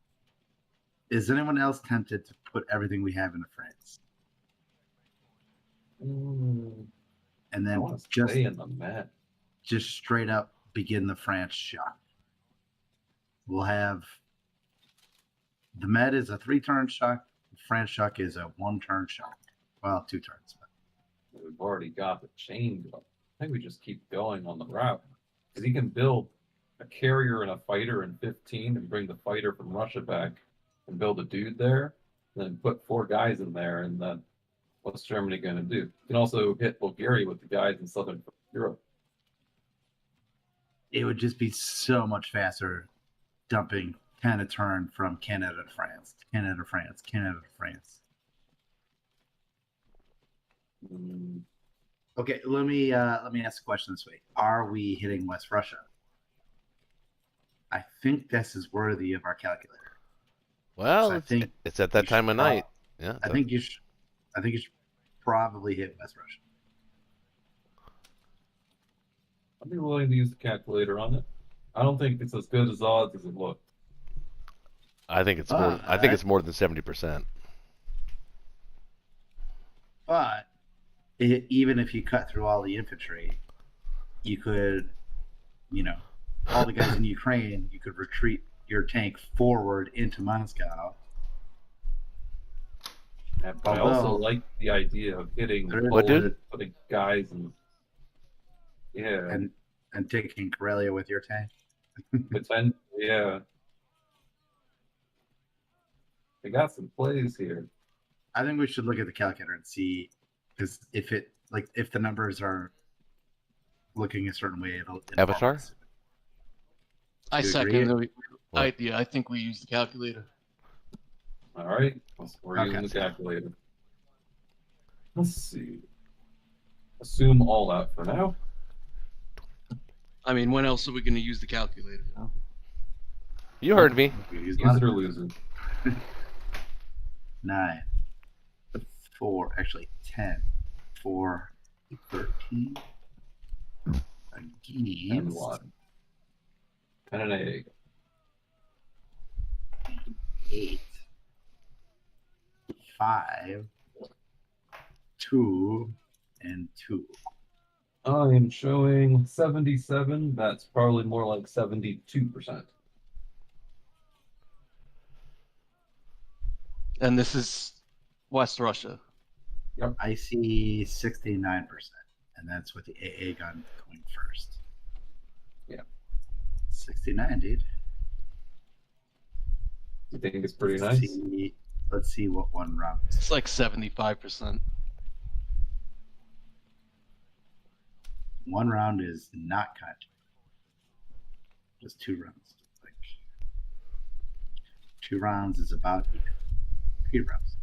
is anyone else tempted to put everything we have into France? And I then want to just stay in the Met. just straight up begin the France shock. We'll have the Med is a 3-turn shock. The France shock is a 1-turn shock. Well, 2 turns. But We've already got the chain going. I think we just keep going on the route. Because he can build a carrier and a fighter in 15 and bring the fighter from Russia back and build a dude there. And then put 4 guys in there. And then what's Germany going to do? You can also hit Bulgaria with the guys in Southern Europe. it would just be so much faster dumping 10 a turn from Canada to France, Canada to France, Canada to France. Okay, let me ask a question this way: are we hitting West Russia? I think this is worthy of our calculator. Well, So I think it's at that you time should of night. Yeah. I think you should probably hit West Russia. I'd be willing to use the calculator on it. I don't think it's as good as odds as it looks. I think it's more. I think it's more than 70%. But even if you cut through all the infantry, you could, all the guys in Ukraine, you could retreat your tank forward into Moscow. But I also like the idea of hitting What, dude? Poland, putting guys and and taking Karelia with your tank. potentially, yeah. They got some plays here. I think we should look at the calculator and see, because if the numbers are looking a certain way, it'll Avatar? I You second. agree? I think we use the calculator. All right, we're Okay. using the calculator. Let's see. Assume all out for now. I mean, when else are we going to use the calculator? You know? You heard me. Use Use it or lose it. 9, 4, actually 10, 4, 13. And Against one. And an egg. 8, 5, 2, and 2. I am showing 77. That's probably more like 72%. And this is West Russia. I see 69%, and that's with the AA gun going first. Yeah. 69, dude. You think it's pretty Let's nice? see, let's see what one round is. It's like 75%. One round is not kind. Just 2 rounds. Like 2 rounds is about even. 3 rounds.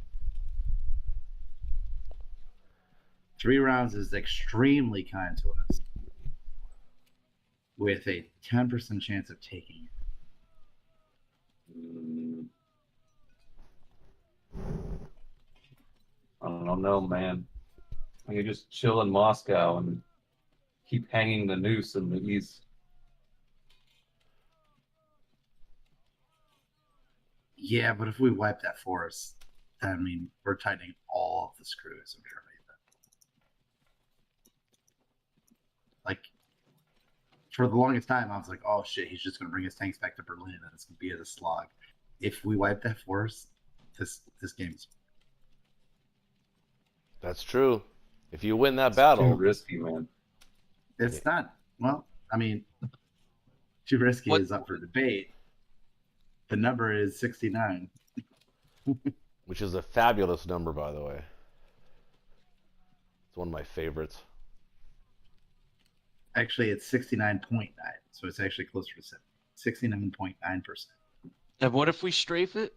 3 rounds is extremely kind to us, with a 10% chance of taking it. I don't know, man. You just chill in Moscow and keep hanging the noose in the east. Yeah, but if we wipe that forest, then, I mean, we're tightening all of the screws of Germany. Like, for the longest time, I was like, oh shit, he's just going to bring his tanks back to Berlin and it's going to be a slog. If we wipe that forest, this game's... That's true. If you win that It's battle, too risky, man. It's not, well, I mean, too risky What- is up for debate. The number is 69. which is a fabulous number, by the way. It's one of my favorites. Actually, it's 69.9, so it's actually closer to 70. 69.9%. And what if we strafe it?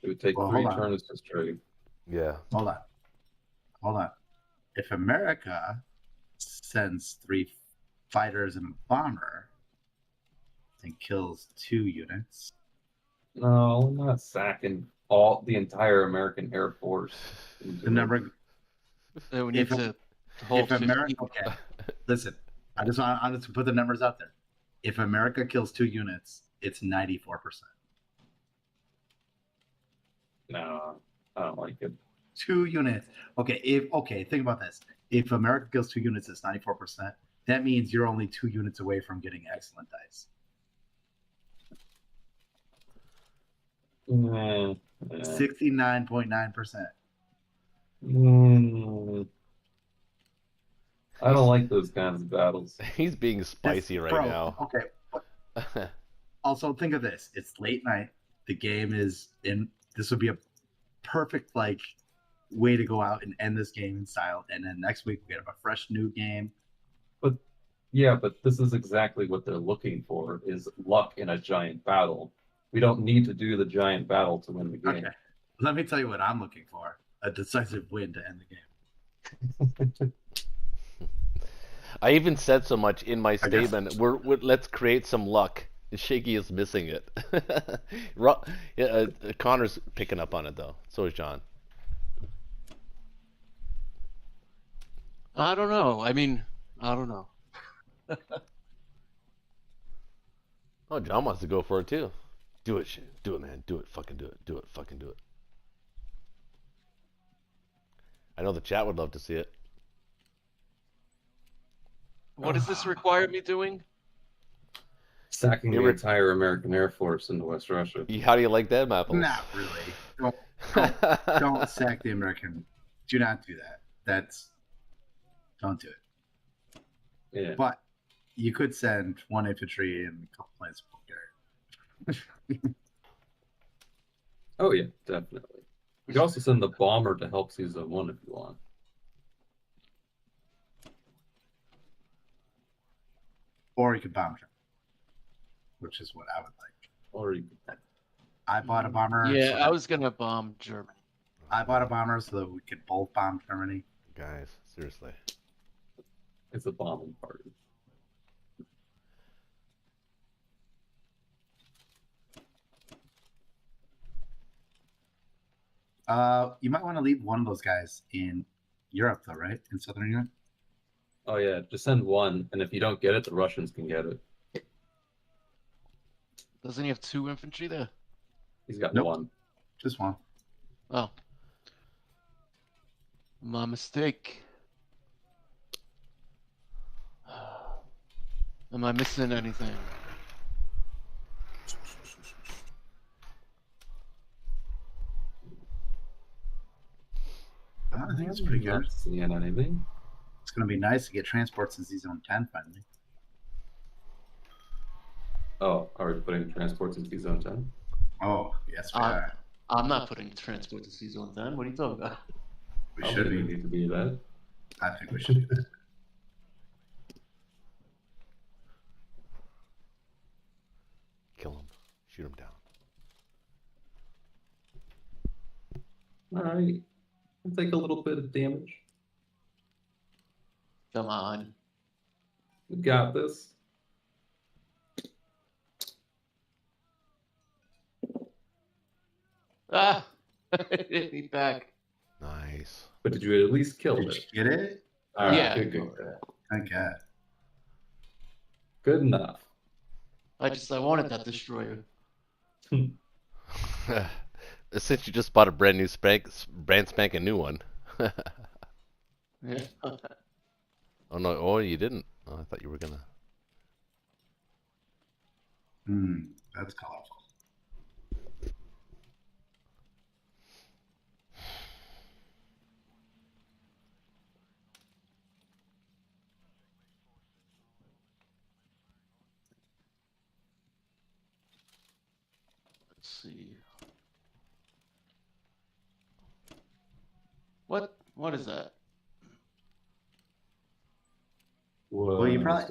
It would take Well, 3 hold on. turns to strafe. Yeah. Hold on. If America sends 3 fighters and a bomber and kills 2 units, No, we're not sacking the entire American Air Force. the number... We need If- to hold If America... 50. Okay, listen. I just want to put the numbers out there. If America kills 2 units, it's 94%. No, I don't like it. 2 units. Okay, think about this. If America kills 2 units, it's 94%. That means you're only 2 units away from getting excellent dice. Nah, nah. 69.9%. I don't like those kinds of battles. He's being spicy right Bro, now. Okay. Also, think of this. It's late night. The game is in. This would be a perfect way to go out and end this game in style. And then next week we get a fresh new game. Yeah, but this is exactly what they're looking for, is luck in a giant battle. We don't need to do the giant battle to win the game. Okay. Let me tell you what I'm looking for: a decisive win to end the game. I even said so much in my statement. Let's create some luck. Shaky is missing it. Connor's picking up on it though. So is John. I don't know. I mean, I don't know. Oh, John wants to go for it too. Do it, shit. Do it, man. Do it. Fucking do it. Do it. Fucking do it. I know the chat would love to see it. What does this require me doing? Sacking the entire American Air Force into West Russia. How do you like that, Maple? Not really. Don't sack the American. Do not do that. Don't do it. Yeah. But you could send 1 infantry and a couple planes of Bulgaria. Oh yeah, definitely. We could also send the bomber to help seize Zone 1 if you want. Or you could bomb Germany, which is what I would like. Or you I bought a bomber. Yeah, so I was gonna bomb Germany. I bought a bomber so that we could both bomb Germany. Guys, seriously. it's a bombing party. You might want to leave one of those guys in Europe, though, right? In Southern Europe. Oh yeah, just send one, and if you don't get it, the Russians can get it. Doesn't he have 2 infantry there? He's got Nope. one. Just one. Oh. My mistake. Am I missing anything? I think it's pretty good. Not seeing anything. It's going to be nice to get transports in Zone 10 finally. Oh, are we putting transports into Zone 10? Oh, yes, we Uh, are. I'm not putting transport to sea zone 10. What are you talking about? We I should don't think be. we need to be that. I think we should do that. Kill him. Shoot him down. Alright. I'll take a little bit of damage. Come on. We got this. Ah! Hit me back. Nice. But did you at least kill Did it? you get it? Alright, Yeah. good. Thank God. Good enough. I wanted that destroyer. Since you just bought a brand spanking new one. Yeah. Oh no! Oh, you didn't. Oh, I thought you were gonna. That's colorful. Let's see. What is that? Well, you What?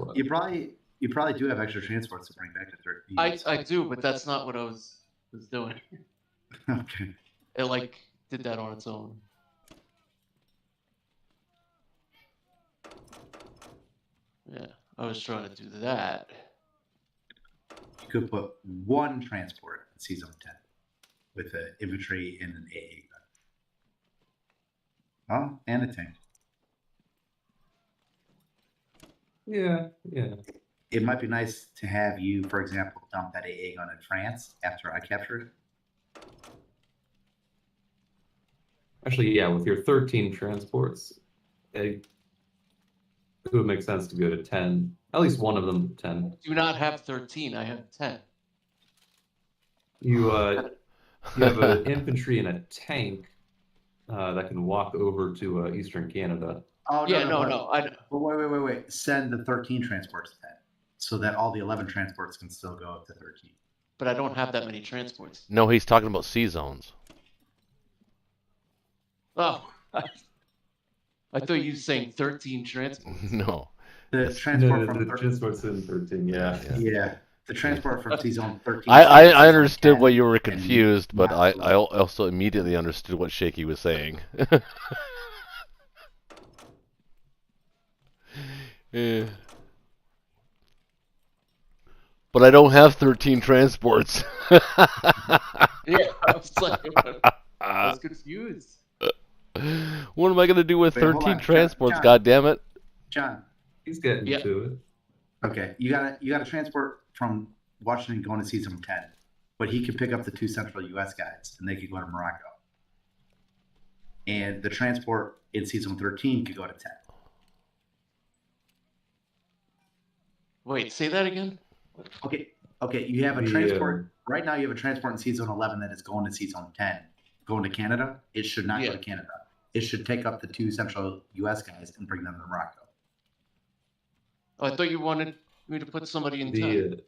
probably do have extra transports to bring back to 13. I do, but that's not what I was doing. Okay. It like did that on its own. Yeah, I was trying to do that. You could put one transport in Zone 10 with an infantry and an AA gun. Oh, and a tank. Yeah. It might be nice to have you, for example, dump that AA gun in France after I captured it. Actually, yeah, with your 13 transports, it would make sense to go to 10. At least one of them 10. Do not have 13. I have 10. You have an infantry and a tank that can walk over to Eastern Canada. Oh, Yeah, but- no. But wait. Send the 13 transports to 10 so that all the 11 transports can still go up to 13. But I don't have that many transports. No, he's talking about sea zones. Oh, I thought you were saying 13 transports. No. The transport No, from the transports in 13, yeah. yeah, the transport from Zone 13. I understood why you were and confused, but not I also immediately understood what Shaky was saying. Yeah. But I don't have 13 transports. Yeah, I was like, I was confused. What am I going to do with Wait, hold 13 on, transports, John. God damn it? John, He's getting Yeah. to it. okay, you got to transport from Washington going to Zone 10, but he can pick up the 2 Central U.S. guys and they could go to Morocco. And the transport in Zone 13 could go to 10. Wait, say that again? Okay, you have a The, transport. Right now, you have a transport in Zone 11 that is going to Zone 10, going to Canada. It should not go Yeah. to Canada. It should take up the 2 Central U.S. guys and bring them to Morocco. Oh, I thought you wanted me to put somebody in 10.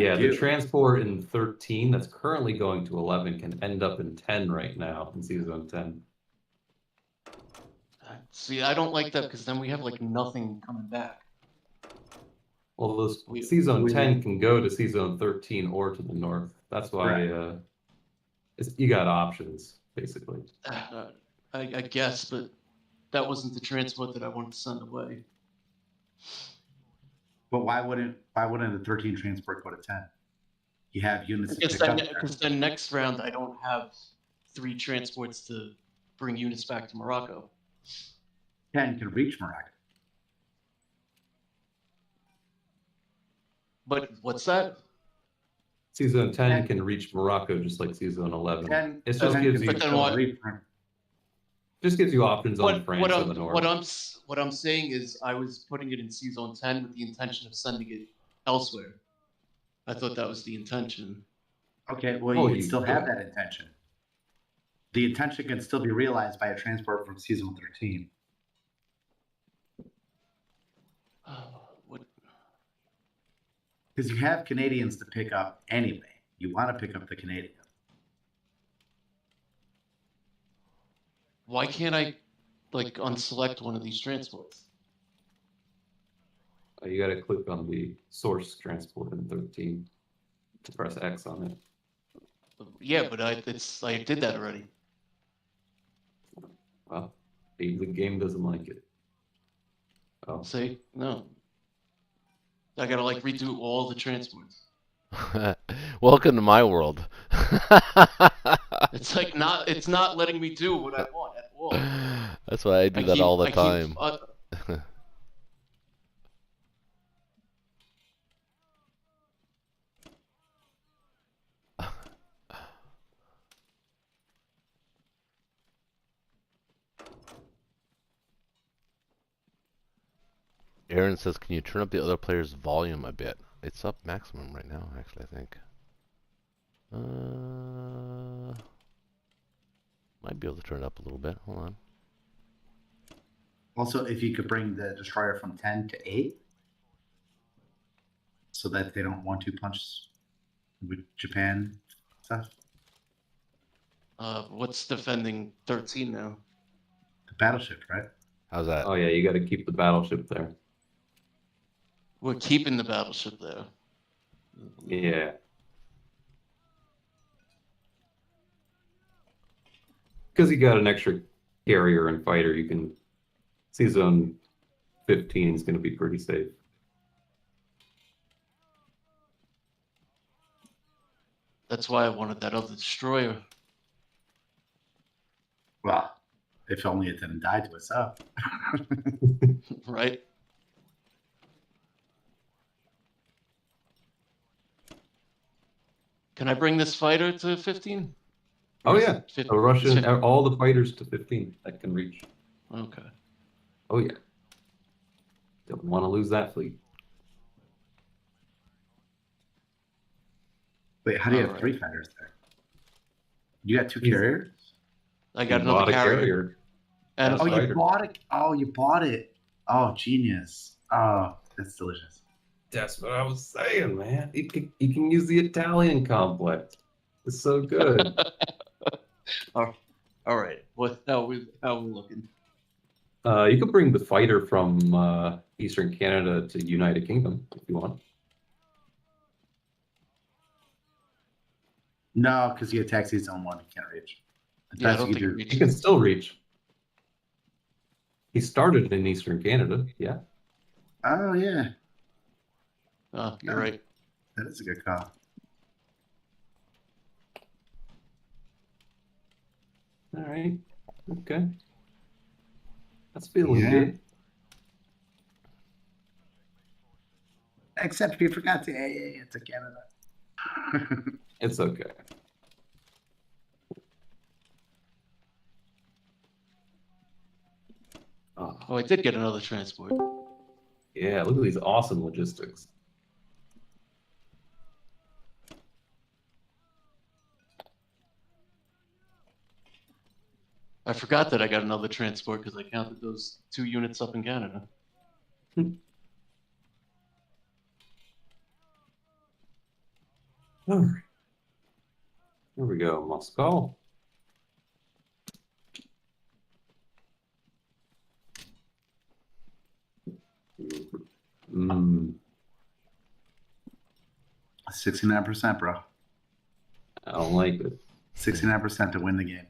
Yeah, I the do. transport in 13 that's currently going to 11 can end up in 10 right now in Zone 10. See, I don't like that because then we have like nothing coming back. Well, this C-Zone 10 can go to C-Zone 13 or to the north. That's why you got options, basically. I guess, but that wasn't the transport that I wanted to send away. But why wouldn't the 13 transport go to 10? You have units to Because pick up then, there. because then next round I don't have 3 transports to bring units back to Morocco. 10 can reach Morocco. But what's that? C-Zone 10 can reach Morocco just like C-Zone 11. 10, It just gives you But then what? just gives you options on France what and the north. what I'm saying is I was putting it in C-Zone 10 with the intention of sending it elsewhere. I thought that was the intention. Okay, well, Oh, you you can still have could. that intention. The intention can still be realized by a transport from C-Zone 13. What? Because you have Canadians to pick up anyway. You want to pick up the Canadians. Why can't I, like, unselect one of these transports? You got to click on the source transport in 13 to press X on it. Yeah, but I did that already. Well, maybe the game doesn't like it. Oh, See? No. I gotta, like, redo all the transports. Welcome to my world. It's like it's not letting me do what I want at all. That's why I do that all the time. Aaron says, can you turn up the other player's volume a bit? It's up maximum right now, actually, I think. Might be able to turn it up a little bit. Hold on. Also, if you could bring the destroyer from 10 to 8 so that they don't 1-2 punch with Japan stuff. What's defending 13 now? The battleship, right? How's that? oh yeah, you got to keep the battleship there. We're keeping the battleship there. Yeah. Because you got an extra carrier and fighter, you can see zone 15 is going to be pretty safe. That's why I wanted that other destroyer. Well, if only it didn't die to itself. Right? Can I bring this fighter to 15? Oh yeah, a Russian, all the fighters to 15 that can reach. Okay. Oh yeah. Don't want to lose that fleet. Wait, how do you have Alright. 3 fighters there? You got 2 carriers? I got You another bought a carrier. And a Oh, fighter. you bought it. Oh, you bought it. Oh, genius. Oh, that's delicious. That's what I was saying, man. You can use the Italian complex. It's so good. All right. How we looking? You could bring the fighter from Eastern Canada to United Kingdom if you want. No, because he attacks his own one. He can't reach. Yeah, I don't you think it do. He can still reach. He started in Eastern Canada, yeah. Oh, yeah. Oh, you're right. That is a good call. All right. Okay. That's feeling Yeah. good. Except we forgot to AA it to Canada. It's okay. Oh, I did get another transport. Yeah, look at these awesome logistics. I forgot that I got another transport because I counted those 2 units up in Canada. All right. Here we go, Moscow. 69%, bro. I don't like it. 69% to win the game.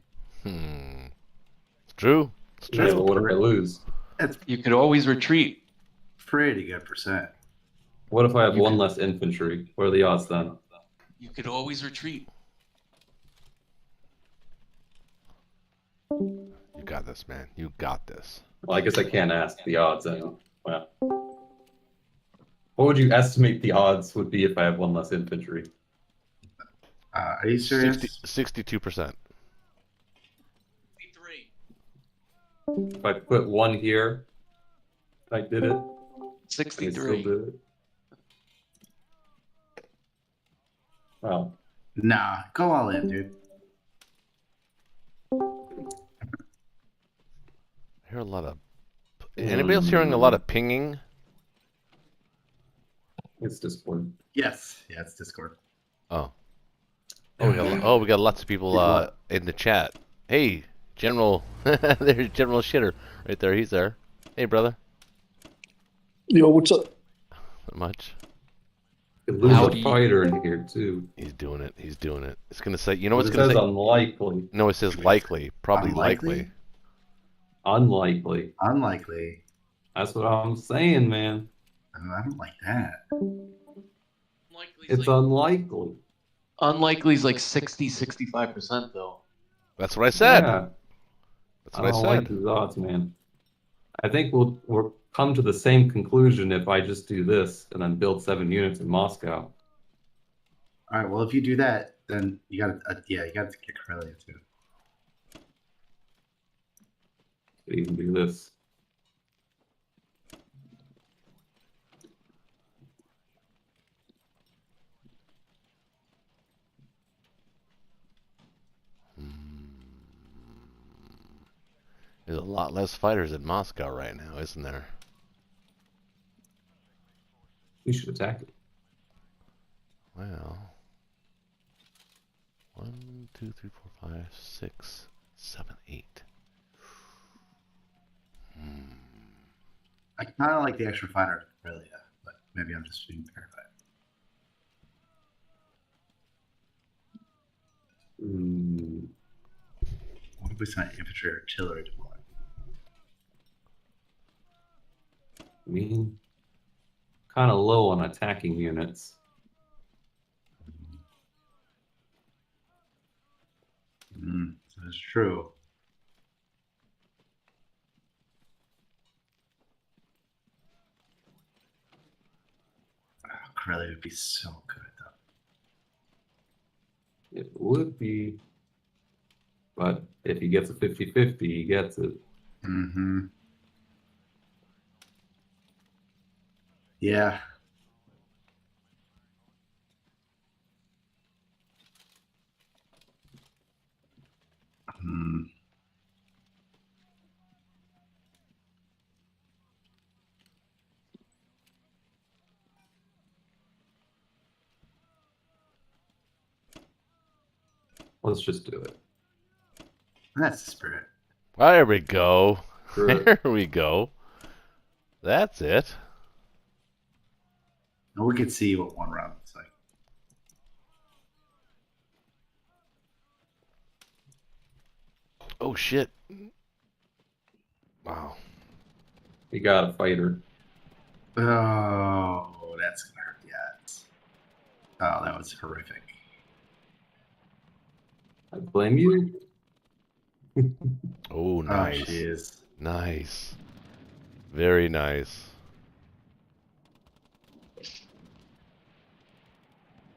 It's true. It's Yeah, true. but what if I lose? That's You could always retreat. pretty good percent. What if I have You one can- less infantry? What are the odds then? You could always retreat. You got this, man. You got this. Well, I guess I can't ask the odds. Anyway. Well, what would you estimate the odds would be if I have one less infantry? Are you serious? 62%. 63. If I put one here, I did it. I still 63. did it. Wow. Nah, go all in, dude. I hear a lot of. Anybody else hearing a lot of pinging? It's Discord. Yes. Yeah, it's Discord. Oh. We got lots of people in the chat. Hey, General. There's General Shitter right there. He's there. Hey, brother. Yo, what's up? Not much. You could lose How a do you- fighter in here too. He's doing it. He's doing it. It's gonna say. You know It what's gonna says say? unlikely. No, it says likely. Probably likely. Unlikely. Unlikely. That's what I'm saying, man. I don't like that. It's unlikely. Unlikely is like 65% though. That's what I said. Yeah. That's I what I don't said. like these odds, man. I think we'll come to the same conclusion if I just do this and then build 7 units in Moscow. All right. Well, if you do that, then you got to you got to get Corellia too. Could even do this. There's a lot less fighters in Moscow right now, isn't there? We should attack it. Well, 1, 2, 3, 4, 5, 6, 7, 8. I kind of like the extra fighter Corellia, but maybe I'm just being terrified. What if we sent infantry or artillery deployed? I mean, kind of low on attacking units. That's true. Corellia would be so good, though. It would be. But if he gets a 50-50, he gets it. Mm-hmm. Yeah. Let's just do it. That's the spirit. There we go. Sure. There we go. That's it. And we could see what one round looks like. Oh shit. Wow. He got a fighter. Oh, that's gonna hurt the odds. Oh, that was horrific. I blame you. Oh, Oh, nice. jeez. Nice. Very nice.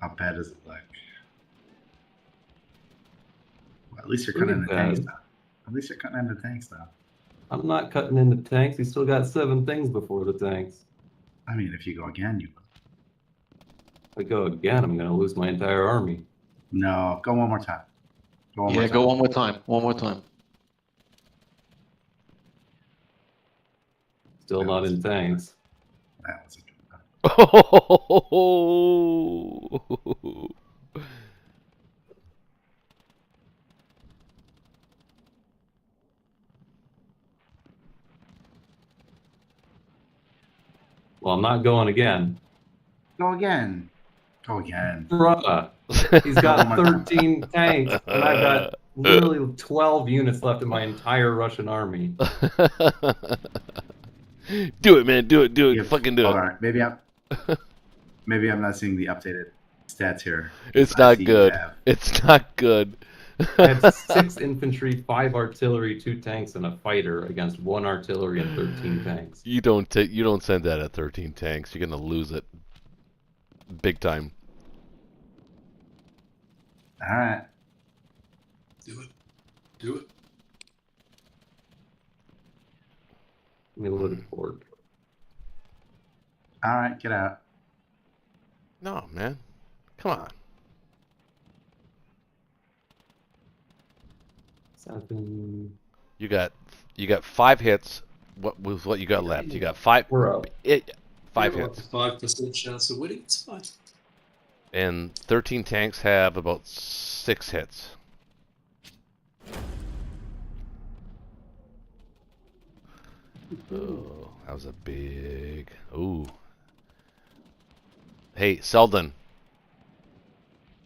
How bad does it look? Well, at least you're Pretty cutting into bad. tanks now. At least you're cutting into tanks now. I'm not cutting into tanks. He still got 7 things before the tanks. I mean, if you go again, you will. If I go again, I'm going to lose my entire army. No, go one more time. Go one more Yeah, time. go one more time. One more time. Still That not was- in tanks. That was a good one. Oh. Well, I'm not going again. Go again. Go again. Bruh. He's Oh got my 13 tanks, and I've got literally 12 units left in my entire Russian army. Do it, man. Do it. Do it. Yeah, Fucking do hold it. on. Maybe I'm not seeing the updated stats here. It's I not see you good. have- It's not good. I had 6 infantry, 5 artillery, 2 tanks, and a fighter against 1 artillery and 13 tanks. You don't send that at 13 tanks. You're gonna lose it. Big time. All right. Do it. Do it. Let me load it forward. All right. Get out. No, man. Come on. 7. You got 5 hits. What with what you got left? You got 5. We're up. 5 You're hits. 5% chance of winning. It's fine. And 13 tanks have about 6 hits. Oh, that was a big. Ooh. Hey, Selden.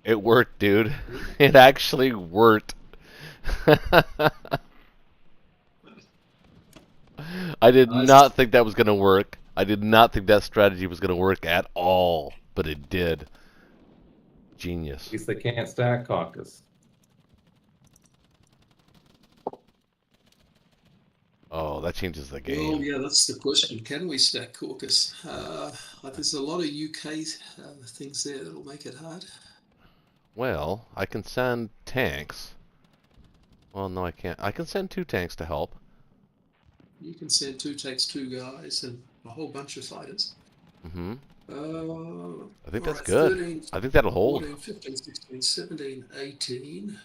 It worked, dude. It actually worked. I did Nice. not think that was going to work. I did not think that strategy was going to work at all, but it did. Genius. At least they can't stack caucus. Oh, that changes the Well, game. yeah, that's the question. Can we stack caucus? There's a lot of UK things there that'll make it hard. Well, I can send tanks. Well, no, I can't. I can send 2 tanks to help. You can send 2 tanks, 2 guys, and a whole bunch of fighters. Mm-hmm. I think all that's right, good. 13, I think that'll hold. 14, 15, 16, 17, 18,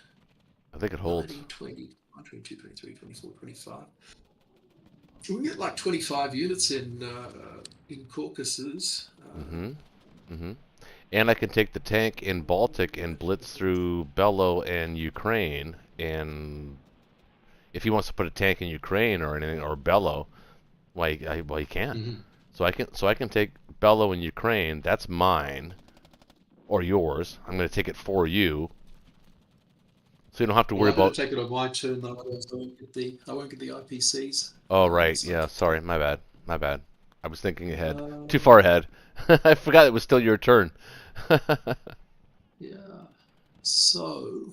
I think it holds. 19, 20, 22, 23, 24, 25. We get like 25 units in caucuses. Mm-hmm. Mm-hmm. And I can take the tank in Baltic and blitz through Bello and Ukraine. And if he wants to put a tank in Ukraine or anything or Bello, well, he can. Mhm. So I can take Bello in Ukraine. That's mine or yours. I'm going to take it for you. So you don't have to worry I'm going about. to take it on my turn, though. I won't get the IPCs. Oh right, So, yeah. Sorry, my bad. My bad. I was thinking ahead. Uh, Too far ahead. I forgot it was still your turn. Yeah. So,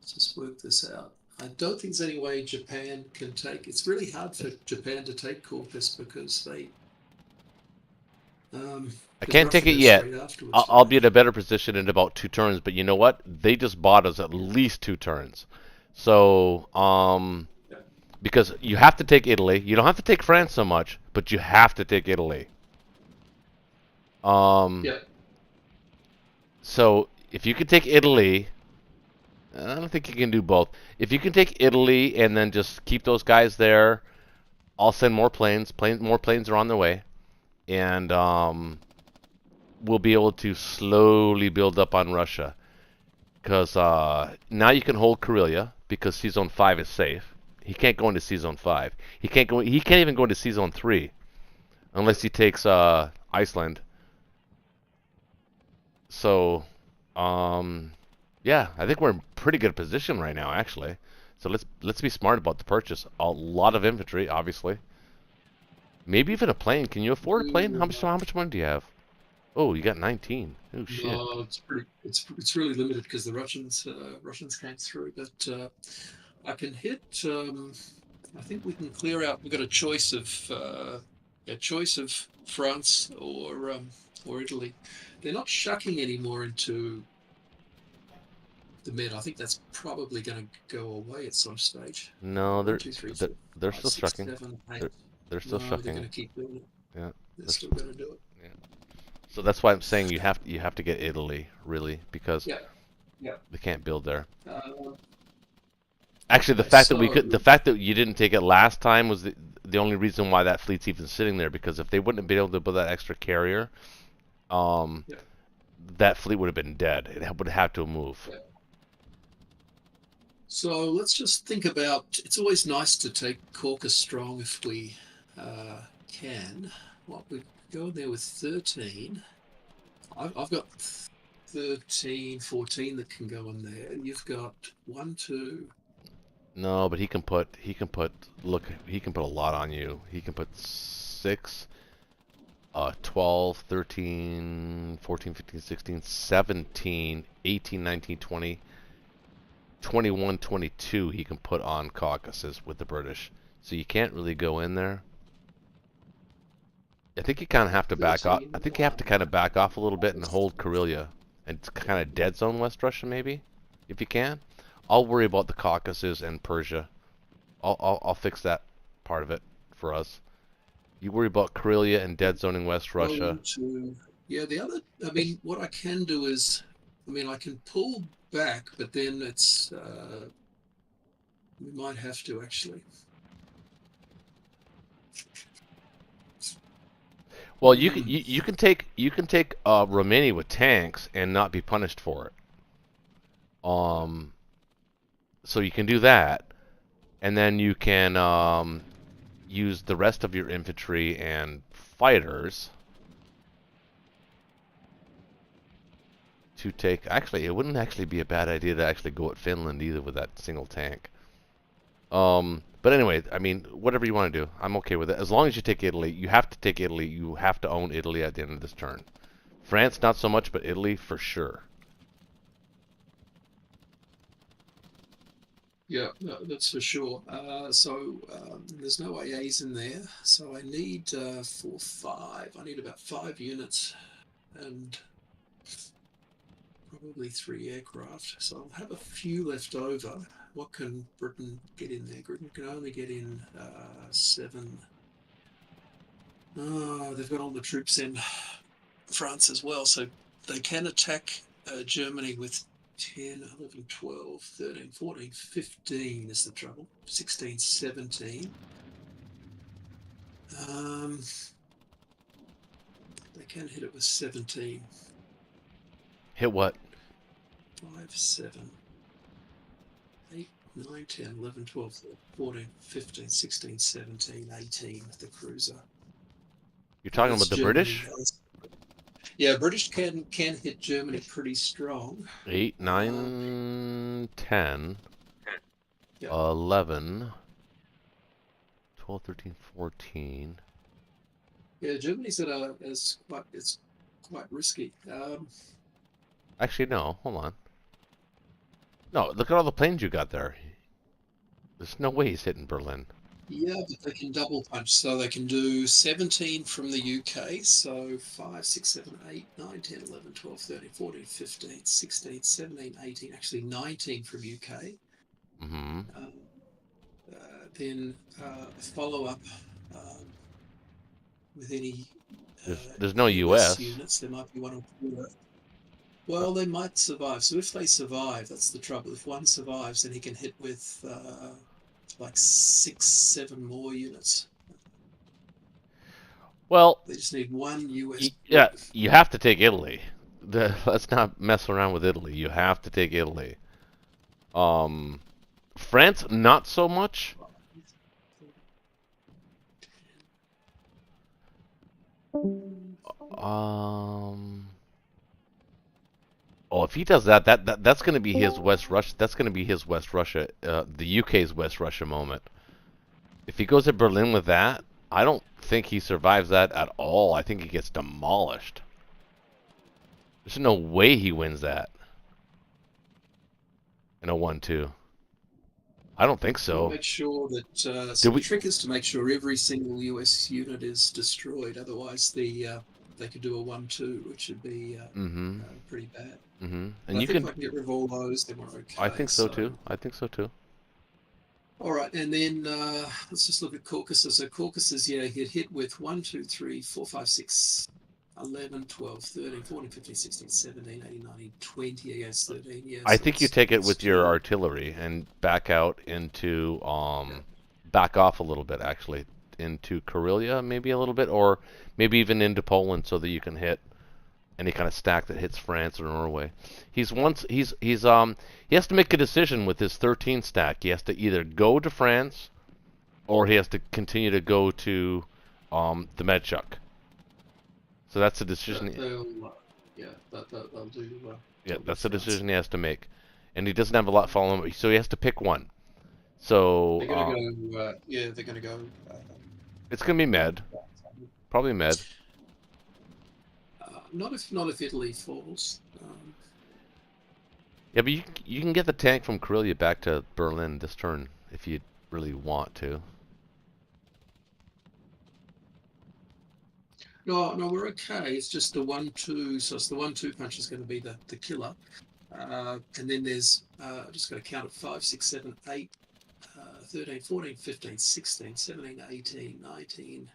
let's just work this out. I don't think there's any way Japan can take. It's really hard for Japan to take Caucasus because they. I can't take it yet. I'll be in a better position in about 2 turns, but you know what? They just bought us at least 2 turns. So, because you have to take Italy. You don't have to take France so much, but you have to take Italy. Yeah. So, if you could take Italy, I don't think you can do both. If you can take Italy and then just keep those guys there, I'll send more planes. More planes are on their way. And we'll be able to slowly build up on Russia. Because now you can hold Karelia because C-Zone 5 is safe. He can't go into C-Zone 5. He can't even go into C-Zone 3 unless he takes Iceland. So, yeah, I think we're in pretty good position right now, actually. So let's be smart about the purchase. A lot of infantry, obviously. Maybe even a plane. Can you afford a plane? How much money do you have? Oh, you got 19. Oh shit. No, it's really limited because the Russians came through. But I can hit. I think we can clear out. We've got a choice of France or Italy. They're not shucking anymore into the Med. I think that's probably going to go away at some stage. No, they're 1, 2, 3, they're, 4, they're 5, still 6, shucking. 7, 8. They're still No, shucking. they're going to keep doing it. Yeah. They're still going to do it. So that's why I'm saying you have to get Italy really because Yeah. they can't build there. Uh, Actually, the fact that you didn't take it last time was the only reason why that fleet's even sitting there. Because if they wouldn't have been able to build that extra carrier, that fleet would have been dead. It would have to move. Yeah. So let's just think about. It's always nice to take Caucus strong if we can. What we go in there with 13. I've got 13, 14 that can go in there. You've got 1, 2. No, but he can put look, he can put a lot on you. He can put 6, 12, 13, 14, 15, 16, 17, 18, 19, 20, 21, 22 he can put on Caucasus with the British. So you can't really go in there. I think you kind of have to back off. I think you have to kind of back off a little bit and hold Karelia and kind of dead zone West Russia maybe, if you can. I'll worry about the Caucasus and Persia. I'll fix that part of it for us. You worry about Karelia and dead zoning West Russia. Yeah, the other, I mean, what I can do is, I mean, I can pull back, but then it's, we might have to actually. Well, you can take Romania with tanks and not be punished for it. So you can do that, and then you can use the rest of your infantry and fighters to take. Actually, it wouldn't actually be a bad idea to actually go at Finland either with that single tank. But anyway, I mean, whatever you want to do, I'm okay with it. As long as you take Italy, you have to take Italy. You have to own Italy at the end of this turn. France, not so much, but Italy for sure. Yeah, no, that's for sure. So there's no AAs in there. So I need 4, 5. I need about 5 units and probably 3 aircraft. So I'll have a few left over. What can Britain get in there? Britain can only get in 7. Oh, they've got all the troops in France as well. So they can attack Germany with 10, 11, 12, 13, 14, 15 is the trouble. 16, 17. They can hit it with 17. Hit what? 5, 7, 8, 9, 10, 11, 12, 13, 14, 15, 16, 17, 18 with the cruiser. You're talking about the Germany British? does. Yeah, British can hit Germany pretty strong. 8, 9, 10, Yeah. 11, 12, 13, 14. Yeah, Germany's it's quite risky. Actually, no. Hold on. No, look at all the planes you got there. There's no way he's hitting Berlin. Yeah, but they can double punch, so they can do 17 from the UK, so 5, 6, 7, 8, 9, 10, 11, 12, 13, 14, 15, 16, 17, 18, actually 19 from UK. Mm-hmm. Then follow up with any there's no US. units. There might be 1 or 2 left. Well, they might survive. So if they survive, that's the trouble. If one survives, then he can hit with like 6, 7 more units. Well, they just need 1 US. Yeah, you have to take Italy. Let's not mess around with Italy. You have to take Italy. France, not so much. Oh, if he does that's going to be his West Russia. That's going to be his West Russia, the UK's West Russia moment. If he goes to Berlin with that, I don't think he survives that at all. I think he gets demolished. There's no way he wins that in a 1-2. I don't think so. Make sure that the trick is to make sure every single US unit is destroyed. Otherwise, they could do a 1-2, which would be pretty bad. Mm-hmm. And if I can get rid of all those, then we're okay. I think so too. I think so too. All right, and then let's just look at Caucasus. So Caucasus, yeah, he'd hit with 1, 2, 3, 4, 5, 6, 11, 12, 13, 14, 15, 16, 17, 18, 19, 20 against 13. Yes, I think you take it with your artillery and back out into back off a little bit actually into Karelia maybe a little bit, or maybe even into Poland so that you can hit any kind of stack that hits France or Norway. He has to make a decision with his 13 stack. He has to either go to France or he has to continue to go to the Medchuk. So that's the decision. Yeah, they'll do. Yeah, they'll do that's the France. decision he has to make, and he doesn't have a lot following him, so he has to pick one. So They're gonna go. Yeah, they're gonna go. it's gonna be Med, probably Med. Not if Italy falls. Yeah, but you can get the tank from Karelia back to Berlin this turn if you really want to. No, we're okay. It's just the 1-2. So it's the 1-2 punch is going to be the killer. And then there's just got to count it 5, 6, 7, 8, 13, 14, 15, 16, 17, 18, 19.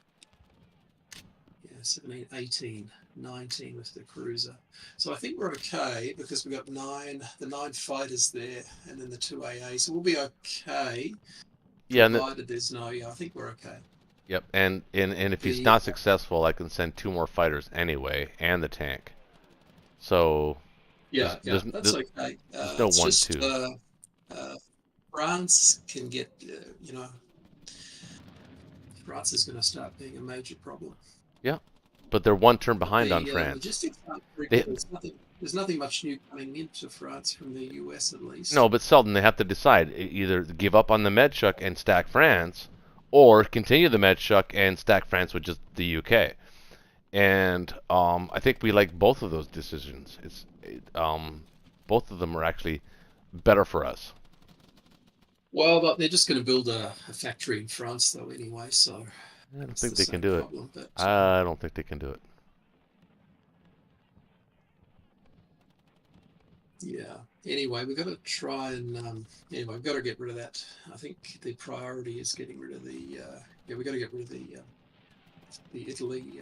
Yeah, 17, 18, 19 with the cruiser. So I think we're okay because we've got the 9 fighters there and then the 2 AA. So we'll be okay. Yeah, provided there's no. Yeah, I think we're okay. Yep, and if he's not successful, I can send 2 more fighters anyway, and the tank. So Yeah, there's that's okay. There's no It's 1-2. France can get, France is going to start being a major problem. Yeah, but they're 1 turn behind on The France. logistics aren't very good. There's nothing much new coming into France from the US at least. No, but Selden, they have to decide either give up on the Medshuk and stack France, or continue the Medshuk and stack France with just the UK. And I think we like both of those decisions. Both of them are actually better for us. Well, but they're just going to build a factory in France, though, anyway. So I don't think they can do it. But, I don't think they can do it. yeah. Anyway, we've got to try and anyway, we've got to get rid of that. I think the priority is getting rid of the. Yeah, we've got to get rid of the Italy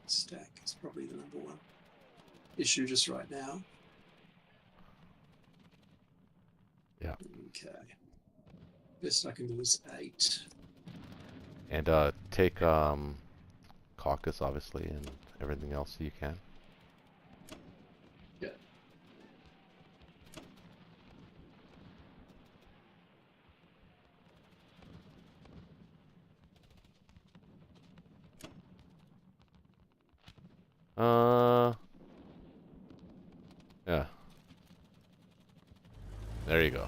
stack. It's probably the #1 issue just right now. Yeah. Okay. Best I can do is 8. And take Caucus, obviously, and everything else you can. Yeah. Yeah. There you go.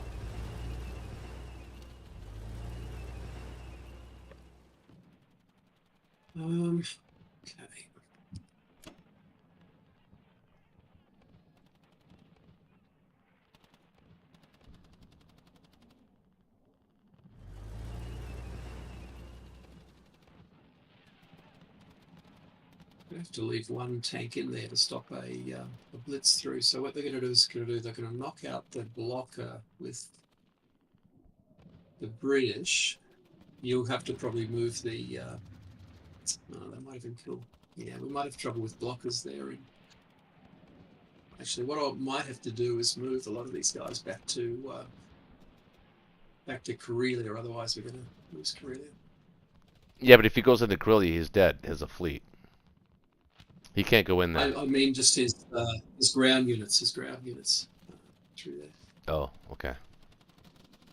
Okay. We have to leave 1 tank in there to stop a blitz through. So what they're going to do is they're going to knock out the blocker with the British. You'll have to probably move the. No, that might have been cool. Yeah, we might have trouble with blockers there. Actually, what I might have to do is move a lot of these guys back to Karelia, otherwise we're going to lose Karelia. Yeah, but if he goes into Karelia, he's dead. Has a fleet. He can't go in there. I mean, just his ground units. Through there. Oh, okay.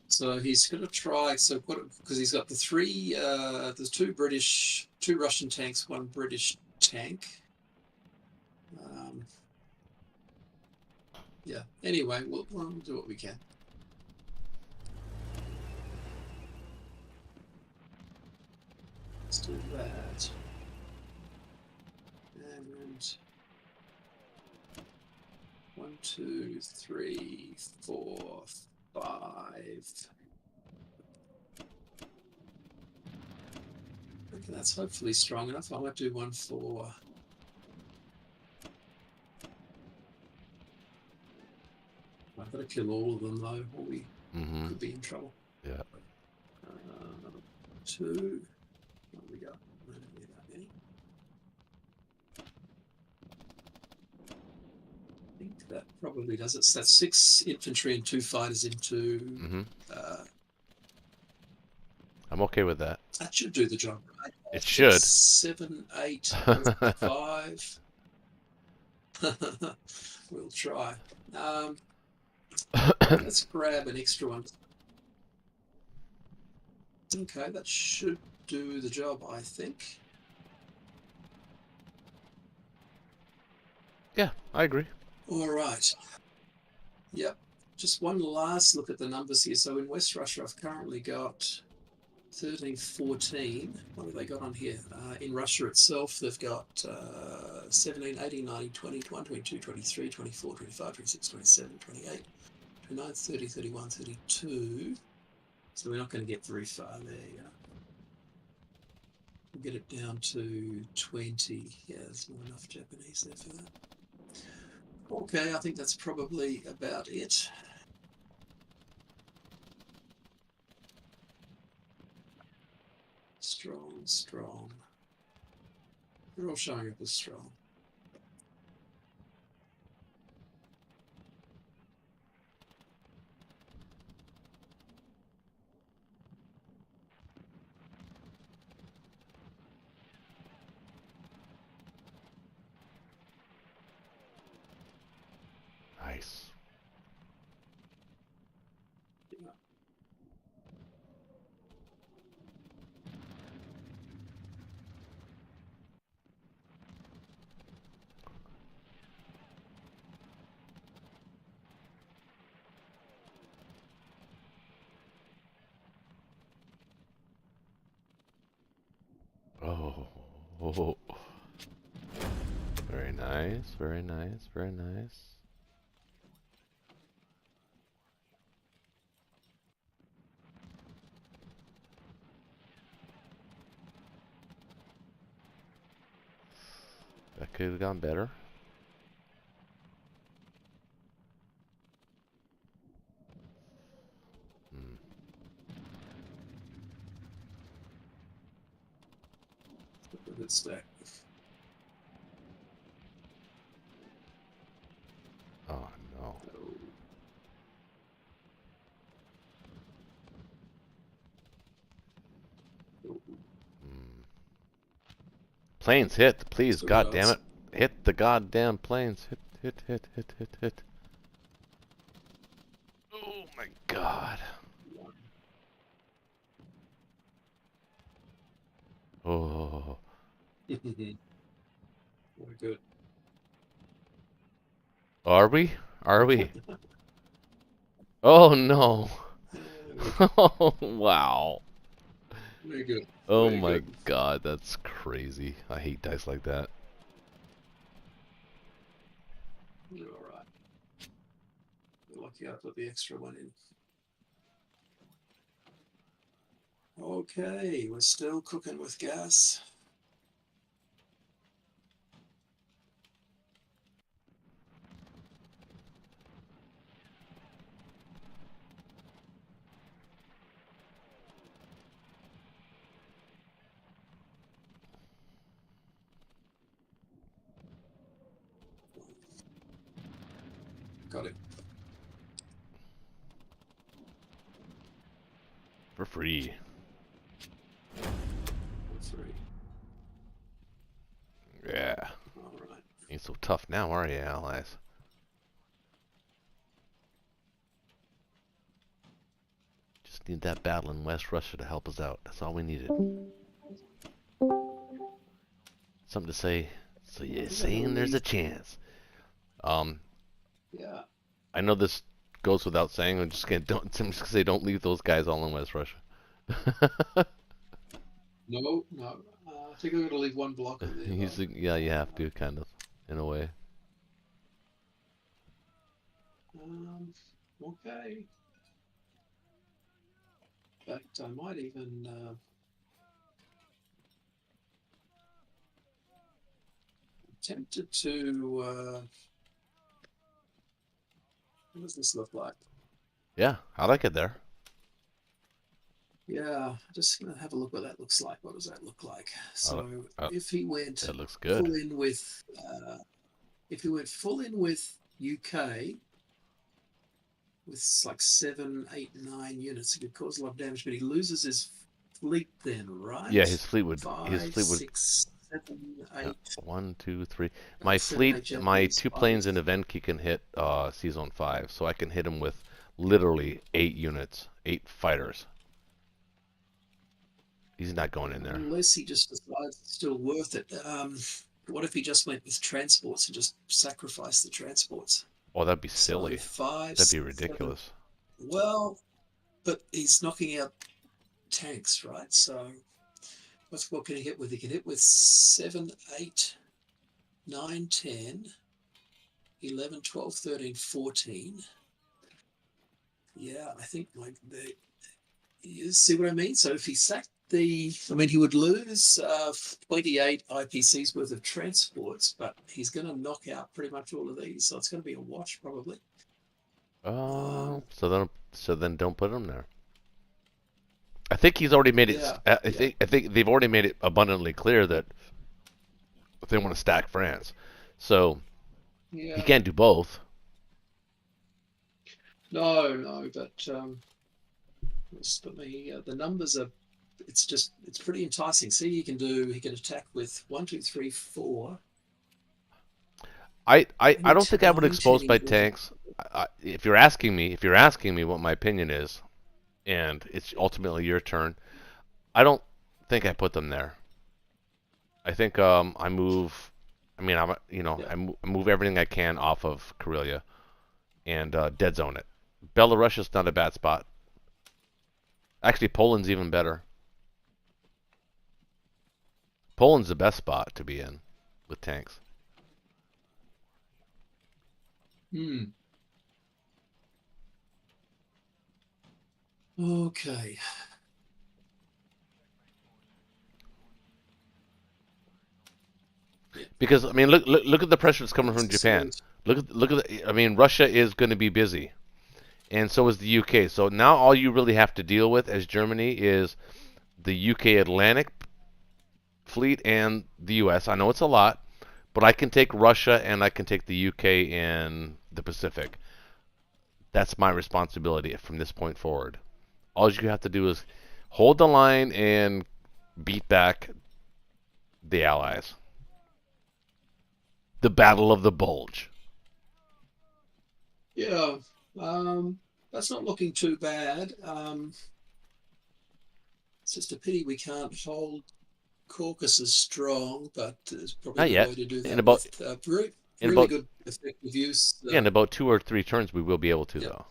So he's going to try. So because he's got the 3. There's 2 Russian tanks, 1 British tank. Yeah. Anyway, we'll do what we can. Let's do that. And 1, 2, 3, 4, 5. Okay, that's hopefully strong enough. I might do 1 for. I've got to kill all of them though, or we could be in trouble. Yeah. 2. What have we got? I don't need that many. I think that probably does it. So that's 6 infantry and 2 fighters into. I'm okay with that. That should do the job, right? It should. 7, 8, 5. We'll try. Let's grab an extra one. Okay, that should do the job, I think. Yeah, I agree. All right. Yep. Just one last look at the numbers here. So in West Russia, I've currently got 13, 14. What have they got on here? In Russia itself, they've got 17, 18, 19, 20, 21, 22, 23, 24, 25, 26, 27, 28, 29, 30, 31, 32. So we're not going to get very far there. We'll get it down to 20. Yeah, there's not enough Japanese there for that. Okay, I think that's probably about it. Strong, strong. They're all showing up as strong. Nice. Yeah. Oh. Very nice, very nice, very nice. That could have gone better. A good stack. Oh no. Planes hit, please, So god damn it. Hit the goddamn planes. Hit. Oh my god. Oh. Very good. Are we? Are we? Oh no. Oh wow. Very good. Oh Very my good. god, that's crazy. I hate dice like that. You're all right. You're lucky I put the extra one in. Okay, we're still cooking with gas. Got it. For free. For free. Yeah. All right. Ain't so tough now, are you, allies? Just need that battle in West Russia to help us out. That's all we needed. Something to say. So you're saying there's a chance. Yeah. I know this goes without saying. I'm just gonna say don't leave those guys all in West Russia. No. I think I'm going to leave one block in there. Yeah, you have to, kind of, in a way. Okay. In fact, I might even tempted to. What does this look like? Yeah, I like it there. Yeah, just gonna have a look what that looks like. What does that look like? So if he went That looks good. full in with, if he went full in with UK, with like 7, 8, 9 units, it could cause a lot of damage. But he loses his fleet then, right? Yeah, his fleet would. 5, 6, 7, 8. 1, 2, 3. My fleet, my 2 planes in Evenki can hit C-Zone 5, so I can hit him with literally 8 units, 8 fighters. He's not going in there. Unless he just decides it's still worth it. What if he just went with transports and just sacrificed the transports? Oh, that'd be silly. So 5, That'd be 6, ridiculous. 7. Well, but he's knocking out tanks, right? So what can he hit with? He can hit with 7, 8, 9, 10, 11, 12, 13, 14. Yeah, I think you see what I mean? So if he sacked he would lose 28 IPCs worth of transports, but he's going to knock out pretty much all of these. So it's going to be a wash probably. So then don't put him there. I think he's already made it. Yeah, I think they've already made it abundantly clear that they want to stack France. So yeah. he can't do both. No, but the numbers are. It's pretty enticing. See, he can attack with 1, 2, 3, 4. I don't think I would expose by tanks. If you're asking me what my opinion is, and it's ultimately your turn, I don't think I put them there. I think I move. I mean, I move everything I can off of Karelia and dead zone it. Belarusia's not a bad spot. Actually, Poland's even better. Poland's the best spot to be in with tanks. Okay. Because I mean, look at the pressure that's coming from Japan. Look at I mean, Russia is going to be busy, and so is the UK. So now all you really have to deal with as Germany is the UK Atlantic fleet and the US. I know it's a lot, but I can take Russia and I can take the UK and the Pacific. That's my responsibility from this point forward. All you have to do is hold the line and beat back the Allies. The Battle of the Bulge. Yeah, that's not looking too bad. It's just a pity we can't hold Caucasus strong, but there's probably a way to do that. Really good effective use. Yeah, in about 2 or 3 turns we will be able to, though.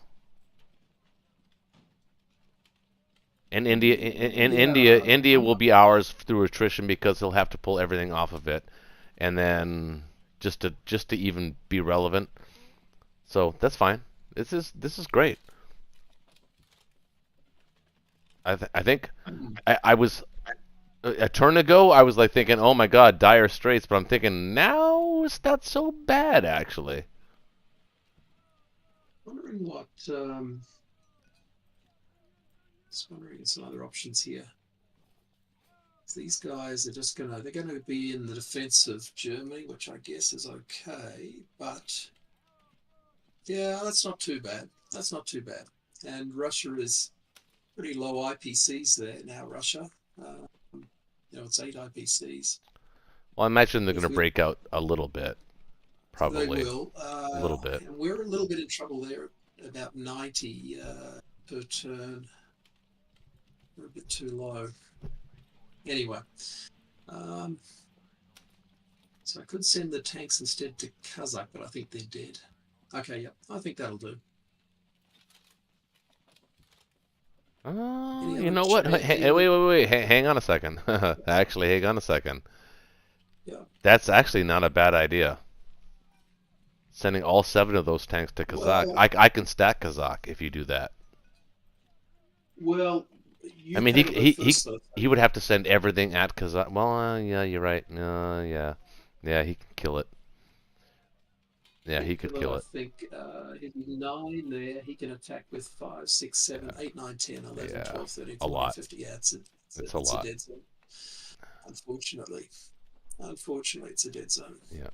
And India will be ours through attrition because he'll have to pull everything off of it, and then just to even be relevant. So that's fine. This is great. I think I was a turn ago. I was like thinking, oh my God, dire straits. But I'm thinking now it's not so bad actually. Wondering what. Just wondering some other options here. These guys are they're gonna be in the defense of Germany, which I guess is okay, but yeah, that's not too bad. That's not too bad. And Russia is pretty low IPCs there now. Russia, it's 8 IPCs. Well, I imagine they're going to break out a little bit, probably. They will. A little bit. And we're a little bit in trouble there, about 90 per turn. We're a bit too low. Anyway, so I could send the tanks instead to Kazakh, but I think they're dead. Okay, yeah, I think that'll do. You know what? Hey, wait. Hang on a second. Actually, hang on a second. Yeah. That's actually not a bad idea. Sending all 7 of those tanks to Kazakh. Well, I can stack Kazakh if you do that. Well, I mean, he would have to send everything at Kazakh. Well, yeah, you're right. Yeah, he can kill it. Yeah, he could kill it. I think hitting 9 there, he can attack with 5, 6, 7, 8, 9, 10, 11, 12, 13, 14, 15. Yeah, it's a lot. Dead zone. Unfortunately, it's a dead zone. Yeah.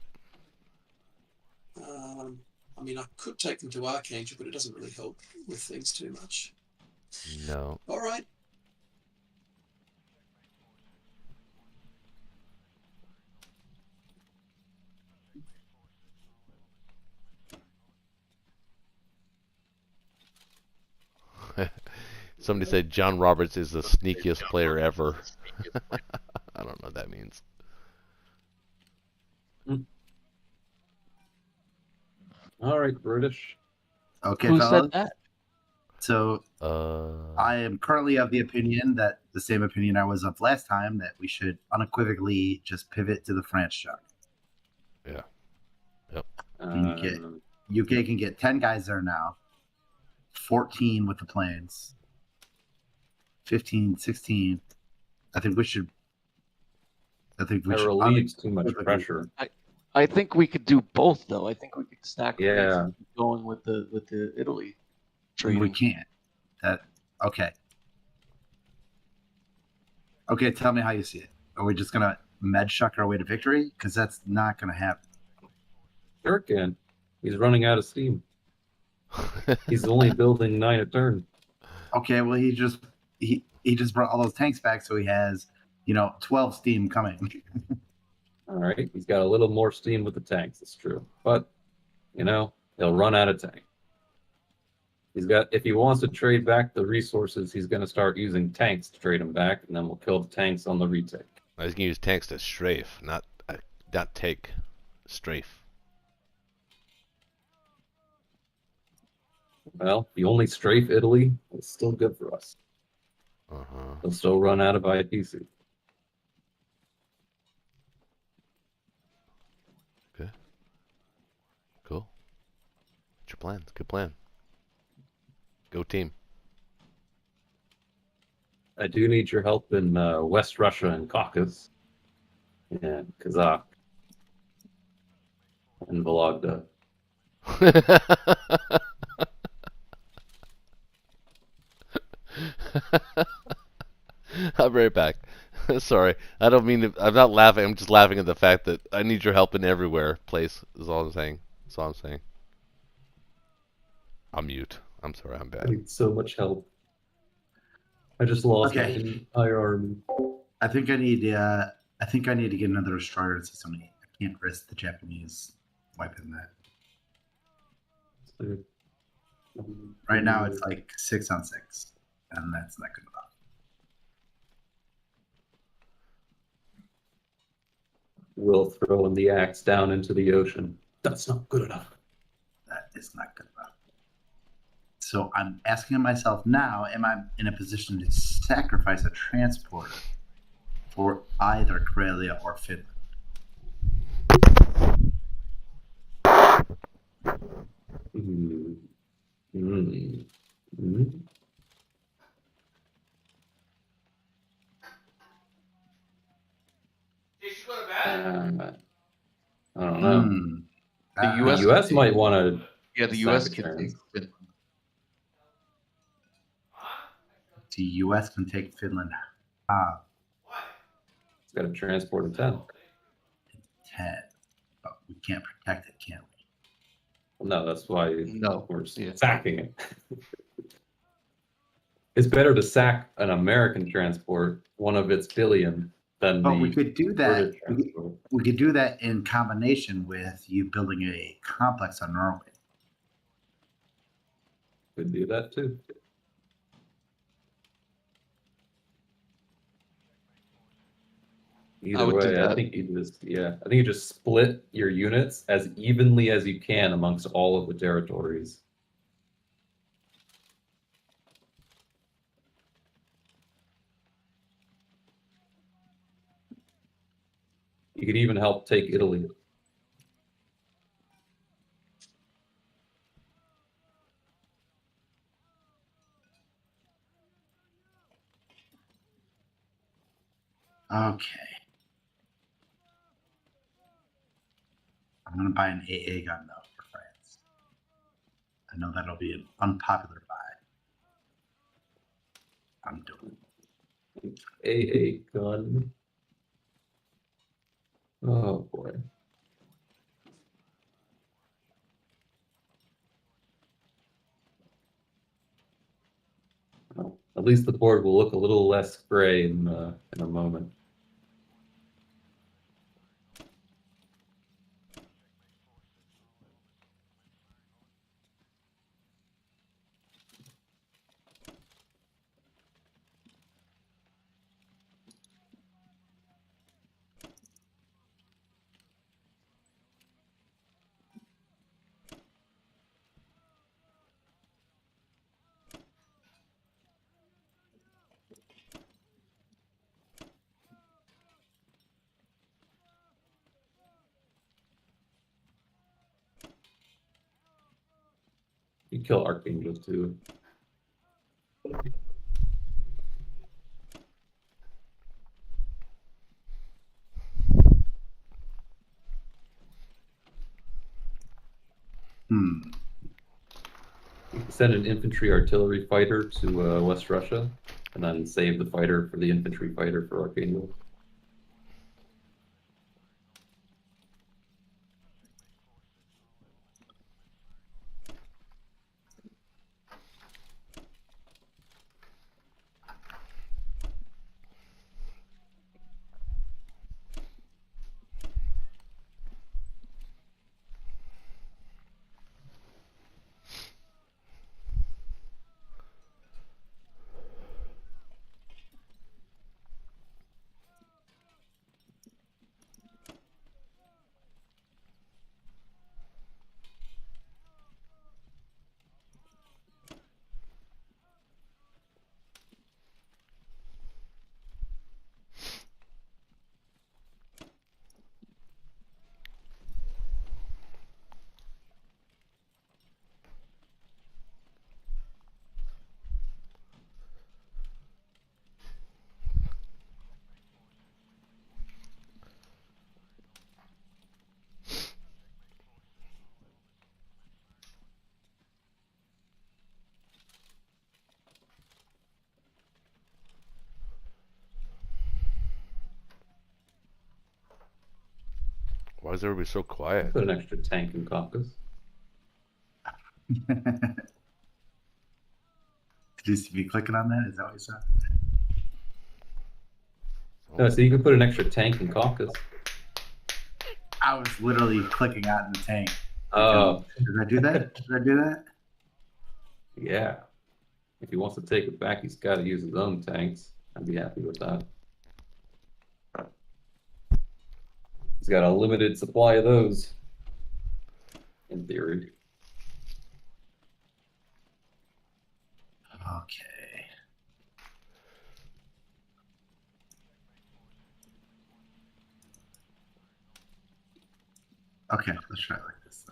I mean, I could take them to Archangel, but it doesn't really help with things too much. No. All right. Somebody said John Roberts is the sneakiest player ever. I don't know what that means. All right, British. Okay, Who fellas. said that? So I am currently of the opinion that the same opinion I was of last time, that we should unequivocally just pivot to the France shot. Yeah. UK can get 10 guys there now, 14 with the planes, 15, 16. I think we should. That relieves too much pressure. I think we could do both, though. I think we could stack Yeah. going with the Italy trading. We can't. Okay. Okay, tell me how you see it. Are we just gonna med shuck our way to victory? Because that's not gonna happen. Sure can. He's running out of steam. He's only building 9 a turn. Okay, well he just brought all those tanks back, so he has 12 steam coming. All right, he's got a little more steam with the tanks. That's true, but he'll run out of tank. If he wants to trade back the resources, he's going to start using tanks to trade them back, and then we'll kill the tanks on the retake. I was going to use tanks to strafe, not take. Strafe. Well, the only strafe Italy is still good for us. They'll still run out of IPC. Okay. Cool. What's your plan? Good plan. Go team. I do need your help in West Russia and Caucasus. And Kazakh. And Vologda. I'll be right back. Sorry. I don't mean to. I'm not laughing. I'm just laughing at the fact that I need your help in everywhere place, is all I'm saying. That's all I'm saying. I'll mute. I'm sorry. I'm bad. I need so much help. I just lost my entire army. I think I need to get another destroyer in system 8. I can't risk the Japanese wiping that. Right now it's like 6 on 6, and that's not good enough. Will throwing the axe down into the ocean. That's not good enough. That is not good enough. So I'm asking myself now, am I in a position to sacrifice a transporter for either Karelia or Finland? I don't know. The US might want to. Yeah, the US can take Finland. The US can take Finland. It's got a transport of 10. 10. But we can't protect it, can we? No, that's why we're Yeah. sacking it. It's better to sack an American transport, one of its billion, than But we could do that. British transport. We could do that in combination with you building a complex on Norway. Could do that too. Either way, I think you just split your units as evenly as you can amongst all of the territories. You could even help take Italy. Okay. I'm going to buy an AA gun, though, for France. I know that'll be an unpopular buy. I'm doing AA gun. Oh, boy. Well, at least the board will look a little less gray in a moment. You kill Archangel too. You can send an infantry artillery fighter to West Russia, and then save the fighter for the infantry fighter for Archangel. Why is everybody so quiet? Put an extra tank in Caucasus. Did you see me clicking on that? Is that what you said? No, so you can put an extra tank in Caucasus. I was literally clicking on the tank. Oh, Did I do that? Did I do that? yeah. If he wants to take it back, he's got to use his own tanks. I'd be happy with that. He's got a limited supply of those, in theory. Okay. Okay, let's try it like this.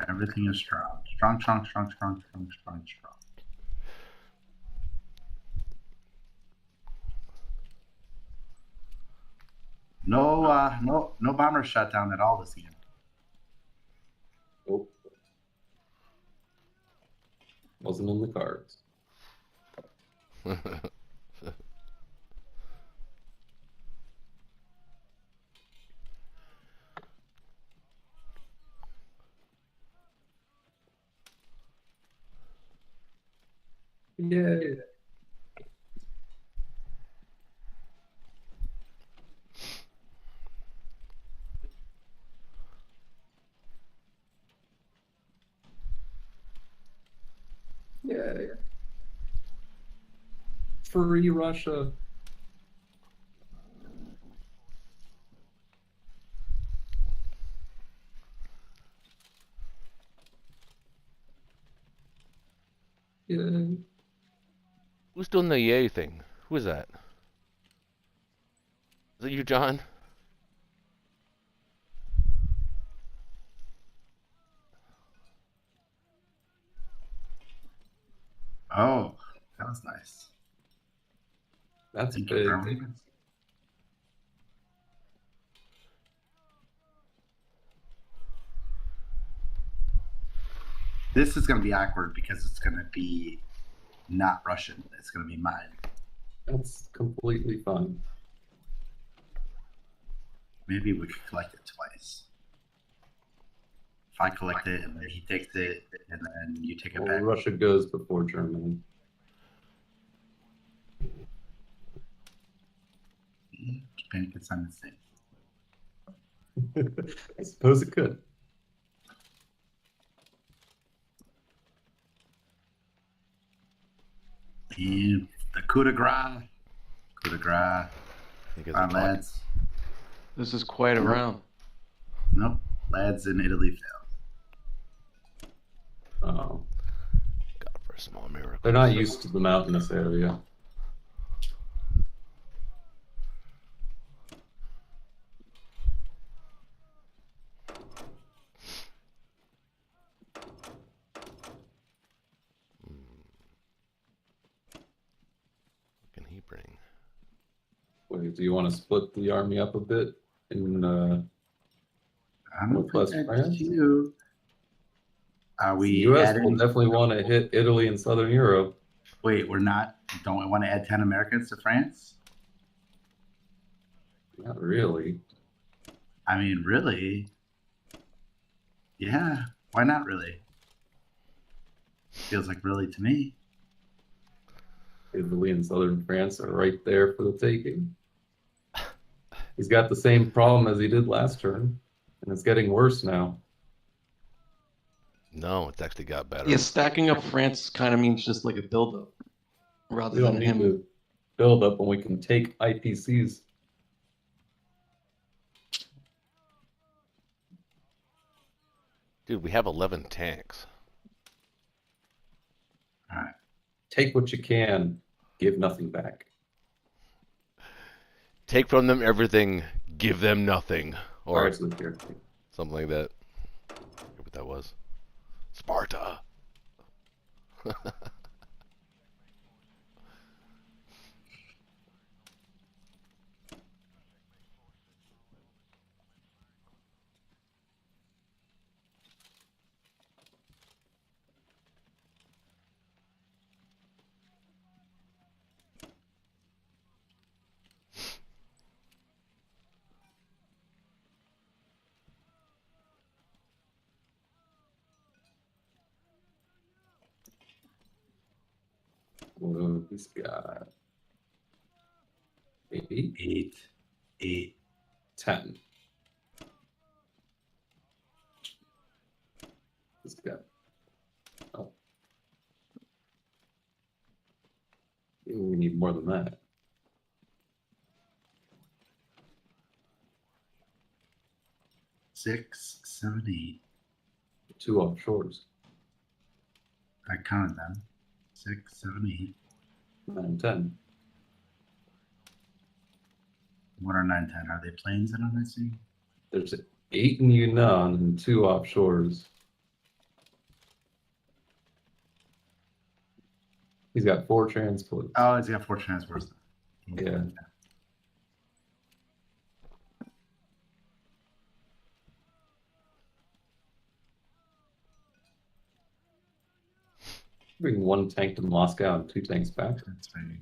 Everything is strong. Strong, strong, strong, strong, strong, strong, strong. No bomber shot down at all this game. Oh. Wasn't in the cards. Yay. Yay. Free Russia. Yay. Who's doing the yay thing? Who is that? Is it you, John? Oh, that was nice. That's Thank you, big. Darwin. This is going to be awkward because it's going to be not Russian. It's going to be mine. That's completely fine. Maybe we could collect it twice. If I collect it and then he takes it and then you take it Well, back. Russia goes before Germany. Japan could sign the same. I suppose it could. And the coup de grace. Coup de grace. You guys Come are on, talking. lads. This is quite a round. Nope. Lads in Italy failed. Oh. God, for a small miracle. They're not used to the mountainous area. Do you want to split the army up a bit in I'm gonna put Northwest that France? to you. Are The we U.S. will adding? definitely want to hit Italy and Southern Europe. Wait, we're not. Don't we want to add 10 Americans to France? Not really. I mean, really? Yeah. Why not really? Feels like really to me. Italy and Southern France are right there for the taking. He's got the same problem as he did last turn, and it's getting worse now. No, it's actually got better. Yeah, stacking up France kind of means just like a build-up, rather We don't than need him. to build up when we can take IPCs. Dude, we have 11 tanks. All right. Take what you can, give nothing back. Take from them everything, give them nothing. Or Ours live here. something like that. I forget what that was. Sparta. Well, he's got 8, 8. 10. He's got. Oh. Maybe we need more than that. 6, 7, 8. 2 offshores. I counted them. 6, 7, 8. 9 and 10. What are 9, 10? Are they planes that I'm missing? There's 8 in Yunnan and 2 offshores. He's got 4 transports. Oh, he's got 4 transports. Yeah. Bring 1 tank to Moscow and 2 tanks back. That's right.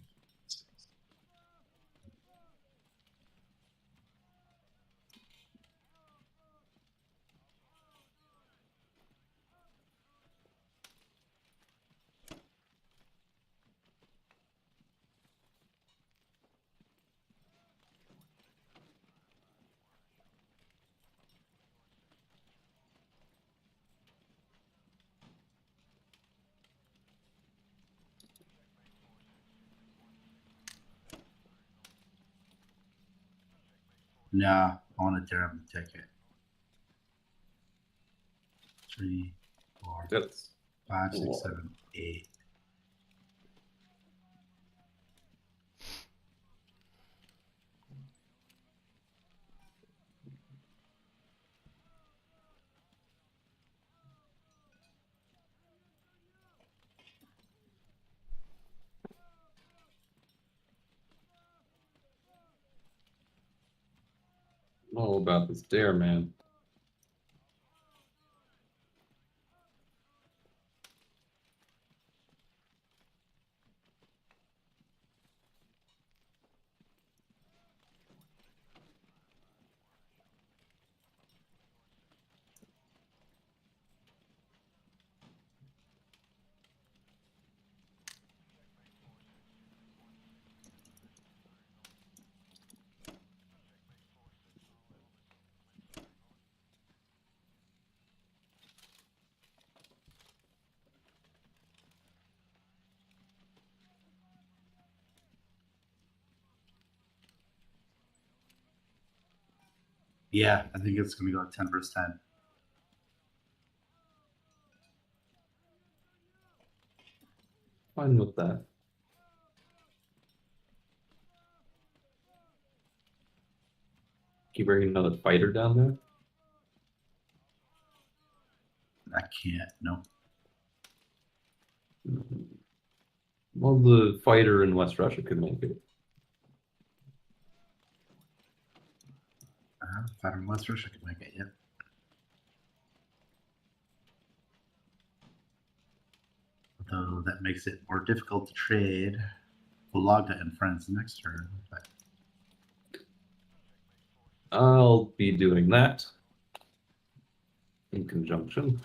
No, I want to dare him to take it. 3, 4, That's 5, 6, 7, 8. all about this dare, man. Yeah, I think it's going to go 10 versus 10. Fine with that. Keep bringing another fighter down there. I can't. Nope. Well, the fighter in West Russia could make it. If I don't West Rush, I can make it, yeah. Although that makes it more difficult to trade Bulagda and friends next turn. But I'll be doing that in conjunction.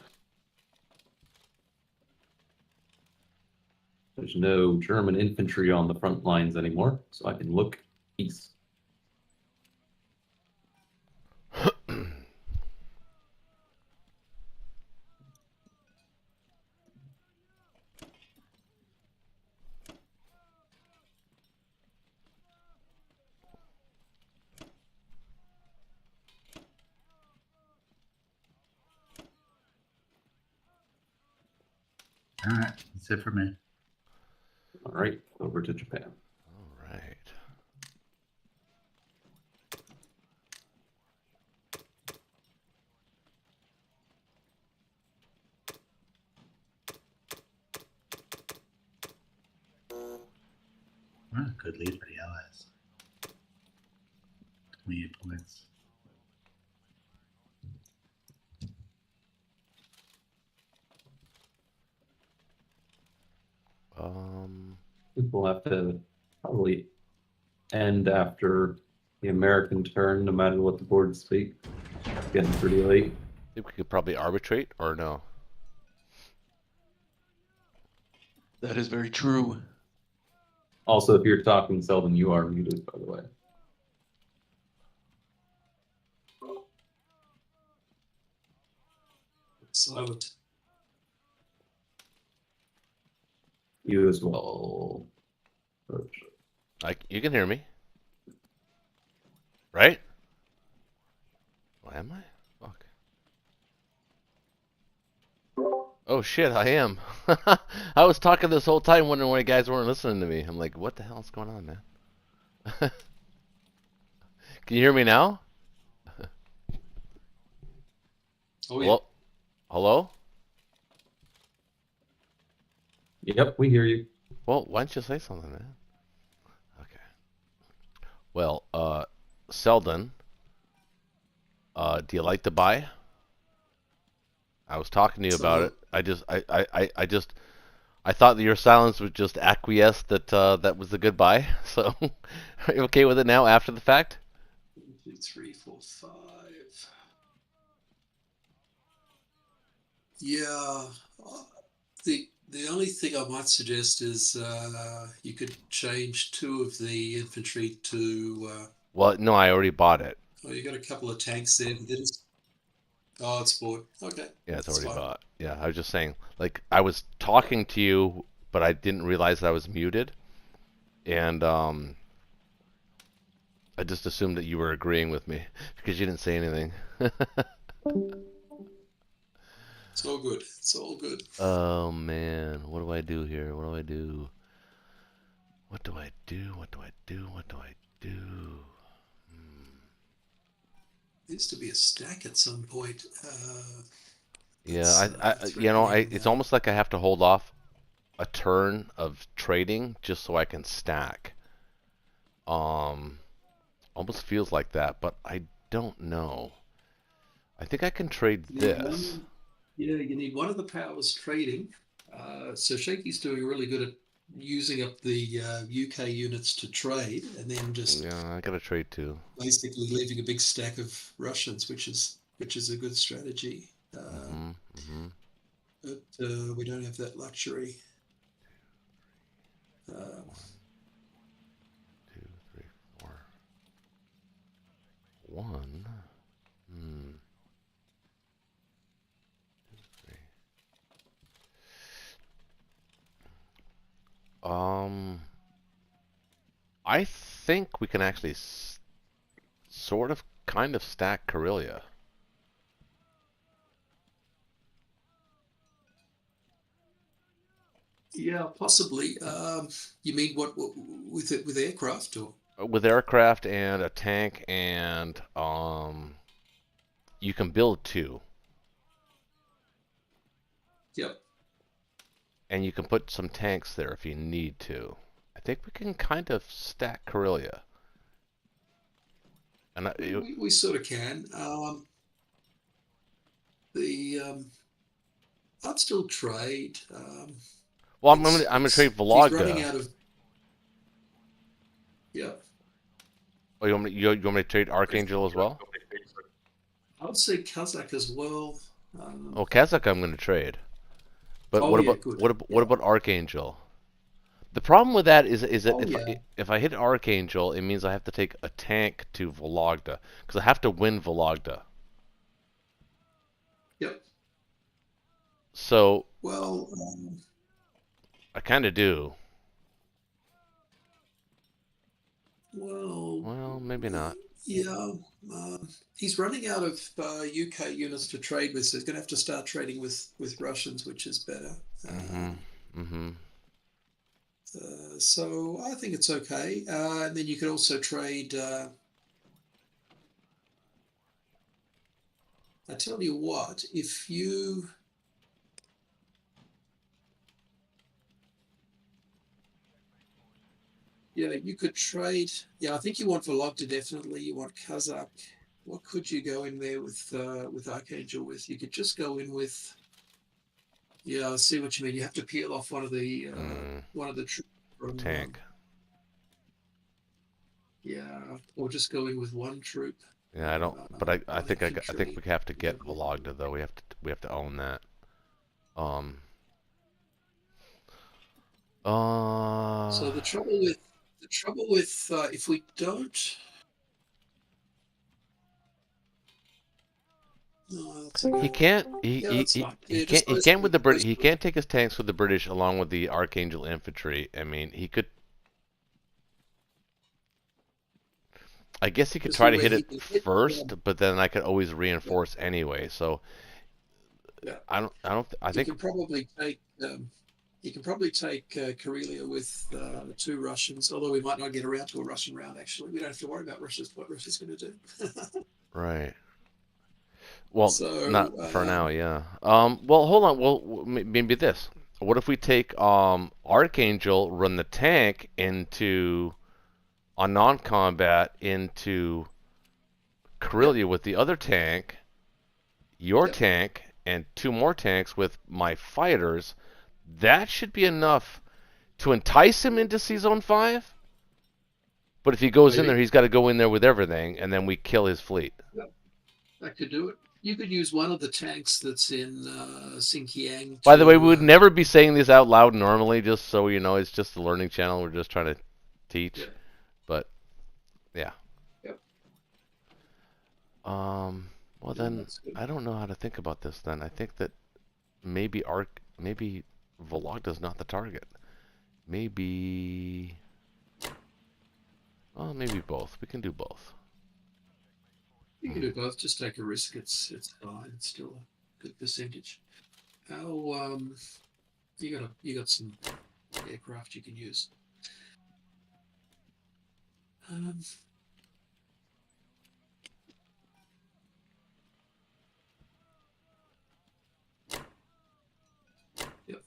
There's no German infantry on the front lines anymore, so I can look east. all right, that's it for me. All right, over to Japan. All right. Good lead for the Allies. 28 points. We'll have to probably end after the American turn, no matter what the board speak. It's getting pretty late. I think we could probably arbitrate, or no? That is very true. Also, if you're talking, Selden, you are muted, by the way. Silent. You as well. You can hear me, right? Why am I? Fuck. Oh shit, I am. I was talking this whole time wondering why you guys weren't listening to me. I'm like, what the hell's going on, man? Can you hear me now? Oh, yeah. Hello? Hello? Yep, we hear you. Well, why don't you say something, man? Okay. Well, Selden, do you like to buy? I was talking to you about it. I thought that your silence would just acquiesce that that was a good buy. So, are you okay with it now after the fact? 1, 2, 3, 4, 5. Yeah. The only thing I might suggest is you could change 2 of the infantry to. Well, no, I already bought it. Oh, you got a couple of tanks there. But oh, it's bought. Okay. Yeah, it's that's already fine. bought. Yeah, I was just saying, like, I was talking to you, but I didn't realize that I was muted, and I just assumed that you were agreeing with me because you didn't say anything. It's all good. It's all good. Oh man, what do I do here? What do I do? What do I do? What do I do? What do I do? There used to be a stack at some point. Yeah, it's almost like I have to hold off a turn of trading just so I can stack. Almost feels like that, but I don't know. I think I can trade this. Yeah, you need one of the powers trading. So Shaky's doing really good at using up the UK units to trade, and then just Yeah, I gotta trade too. basically leaving a big stack of Russians, which is a good strategy. But we don't have that luxury. 1, 2, 3, 4. 1. 2, 3. I think we can actually sort of, kind of stack Karelia. Yeah, possibly. You mean what with aircraft or? With aircraft and a tank and you can build 2. Yep. And you can put some tanks there if you need to. I think we can kind of stack Karelia. And we sort of can. I'd still trade. well, I'm gonna trade If he's running Vologda. out of, yeah, Oh, you want me to trade Archangel as well? I would say Kazakh as well. Oh, Kazakh I'm gonna trade. But Oh what yeah, about good. what about Archangel? The problem with that is that Oh yeah, if I hit Archangel, it means I have to take a tank to Vologda because I have to win Vologda. yep. So Well, I kind of do. well, Maybe not. yeah. He's running out of UK units to trade with, so he's going to have to start trading with Russians, which is better. So I think it's okay. And then you could also trade. I tell you what, if you. Yeah, you could trade. Yeah, I think you want Vologda definitely. You want Kazakh. What could you go in there with Archangel with? You could just go in with. Yeah, I see what you mean. You have to peel off one of the troops from Tank. Yeah, or just go in with one troop. Yeah, I don't. But I think I think we have to get Vologda though. We have to own that. So the trouble with if we don't. No, he can't. that's fine. He can't with the British. He can't take his tanks with the British along with the Archangel infantry. I mean, he could. I guess he could try to hit it first, but then I could always reinforce anyway. So yeah. I think you can probably take Karelia with 2 Russians, although we might not get around to a Russian round. Actually, we don't have to worry about what Russia's going to do. Right. Well, so, not for now, yeah. Well, hold on. Well, maybe this. What if we take Archangel, run the tank into on non-combat into Karelia with the other tank, your tank, and 2 more tanks with my fighters? That should be enough to entice him into C-Zone 5. But if he goes in there, he's got to go in there with everything, and then we kill his fleet. Yep. That could do it. You could use one of the tanks that's in Xinjiang. By the way, we would never be saying this out loud normally, just so you know. It's just a learning channel. We're just trying to teach. Yeah. But, yeah. Yep. Well, then, I don't know how to think about this then. I think that maybe Vologda's not the target. Maybe... Well, maybe both. We can do both. You can do both. Just take a risk. It's fine. It's still a good percentage. How you got some aircraft you can use. Yep.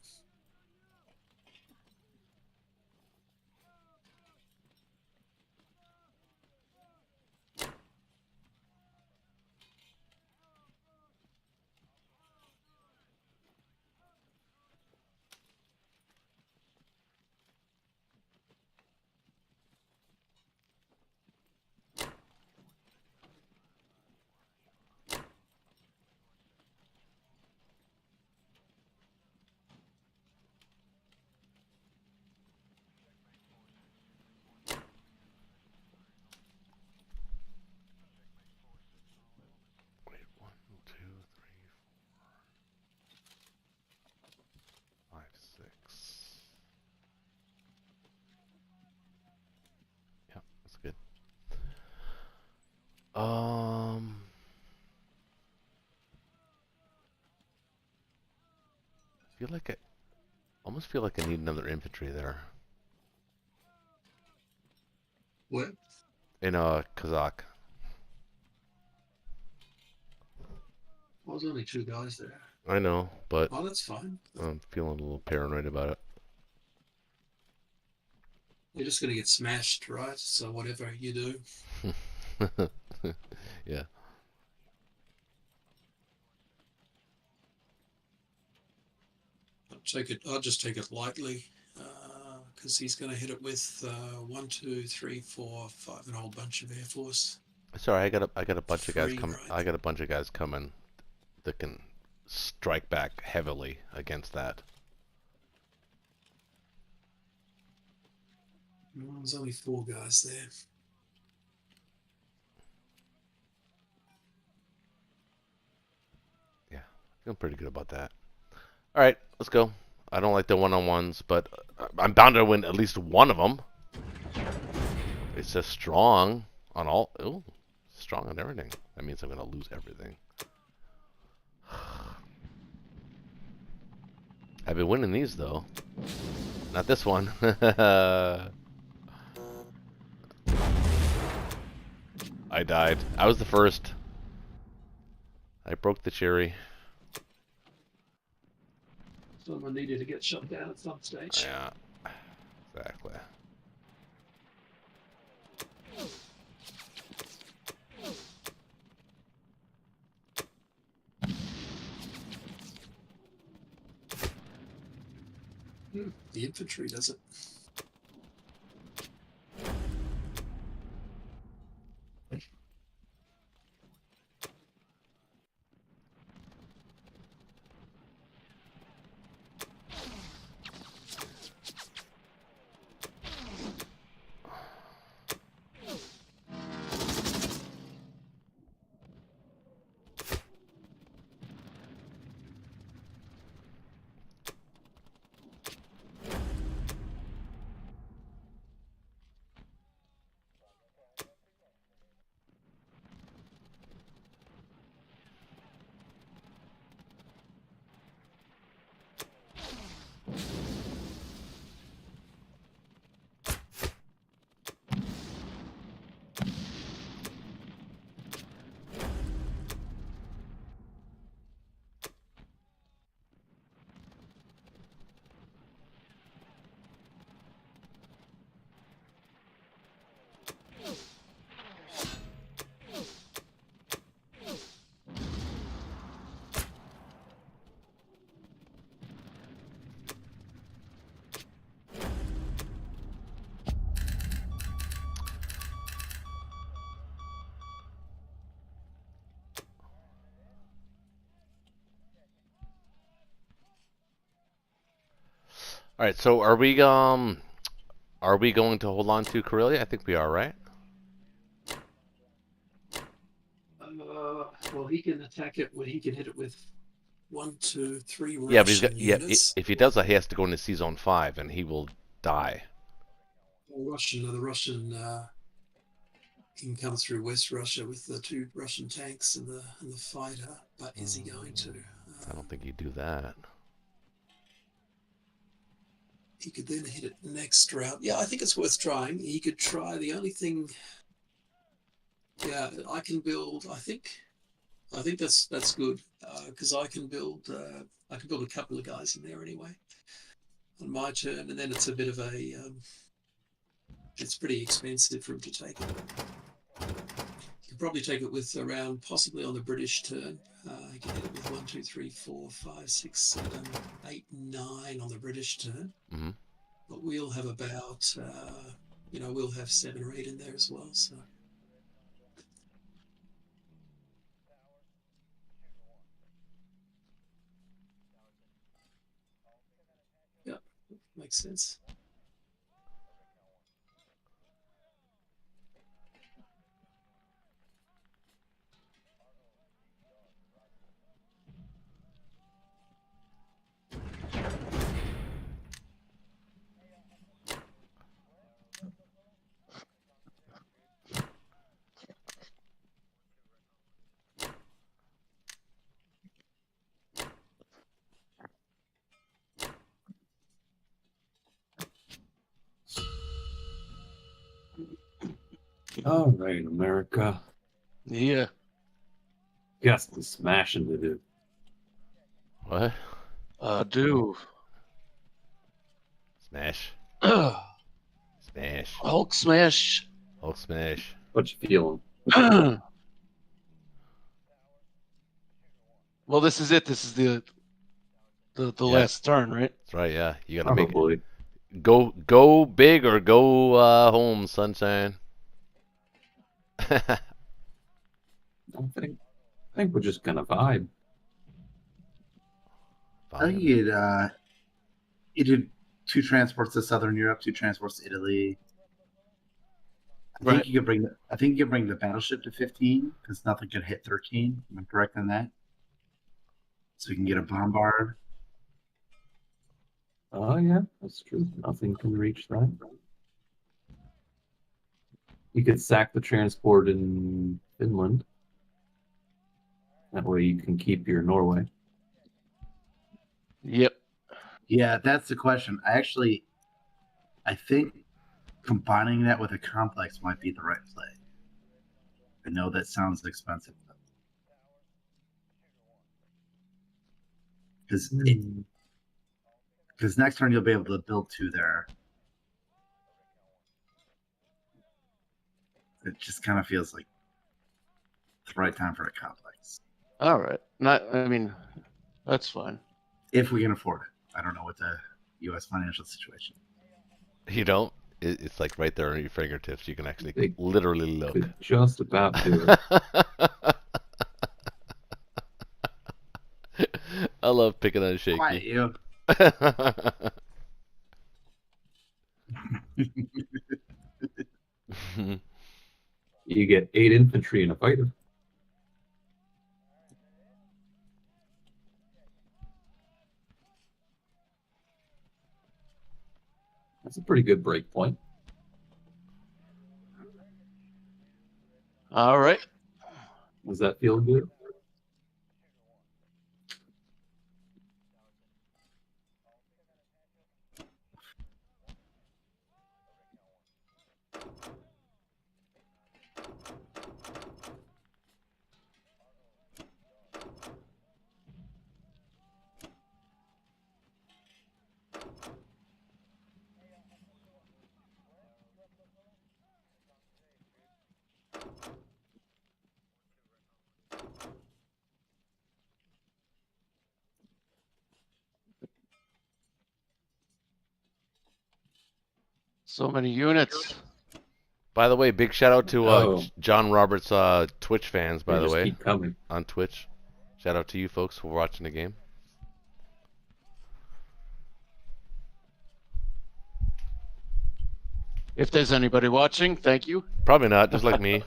Wait, 1, 2, 3, 4, 5, 6. Yep, that's good. Almost feel like I need another infantry there. What? In Kazakh. Well, there's only 2 guys there. I know, but Oh, that's fine. I'm feeling a little paranoid about it. You're just going to get smashed, right? So whatever you do. Yeah. I'll just take it lightly because he's going to hit it with 1, 2, 3, 4, 5, and a whole bunch of Air Force. Sorry, I got a bunch of guys Free, coming. right? I got a bunch of guys coming that can strike back heavily against that. Well, there's only 4 guys there. Yeah, feeling pretty good about that. All right, let's go. I don't like the one-on-ones, but I'm bound to win at least one of them. It's just strong on all. Ooh, strong on everything. That means I'm gonna lose everything. I've been winning these though. Not this one. I died. I was the first. I broke the cherry. Someone needed to get shut down at some stage. Yeah, exactly. The infantry does it. All right, so are we going to hold on to Karelia? I think we are, right? Well, he can attack it when he can hit it with 1, 2, 3 Russian Yeah, but he's got units. if he does that, he has to go into C-Zone 5, and he will die. The Russian can come through West Russia with the 2 Russian tanks and the fighter, but is he going to? I don't think he'd do that. He could then hit it next round. Yeah, I think it's worth trying. He could try. The only thing, yeah, I can build. I think that's good because I can build a couple of guys in there anyway on my turn, and then it's a bit of a. It's pretty expensive for him to take it. He could probably take it with around possibly on the British turn. He can hit it with 1, 2, 3, 4, 5, 6, 7, 8, 9 on the British turn. Mm-hmm. But we'll have about, we'll have 7 or 8 in there as well. So. Yeah, makes sense. All right, America. Yeah. Got some smashing to do. What? Do. Smash. Smash. Hulk smash. Hulk smash. What you feeling? Well, this is it. This is the last turn, right? That's right. Yeah, you gotta make Probably. it. Go big or go home, sunshine. I think we're just gonna vibe. I think you did 2 transports to Southern Europe, 2 transports to Italy. I think you could bring the battleship to 15 because nothing could hit 13. Am I correct on that? So you can get a bombard. Oh yeah, that's true. Nothing can reach that. You could sack the transport in Finland. That way you can keep your Norway. Yep. Yeah, that's the question. I think combining that with a complex might be the right play. I know that sounds expensive, because next turn you'll be able to build 2 there. It just kind of feels like the right time for a complex. All right. I mean, that's fine. If we can afford it. I don't know what the U.S. financial situation. You don't? It's like right there on your fingertips. You can actually They literally look. Could just about do it. I love picking on Shaky. Quiet, you. You get 8 infantry in a fighter. That's a pretty good break point. All right. Does that feel good? So many units. By the way, big shout out to Oh. John Roberts Twitch fans, by They the just way, keep coming. on Twitch. Shout out to you folks for watching the game. If there's anybody watching, thank you. Probably not, just like me.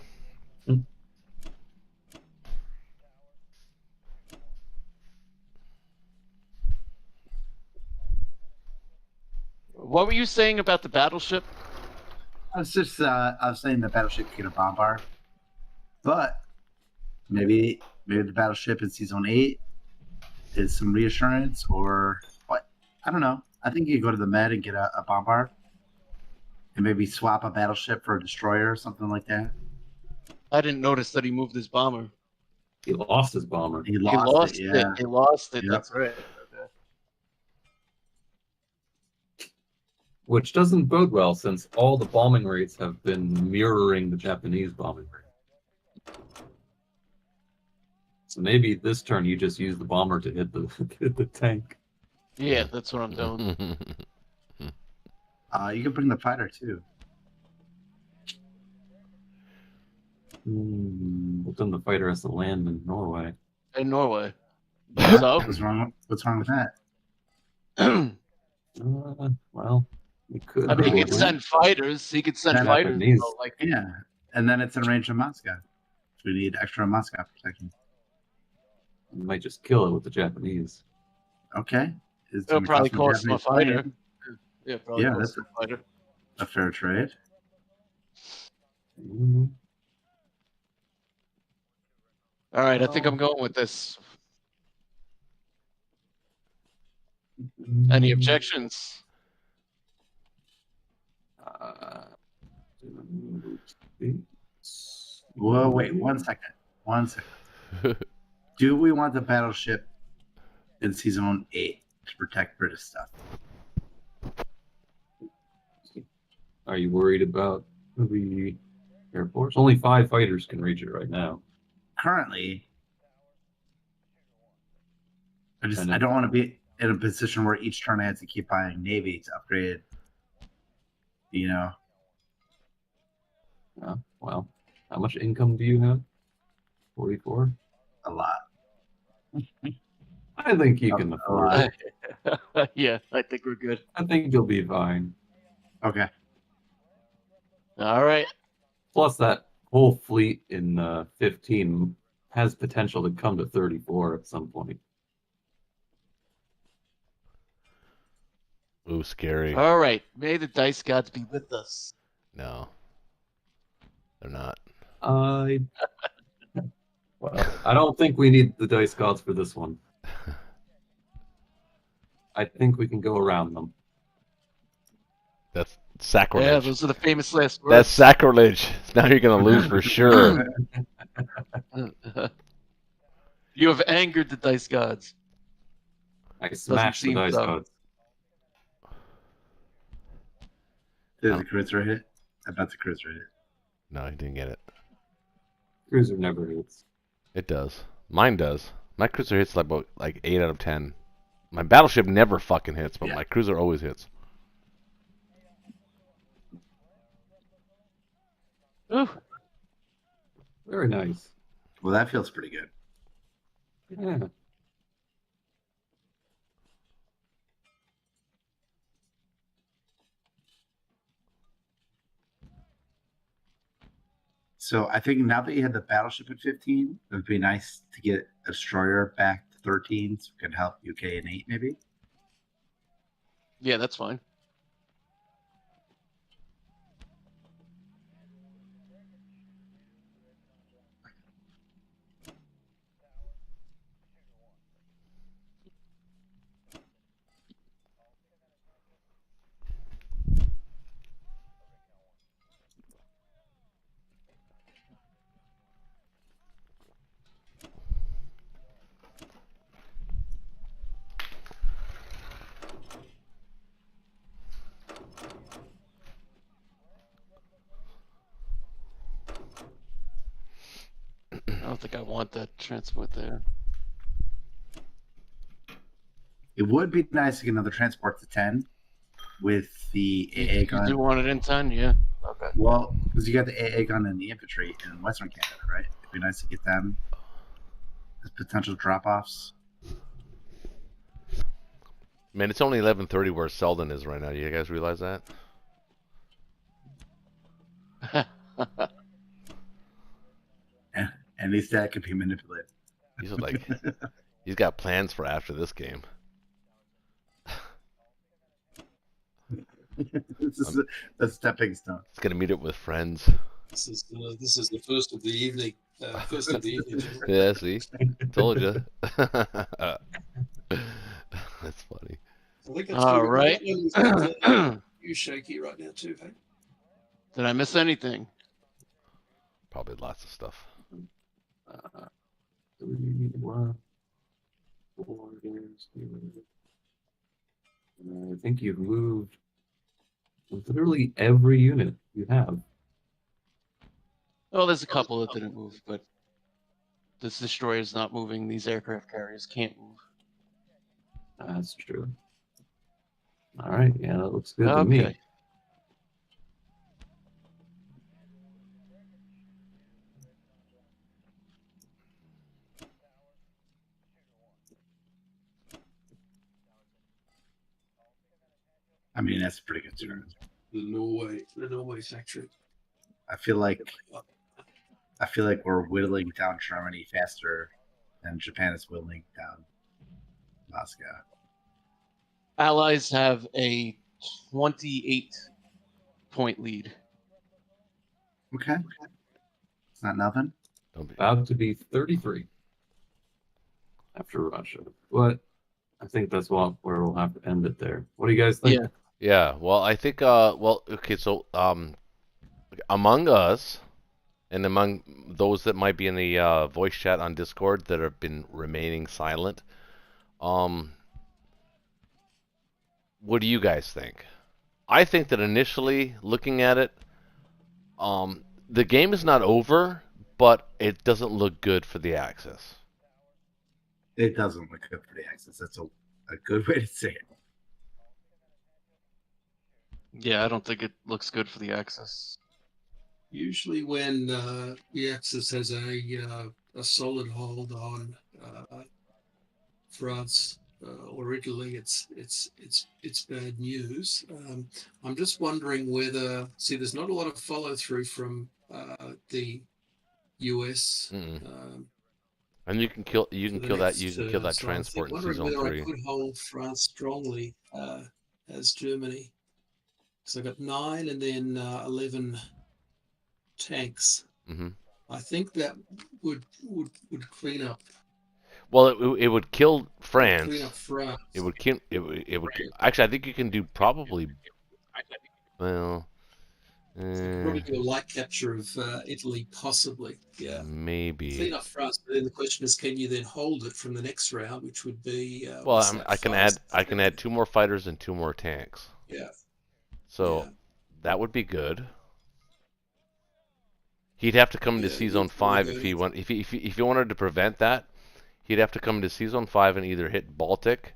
What were you saying about the battleship? I was saying the battleship could get a bombard, but maybe the battleship in season 8 is some reassurance or what? I don't know. I think you go to the Med and get a bombard, and maybe swap a battleship for a destroyer or something like that. I didn't notice that he moved his bomber. He lost his bomber. He lost it. Yeah. He lost it. Yep. That's right. Which doesn't bode well since all the bombing rates have been mirroring the Japanese bombing rate. So maybe this turn you just use the bomber to hit the tank. Yeah, that's what I'm doing. You can bring the fighter too. But then the fighter has to land in Norway. In Norway. So? What's wrong with that? Well, we could. I mean, he could send fighters. He could send fighters. Japanese. So, like, Yeah, and then it's in range of Moscow. We need extra Moscow protection. You might just kill it with the Japanese. Okay. it'll probably cost him a fighter. Yeah, probably Yeah, cost that's him a fighter. a fair trade. All right, I think I'm going with this. Any objections? Whoa, wait, 1 second. 1 second. Do we want the battleship in season 8 to protect British stuff? Are you worried about the Air Force? Only 5 fighters can reach it right now. Currently, I don't want to be in a position where each turn I have to keep buying Navy to upgrade. You know. Well, how much income do you have? 44. A lot. I think you can afford it. Yeah, I think we're good. I think you'll be fine. Okay. All right. Plus, that whole fleet in 15 has potential to come to 34 at some point. Ooh, scary. All right. May the dice gods be with us. No, they're not. Well, I don't think we need the dice gods for this one. I think we can go around them. That's sacrilege. Yeah, those are the famous last That's words. sacrilege. Now you're gonna lose for sure. You have angered the dice gods. I smashed the seem dice so. gods. Did the cruiser hit? I bet the cruiser hit. No, he didn't get it. Cruiser never hits. It does. Mine does. My cruiser hits like 8 out of 10. My battleship never fucking hits, but my cruiser always hits. Ooh. Very nice. Well, that feels pretty good. Yeah. So I think now that you have the battleship at 15, it would be nice to get a destroyer back to 13, so it could help UK in 8 maybe. Yeah, that's fine. I don't think I want that transport there. It would be nice to get another transport to 10 with the AA You gun. do want it in 10? Yeah. Okay. Well, because you got the AA gun and the infantry in Western Canada, right? It'd be nice to get them as potential drop-offs. Man, it's only 11:30 where Selden is right now. You guys realize that? And these that can be manipulated. He's like, he's got plans for after this game. This is the stepping stone. He's gonna meet up with friends. This is the first of the evening. First of the evening. Yeah, see, told you. That's funny. I think All good. right. You shaky right now too, hey? Did I miss anything? Probably lots of stuff. 3, 1, 4 games. I think you've moved literally every unit you have. Oh, there's a couple that didn't move, but this destroyer is not moving. These aircraft carriers can't move. That's true. All right, yeah, that looks good to me. I mean, that's a pretty good turn. The Norway factory. I feel like we're whittling down Germany faster than Japan is whittling down Moscow. Allies have a 28-point lead. Okay. It's not nothing. About to be 33 after Russia. But I think that's where we'll have to end it there. What do you guys think? Yeah. Yeah. Well, I think. Okay. So, among us, and among those that might be in the voice chat on Discord that have been remaining silent, what do you guys think? I think that initially looking at it, the game is not over, but it doesn't look good for the Axis. It doesn't look good for the Axis. That's a good way to say it. Yeah, I don't think it looks good for the Axis. Usually, when the Axis has a solid hold on France or Italy, it's bad news. I'm just wondering whether there's not a lot of follow through from the US. And you can kill that So transport in wondering Zone whether 3. I could hold France strongly as Germany. So I got 9 and then 11 tanks. I think that would clean up. Well, it would kill France. Clean up France. It would kill. It would. Actually, I think you can do probably. Well. Probably do a light capture of Italy, possibly. Yeah. Maybe. Clean up France, but then the question is, can you then hold it from the next round, which would be? Well, I can add 2 more fighters and 2 more tanks. Yeah. So that would be good. He'd have to come into Sea Zone 5 if he wanted to prevent that. He'd have to come into Sea Zone 5 and either hit Baltic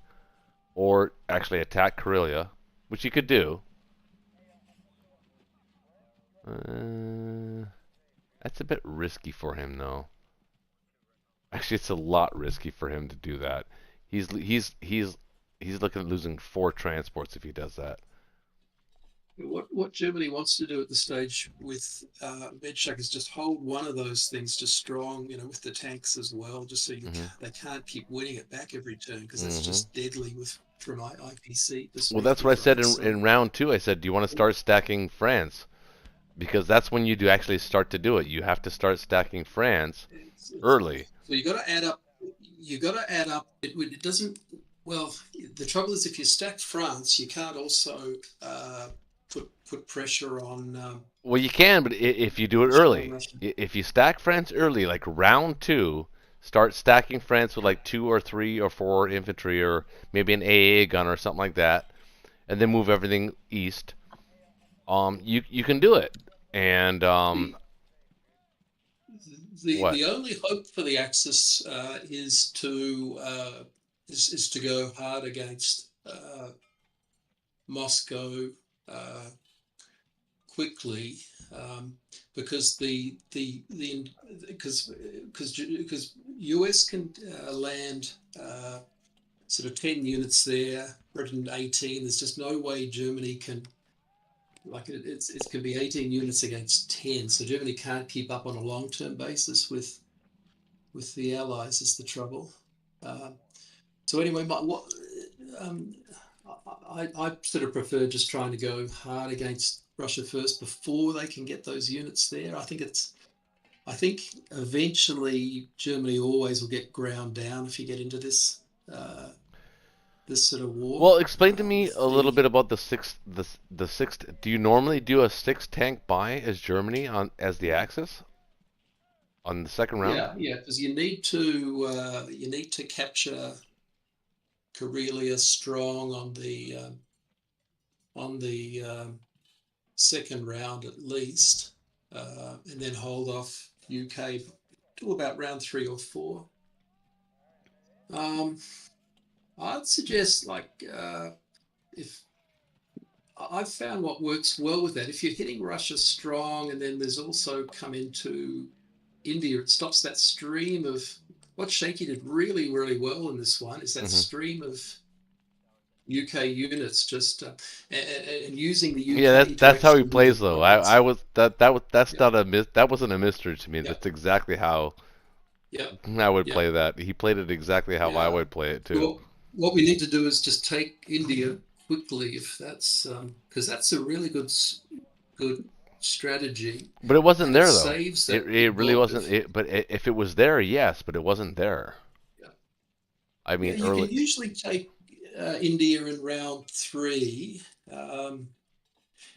or actually attack Karelia, which he could do. That's a bit risky for him, though. Actually, it's a lot risky for him to do that. He's looking at losing 4 transports if he does that. What Germany wants to do at the stage with Medshak is just hold one of those things just strong, with the tanks as well, just so they can't keep winning it back every turn, because that's just deadly from IPC. Well, that's what I said in round 2. I said, do you want to start stacking France? Because that's when you do actually start to do it. You have to start stacking France early. So you got to add up. It doesn't. Well, the trouble is, if you stack France, you can't also put pressure on. Well, you can, but if you do it early, if you stack France early, like round 2, start stacking France with like 2 or 3 or 4 infantry, or maybe an AA gun or something like that, and then move everything east. You can do it, and the only hope for the Axis is to go hard against Moscow quickly, because because US can land sort of 10 units there, Britain 18. There's just no way Germany can. Like it can be 18 units against 10, so Germany can't keep up on a long-term basis with the Allies. Is the trouble. So anyway, I sort of prefer just trying to go hard against Russia first before they can get those units there. I think eventually Germany always will get ground down if you get into this. This sort of war. Well, explain to me a little bit about the sixth. Do you normally do a 6 tank buy as Germany as the Axis on the second round? Yeah, because you need to capture Karelia strong on the second round at least, and then hold off UK to about round 3 or 4. I'd suggest, if I've found what works well with that, if you're hitting Russia strong, and then there's also come into India, it stops that stream of what Shaky did really, really well in this one, is that stream of UK units just and using the UK. Yeah, that's how he plays, though. That wasn't a mystery to me. That's exactly how I would play that. He played it exactly how I would play it too. Well, what we need to do is just take India quickly, if that's because that's a really good strategy. But it wasn't there, though. Saves that it really wasn't. But if it was there, yes, but it wasn't there. Yeah. I mean, you can usually take India in round 3,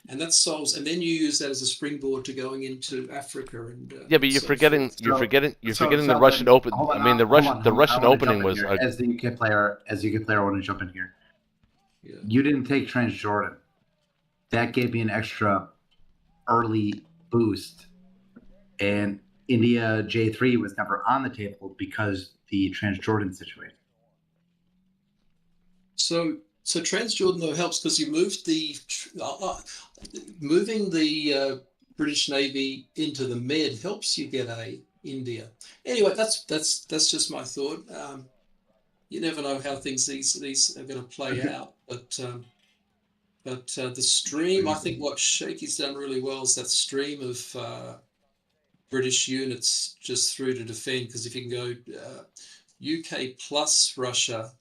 and that solves. And then you use that as a springboard to going into Africa and. But you're forgetting the Russian Open. I mean, the Russian opening was. As the UK player, I want to jump in here. Yeah. You didn't take Transjordan. That gave me an extra early boost, and India J3 was never on the table because the Transjordan situation. So Transjordan though helps because you moved moving the British Navy into the Med helps you get a India. Anyway, that's just my thought. You never know how these are going to play out, but the stream, I think what Shaky's done really well is that stream of British units just through to defend, because if you can go UK plus Russia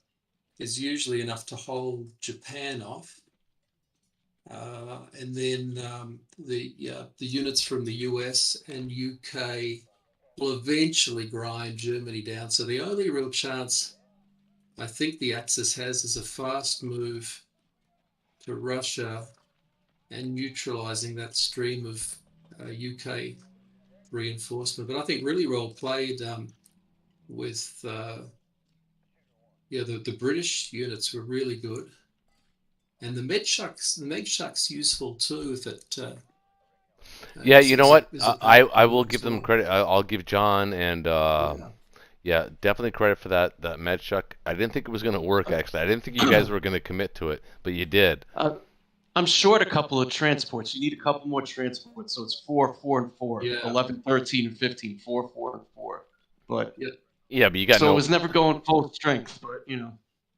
is usually enough to hold Japan off. And then the units from the US and UK will eventually grind Germany down. So the only real chance I think the Axis has is a fast move to Russia and neutralizing that stream of UK reinforcement. But I think really well played with the British units were really good. And the Medshuck's useful too if it Yeah, you know what? I will give them credit. I'll give John and yeah, definitely credit for that Medshuck. I didn't think it was going to work, actually. I didn't think you guys were going to commit to it, but you did. I'm short a couple of transports. You need a couple more transports, so it's 4, 4, and 4. Yeah. 11, 13, and 15. 4, 4, and 4. But yeah, but you got so it was never going full strength, but it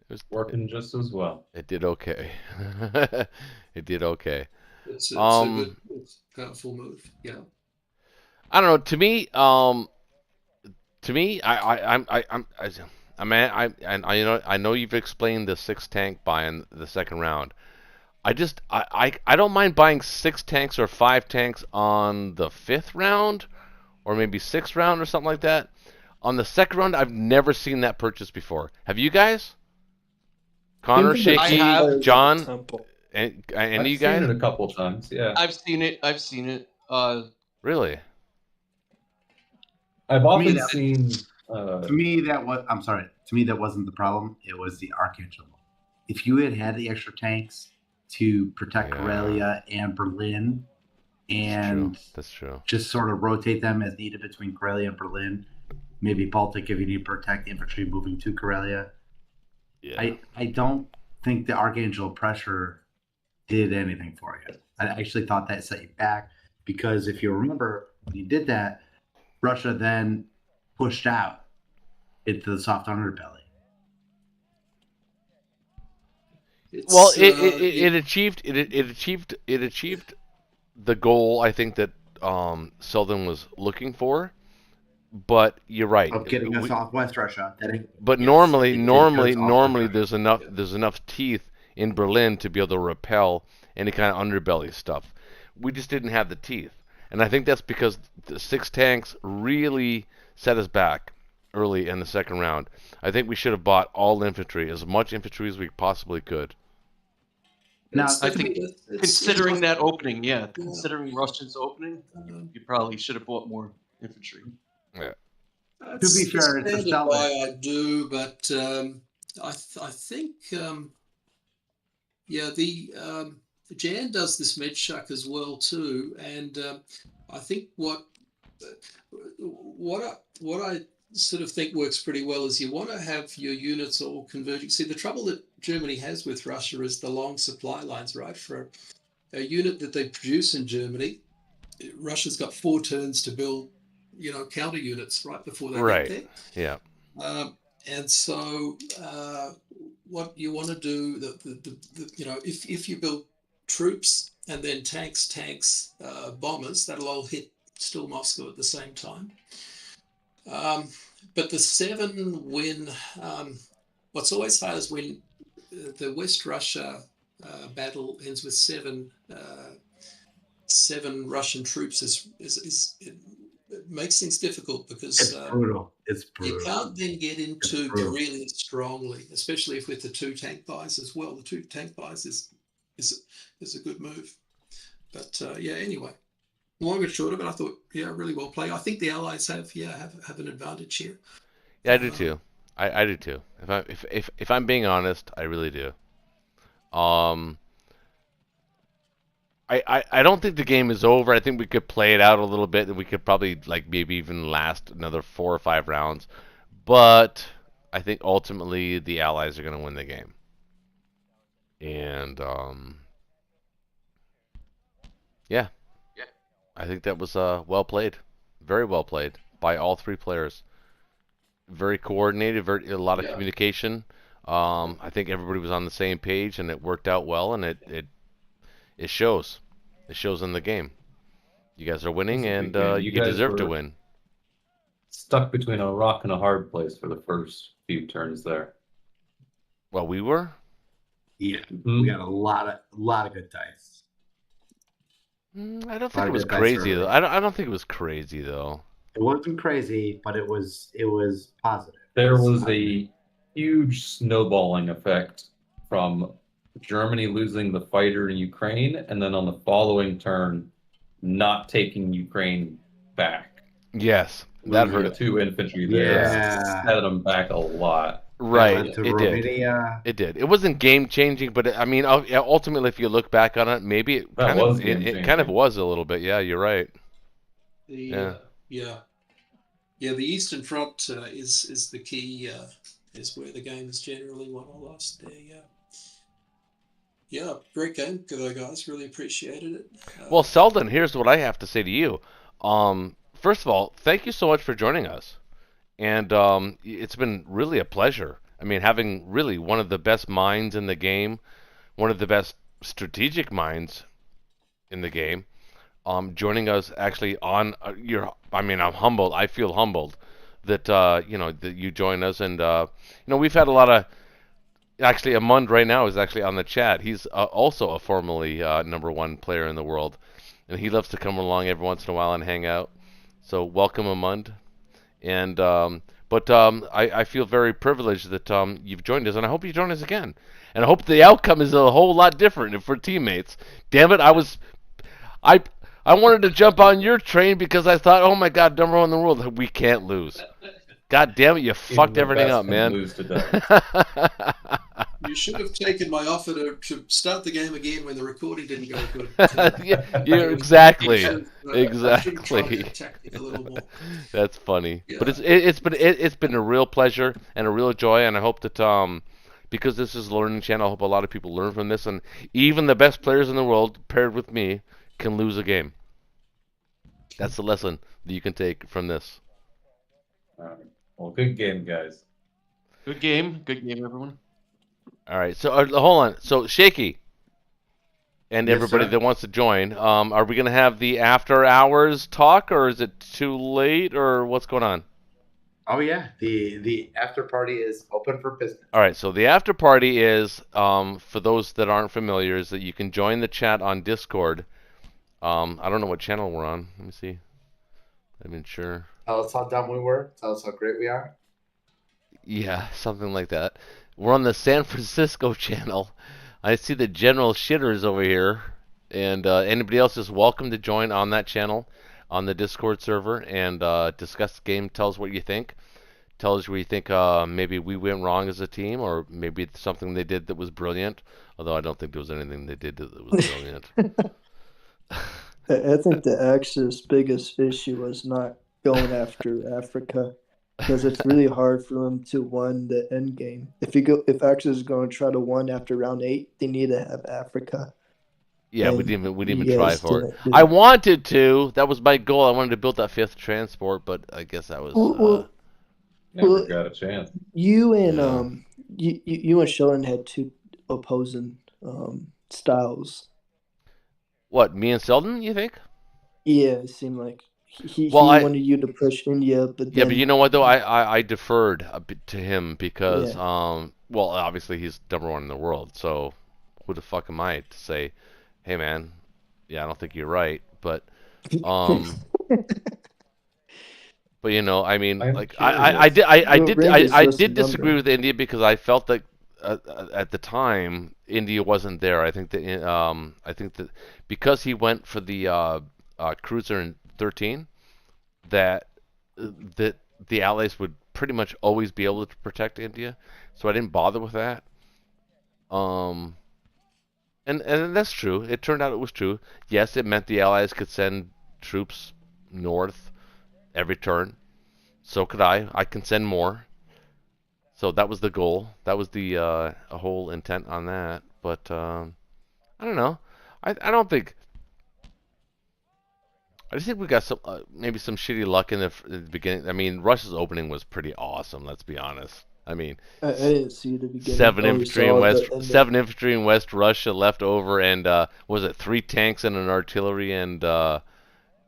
was working just as well. It did okay. It did okay. It's a good, powerful move. Yeah. I don't know. To me, I know you've explained the 6 tank buy in the second round. I don't mind buying 6 tanks or 5 tanks on the 5th round, or maybe 6th round or something like that. On the second round, I've never seen that purchase before. Have you guys? Connor, Shaky, John, and any of you guys? I've seen it a couple times. Yeah, I've seen it. Really? I've often seen. To me, that wasn't the problem. It was the Archangel. If you had the extra tanks to protect Karelia and Berlin, and that's true. Just sort of rotate them as needed between Karelia and Berlin, maybe Baltic if you need to protect infantry moving to Karelia. Yeah. I don't think the Archangel pressure did anything for you. I actually thought that set you back, because if you remember, when you did that, Russia then pushed out into the soft underbelly. Well, it achieved the goal, I think, that Selden was looking for. But you're right. Of getting us off West Russia. But normally there's enough teeth in Berlin to be able to repel any kind of underbelly stuff. We just didn't have the teeth, and I think that's because the 6 tanks really set us back early in the second round. I think we should have bought all infantry, as much infantry as we possibly could. Now, I think considering that opening, considering Russia's opening, you probably should have bought more infantry. Yeah. To be fair, it's a sell. I do, but I think Jan does this Medshuck as well too, and I think what I sort of think works pretty well is you want to have your units all converging. See, the trouble that Germany has with Russia is the long supply lines, right? For a unit that they produce in Germany, Russia's got 4 turns to build, counter units right before they get there. Yeah. And so what you want to do, if you build troops and then tanks, bombers, that'll all hit still Moscow at the same time. But the 7 win, what's always hard is when the West Russia battle ends with 7 Russian troops it makes things difficult, because it's brutal. You can't then get into Karelia strongly, especially if with the 2 tank buys as well. The 2 tank buys is a good move. But anyway, long and short of it, I thought really well played. I think the Allies have an advantage here. Yeah, I do too. I do too. If I'm being honest, I really do. I don't think the game is over. I think we could play it out a little bit, and we could probably like maybe even last another 4 or 5 rounds. But I think ultimately the Allies are going to win the game. And yeah, I think that was well played, very well played by all three players. Very coordinated, a lot of communication. I think everybody was on the same page, and it worked out well, and it shows. It shows in the game. You guys are winning, and you guys deserve to were win. Stuck between a rock and a hard place for the first few turns there. Well, we were. Yeah, we got a lot of good dice. I don't think it was crazy though. I don't think it was crazy though. It wasn't crazy, but it was positive. There was a huge snowballing effect from Germany losing the fighter in Ukraine, and then on the following turn, not taking Ukraine back. Yes, that hurt. The 2 infantry there. Yeah, Set them back a lot. Right, it did. It did. It wasn't game changing, but I mean, ultimately, if you look back on it, maybe it kind of was a little bit. Yeah, you're right. The Eastern Front is the key. Is where the game is generally won or lost. There, yeah, great game, good guys. Really appreciated it. Well, Selden, here's what I have to say to you. First of all, thank you so much for joining us. And it's been really a pleasure. I mean, having really one of the best minds in the game, one of the best strategic minds in the game, joining us actually on I mean, I'm humbled. I feel humbled that that you join us, and we've had a lot of. Actually, Amund right now is actually on the chat. He's also a formerly #1 player in the world, and he loves to come along every once in a while and hang out. So welcome, Amund. And I feel very privileged that you've joined us, and I hope you join us again. And I hope the outcome is a whole lot different for teammates. Damn it, I wanted to jump on your train because I thought, oh my God, #1 in the world, we can't lose. God damn it, you fucked everything up, man. You should have taken my offer to start the game again when the recording didn't go good. Yeah, exactly. Exactly. That's funny. Yeah. But it's been a real pleasure and a real joy, and I hope that because this is a learning channel, I hope a lot of people learn from this, and even the best players in the world paired with me can lose a game. That's the lesson that you can take from this. Well, good game, guys. Good game, everyone. All right, so hold on. So Shaky and everybody that wants to join, are we going to have the after hours talk, or is it too late, or what's going on? Oh yeah, the after party is open for business. All right, so the after party is for those that aren't familiar, is that you can join the chat on Discord. I don't know what channel we're on. Let me see. I'm not sure. Tell us how dumb we were. Tell us how great we are. Yeah, something like that. We're on the San Francisco channel. I see the General Shitters over here. And anybody else is welcome to join on that channel, on the Discord server, and discuss the game. Tell us what you think. Tell us where you think maybe we went wrong as a team, or maybe it's something they did that was brilliant. Although I don't think there was anything they did that was brilliant. I think the Axis' biggest issue was not going after Africa, because it's really hard for them to win the end game. If Axis is going to try to win after round 8, they need to have Africa. Yeah, and we didn't even try for it. I wanted to. That was my goal. I wanted to build that 5th transport, but I guess that was never got a chance. You and you and Sheldon had 2 opposing styles. What, me and Selden, you think? Yeah, it seemed like he wanted you to push India, but then... Yeah, but you know what though? I deferred a bit to him because well, obviously he's #1 in the world, so who the fuck am I to say, hey man, yeah, I don't think you're right, but but you know, I mean, like I did disagree with India because I felt that at the time India wasn't there. I think that because he went for the cruiser in 13, that the Allies would pretty much always be able to protect India, so I didn't bother with that. And that's true. It turned out it was true. Yes, it meant the Allies could send troops north every turn. So could I. I can send more. So that was the goal. That was the whole intent on that. But I don't know. I don't think. I just think we got some maybe some shitty luck in the beginning. I mean, Russia's opening was pretty awesome. Let's be honest. I mean, I didn't see the beginning. I only saw the ending. 7 infantry in West Russia left over, and was it 3 tanks and an artillery and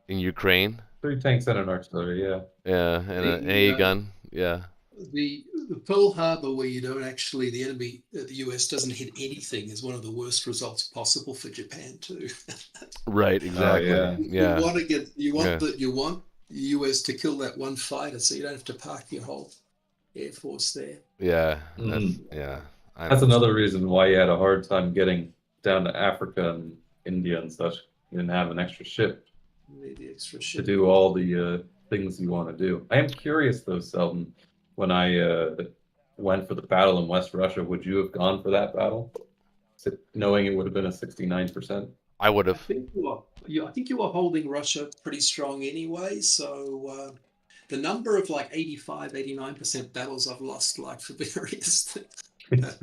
in Ukraine? 3 tanks and an artillery, yeah. Yeah, and an A gun. Yeah. The Pearl Harbor, where you don't actually, the enemy, the US doesn't hit anything, is one of the worst results possible for Japan too. Right. Exactly. yeah. Yeah. You want the US to kill that one fighter, so you don't have to park your whole air force there. Yeah. Mhm. Yeah. I That's know. another reason why you had a hard time getting down to Africa and India and such. You didn't have an extra ship You need the extra to shit. do all the things you want to do. I am curious though, Selden, when I went for the battle in West Russia, would you have gone for that battle, knowing it would have been a 69%? I would I have. think I think you were holding Russia pretty strong anyway. So the number of like 85, 89% battles I've lost, like for various things.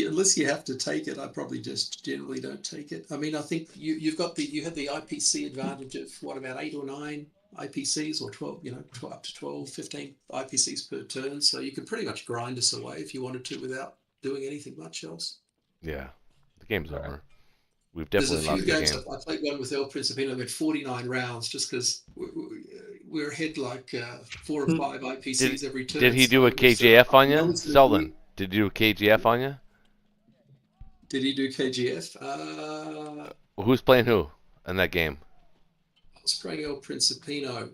Unless you have to take it, I probably just generally don't take it. I mean, I think you had the IPC advantage of what, about 8 or 9 IPCs, or 12, up to 12, 15 IPCs per turn. So you could pretty much grind us away if you wanted to without doing anything much else. Yeah. The game's Right. over. We've There's a definitely few lost the games game. I played one with El Principino with 49 rounds just because we're ahead like 4 or 5 IPCs every turn. Did he do so a it was, KJF on I know you, it's gonna Selden? be- Did he do a KJF on you? Did he do KGF? Who's playing who in that game? I was playing El Principino.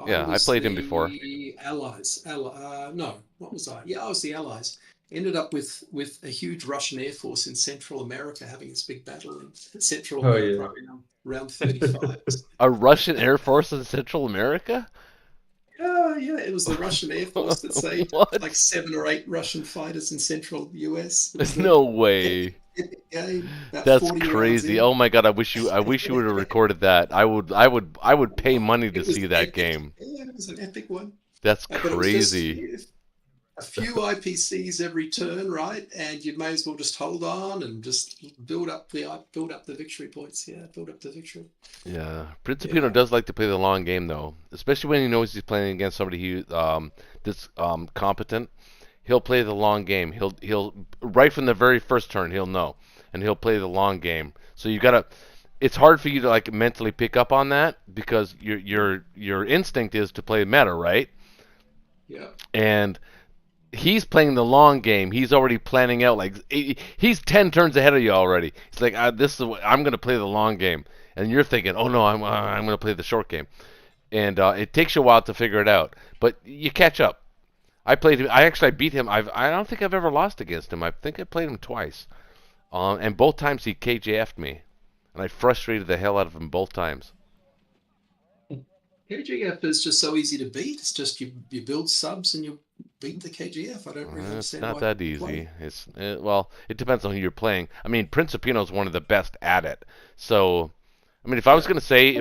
Yeah, I was played him before. the Allies. No, what was I? Yeah, I was the Allies. Ended up with a huge Russian air force in Central America having its big battle in Central Oh, America around 35. A Russian Air Force in Central America? Yeah, it was the Russian Air Force that saved What? like 7 or 8 Russian fighters in Central US. It was the No way. epic game. About That's 40 rounds crazy. in. Oh my god, I wish you would have recorded that. I would pay money to It was see that epic. game. Yeah, it was an epic one. That's But it was just crazy. a few IPCs every turn, right? And you may as well just hold on and just build up the victory points. Yeah, build up the victory. Yeah, Principino Yeah. does like to play the long game though, especially when he knows he's playing against somebody that's competent. He'll play the long game. He'll right from the very first turn he'll know, and he'll play the long game. So you gotta. It's hard for you to like mentally pick up on that because your instinct is to play meta, right? Yeah. And he's playing the long game. He's already planning out like he's 10 turns ahead of you already. He's like, this is I'm going to play the long game, and you're thinking, oh no, I'm going to play the short game, and it takes you a while to figure it out, but you catch up. I played him. I beat him. I don't think I've ever lost against him. I think I played him twice, and both times he KJF'd me, and I frustrated the hell out of him both times. KGF is just so easy to beat. It's just you build subs and you beat the KGF. I don't really It's understand not why that people play. easy. Well, it depends on who you're playing. I mean, Principino's one of the best at it. So, I mean, if I was gonna say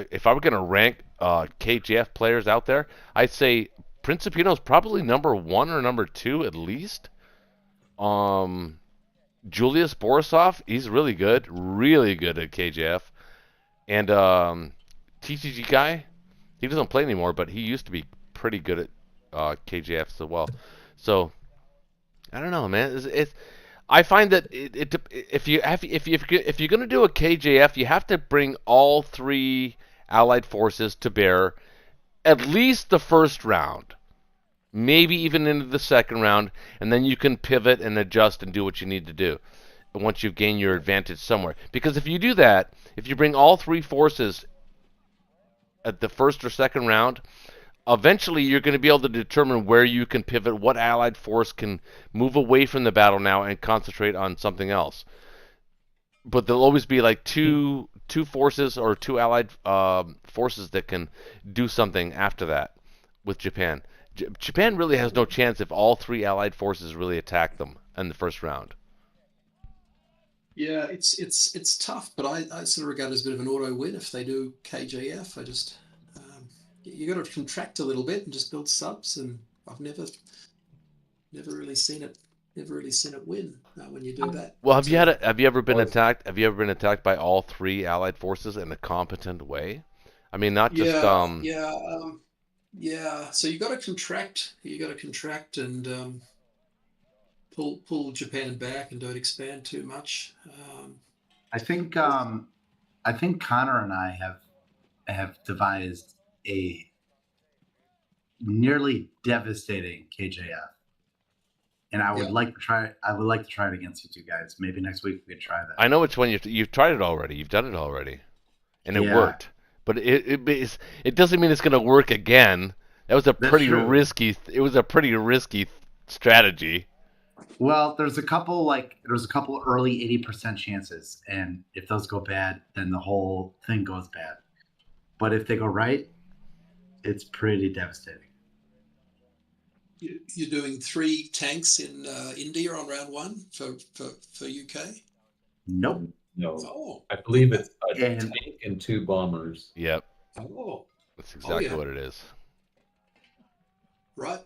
if I were gonna rank KGF players out there, I'd say Principino's probably number 1 or number 2 at least. Julius Borisov, he's really good at KGF, and TCG guy, he doesn't play anymore, but he used to be pretty good at KGF as well. So I don't know, man. I find that if you're gonna do a KJF, you have to bring all 3 allied forces to bear at least the first round, maybe even into the second round, and then you can pivot and adjust and do what you need to do once you've gained your advantage somewhere. Because if you do that, if you bring all 3 forces at the first or second round, eventually you're going to be able to determine where you can pivot, what allied force can move away from the battle now and concentrate on something else. But there'll always be like two forces or 2 allied forces that can do something after that with Japan. Japan really has no chance if all 3 allied forces really attack them in the first round. Yeah, it's tough, but I sort of regard it as a bit of an auto win if they do KJF. I just you got to contract a little bit and just build subs, and I've never really seen it win when you do that. Well, But, have you ever been Or- attacked? Have you ever been attacked by all three Allied forces in a competent way? I mean, not just yeah. So you got to contract. You got to contract and pull Japan back and don't expand too much. I think Connor and I have devised a nearly devastating KJF, and I would like to try. I would like to try it against you two guys. Maybe next week we could try that. I know which one you've tried it already. You've done it already, and it Yeah. worked. But it doesn't mean it's going to work again. That was a That's pretty true. risky. It was a pretty risky strategy. Well, there's a couple early 80% chances, and if those go bad, then the whole thing goes bad. But if they go right, it's pretty devastating. You're doing 3 tanks in India on round 1 for UK. Nope. No, Oh, I believe it's a And- tank and 2 bombers. Yep, oh, that's exactly yeah. what it is. right.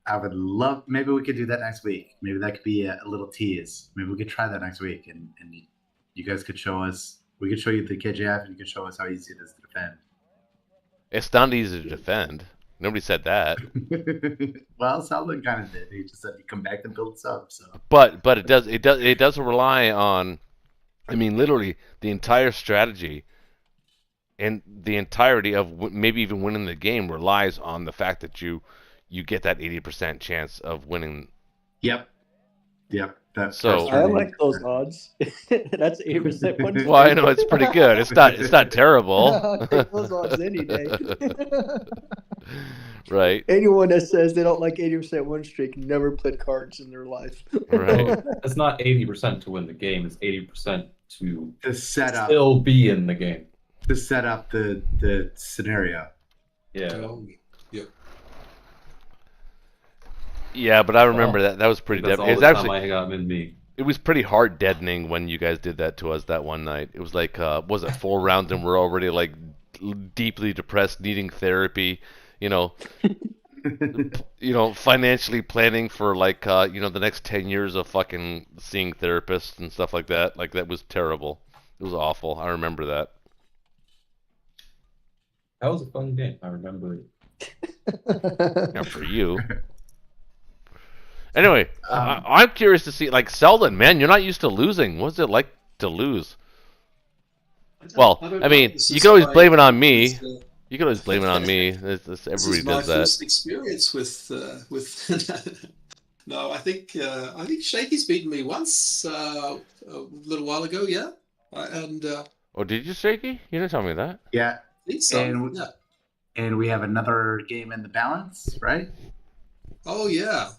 I would love. Maybe we could do that next week. Maybe that could be a little tease. Maybe we could try that next week, and you guys could show us. We could show you the KJF, and you could show us how easy it is to defend. It's not easy to defend. Nobody said that. Well, Southland kind of did. He just said you come back and build subs. So But it does rely on, I mean, literally the entire strategy and the entirety of maybe even winning the game relies on the fact that you get that 80% chance of winning. yep. That's So- I like those odds. That's 8% win. Well, I know it's pretty good. It's not terrible. I'll take those odds any day. Right. Anyone that says they don't like 80% win streak never played cards in their life. Right. It's not 80% to win the game. It's 80% to to set up still be in the game. the scenario. Yeah. Yeah. Yeah, but I remember that was pretty That's devastating. all It was the time actually I got in me. it was pretty heart deadening when you guys did that to us that one night. It was like was it 4 rounds and we're already like deeply depressed, needing therapy, financially planning for like the next 10 years of fucking seeing therapists and stuff like that. Like that was terrible. It was awful. I remember that. That was a fun game. I remember it. Yeah, for you. Anyway, I'm curious to see, like, Selden, man, you're not used to losing. What's it like to lose? Well, don't I know. mean, This you is can always my- blame it on me. this, You can always blame it on me. This Everybody is my does that. first experience with. No, I think Shaky's beaten me once a little while ago. Yeah, and Oh, did you, Shaky? You didn't tell me that. Yeah, I think so. And- Yeah. and we have another game in the balance, right? Oh yeah.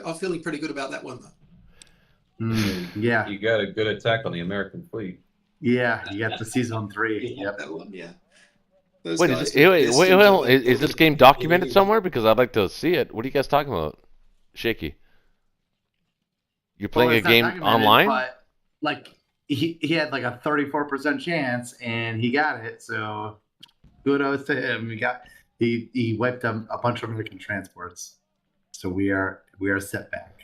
I'm feeling pretty good about that one though. Yeah, You got a good attack on the American fleet. yeah. You got the season 3. Yeah, Yep. that one. Yeah. Those Wait, guys is, were wait, best wait, in well, the- is this game documented somewhere? Because I'd like to see it. What are you guys talking about? Shaky. You're playing Well, a it's not game documented, online? but, like he had like a 34% chance, and he got it. So kudos to him. He wiped a bunch of American transports. So we are set back.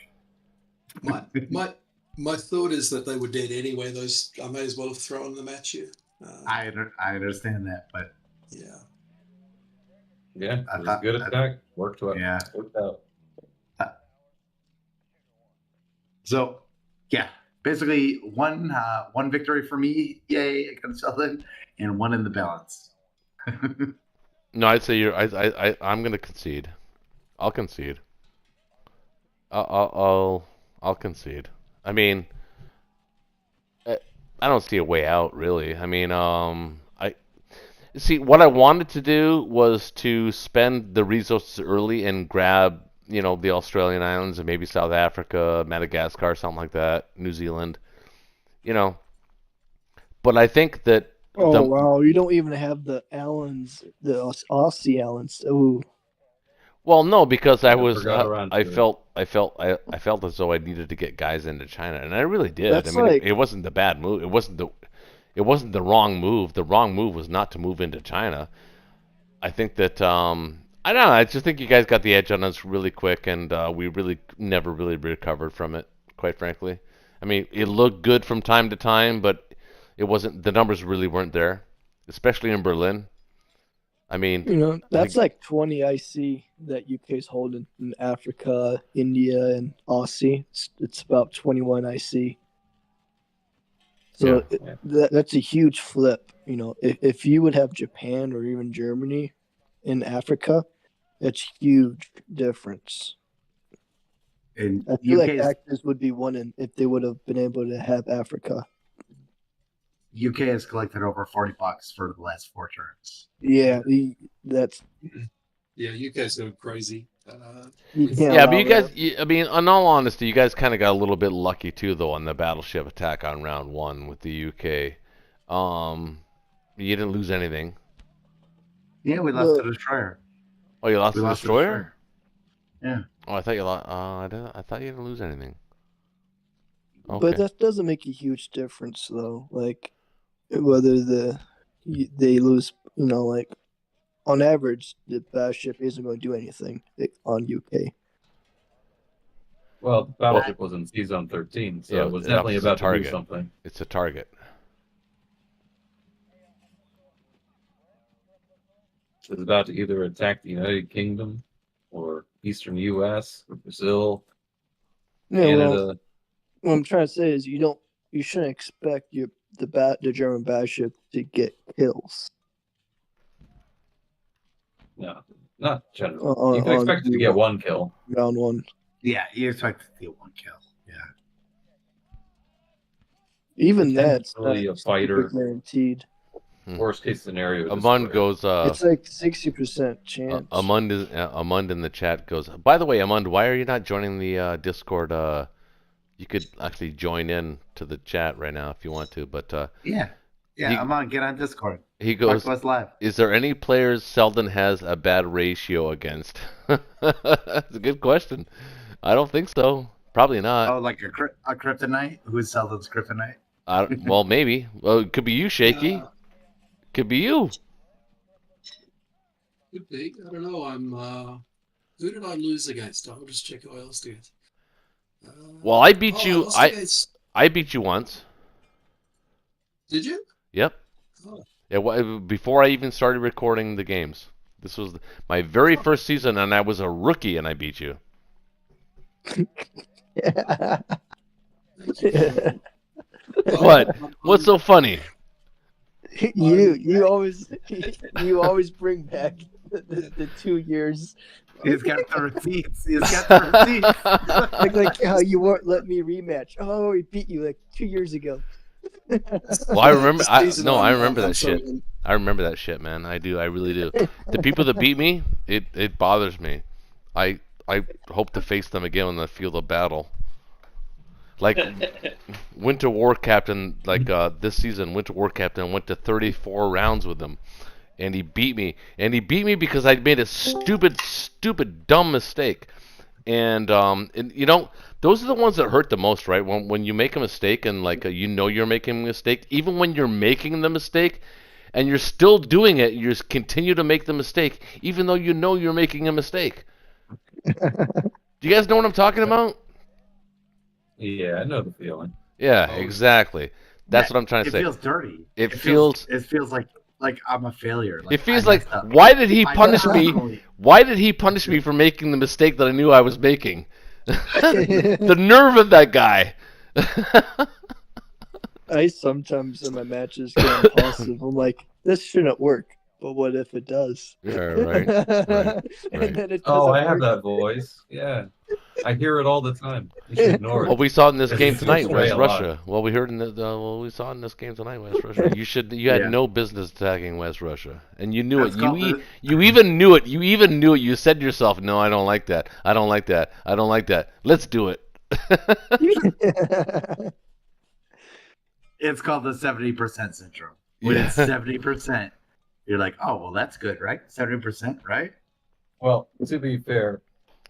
My thought is that they were dead anyway. Those I may as well have thrown them at you. I understand that, but Yeah. Yeah, I it was a thought- good attack. Worked out. yeah. Worked out. So yeah, basically one victory for me, yay, against Southern, and one in the balance. No, I'd say I'm gonna concede. I'll concede. I'll concede. I mean, I don't see a way out really. I mean, I see what I wanted to do was to spend the resources early and grab, the Australian islands and maybe South Africa, Madagascar, something like that, New Zealand, But I think that Oh wow, you don't even have the Allens, the Aussie Allens. Ooh. Well, no, because I was forgot around I to it. felt as though I needed to get guys into China, and I really did. That's I mean, like- it wasn't the bad move. It wasn't the wrong move. The wrong move was not to move into China. I think that I don't know. I just think you guys got the edge on us really quick, and we really never really recovered from it. Quite frankly, I mean, it looked good from time to time, but it wasn't. The numbers really weren't there, especially in Berlin. I mean, You know, that's like 20 IC that UK's holding in Africa, India, and Aussie. It's about 21 IC. So Yeah. that's a huge flip. You know, if you would have Japan or even Germany in Africa, that's huge difference. And I feel like UK's actors would be winning if they would have been able to have Africa. UK has collected over $40 for the last 4 turns. Yeah, that's Yeah, UK's going crazy. you can't yeah, but allow you guys, that. I mean, in all honesty, you guys kind of got a little bit lucky too, though, on the battleship attack on round 1 with the UK. You didn't lose anything. Yeah, we lost The- the destroyer. Oh, you lost We the lost the destroyer? Yeah. Oh, I thought you lost. I thought you didn't lose anything. Okay. But that doesn't make a huge difference, though. Like whether they lose, you know, like on average, the battleship isn't going to do anything on UK. Well, Battleship was in Sea Zone 13, so Yeah, it was the definitely opposite about to do target. something. It's a target. It was about to either attack the United Kingdom or Eastern U.S. or Brazil, Yeah, Canada. well, what I'm trying to say is you shouldn't expect the German battleship to get kills. No, not generally. On- You can on expect it to the- get 1 kill. Round 1. Yeah, you expect to steal 1 kill. Yeah. Even that's Potentially not a fighter. super guaranteed. Worst case scenario. Amund destroyer. goes. It's like 60% chance. Amund in the chat goes. By the way, Amund, why are you not joining the Discord? You could actually join in to the chat right now if you want to. But Yeah. Yeah, I'm on. Get on Discord. he Talk goes. to us live. Is there any players Selden has a bad ratio against? That's a good question. I don't think so. Probably not. Oh, like a kryptonite? Who's Selden's kryptonite? Well, maybe. Well, it could be you, Shaky. Could be you. Could be. I don't know. I'm. Who did I lose against? I'll just check who I lost against. Well, I beat you. lost against... I beat you once. Did you? Yep. Oh. Yeah. Before I even started recording the games. This was my very first season, and I was a rookie, and I beat you. Yeah. What? What's so funny? you always bring back the 2 years. He's got the receipts. He's got the receipts. like how you won't let me rematch. Oh, he beat you like 2 years ago. Well, I remember. I Season remember one, that shit. sorry. I remember that shit, man. I do. I really do. The people that beat me, it bothers me. I hope to face them again on the field of battle. Like Winter War Captain, like this season, Winter War Captain went to 34 rounds with him, and he beat me. And he beat me because I made a stupid, dumb mistake. And you know, those are the ones that hurt the most, right? When you make a mistake and like you know you're making a mistake, even when you're making the mistake, and you're still doing it, you just continue to make the mistake, even though you know you're making a mistake. Do you guys know what I'm talking about? Yeah, I know the feeling. Yeah, Oh. exactly. That's what I'm trying to It say. feels dirty. It feels like I'm a failure. it feels I like messed up. why did he I punish me? personally- Why did he punish me for making the mistake that I knew I was making? The nerve of that guy. I sometimes in my matches get impulsive. I'm like, this shouldn't work, but what if it does? Yeah, right. And then it Oh, doesn't I have work. that voice. Yeah. I hear it all the time. You should ignore Well, it. we saw it in this Because game it tonight, feels West way alive. Russia. Well, we heard in we saw in this game tonight, West Russia. You had Yeah. no business attacking West Russia, and you knew That's it. called You even knew it. You even knew it. You said to yourself, "No, I don't like that. I don't like that. I don't like that. Let's do it." It's called the 70% syndrome. When it's 70%, you're like, oh well, that's good, right? 70%, right? Well, to be fair,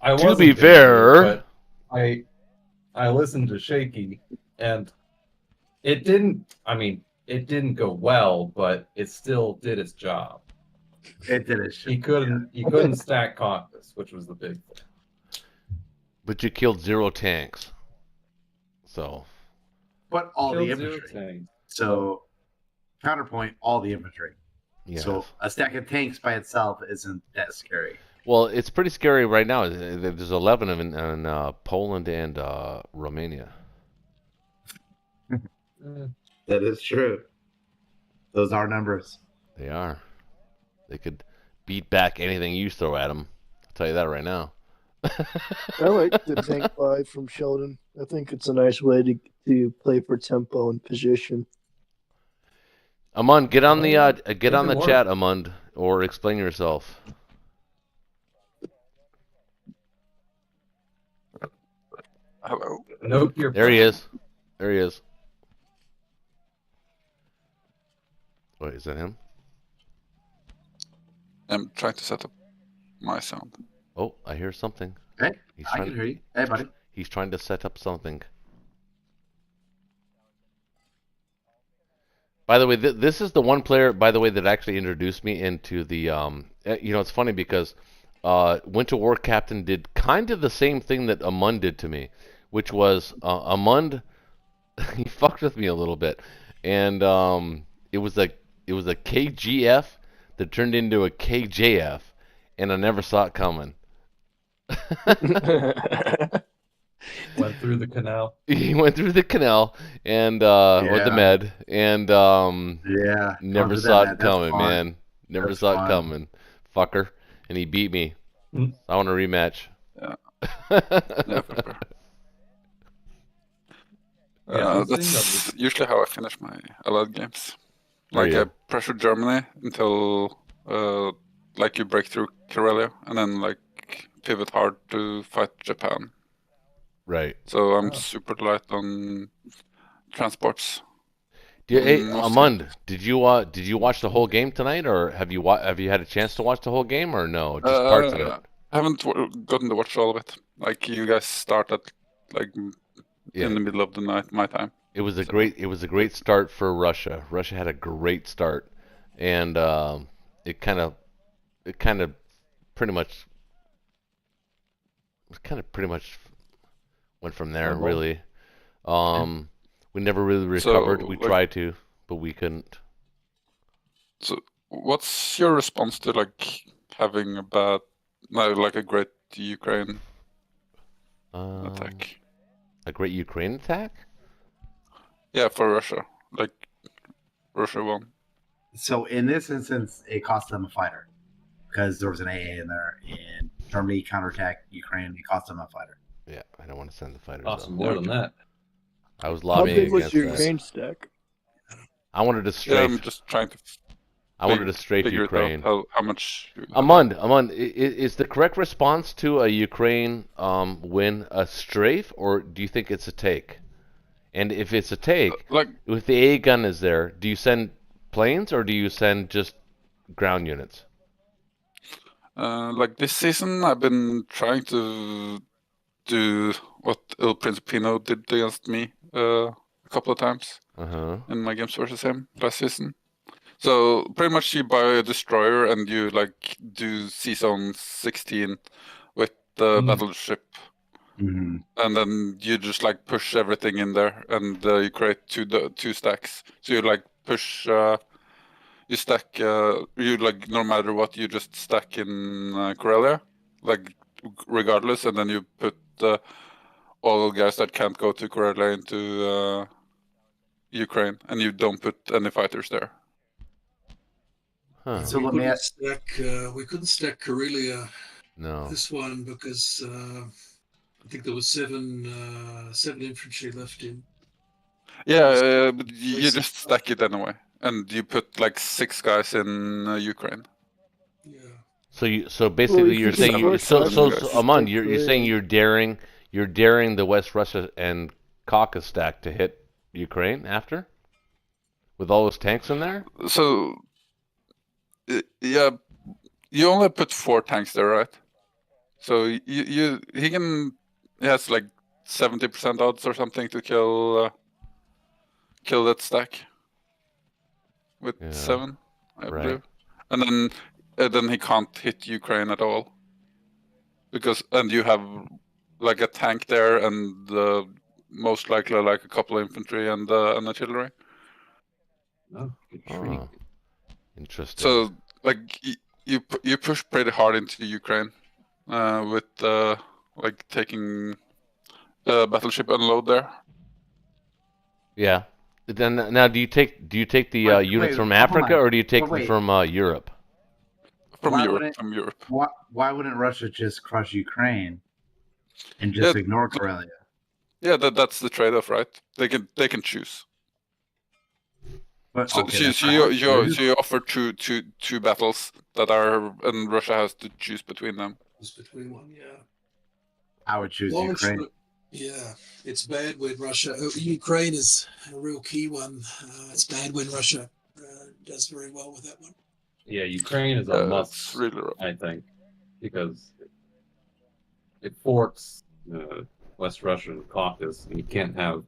I To wasn't be gonna do it, fair, but I listened to Shaky, and it didn't. I mean, it didn't go well, but it still did its job. It did it. He couldn't stack Caucus, which was the big thing. but you killed 0 tanks. So But all the Killed 0 infantry. tanks. So counterpoint, all the infantry. yes. So a stack of tanks by itself isn't that scary. Well, it's pretty scary right now. There's 11 of them in Poland and Romania. That is true. Those are numbers. They are. They could beat back anything you throw at them. I'll tell you that right now. I like the tank buy from Sheldon. I think it's a nice way to play for tempo and position. Amund, get on the It can work. chat, Amund, or explain yourself. Hello. Nope, you're There he is. There he is. Wait, is that him? I'm trying to set up my sound. Oh, I hear something. Hey, He's I can hear you. Hey, buddy. He's trying to set up something. By the way, this is the one player, by the way, that actually introduced me into the. You know, it's funny because Winter War Captain did kind of the same thing that Amund did to me, which was Amund. He fucked with me a little bit, and it was a KGF that turned into a KJF, and I never saw it coming. Went through the canal. He went through the canal and or the Yeah. med, and Yeah. never Onto saw that, it that's coming, fun. man. Never That's saw fun. it coming, fucker. And he beat me. Hmm. I want a rematch. Yeah. Yeah, for sure. Yeah, That's usually how I finish my Allied games. There Like you I go. pressure Germany until like you break through Karelia, and then like pivot hard to fight Japan. Right. So I'm Oh. super light on transports. Hey, Mostly. Amund, did you watch the whole game tonight, or have you had a chance to watch the whole game, or no, just parts of it? I haven't gotten to watch all of it. Like you guys start at like Yeah. in the middle of the night, my time. It was a great start for Russia. Russia had a great start, and it kind of pretty much went from there. Snowballed. Really, we never really recovered. We like- tried to, but we couldn't. So what's your response to like having a bad, no, like a great Ukraine attack? A great Ukraine attack. Yeah, for Russia. Like Russia won. So in this instance, it cost them a fighter because there was an AA in there, and Germany counterattacked Ukraine. It cost them a fighter. Yeah, I don't want to send the fighters. Awesome, out. more than that. I was How lobbying big was against your that. Ukraine stack? I wanted to Yeah, I'm strafe. just trying to I wanted to strafe figure Ukraine. it out how much. Amund, is the correct response to a Ukraine win a strafe, or do you think it's a take? And if it's a take, Like if the A gun is there, do you send planes or do you send just ground units? like this season, I've been trying to do what Il Principino did against me a couple of times Uh-huh. in my games versus him last season. So pretty much you buy a destroyer and you like do Seazone 16 with the battleship, Mm-hmm. and then you just like push everything in there, and you create two stacks. So you like push, you stack, you like no matter what, you just stack in Karelia, like regardless, and then you put all the guys that can't go to Karelia into Ukraine, and you don't put any fighters there. Huh. So we let me couldn't ask. stack Karelia No. this one because I think there was seven infantry left in. Yeah, but you just stack it anyway, and you put like 6 guys in Ukraine. Yeah. So basically you you're could saying just force so them to Amund, take you're saying Korea. you're daring the West Russia and Caucasus stack to hit Ukraine after? With all those tanks in there? So, yeah, You only put 4 tanks there, right? So he has like 70% odds or something to kill that stack with 7, I believe. And then he can't hit Ukraine at all and you have like a tank there and most likely like a couple of infantry and artillery. Oh, intriguing. Interesting. So like you push pretty hard into Ukraine with like taking battleship unload there. Yeah. Then now, do you take the units from Africa or do you take them from Europe? From Europe. Why wouldn't Russia just crush Ukraine and just ignore Karelia? Yeah, that's the trade-off, right? They can choose. But, so you offer two battles that are, and Russia has to choose between them. Choose between one, yeah. I would choose Ukraine. Yeah, it's bad when Russia. Ukraine is a real key one. It's bad when Russia does very well with that one. Yeah, Ukraine is a must, really rough. I think, because it forks West Russia and Caucasus, and you can't have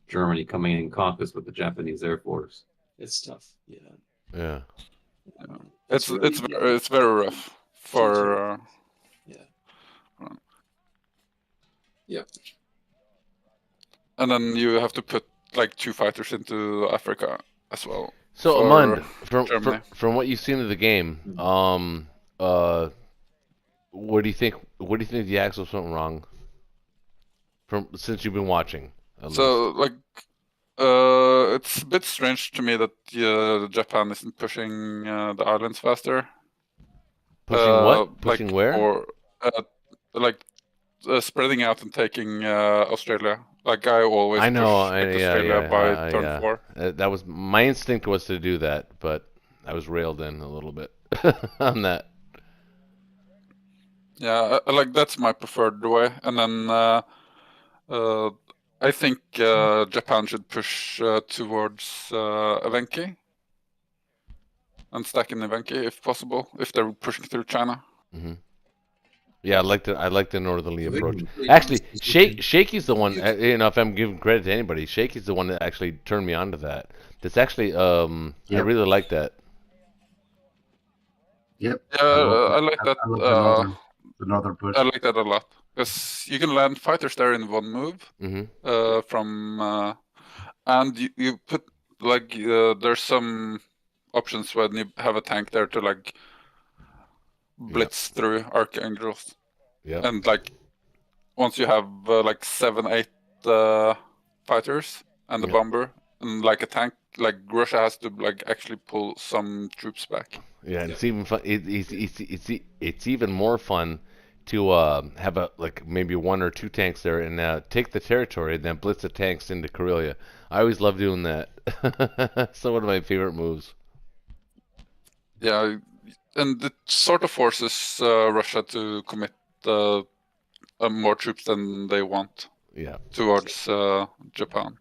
Germany coming in Caucasus with the Japanese Air Force. It's tough. Yeah. Yeah. It's very rough for. Yep. And then you have to put like 2 fighters into Africa as well. So Amund, from what you've seen of the game, what do you think? What do you think the Axis went wrong? Since you've been watching. So like, it's a bit strange to me that Japan isn't pushing the islands faster. Pushing what? Pushing where? Or spreading out and taking Australia. Like I always push Australia by turn 4. That was my instinct was to do that, but I was railed in a little bit on that. Yeah, like that's my preferred way. And then I think Japan should push towards Evenki and stack in Evenki if possible, if they're pushing through China. Mm-hmm. Yeah, I like the northerly approach. Actually, Shaky's the one. If I'm giving credit to anybody, Shaky's the one that actually turned me on to that. That's actually, I really like that. Yep. I like that. The northern push. I like that a lot because you can land fighters there in one move. Mm-hmm. And you put like there's some options when you have a tank there to like blitz through archangels. Yeah. And like once you have like 7-8 fighters and a bomber and like a tank, like Russia has to like actually pull some troops back. Yeah, and it's even fun. It's even more fun to have maybe 1 or 2 tanks there and take the territory and then blitz the tanks into Karelia. I always love doing that. So one of my favorite moves. Yeah. And it sort of forces Russia to commit more troops than they want. Yeah. Towards Japan.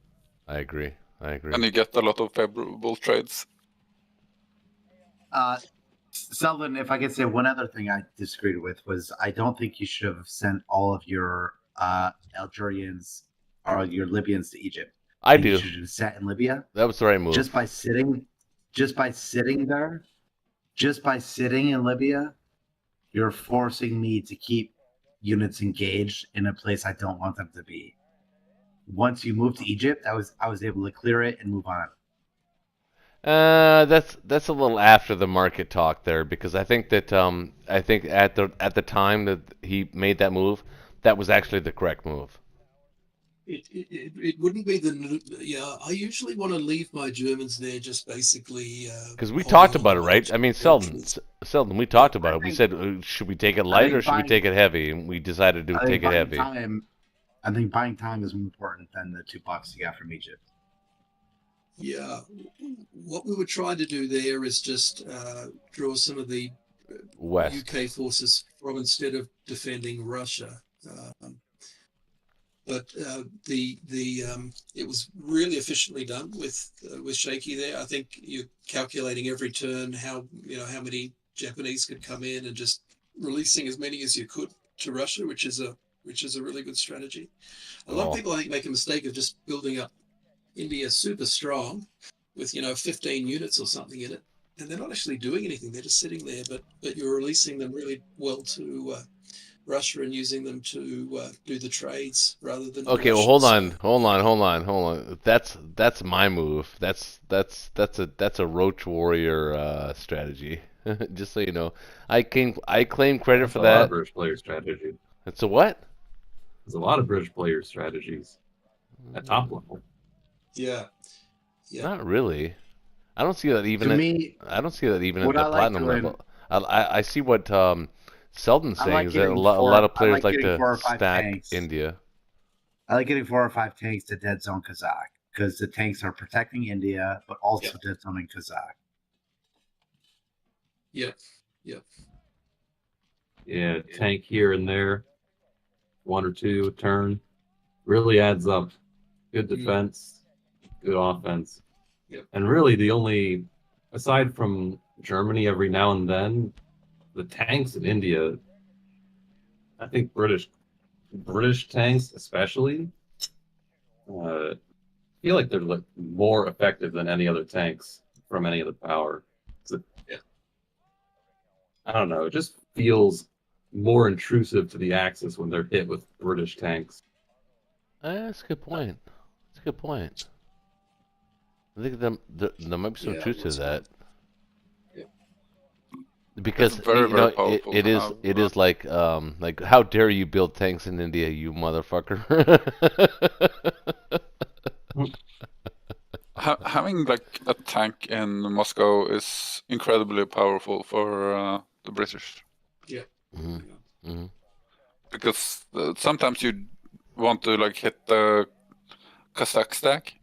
I agree. And you get a lot of favorable trades. Selden, if I could say one other thing I disagreed with was I don't think you should have sent all of your Algerians or your Libyans to Egypt. I do. You should have sat in Libya. That was the right move. Just by sitting there. Just by sitting in Libya, you're forcing me to keep units engaged in a place I don't want them to be. Once you move to Egypt, I was able to clear it and move on. That's a little after the market talk there because I think that at the time that he made that move, that was actually the correct move. It wouldn't be I usually want to leave my Germans there just basically because we talked about it, right? I mean, Selden, we talked about it. We said, should we take it light or should we take it heavy? And we decided to take it heavy. I think buying time is more important than the $2 you got from Egypt. Yeah, what we were trying to do there is just draw some of the West UK forces from instead of defending Russia. But it was really efficiently done with Shaky there. I think you're calculating every turn how many Japanese could come in and just releasing as many as you could to Russia, which is a really good strategy. A lot of people, I think, make a mistake of just building up India super strong with 15 units or something in it, and they're not actually doing anything. They're just sitting there, but you're releasing them really well to Russia and using them to do the trades rather than. Okay, well, hold on. That's my move. That's a Roach Warrior strategy. Just so you know, I claim credit for a lot that. of British player strategy. It's a what? There's a lot of British player strategies at top level. Yeah. Not really. I don't see that even. To me, I don't see that even at what the I like platinum doing- level. I see what Selden's I saying like is that a getting lot of I players like like getting to 4 or 5 stack tanks. India. I like getting 4 or 5 tanks to dead zone Kazakh because the tanks are protecting India, but also dead zoning Kazakh. Yep. Yeah, tank here and there, 1 or 2 a turn, really adds up. Good defense, good offense. Yep. And really the only, aside from Germany every now and then, the tanks in India, I think British tanks especially, feel like they're like more effective than any other tanks from any other power. I don't know, it just feels more intrusive to the axis when they're hit with British tanks. That's a good point. I think there might be some truth to that. Because It's very, very powerful it to is have, it is like how dare you build tanks in India, you motherfucker. Having like a tank in Moscow is incredibly powerful for the British. Yeah. Mm-hmm. Because sometimes you want to like hit the Kazakh stack.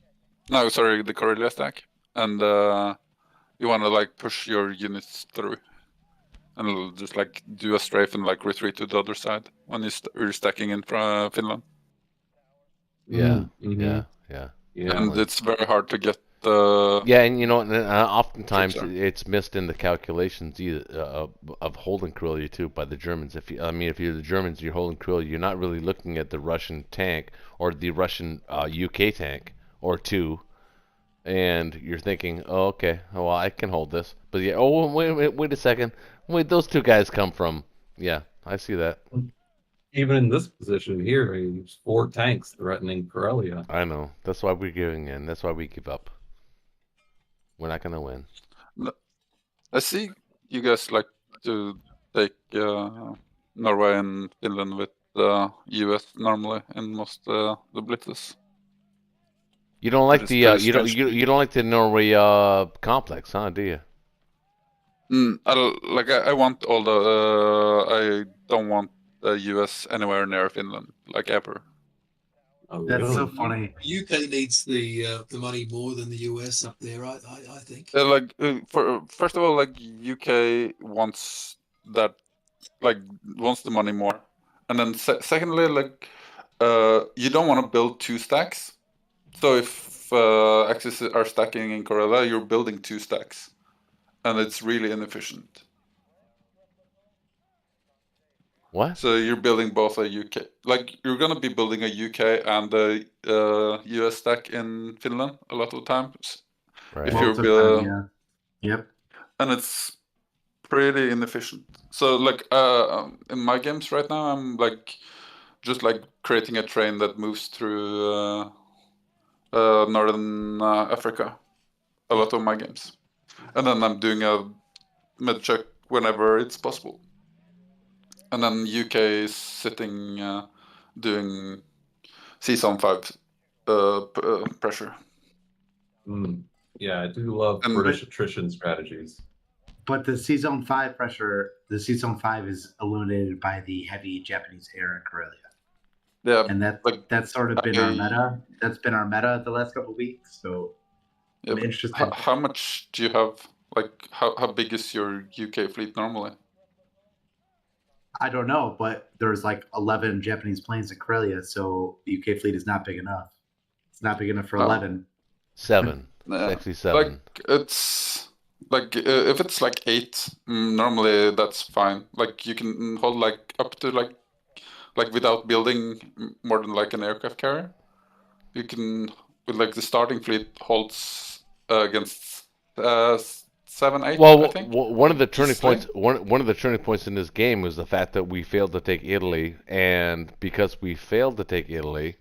No, sorry, the Karelia stack, and you want to like push your units through, and it'll just like do a strafe and like retreat to the other side when you're stacking in Finland. Yeah. And it's very hard to get the. Yeah, and oftentimes it's missed in the calculations of holding Karelia too by the Germans. If you're the Germans, you're holding Karelia, you're not really looking at the Russian tank or the Russian UK tank or 2, and you're thinking, oh, okay, well, I can hold this. But yeah, oh, wait a second, those 2 guys come from. Yeah, I see that. Even in this position here, there's 4 tanks threatening Karelia. I know. That's why we're giving in. That's why we give up. We're not gonna win. I see you guys like to take Norway and Finland with the US normally in most the blitzes. You don't like That is the pretty you don't like the Norway complex, huh? Do you? I want all the. I don't want the US anywhere near Finland, like ever. Oh, That's really? so funny. UK needs the money more than the US up there. I think. First of all, like UK wants that, like wants the money more, and then secondly, like you don't want to build 2 stacks. So if Axis are stacking in Karelia, you're building 2 stacks, and it's really inefficient. What? So you're building both a UK, like you're gonna be building a UK and a US stack in Finland a lot of times. Right. If Most you're of the time, yeah. Yep. and it's pretty inefficient. So like in my games right now, I'm like just like creating a train that moves through northern Africa. A lot of my games, and then I'm doing a med check whenever it's possible. And then UK is sitting doing Season 5 pressure. Yeah, I do love British attrition strategies. But the Season 5 pressure, the Season 5 is illuminated by the heavy Japanese air in Karelia. Yeah, and that's sort of been our meta. That's been our meta the last couple of weeks. So yeah, I'm interested. How much do you have? Like, how big is your UK fleet normally? I don't know, but there's like 11 Japanese planes in Karelia, so the UK fleet is not big enough. It's not big enough for 11. 7. It's actually 7. Like, it's Like if it's like 8, normally that's fine. Like you can hold like up to like without building more than like an aircraft carrier. You can with like the starting fleet holds against 7, 8. Well, I think. one of the turning Just saying. points, one of the turning points in this game was the fact that we failed to take Italy, and because we failed to take Italy,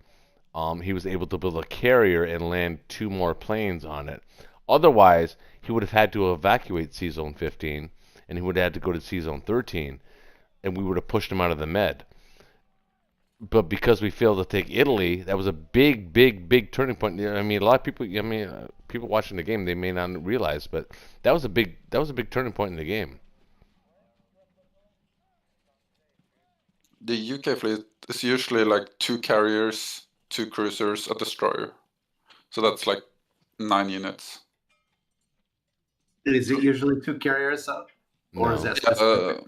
he was able to build a carrier and land 2 more planes on it. Otherwise, he would have had to evacuate Sea Zone 15, and he would have had to go to Sea Zone 13, and we would have pushed him out of the Med. But because we failed to take Italy, that was a big, big, big turning point. I mean, a lot of people, people watching the game, they may not realize, but that was a big turning point in the game. The UK fleet is usually like 2 carriers, 2 cruisers, a destroyer. So that's like 9 units. Is it usually 2 carriers up? Or is No. that specific?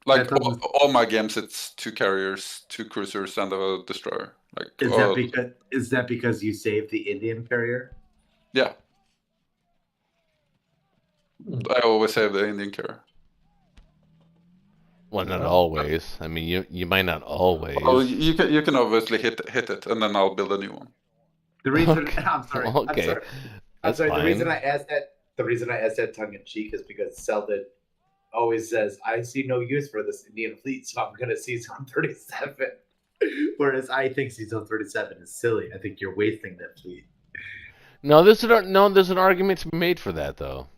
Like That doesn't- all my games, it's 2 carriers, 2 cruisers, and a destroyer. Like is that because you saved the Indian carrier? yeah, I always have the Indian carrier. Well, not always. I mean, you might not always. Oh, you can obviously hit it, and then I'll build a new one. The reason Okay. I'm sorry. Okay. I'm sorry. That's The fine. reason I asked that tongue in cheek is because Selden always says, I see no use for this Indian fleet, so I'm gonna Sea Zone 37. Whereas I think Sea Zone 37 is silly. I think you're wasting that fleet. No, there's an argument to be made for that though.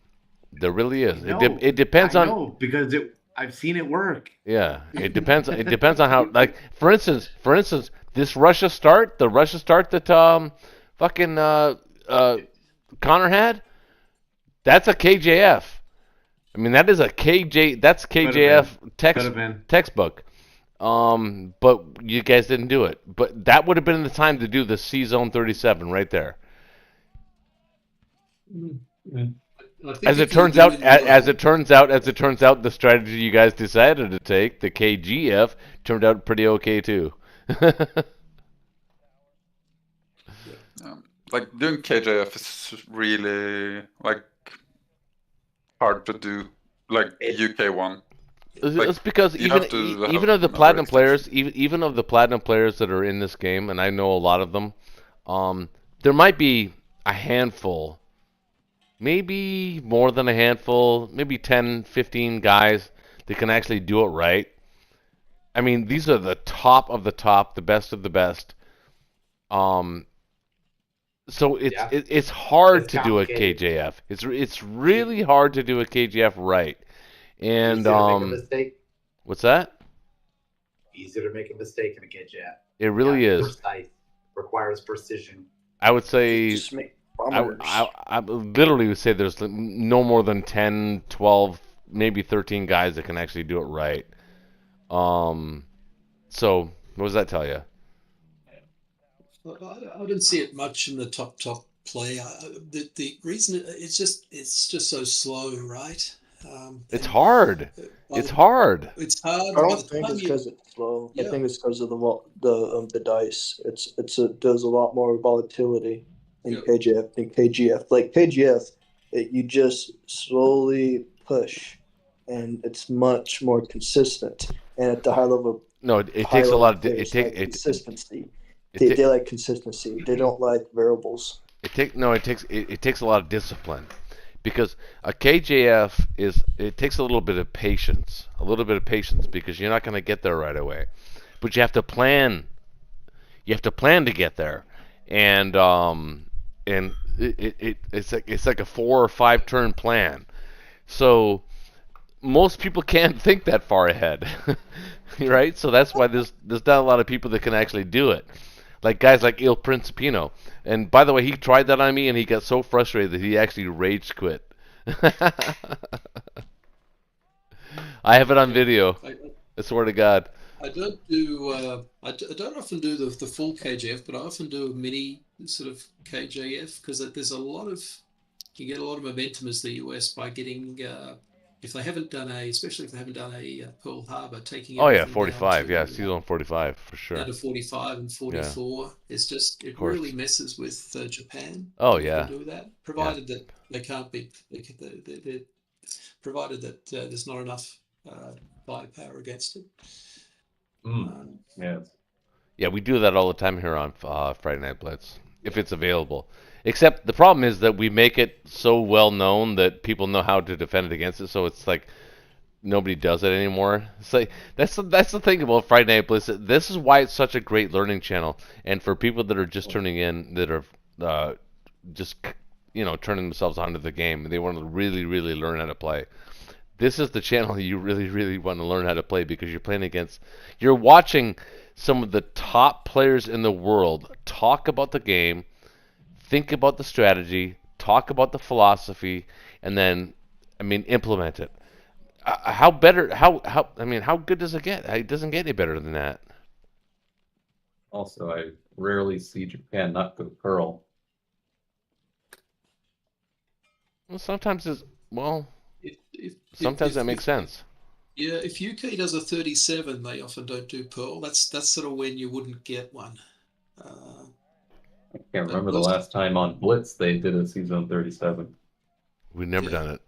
There really is. It depends on. No, because I've seen it work. Yeah, it depends. It depends on how. Like for instance, this Russia start, the Russia start that fucking Connor had, that's a KJF. I mean, that is a KJ. That's KJF textbook. But you guys didn't do it. But that would have been the time to do the Sea Zone 37 right there. As it turns out, the strategy you guys decided to take, the KGF, turned out pretty okay too. Like doing KJF is really like hard to do, like UK one. It's because you even have to even have of the another platinum players, extension. even of the platinum players that are in this game, and I know a lot of them, there might be a handful, maybe more than a handful, maybe 10, 15 guys that can actually do it right. I mean, these are the top of the top, the best of the best. So it's hard It's to do a complicated. KJF. It's really hard to do a KJF right. And Easy to make a mistake. what's that? Easy to make a mistake in a KJF. It really is. Precise. Requires precision. I would say Just make bombers. I literally would say there's no more than 10, 12, maybe 13 guys that can actually do it right. So what does that tell you? I don't see it much in the top play. The reason it's just so slow, right? It's hard. It's hard. It's hard. I by don't the think time it's you- because it's slow. I Yeah. think it's because of the dice. There's a lot more volatility in Yeah. KGF than KGF. Like KGF, you just slowly push, and it's much more consistent. And at the high level, No, it takes a lot of players it like take it consistency. it They like consistency. They don't like variables. It takes a lot of discipline, because a KJF it takes a little bit of patience, because you're not going to get there right away, but you have to plan. You have to plan to get there, and it's like a 4 or 5 turn plan. So most people can't think that far ahead, right? So that's why there's not a lot of people that can actually do it. Like guys like Il Principino. And by the way, he tried that on me and he got so frustrated that he actually rage quit. I have it on video. I swear to God. I don't do. I don't often do the full KJF, but I often do a mini sort of KJF because there's a lot of you get a lot of momentum as the US by getting if they haven't done especially if they haven't done a Pearl Harbor, taking Oh yeah, everything 45. down Yeah, to, season 45 for sure. down to 45 and 44, it's just it course. really messes with Japan. Oh, if yeah. they do that, provided that they can't be, provided that there's not enough firepower against it. Yeah. Yeah, we do that all the time here on Friday Night Blitz, if it's available. Except the problem is that we make it so well known that people know how to defend it against it, so it's like nobody does it anymore. It's like that's the thing about Friday Night Blitz. This is why it's such a great learning channel, and for people that are just turning in, that are just turning themselves onto the game, and they want to really, really learn how to play. This is the channel you really, really want to learn how to play, because you're watching some of the top players in the world talk about the game, think about the strategy, talk about the philosophy, and then, implement it. How good does it get? It doesn't get any better than that. Also, I rarely see Japan not go Pearl. Well, sometimes Sometimes that makes sense. Yeah, if UK does a 37, they often don't do Pearl. That's sort of when you wouldn't get one. I can't remember the last time on Blitz they did a season 37. We've never done it.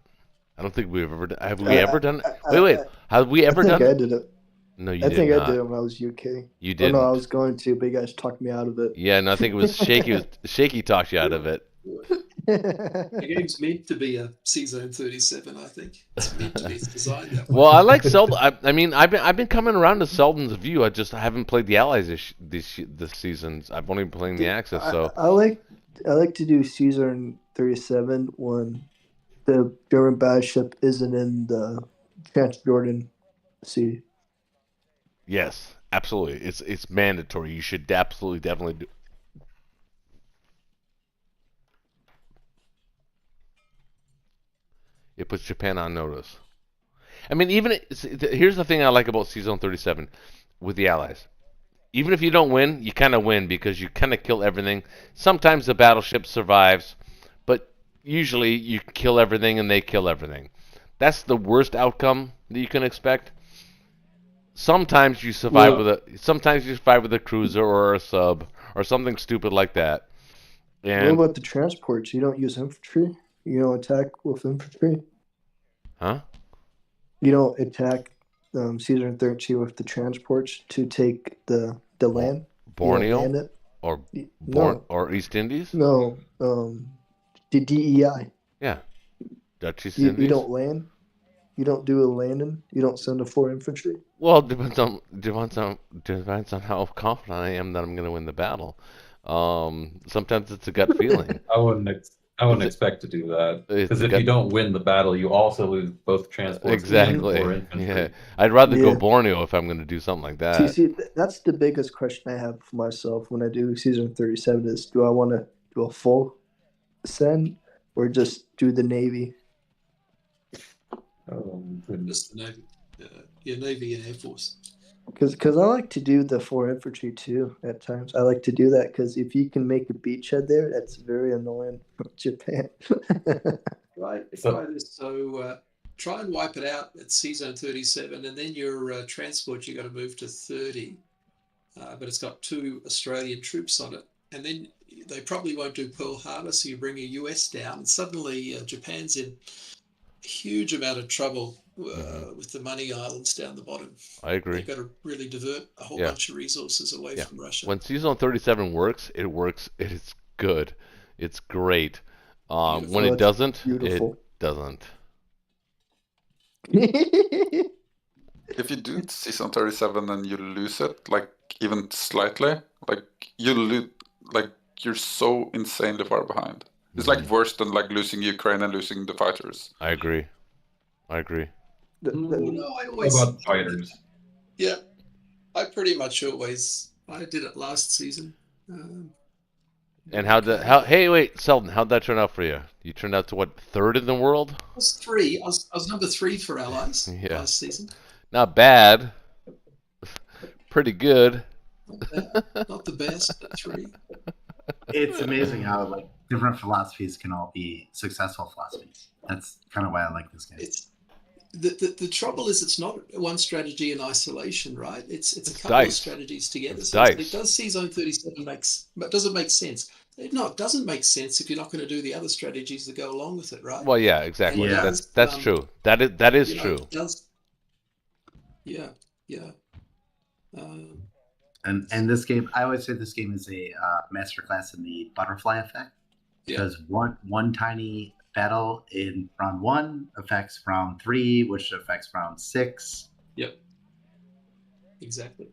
I don't think we've ever done. Have we ever done it? Wait. Have we ever done it? I think I did it. No, you I did think not. I did it when I was UK. You didn't. Oh, no, I was going to, but you guys talked me out of it. Yeah, and I think it was Shaky. Shaky talked you out of it. The game's meant to be a season 37. I think it's meant to be designed that way. Well, I like Seldon. I've been coming around to Seldon's view. I haven't played the Allies this seasons. I've only been playing the Axis. So I like to do season 37 when the German battleship isn't in the Transjordan Sea. Yes, absolutely. It's mandatory. You should definitely do. It puts Japan on notice. Here's the thing I like about season 37 with the Allies. Even if you don't win, you kind of win because you kind of kill everything. Sometimes the battleship survives, but usually you kill everything and they kill everything. That's the worst outcome that you can expect. Sometimes you survive with a cruiser or a sub or something stupid like that. And what about the transports? You don't use infantry? You don't attack with infantry? Huh? You don't attack season 13 with the transports to take the land? Borneo? Land it? Or East Indies? No, the DEI. Yeah. Dutch East Indies? You don't land? You don't do a landing? You don't send a 4 infantry? Well, it depends on how confident I am that I'm going to win the battle. Sometimes it's a gut feeling. I wouldn't expect to do that, because if you don't win the battle, you also lose both transports. Exactly. And infantry. Yeah, I'd rather go Borneo if I'm going to do something like that. See, that's the biggest question I have for myself when I do season 37 is, do I want to do a full send or just do the Navy? Just the Navy, Navy and Air Force. Because I like to do the 4 infantry too at times. I like to do that because if you can make a beachhead there, that's very annoying for Japan. Right. So try and wipe it out at season 37, and then your transport you got to move to 30. But it's got 2 Australian troops on it, and then they probably won't do Pearl Harbor, so you bring a US down, and suddenly Japan's in a huge amount of trouble with the money islands down the bottom. I agree. You've got to really divert a whole bunch of resources away from Russia. When season 37 works, it works. It's good. It's great. When it doesn't, it doesn't. If you do season 37 and you lose it, like even slightly, like you lose, like you're so insanely far behind. It's like worse than like losing Ukraine and losing the fighters. I agree. I always about fighters. Yeah, I pretty much always. I did it last season. And hey, wait, Seldon, how'd that turn out for you? You turned out to what, 3rd in the world? I was 3. I was number 3 for Allies last season. Not bad. Pretty good. Not the best, but 3. It's amazing how like different philosophies can all be successful philosophies. That's kind of why I like this game. the trouble is it's not one strategy in isolation, right? It's a couple dice. of strategies together. It's So dice. does see zone 37 but does it make sense? No, it doesn't make sense if you're not going to do the other strategies that go along with it, right? Well, yeah, exactly. And it Yeah. That's does, true. That is you know, true. it does. Yeah, yeah. Um, And this game, I always say this game is a masterclass in the butterfly effect, because one tiny battle in round 1 affects round 3, which affects round 6. Yep. Exactly.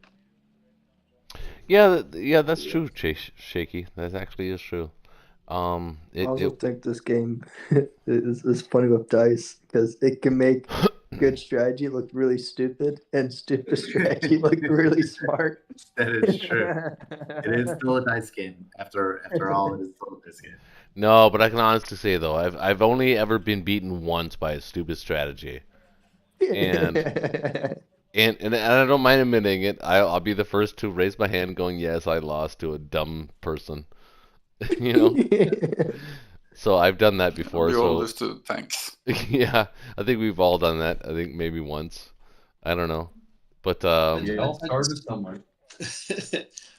Yeah, that's true, Shaky. That actually is true. I also think this game is funny with dice because it can make good strategy look really stupid and stupid strategy look really smart. That is true. It is still a dice game. After all, it is still a dice game. No, but I can honestly say though, I've only ever been beaten once by a stupid strategy, and I don't mind admitting it. I'll be the first to raise my hand, going, "Yes, I lost to a dumb person." You know. So I've done that before. You all So used to, thanks. yeah, I think we've all done that. I think maybe once. I don't know, but You all started somewhere.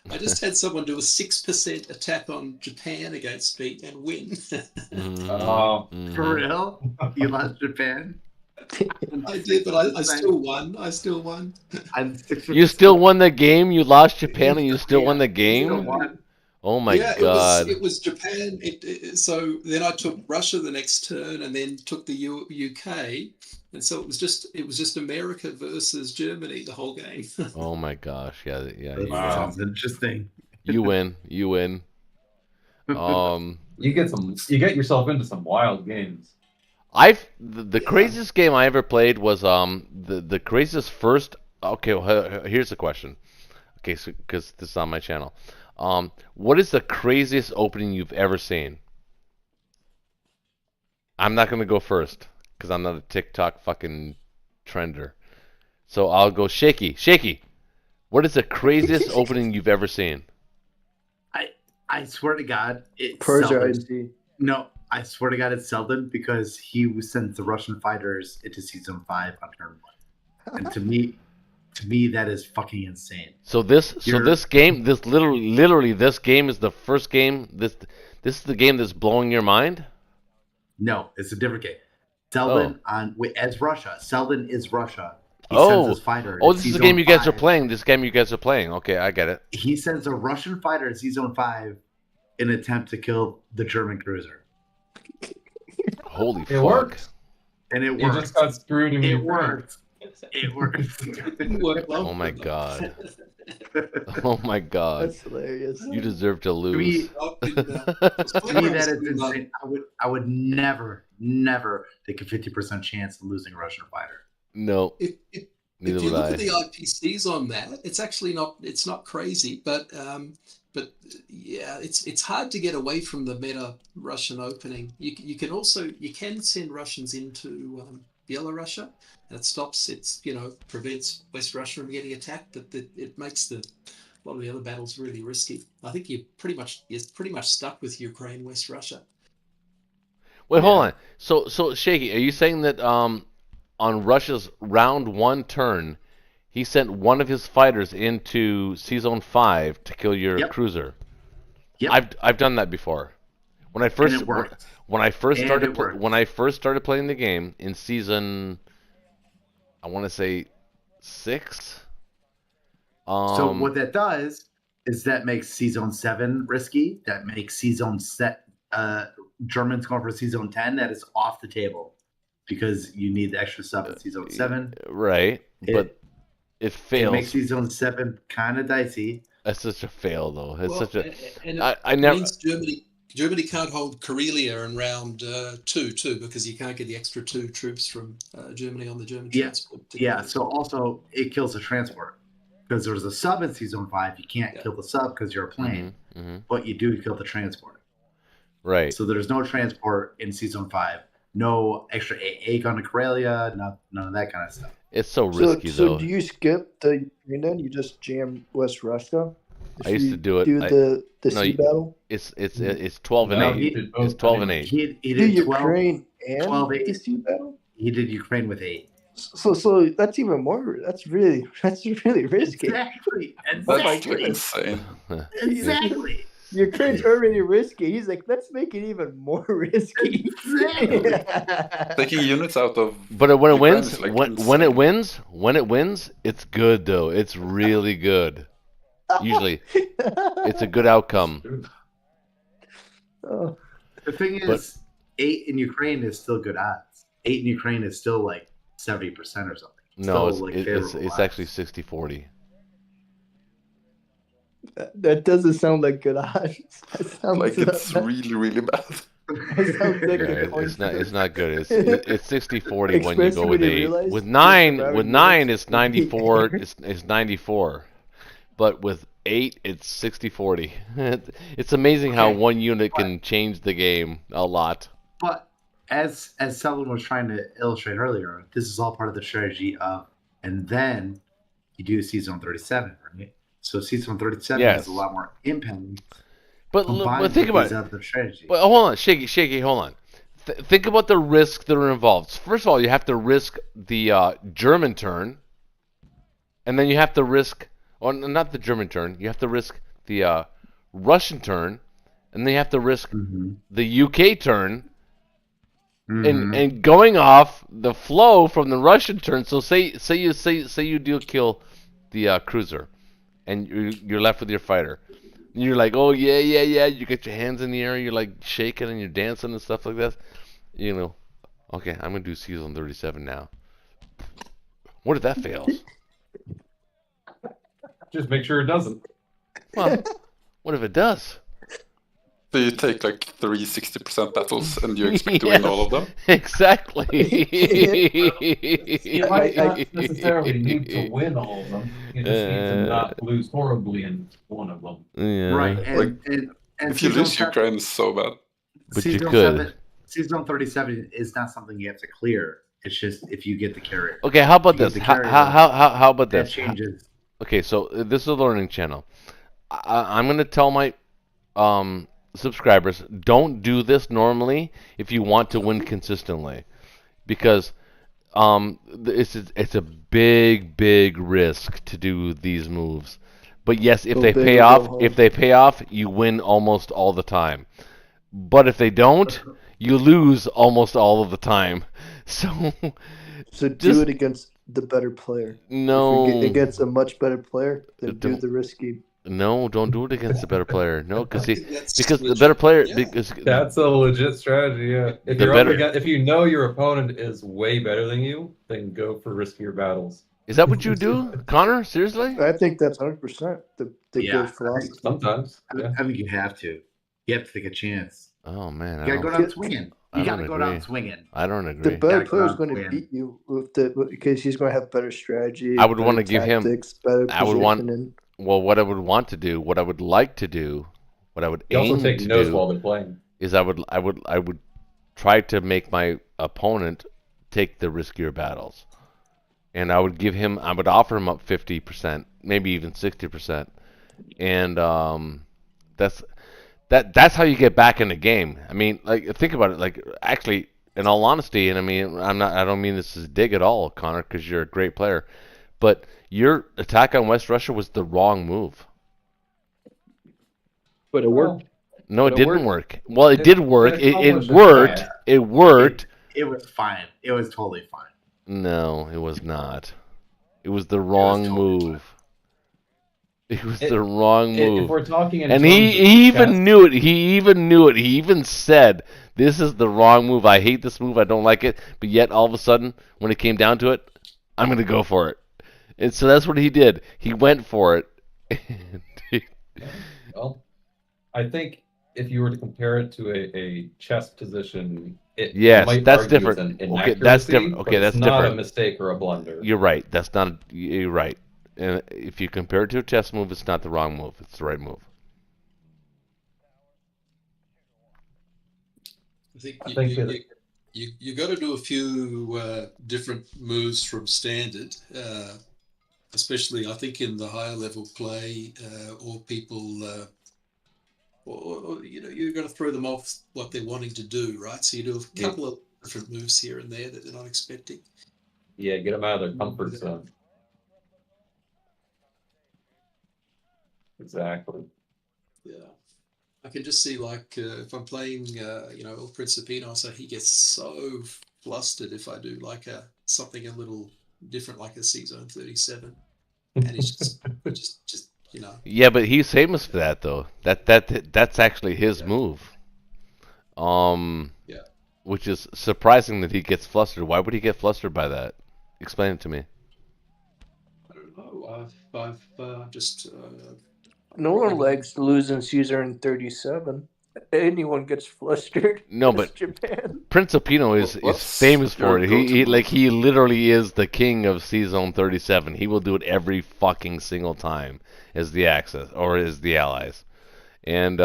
I just had someone do a 6% attack on Japan against me and win. For real? You lost Japan? I did, but I still won. I still won. You still won the game. You lost Japan, and you still won the game. Still won. Oh my God! It was Japan. So then I took Russia the next turn, and then took the UK, and so it was just America versus Germany the whole game. Oh my gosh! Yeah. That sounds interesting. You win. You win. You get yourself into some wild games. The craziest game I ever played was the craziest first. Okay, well, here's the question. Okay, so because this is on my channel. What is the craziest opening you've ever seen? I'm not gonna go first because I'm not a TikTok fucking trender. So I'll go Shaky. Shaky, what is the craziest opening you've ever seen? I swear to God, it's Persia Selden. IC. No, I swear to God, it's Selden, because he sends the Russian fighters into season 5 on turn 1, and to me, that is fucking insane. So this game, literally this game is the first game. This is the game that's blowing your mind. No, it's a different game. Selden as Russia. Selden is Russia. He Oh, sends his fighter. oh, this is the game you guys are playing. This game you guys are playing. Okay, I get it. He sends a Russian fighter in season 5 in an attempt to kill the German cruiser. Holy It fuck! worked. And it You worked. just got screwed. It worked. It worked. Oh my God! Oh my God! That's hilarious. You deserve to To lose. me, that is insane. I would never take a 50% chance of losing a Russian fighter. No, If neither you would look I. at the IPCs on that, it's actually not crazy, but yeah, it's hard to get away from the meta Russian opening. You can send Russians into Belarusia, and it prevents West Russia from getting attacked, but it makes a lot of the other battles really risky. I think you're pretty much stuck with Ukraine, West Russia. Wait, hold on. So Shaky, are you saying that on Russia's round 1 turn, he sent one of his fighters into Zone 5 to kill your cruiser? Yep. I've done that before. When I first when I first started playing the game in season, I want to say 6. So what that does is that makes Zone 7 risky. That makes Zone Germans going for Zone 10. That is off the table because you need the extra stuff in Zone 7. Right, but it fails. It makes Zone 7 kind of dicey. That's such a fail, though. It's such a. And I never. means Germany can't hold Karelia in round 2 too, because you can't get the extra 2 troops from Germany on the German transport. Yeah. So also it kills the transport because there's a sub in Zone 5. You can't kill the sub because you're a plane, but you do kill the transport. Right. So there's no transport in Zone 5. No extra AA gun to Karelia. None of that kind of stuff. It's so risky, though. So do you skip the Ukraine then? You just jam West Russia? I used to do it. The sea battle? It's 12 and 8. It's 12 and 8. He Do did Ukraine and 12, the sea battle? He did Ukraine with 8. So that's even more. That's really risky. Exactly. Oh my That's like goodness. insane. Exactly. Ukraine's already risky. He's like, let's make it even more risky. Exactly. Taking units out of But when it Ukraine wins, is, like, when it insane. wins, it's good though. It's really good. Usually, it's a good outcome. Oh, The thing But- is, 8 in Ukraine is still good odds. 8 in Ukraine is still like 70% or something. No, Still, like, it's favorable odds. actually 60-40. that doesn't sound like good odds. That sounds Like, it's really, really bad. that sounds like Yeah, a coin it's flip. not good. It's 60-40 when you go Especially with when you 8. realize With just 9, around with units. 9 it's 94. It's 94. But with 8, it's 60-40. It's amazing how Okay, one unit but- can change the game a lot. But as Selwyn was trying to illustrate earlier, this is all part of the strategy of, and then you do Season 37, right? So Season 37 Yes. has a lot more impact But combined think with about these it. other strategies. But hold on, Shaky, hold on. Think about the risks that are involved. First of all, you have to risk the German turn, and then you have to risk, or not the German turn. You have to risk the Russian turn, and then you have to risk the UK turn, and going off the flow from the Russian turn. So say you do kill the cruiser, and you're left with your fighter. And you're like, oh yeah. You get your hands in the air, you're like shaking and you're dancing and stuff like that. You know, okay, I'm gonna do Season 37 now. What if that fails? Just make sure it doesn't. Well, what if it does? So you take like 360% battles and you expect to win all of them? Exactly. You might not necessarily need to win all of them. You just need to not lose horribly in one of them. Yeah. Right. And If you Season lose 7 Ukraine, it's so bad. But you Season could. Season 37 is not something you have to clear. It's just if you get the carrier. Okay, how about You get this? the How carrier, how about that this? changes. Okay, so this is a learning channel. I'm gonna tell my subscribers, don't do this normally if you want to win consistently, because it's a big risk to do these moves. But yes, if Go they big pay or go off, home. you win almost all the time. But if they don't, you lose almost all of the time. So So do just- it against the better player. no. If you get against a much better player, then do Don't- the risky. No, don't do it against the better player. No, I think that's because the legit. better player, Yeah. because That's a legit strategy, yeah. If The you're better- up against, if you know your opponent is way better than you, then go for riskier battles. is that what you do, Connor? Seriously? I think that's 100% the Yeah, good I philosophy. Sometimes, yeah. I think you have to. You have to take a chance. Oh man, I You gotta go don't, down swinging. I You don't gotta go down agree. swinging. I don't The agree. better Gotta go player is out going to and beat you because he's going to have better strategy. I would better wanna give him- tactics, better I would want- positioning. Well, what I would want to do, what I would like to do, what I would You also aim take to notes do while they're playing. is I would try to make my opponent take the riskier battles, and I would offer him up 50%, maybe even 60%, and that's how you get back in the game. I mean, like, think about it. Like, actually, in all honesty, and I mean, I don't mean this as a dig at all, Connor, because you're a great player, but your attack on West Russia was the wrong move. But it worked. No, But it it didn't worked. work. Well, it It- did work. it It accomplished its worked. plan. It worked. It was fine. It was totally fine. No, it was not. It was the wrong totally fine. move. It was It- the wrong If move. we're talking in And terms he of even chess- knew it. He even knew it. He even said, "This is the wrong move. I hate this move. I don't like it." But yet, all of a sudden, when it came down to it, I'm going to go for it. And so that's what he did. He went for it. Well, I think if you were to compare it to a chess position, it Yes, might that's argue different. It's an Okay, inaccuracy, that's different. but Okay, it's that's not different. a mistake or a blunder. You're right. That's not. You're right. And if you compare it to a chess move, it's not the wrong move. It's the right move. I think I think that- you got to do a few different moves from standard, especially I think in the higher level play, or people, or you got to throw them off what they're wanting to do, right? So you do a couple of different moves here and there that they're not expecting. Yeah, get them out of their comfort zone. Exactly. Yeah. I can just see, like, if I'm playing, El Principino, so he gets so flustered if I do like something a little different, like a C-Zone 37, and he's just Yeah, but he's famous for that though. That's actually his Yeah. move. Yeah. Which is surprising that he gets flustered. Why would he get flustered by that? Explain it to me. I don't know. I've just No probably one likes losing Caesar in 37. Anyone gets flustered. No, It's but Japan. Principino is What's famous for your it. go-to move? He literally is the king of C-Zone 37. He will do it every fucking single time as the Axis or as the Allies. And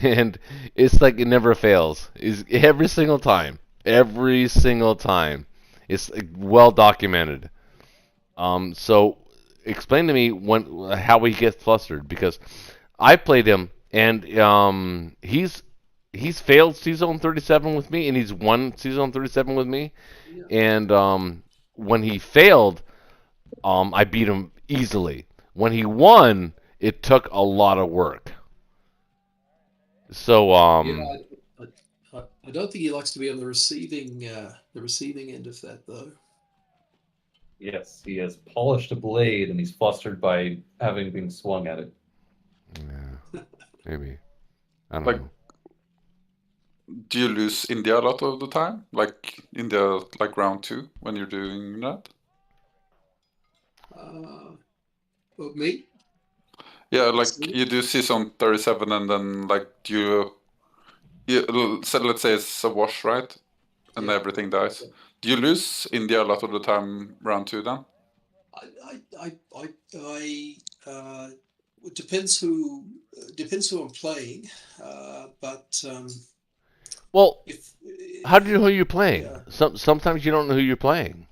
and it's like it never fails. Is every single time. Every single time. It's well documented. So explain to me how he gets flustered, because I played him and he's failed C-Zone 37 with me and he's won C-Zone 37 with me. Yeah. And when he failed, I beat him easily. When he won, it took a lot of work. So Yeah, I don't think he likes to be on the receiving end of that, though. Yes, he has polished a blade and he's flustered by having been swung at it. yeah, maybe I don't Like, know. do you lose India a lot of the time? Like India, like round 2 when you're doing that? Well, me? Yeah, like See? you do season 37 and then like so let's say it's a wash, right? And Yeah. everything dies. Do you lose India a lot of the time round 2 then? It depends who I'm playing, but Well, if how do you know who you're playing? Yeah. Sometimes you don't know who you're playing.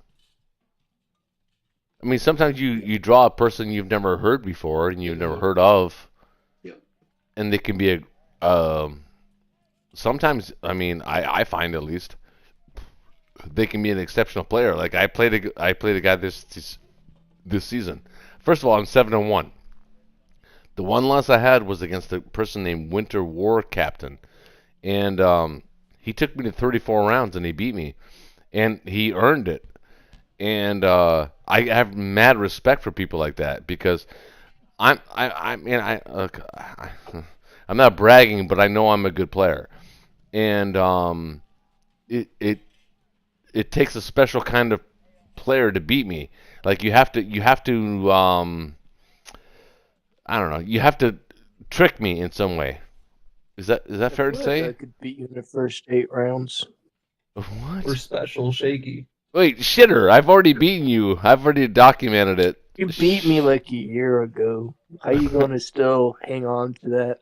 I mean, sometimes you draw a person you've never heard before and you've never heard of, Yep. and they can be sometimes, I mean, I find at least they can be an exceptional player. Like I played a guy this season. First of all, I'm 7-1. The one loss I had was against a person named Winter War Captain, and he took me to 34 rounds and he beat me, and he earned it. And I have mad respect for people like that, because I'm not bragging, but I know I'm a good player, and it takes a special kind of player to beat me. Like you have to I don't know, you have to trick me in some way. Is that fair to I feel like I say? could beat you in the first 8 rounds. We're What? special, Shaky. Wait, shitter! I've already beaten you. I've already documented it. You beat me like a year ago. How you gonna still hang on to that?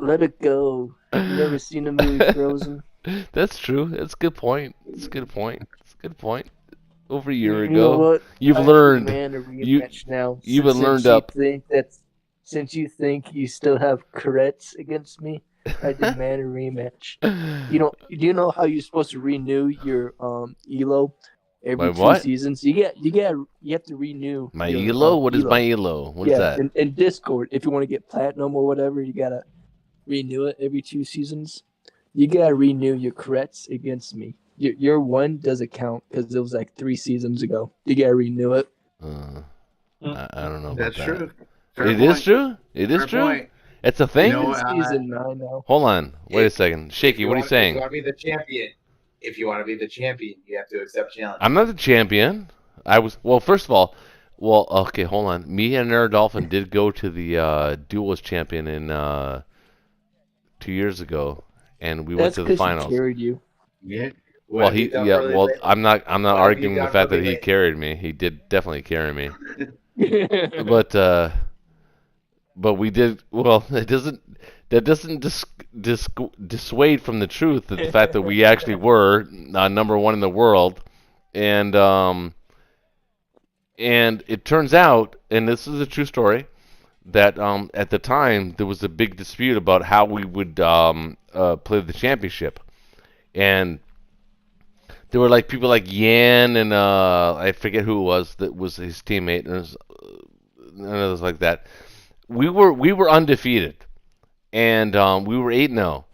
Let it go. You never seen the movie Frozen? That's true. That's a good point. It's a good point. It's a good point. Over a year You know ago, what? you've I learned. demand a rematch now. You've been Since learned you up. think since you think you still have Corette's against me, I demand a rematch. Do you know how you're supposed to renew your ELO every My 2 what? seasons? You have to renew My your, elo? What is ELO. my elo? What is that? In Discord, if you want to get platinum or whatever, you gotta renew it every 2 seasons. You gotta renew your Corette's against me. Your one doesn't count because it was like 3 seasons ago. You gotta renew it. I don't know about That's that. true. Fair It point. is true. It is Fair true. point. It's a thing. You know, Season 9 now. Hold on. Wait a If- second. Shaky, what are you If saying? you want to be the champion, you have to accept challenge. I'm not the champion. Well, first of all, okay, hold on. Me and Nerd Dolphin did go to the Duelist Champion in 2 years ago, and we went That's to the because he finals. carried you. yeah. Well, What have you done for the- I'm not What have you arguing the done fact for that he the- carried me. He did definitely carry me. But we did well. That doesn't dissuade from the truth that the fact that we actually were number one in the world, and it turns out, and this is a true story, that at the time there was a big dispute about how we would play the championship, and there were like people like Yan and I forget who it was that was his teammate, and others like that. We were undefeated, and we were 8-0,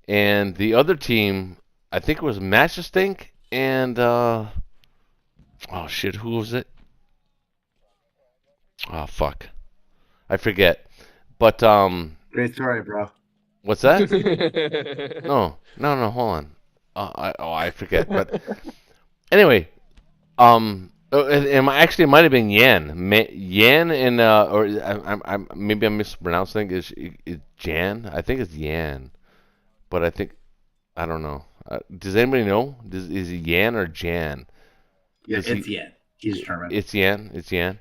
and the other team, I think it was Matchstink and oh shit, who was it? Oh fuck, I forget. But Great story, bro. what's that? No, hold on. I forget. But anyway, actually, it might have been Yan. Yan and or I'm maybe I'm mispronouncing. Is Jan? I think it's Yan, but I don't know. Does anybody know? Is it Yan or Jan? Yeah, it's Yan. He's German. It's Yan. It's Yan.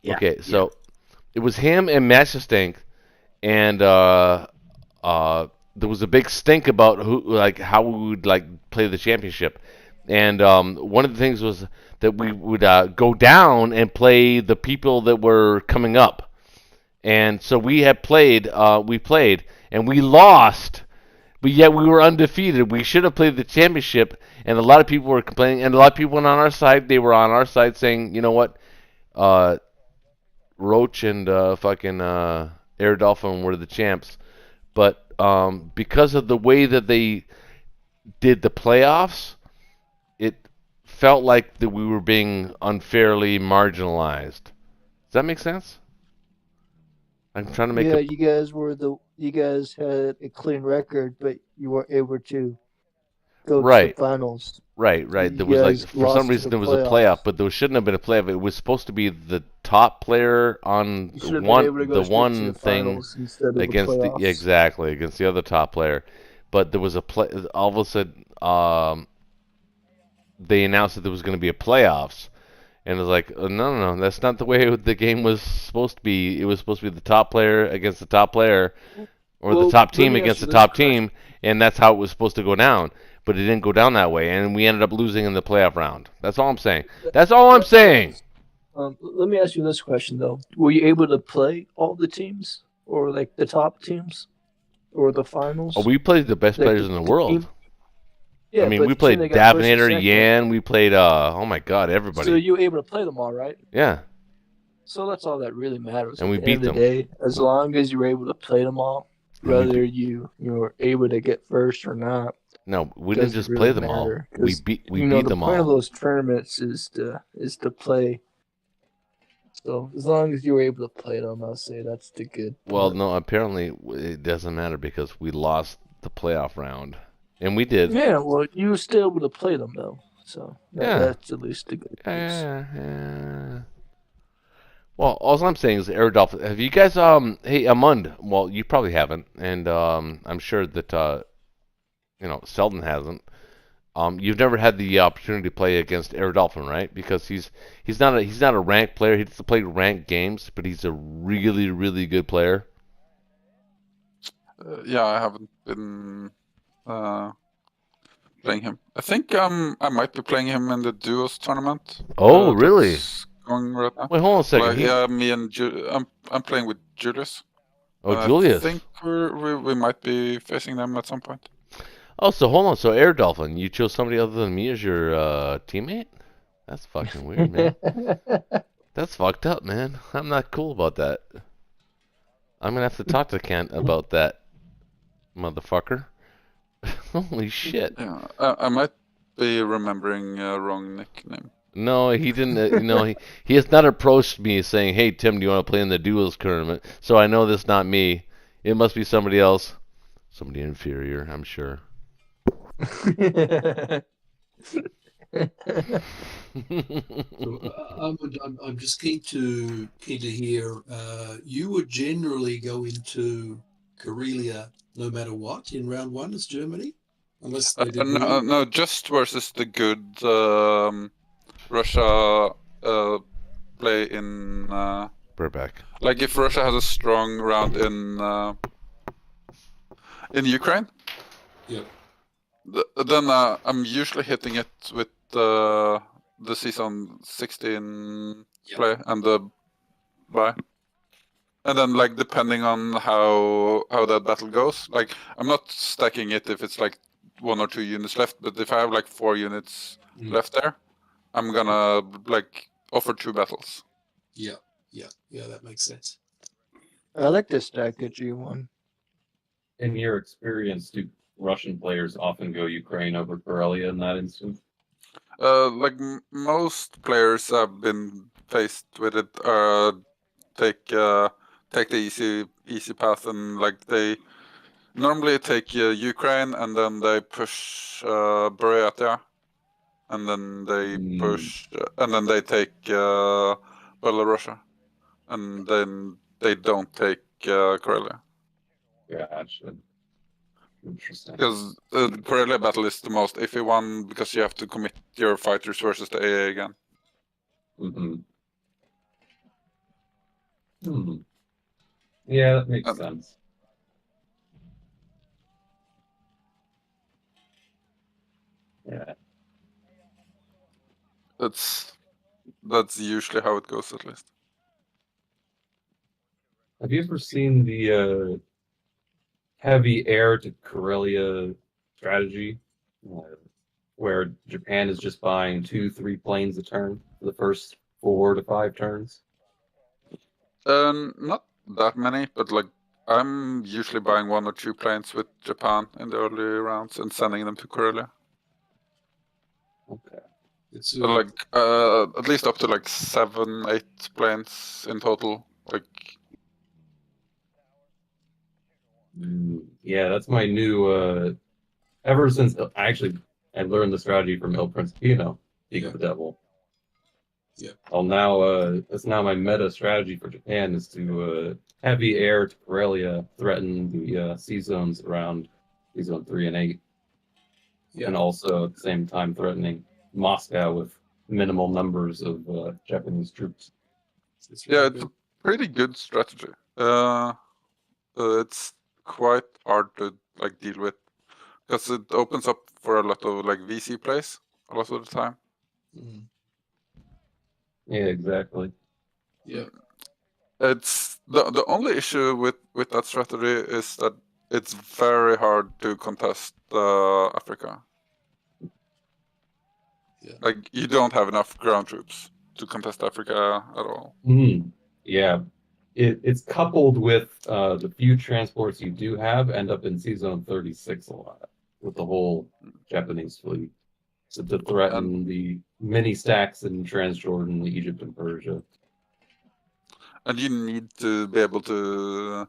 Yeah, Okay, so it was him and Matchstink, and there was a big stink about how we would play the championship, and one of the things was that we would go down and play the people that were coming up, and so we played and we lost, but yet we were undefeated. We should have played the championship, and a lot of people were complaining, and a lot of people were on our side. They were on our side saying, you know what, Roach and fucking Air Dolphin were the champs. But because of the way that they did the playoffs, it felt like that we were being unfairly marginalized. Does that make sense? I'm trying to make. Yeah, you guys had a clean record, but you weren't able to go to the finals. Right. There was for some reason there was a playoff, but there shouldn't have been a playoff. It was supposed to be the top player on one thing against against the other top player. But there was all of a sudden they announced that there was going to be a playoffs, and it was like, no, that's not the way the game was supposed to be. It was supposed to be the top player against the top player, or the top team against the top team, and that's how it was supposed to go down. But it didn't go down that way, and we ended up losing in the playoff round. That's all I'm saying. That's all I'm saying. Let me ask you this question, though. Were you able to play all the teams, or like the top teams, or the finals? Oh, we played the best players in the world. Yeah, I mean, we played Davinator, Yan, we played, oh my god, everybody. So you were able to play them all, right? Yeah. So that's all that really matters. And we beat them. As long as you were able to play them all, whether you were able to get first or not. No, we didn't just play them all. We beat them all. The point of those tournaments is to play. So as long as you were able to play them, I'll say that's the good part. Well, no, apparently it doesn't matter because we lost the playoff round, and we did. Yeah, well, you were still able to play them though, so that's at least the good news. Yeah. Well, all I'm saying is, Air Dolphin, have you guys hey Amund? Well, you probably haven't, and I'm sure that Selden hasn't. You've never had the opportunity to play against Air Dolphin, right? Because he's not a ranked player. He doesn't play ranked games, but he's a really, really good player. Yeah, I haven't been playing him. I think I might be playing him in the duos tournament. Oh, really? Going right now. Wait, hold on a second. Yeah, me and I'm playing with Julius. Oh, Julius. I think we might be facing them at some point. Oh, so hold on. So Air Dolphin, you chose somebody other than me as your teammate? That's fucking weird, man. That's fucked up, man. I'm not cool about that. I'm gonna have to talk to Kent about that, motherfucker. Holy shit. Yeah, I might be remembering a wrong nickname. No, he didn't. He has not approached me saying, "Hey, Tim, do you want to play in the duels tournament?" So I know that's not me. It must be somebody else, somebody inferior, I'm sure. I'm just keen to hear. You would generally go into Karelia no matter what in round one as Germany, unless they did no, just versus the good Russia play in Burback. Like if Russia has a strong round in Ukraine. Yeah. Then I'm usually hitting it with the season 16 play and the bye. And then like depending on how that battle goes, like I'm not stacking it if it's like 1 or 2 units left. But if I have like 4 units Mm. left there, I'm gonna like offer 2 battles. Yeah, that makes sense. I like to stack a G1. In your experience, do Russian players often go Ukraine over Karelia in that instance? Like most players have been faced with it. Take the easy path, and like they normally take Ukraine, and then they push Buryatia, and then they push, and then they take Belarusia, and then they don't take Karelia. Gotcha. Interesting. Because the Karelia battle is the most iffy one, because you have to commit your fighters versus the AA again. Yeah, that makes sense. Yeah. That's usually how it goes, at least. Have you ever seen the heavy air to Karelia strategy, where Japan is just buying 2-3 planes a turn for the first 4 to 5 turns? Not that many, but like I'm usually buying 1 or 2 planes with Japan in the early rounds and sending them to Karelia. Okay. So like at least up to like 7, 8 planes in total. Like yeah, that's my new. Ever since I learned the strategy from El Principino, League of the Devil. Yeah. Well, now that's now my meta strategy for Japan is to heavy air to Karelia, threaten the sea zones around sea zone 3 and 8, and also at the same time threatening Moscow with minimal numbers of Japanese troops. it's a pretty good strategy. It's quite hard to like deal with, because it opens up for a lot of like VC plays a lot of the time. Yeah, exactly. Yeah. It's the only issue with that strategy is that it's very hard to contest Africa. Yeah. Like you don't have enough ground troops to contest Africa at all. Yeah. It's coupled with the few transports you do have end up in Sea Zone 36 a lot with the whole Japanese fleet. So to threaten the mini stacks in Transjordan, Egypt, and Persia. And you need to be able to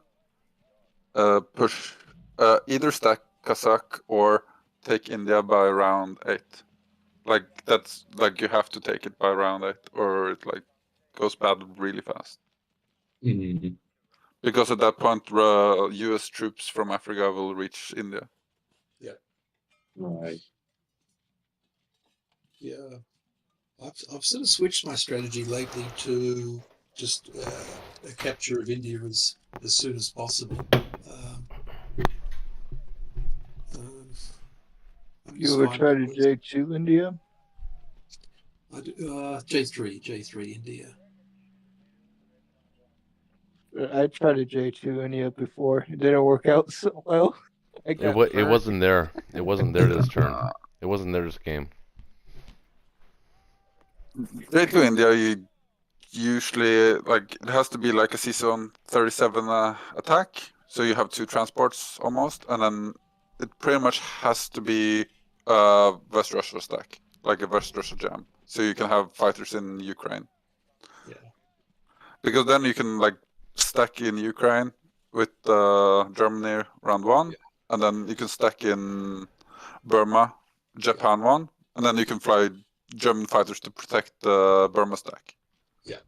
push either stack Kazakh or take India by round 8. Like that's like you have to take it by round 8, or it like goes bad really fast. Because at that point, U.S. troops from Africa will reach India. Yeah. Right. Yeah. I've sort of switched my strategy lately to just a capture of India as soon as possible. You ever try to J2 India? I do, J3 India. I tried to J2 India before. It didn't work out so well. It wasn't there. It wasn't there this turn. It wasn't there this game. J2 India, you usually like it has to be like a Sea Zone 37 attack, so you have 2 transports almost, and then it pretty much has to be a West Russia stack, like a West Russia jam, so you can have fighters in Ukraine. Yeah. Because then you can like stack in Ukraine with Germany round 1, and then you can stack in Burma, Japan 1, and then you can fly German fighters to protect the Burma stack. Yeah.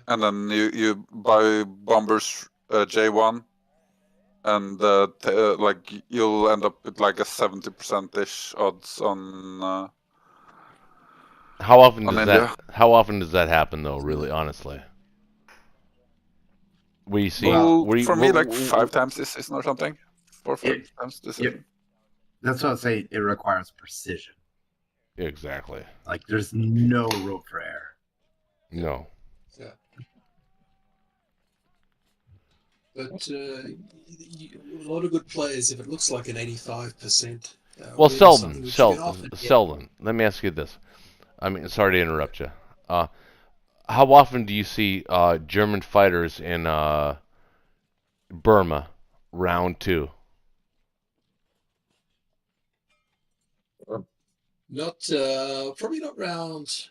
And then you buy bombers J1, and like you'll end up with like a 70%-ish odds on. How often on does India. How often does that happen though? Really, honestly. We see. Well, for me, like 5 times this season or something. 4 or 5 times this season. That's what I say. It requires precision. Exactly. Like there's no room for error. No. Yeah. But a lot of good players, if it looks like an 85% Well, really Selden, something which you can often get. Selden. Let me ask you this. I mean, sorry to interrupt you. How often do you see German fighters in Burma round 2? Not probably not round.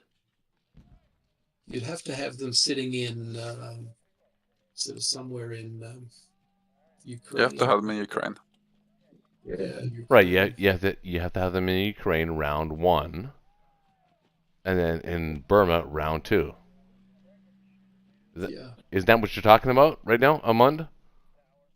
You'd have to have them sitting in sort of somewhere in Ukraine. You have to have them in Ukraine. Yeah, Ukraine. Right. Yeah. You have to have them in Ukraine round 1, and then in Burma round 2. Yeah. Isn't that what you're talking about right now, Amund?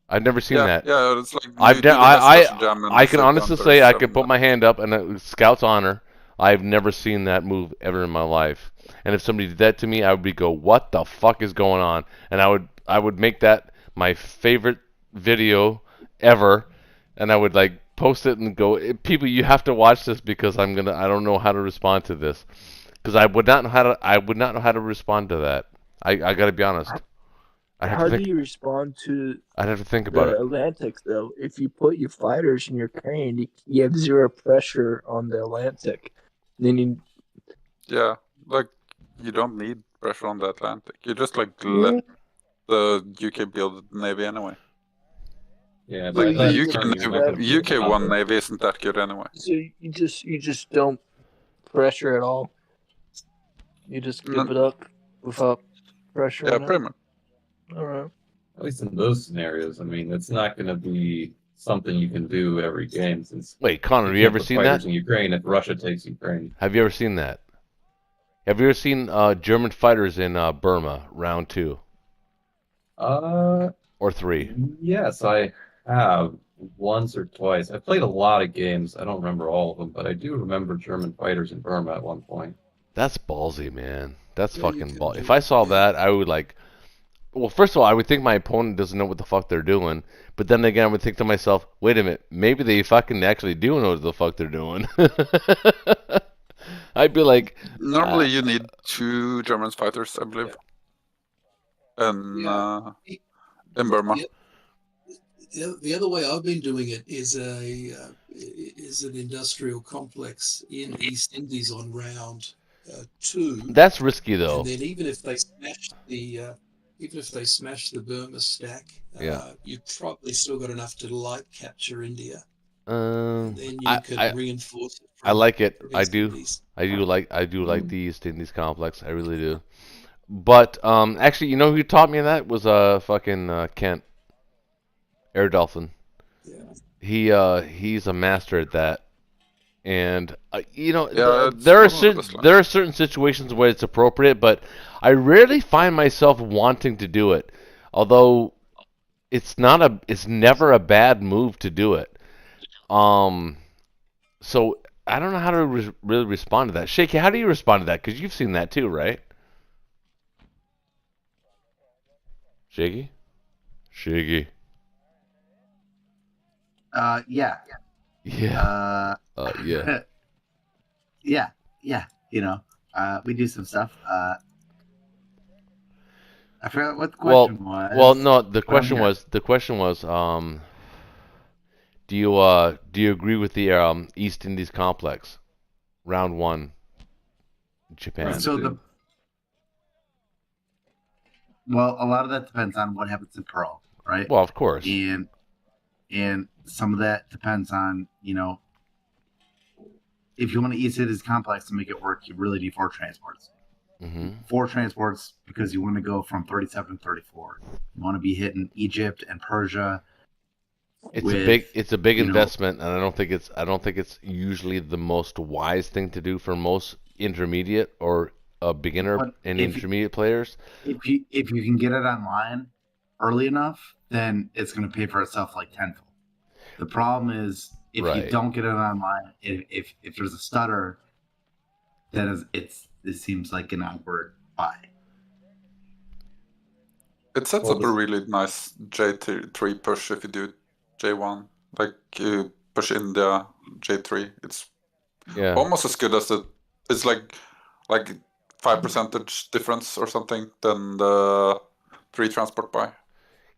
I've never seen that. Yeah, it's like I can honestly say I can put my my hand up and Scout's honor. I've never seen that move ever in my life. And if somebody did that to me, I would go, "What the fuck is going on?" And I would make that my favorite video ever, and I would like post it and go, "People, you have to watch this because I don't know how to respond to this because I would not know how to respond to that. I got to be honest. How do you respond to I'd have to think about the it. Atlantic, though? If you put your fighters in your crane, you have zero pressure on the Atlantic. Then Yeah, like you don't need pressure on the Atlantic. You just like let the UK build the navy anyway. Yeah, Well, but you UK one navy isn't that good anyway. So you just don't pressure at all. You just give it up without pressure. Yeah, on it? pretty much. All right. At least in those scenarios, I mean, it's not going to be something you can do every game. Since Wait, Connor, have you ever seen that? In Ukraine, if Russia takes Ukraine, have you ever seen that? Have you ever seen German fighters in Burma round 2? Or 3? Yes, I have once or twice. I played a lot of games. I don't remember all of them, but I do remember German fighters in Burma at one point. That's ballsy, man. That's fucking ballsy. If I saw that, I would like. Well, first of all, I would think my opponent doesn't know what the fuck they're doing. But then again, I would think to myself, wait a minute, maybe they fucking actually do know what the fuck they're doing. I'd be like... Normally you need 2 German fighters, I believe. And in Burma. The other way I've been doing it is an industrial complex in East Indies on round 2. That's risky, though. And then even if they smash the Burma stack, you've probably still got enough to light capture India. And then you can reinforce it. I like it. I do. I do like the East Indies complex. I really do. But actually, you know who taught me that was fucking Kent Air Dolphin. Yeah. He's a master at that. And there are certain situations where it's appropriate, but I rarely find myself wanting to do it. Although it's never a bad move to do it. So I don't know how to really respond to that. Shaky, how do you respond to that? Because you've seen that too, right? Shaky. Yeah. Yeah. Yeah. Yeah. We do some stuff. I forgot what the question was. Well, no. The question was. Do you agree with the East Indies complex, round 1, Japan? Well, a lot of that depends on what happens in Pearl, right? Well, of course. And some of that depends on, if you want to East Indies complex to make it work, you really need 4 transports. Mm-hmm. 4 transports because you want to go from 37 to 34. You want to be hitting Egypt and Persia. It's a big investment, and I don't think it's usually the most wise thing to do for most intermediate or beginner and intermediate players. If you can get it online early enough, then it's going to pay for itself like tenfold. The problem is if you don't get it online, if there's a stutter, then it seems like an awkward buy. It sets up a really nice J3 push if you do J1. Like you push India J3. It's almost as good as it's like 5% difference or something than the 3 transport buy.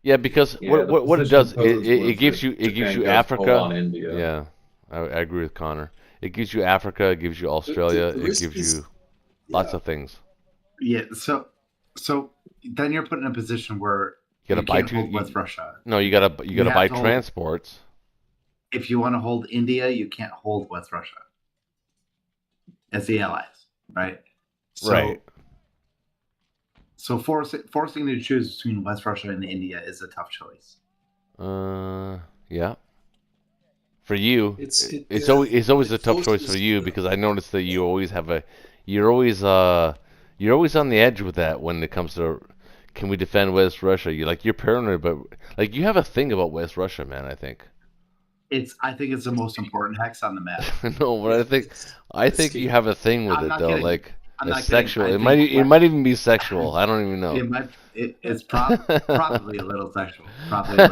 Yeah, because what it does, it gives you Africa. India. Yeah, I agree with Connor. It gives you Africa, it gives you Australia, the it risk gives is- you lots of things. Yeah. So then you're put in a position where You gotta buy can't hold West Russia. No, you gotta You have buy to hold- transports. If you want to hold India, you can't hold West Russia as the allies, right? So, Right. So forcing to choose between West Russia and India is a tough choice. Yeah. For you, It's always it a tough choice forces for you you- because I noticed that you always have you're always on the edge with that when it comes to can we defend West Russia? You're paranoid, but like you have a thing about West Russia, man. I think. I think it's the most important hex on the map. No, but I think you have a thing with I'm it not though, kidding. like I'm a not kidding. sexual. I It think might even be sexual. I don't even know. It's probably a little sexual. Probably a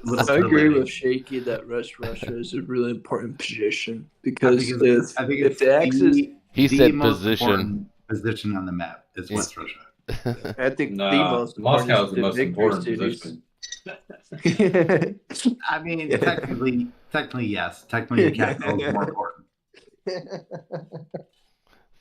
little I agree titillating. with Shaky that West Russia is a really important position I because think it's if the Axis, He the said most position. important position on the map is West Russia. I think the Nah, most Moscow is important the most important cities. position. I mean, technically, yes. Technically, the capital is more important.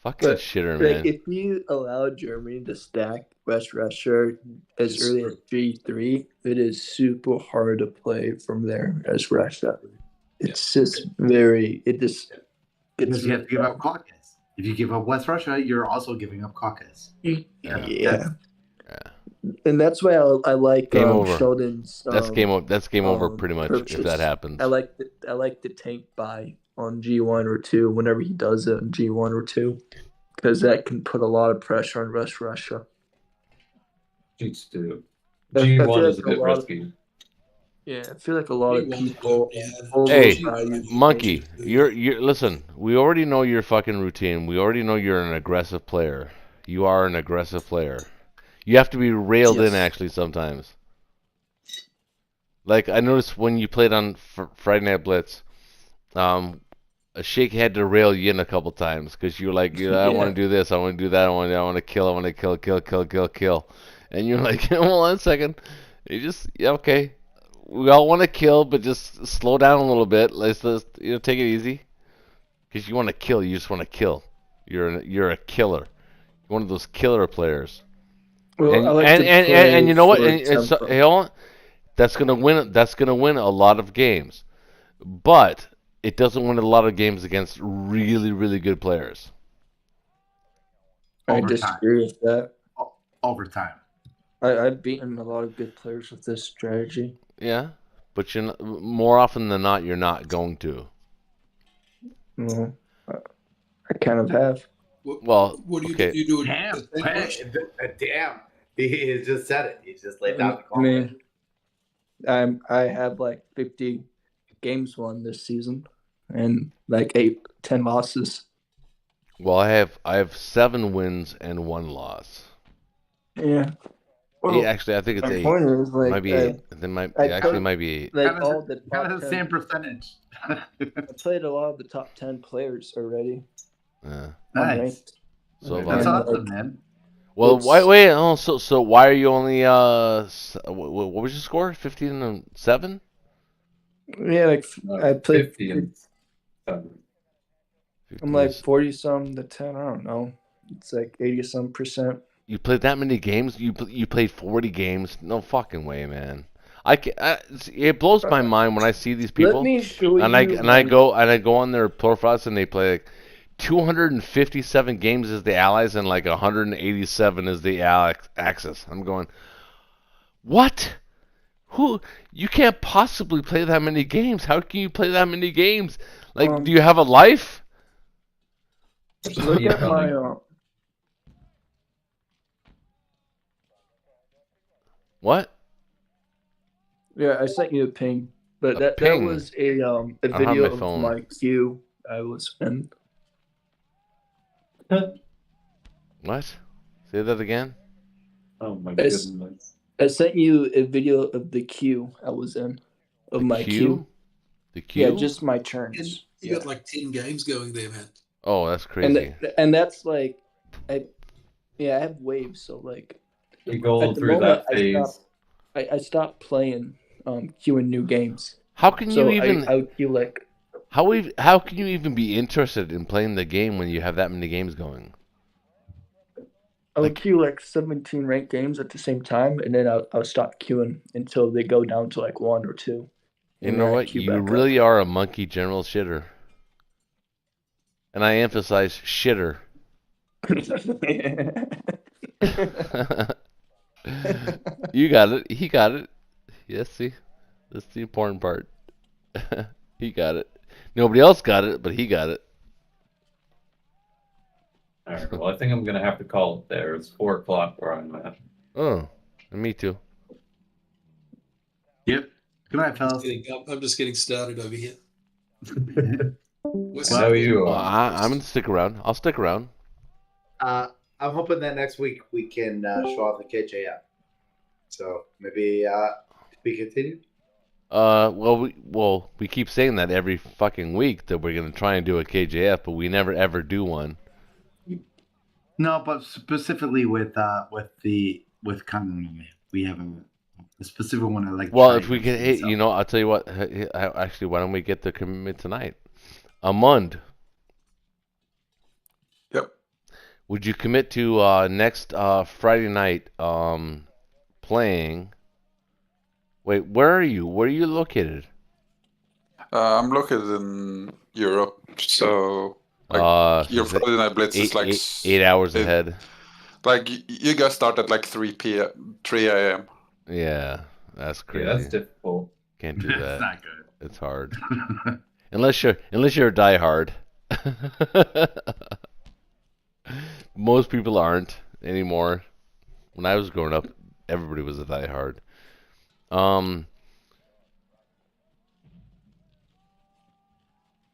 Fucking But, shitter, like, man. if you allow Germany to stack West Russia as early as G3, it is super hard to play from there as Russia. It's just very. It just gets. Because you have to give really up Caucasus. If you give up West Russia, you're also giving up Caucasus. Yeah. And that's why I like Game over. Sheldon's. That's game over pretty much if purchase. that happens. I like the tank buy on G1 or 2 whenever he does it on G1 or 2 because that can put a lot of pressure on West Russia. G2. I feel G1 is a like bit lot of- risky. Yeah, I feel like a lot of G1 people. Hey, overvalue Monkey, tanks. you're listen. We already know your fucking routine. We already know you're an aggressive player. You are an aggressive player. You have to be railed in Yes. actually sometimes. Like I noticed when you played on Friday Night Blitz, a Shake had to rail you in a couple times because you were like, I want to do this, I want to do that, I want to kill, I want to kill, and you're like, hold on a second, okay. We all want to kill, but just slow down a little bit. Let's take it easy. Because you want to kill, you just want to kill. You're a killer. You're one of those killer players. Well, And I like to and you know what? play And, for so, tempo. hey, hold on. That's gonna win a lot of games, but it doesn't win a lot of games against really, really good players. I Over disagree with that. Over time. I've beaten a lot of good players with this strategy. Yeah, but more often than not, you're not going to. Well, I kind of have. Well, What do you okay. do? You do Damn, a tank rush? Damn. He just said it. He just laid down the I comment. mean, I have like 50 games won this season, and like 10 losses. Well, I have 7 wins and 1 loss. Yeah. Well, Actually, I think it's my 8. point is like Might be 8. Then it might be 8. like Kind all of the the top 10, same percentage. I played a lot of the top 10 players already. Yeah. Nice. Unranked. So have That's I. awesome, man. Well, It's- wait. Oh, so why are you only what was your score? 15-7? Yeah, like I played. 50 and 7. I'm like 40 some to 10. I don't know. It's like 80 some percent. You played that many games? You played 40 games? No fucking way, man. It blows my mind when I see these people. Let me show and you. I go on their profiles and they play like 257 games as the Allies and like 187 as the Axis. I'm going, what? Who? You can't possibly play that many games. How can you play that many games? Like, do you have a life? Look at my. What? Yeah, I sent you a ping, but A that ping? was a don't have video my of phone. my queue I was in. What? Say that again? Oh my It's- goodness. I sent you a video of the queue I was in, of my queue. The queue? Yeah, just my turns. You got like 10 games going there, man. Oh, that's crazy. And that's like, I have waves. So like, You go at the through moment, that phase. I stopped playing queuing new games. How can So you even? I would queue like How can you even be interested in playing the game when you have that many games going? I would queue like 17 ranked games at the same time, and then I'll stop queuing until they go down to like 1 or 2. You And know then I what? queue You back really are a monkey general shitter. And I emphasize shitter. You got it. He got it. Yes, see? That's the important part. He got it. Nobody else got it, but he got it. All right. Well, I think I'm gonna have to call it there. It's 4 o'clock where I'm at. Oh, me too. Yep. Good night, fellas. I'm just getting started over here. I know you Well, are. I'm gonna stick around. I'll stick around. I'm hoping that next week we can show off the KJF. So maybe we continue. Well, we keep saying that every fucking week that we're gonna try and do a KJF, but we never ever do one. No, but specifically with Kang, we have a specific one I like. Well, if we can, hey, I'll tell you what. Actually, why don't we get the commitment tonight? Amund. Yep. Would you commit to next Friday night playing? Wait, where are you? Where are you located? I'm located in Europe, so your is it Friday night blitz is like 8 hours ahead. Like you guys start at like 3 a.m. Yeah, that's crazy. Yeah, that's difficult. Can't do that. It's not good. It's hard. unless you're a diehard. Most people aren't anymore. When I was growing up, everybody was a diehard. All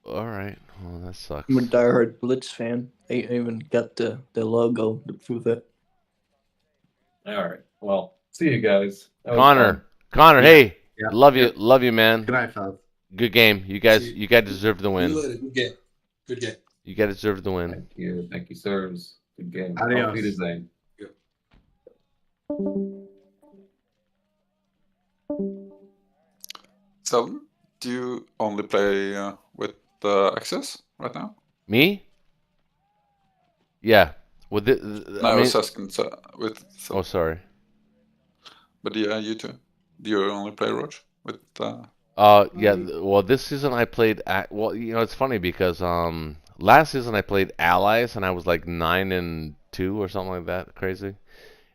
right. Well, that sucks. I'm a diehard Blitz fan. I even got the logo to prove it. All right. Well, see you guys. That was Connor, fun. hey, Yeah. love you, man. Good night, fellas. Good game. You guys deserve the See you win. later. Good game. Good game. You guys deserve the win. Thank you, sirs. Good game. Adios. Auf Wiedersehen. So, do you only play with the Access right now? Me? Yeah. With it, No, I was asking with. Oh, sorry. But yeah, you too. Do you only play Roach with? Yeah. Well, this season I played. Well, it's funny because last season I played Allies and I was like 9-2 or something like that, crazy.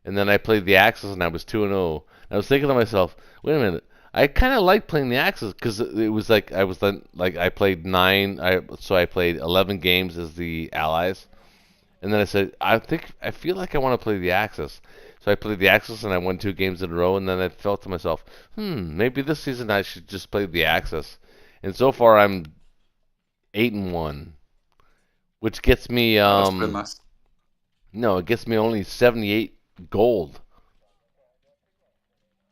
And then I played the Axis and I was 2-0. I was thinking to myself, wait a minute. I kind of like playing the Axis because it was like I was then like I played 9. So I played 11 games as the Allies, and then I said I feel like I want to play the Axis. So I played the Axis and I won 2 games in a row, and then I felt to myself, maybe this season I should just play the Axis. And so far I'm 8-1, which gets me That's pretty nice. no, it gets me only 78 gold.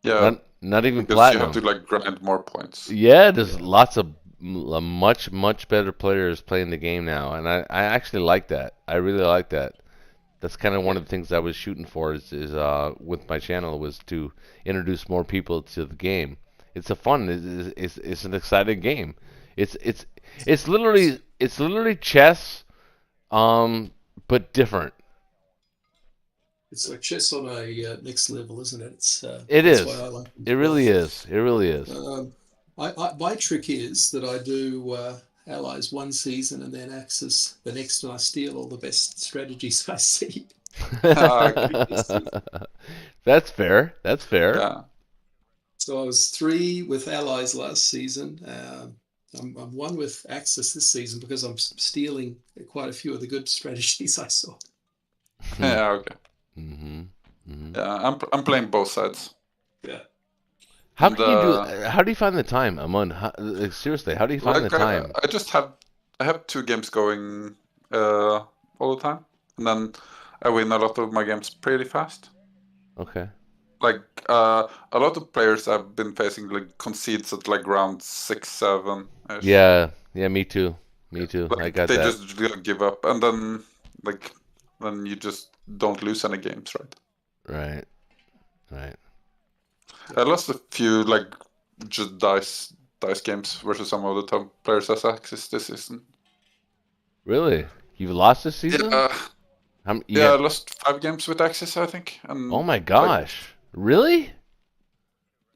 Yeah. Not even because platinum. you have to like grind more points. Yeah, there's lots of much better players playing the game now, and I actually like that. I really like that. That's kind of one of the things I was shooting for is with my channel was to introduce more people to the game. It's a fun, it's an exciting game. It's literally chess, but different. It's like chess on a next level, isn't it? It that's is. why I like it. It really is. It really is. My trick is that I do Allies one season and then Axis the next, and I steal all the best strategies I see. That's fair. That's fair. Yeah. So I was 3 with Allies last season. I'm 1 with Axis this season because I'm stealing quite a few of the good strategies I saw. Yeah. Okay. Yeah, I'm playing both sides. Yeah. How can you do? How do you find the time, Amon? Seriously, how do you find the time? I have 2 games going all the time, and then I win a lot of my games pretty fast. Okay. Like a lot of players I've been facing like concedes at like round 6, 7. Yeah, me too. Me too. Like, I got they that. just give up, and then you just don't lose any games, right? Right. I lost a few like just dice dice games versus some of the top players as Axis this season. Really? You've lost this season? Yeah, I lost 5 games with Axis, I think. And oh my gosh! Really?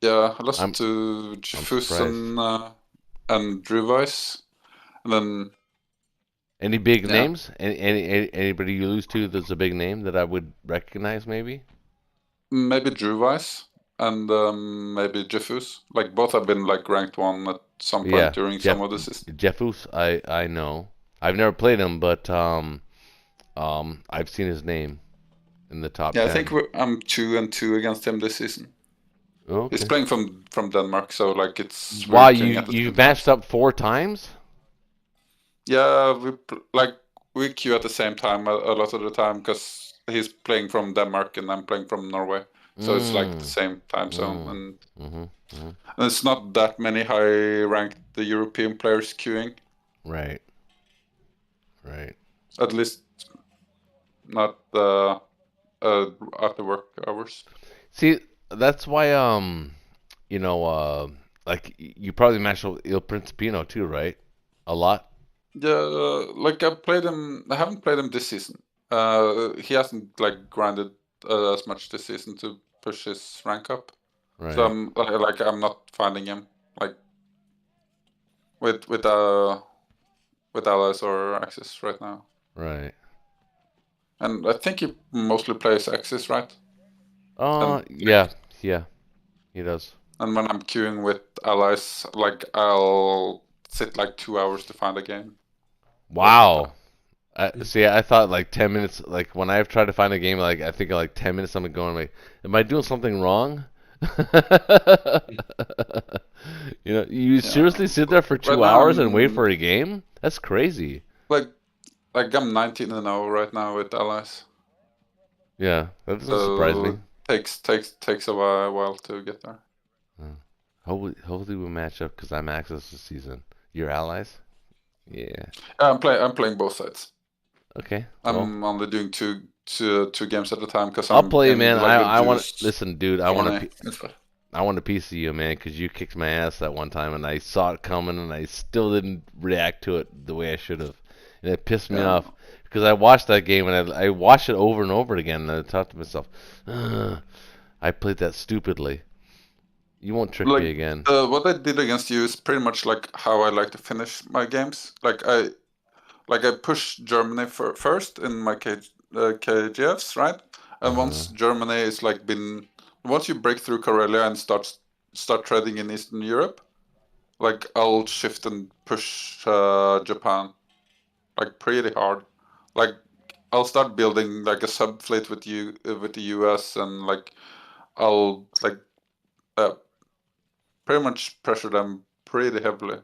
Yeah, I lost to Jefus surprised. And Drew Weiss, and then. Any big names? Anybody you lose to that's a big name that I would recognize, maybe? Maybe Drew Weiss and maybe Jefus. Like both have been like ranked 1 at some point during some of the season. Jefus, I know. I've never played him, but I've seen his name in the top 10. I think I'm 2-2 against him this season. Okay. He's playing from Denmark, so like it's. Wow, you matched up 4 times? Yeah, we queue at the same time a lot of the time because he's playing from Denmark and I'm playing from Norway, so it's like the same time zone, and it's not that many high-ranked European players queuing. Right. Right. At least not after work hours. See, that's why like you probably matched with Il Principino too, right? A lot. Yeah, like I haven't played him this season. He hasn't like grinded as much this season to push his rank up. Right. So I'm not finding him like with allies or Axis right now. Right. And I think he mostly plays Axis, right? Yeah, he does. And when I'm queuing with allies, like I'll sit like 2 hours to find a game. Wow. See, I thought like 10 minutes. Like when I've tried to find a game, like I think like 10 minutes, I'm going like, am I doing something wrong? You seriously sit there for 2 hours and wait for a game? That's crazy. Like I'm 19-0 right now with allies. Yeah, that doesn't surprise me. Takes a while to get there. Hopefully we match up because I'm Axis this season. Your allies? Yeah. I'm playing both sides. Okay. I'm only doing two games at a time because I'll play, man. I want to listen, dude. I want a piece of you, man, because you kicked my ass that one time, and I saw it coming, and I still didn't react to it the way I should have, and it pissed me off because I watched that game and I watched it over and over again, and I thought to myself, I played that stupidly. You won't trick me again. What I did against you is pretty much like how I like to finish my games. Like I push Germany first in my KGFs, right? And once Germany is like once you break through Karelia and start trading in Eastern Europe, like I'll shift and push Japan, like pretty hard. Like I'll start building like a sub fleet with the US, and like I'll like pretty much pressure them pretty heavily.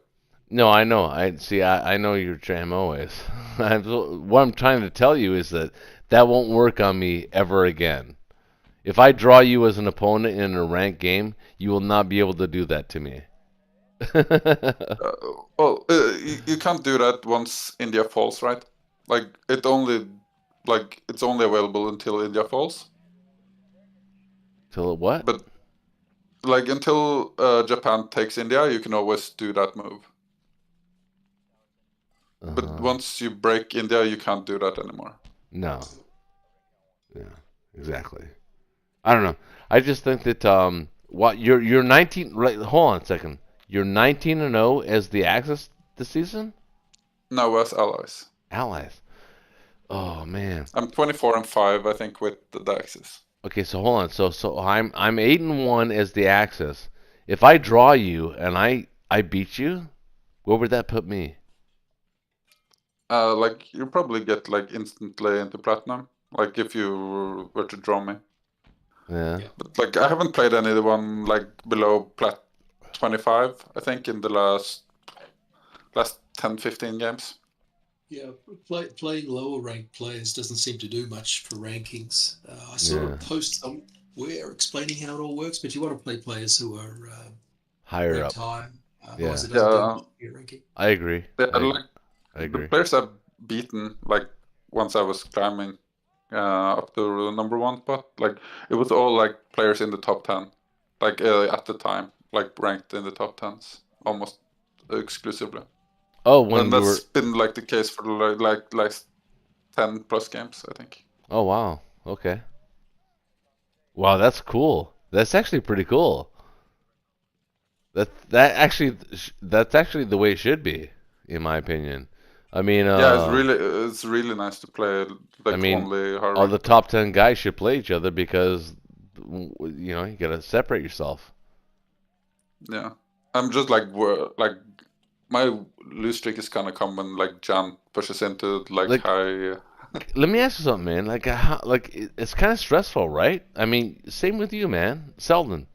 No, I know. I know your MO is. What I'm trying to tell you is that won't work on me ever again. If I draw you as an opponent in a ranked game, you will not be able to do that to me. You can't do that once India falls, right? Like it's only available until India falls. Till what? But like until Japan takes India, you can always do that move. But once you break India, you can't do that anymore. No. Yeah, exactly. I don't know. I just think that you're 19. Right, hold on a second. You're 19-0 as the Axis this season? No, as allies. Allies. Oh man. I'm 24-5, I think, with the Axis. Okay, so hold on. So I'm 8-1 as the Axis. If I draw you and I beat you, where would that put me? Like you probably get like instantly into platinum, like if you were to draw me. Yeah. But like I haven't played anyone like below plat 25, I think, in the last 10-15 games. Yeah, playing lower ranked players doesn't seem to do much for rankings. I saw a post somewhere explaining how it all works, but you want to play players who are higher up. Otherwise it doesn't do much for your ranking. I agree. I agree. The players I've beaten, like once I was climbing up to the number 1 spot, like it was all like players in the top 10, like at the time, like ranked in the top 10s. almost exclusively. Oh, when And we that's were. been like the case for like 10 plus games, I think. Oh wow. Okay. Wow, that's cool. That's actually pretty cool. That's actually the way it should be, in my opinion. I mean, Yeah, it's really nice to play like only hard all the rank. top 10 guys should play each other because you gotta separate yourself. Yeah, I'm just like my lose streak is kind of come when like Jan pushes into like high. Let me ask you something, man. It's kind of stressful, right? I mean, same with you, man. Selden.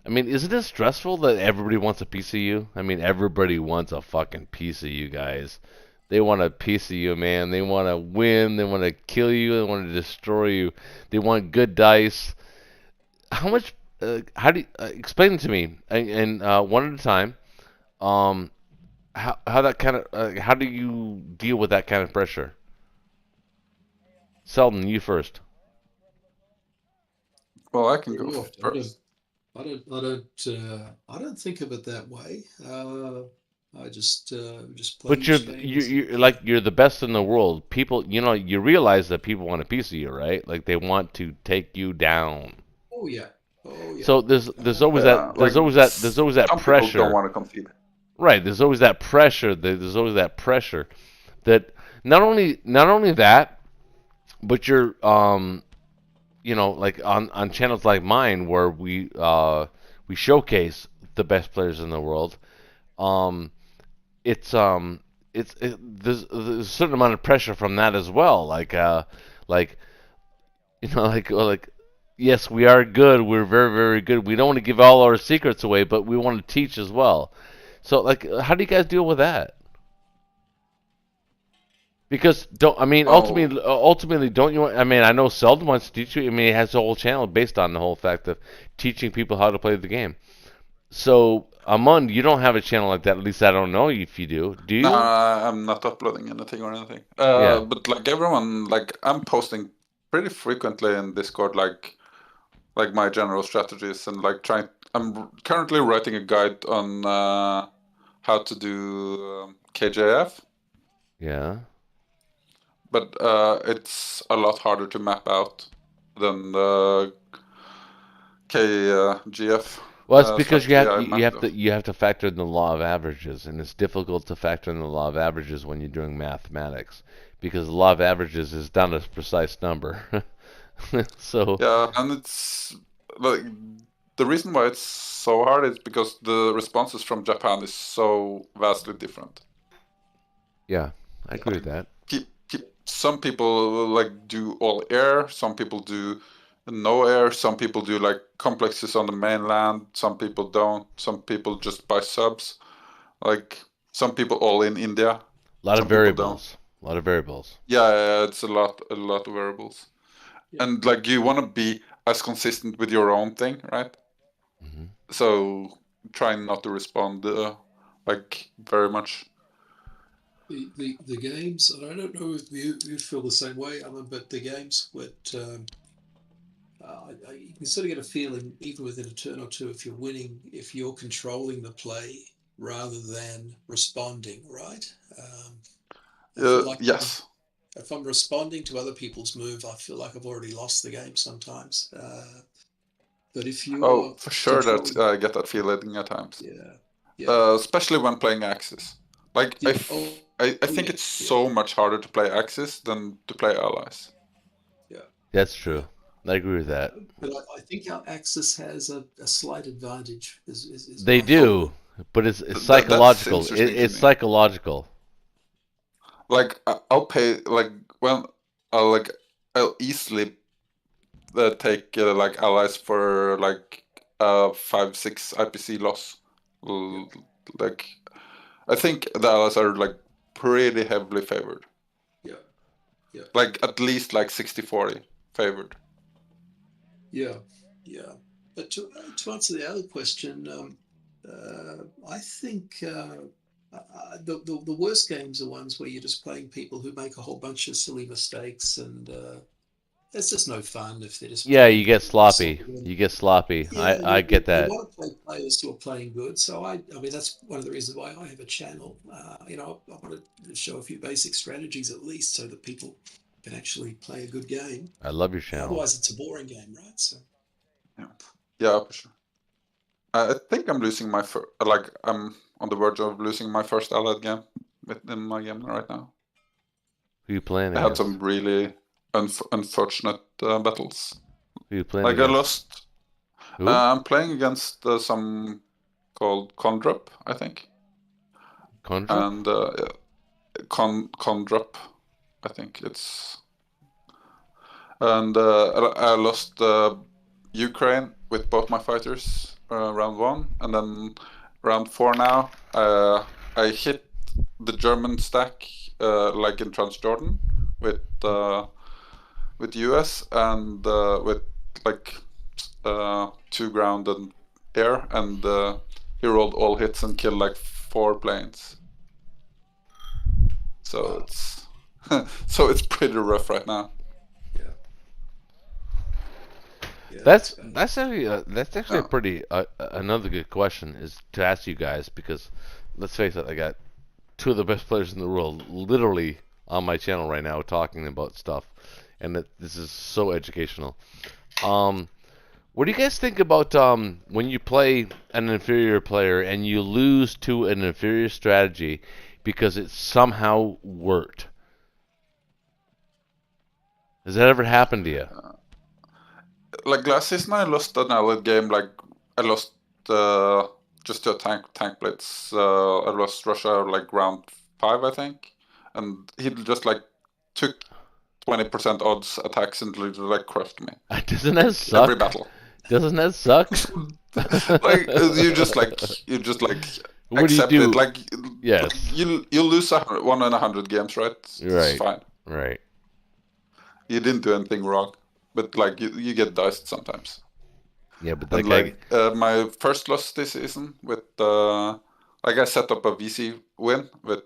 I mean, isn't it stressful that everybody wants a piece of you? I mean, everybody wants a fucking piece of you guys. They want a piece of you, man. They want to win. They want to kill you. They want to destroy you. They want good dice. How much? How do you, explain it to me? And one at a time. How that kind of how do you deal with that kind of pressure? Selden, you first. Well, I can go Yeah, first. I don't think of it that way. I just play But each game. you're the best in the world. People, you realize that people want a piece of you, right? Like they want to take you down. Oh yeah. Oh yeah. So there's always there's always that some pressure. People don't want to concede. Right. There's always that pressure. There's always that pressure that not only that, but you're like on channels like mine where we showcase the best players in the world. It's there's a certain amount of pressure from that as well. Like yes, we are good. We're very, very good. We don't want to give all our secrets away, but we want to teach as well. So how do you guys deal with that? Because ultimately, don't you? I mean, I know Seldom wants to teach you. I mean, he has a whole channel based on the whole fact of teaching people how to play the game. So, Amund, you don't have a channel like that. At least I don't know if you do. Do you? No, I'm not uploading anything or anything. Yeah. But like everyone, like I'm posting pretty frequently in Discord, like my general strategies and like trying. I'm currently writing a guide on how to do KJF. Yeah. But it's a lot harder to map out than KGF. Well, it's because you I have to factor in the law of averages, and it's difficult to factor in the law of averages when you're doing mathematics, because the law of averages is not a precise number. So yeah, and it's like the reason why it's so hard is because the responses from Japan is so vastly different. Yeah, I agree with that. Some people like do all air, some people do no air, some people do like complexes on the mainland, some people don't, some people just buy subs, like some people all in India. A lot of variables. A lot of variables. Yeah, it's a lot of variables. Yeah. And like you want to be as consistent with your own thing, right? Mm-hmm. So trying not to respond like very much. The games, and I don't know if you feel the same way, Alan, but the games you can sort of get a feeling, even within a turn or two, if you're winning, if you're controlling the play rather than responding, right? I feel like yes. If I'm responding to other people's move, I feel like I've already lost the game sometimes. But if you for sure, that I get that feeling at times. Yeah. Especially when playing Axis. Like I think it's so much harder to play Axis than to play Allies. Yeah. That's true. I agree with that. But I think our Axis has a slight advantage. They do, but it's psychological. It's psychological. Like I'll pay I'll easily take like Allies for like 5-6 IPC loss. Like I think the Allies are like pretty heavily favored. Yeah. Like at least like 60-40 favored. Yeah. But to answer the other question, I think the worst games are ones where you're just playing people who make a whole bunch of silly mistakes and It's just no fun if they're just. Yeah, you get sloppy. solid win. You get sloppy. Yeah, I get You that. want to play players who are playing good. So I mean, that's one of the reasons why I have a channel. You know, I want to show a few basic strategies at least, so that people can actually play a good game. I love your channel. Otherwise, it's a boring game, right? So. Yeah, for sure. I think I'm losing my like I'm on the verge of losing my first Allied game in my game right now. Who you playing I had against? some really unfortunate battles. Who you playing Like I against? lost. Who? I'm playing against some called Condrup, I think. Contra? And Condrup, I think it's. And I lost Ukraine with both my fighters round 1, and then round 4 now I hit the German stack like in Transjordan with US and with like 2 ground and air, and he rolled all hits and killed like 4 planes. So it's so it's pretty rough right now. Yeah, That's bad. that's actually a pretty another good question is to ask you guys, because let's face it, I got 2 of the best players in the world literally on my channel right now talking about stuff, and this is so educational. What do you guys think about when you play an inferior player and you lose to an inferior strategy because it somehow worked? Has that ever happened to you? Like last season, I lost an allied game. Like I lost just to a tank blitz. I lost Russia like round 5, I think, and he just like took 20% odds attacks and literally like crushed me. Doesn't that suck? Every battle. Doesn't that suck? Like you just like what accept do you do? it. Like Yes. you lose 1 in 100 games, right? Right. It's fine. Right. You didn't do anything wrong, but like you get diced sometimes. Yeah, but And like my first loss this season with like I set up a VC win with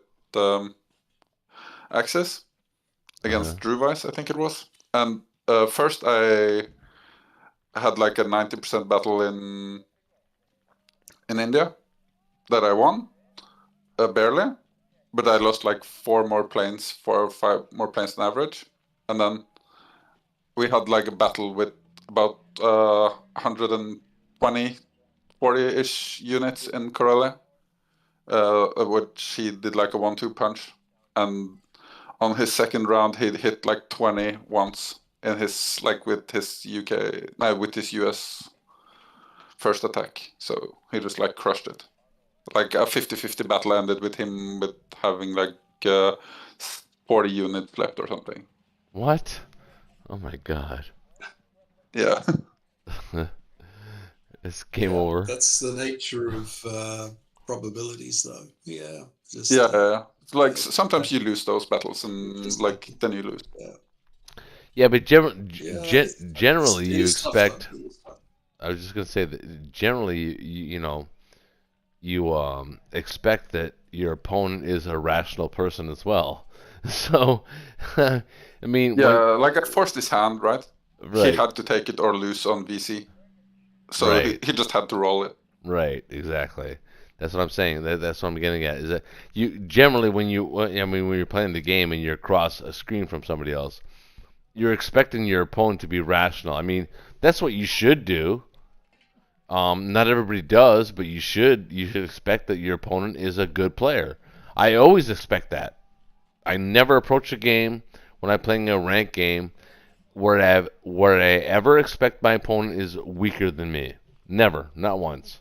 Axis against Drew Weiss, I think it was. And first I had like a 90% battle in India that I won barely, but I lost like 4 or 5 more planes than average. And then we had like a battle with about 120, 40-ish units in Karelia, which he did like a 1-2 punch. And on his second round, he hit like 20 once in his with his US first attack. So he just like crushed it. Like a 50-50 battle ended with him with having like 40 units left or something. What? Oh my god. Yeah. It's game over. That's the nature of probabilities, though. Yeah. Just, yeah. Like sometimes you lose those battles, and like then you lose. Yeah, but generally you expect. I was just gonna say that generally you expect that your opponent is a rational person as well. So, I mean, like I forced his hand, right? He had to take it or lose on VC, so he just had to roll it. Right, exactly. That's what I'm saying. That's what I'm getting at. Is that you generally when you're playing the game and you're across a screen from somebody else, you're expecting your opponent to be rational. I mean, that's what you should do. Not everybody does, but you should expect that your opponent is a good player. I always expect that. I never approach a game when I'm playing a ranked game where I ever expect my opponent is weaker than me. Never, not once.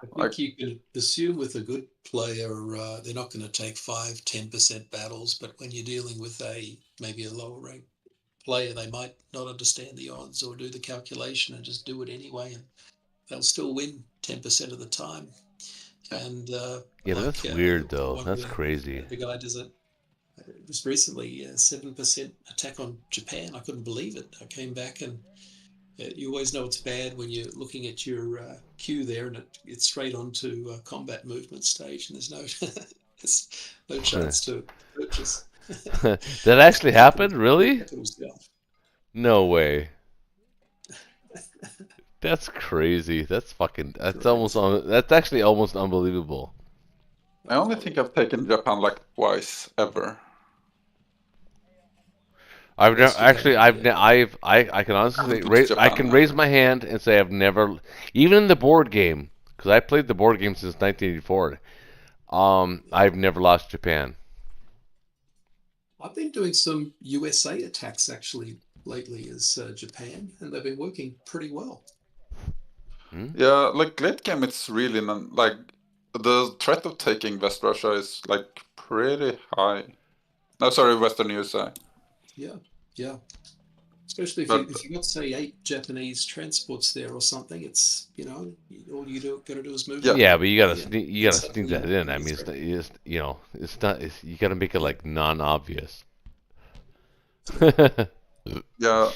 I think you can assume with a good player, they're not going to take 5-10% battles, but when you're dealing with maybe a lower ranked player, they might not understand the odds or do the calculation and just do it anyway, and they'll still win 10% of the time. And yeah, but that's weird though. That's crazy. The guy does it. It was recently 7% attack on Japan. I couldn't believe it. I came back and you always know it's bad when you're looking at your queue there and it's straight onto combat movement stage and there's no there's no chance to purchase. That actually happened? Really? Capitals go. No way. That's crazy. That's fucking. That's Correct. That's actually almost unbelievable. I only think I've taken Japan like twice ever. I've never Yes, you actually. have, yeah. I can honestly say, haven't been to I Japan, can no. raise my hand and say I've never, even in the board game, because I played the board game since 1984. I've never lost Japan. I've been doing some USA attacks actually lately as Japan, and they've been working pretty well. Yeah, like late game, it's really like the threat of taking West Russia is like pretty high. No, sorry, Western USA. Yeah, yeah. Especially if But you got say 8 Japanese transports there or something, it's all you got to do is move. Yeah. Yeah, but you gotta Yeah. sneak, you gotta It's sneak a- that in. I mean, it's it's not. You gotta make it like non-obvious. yeah,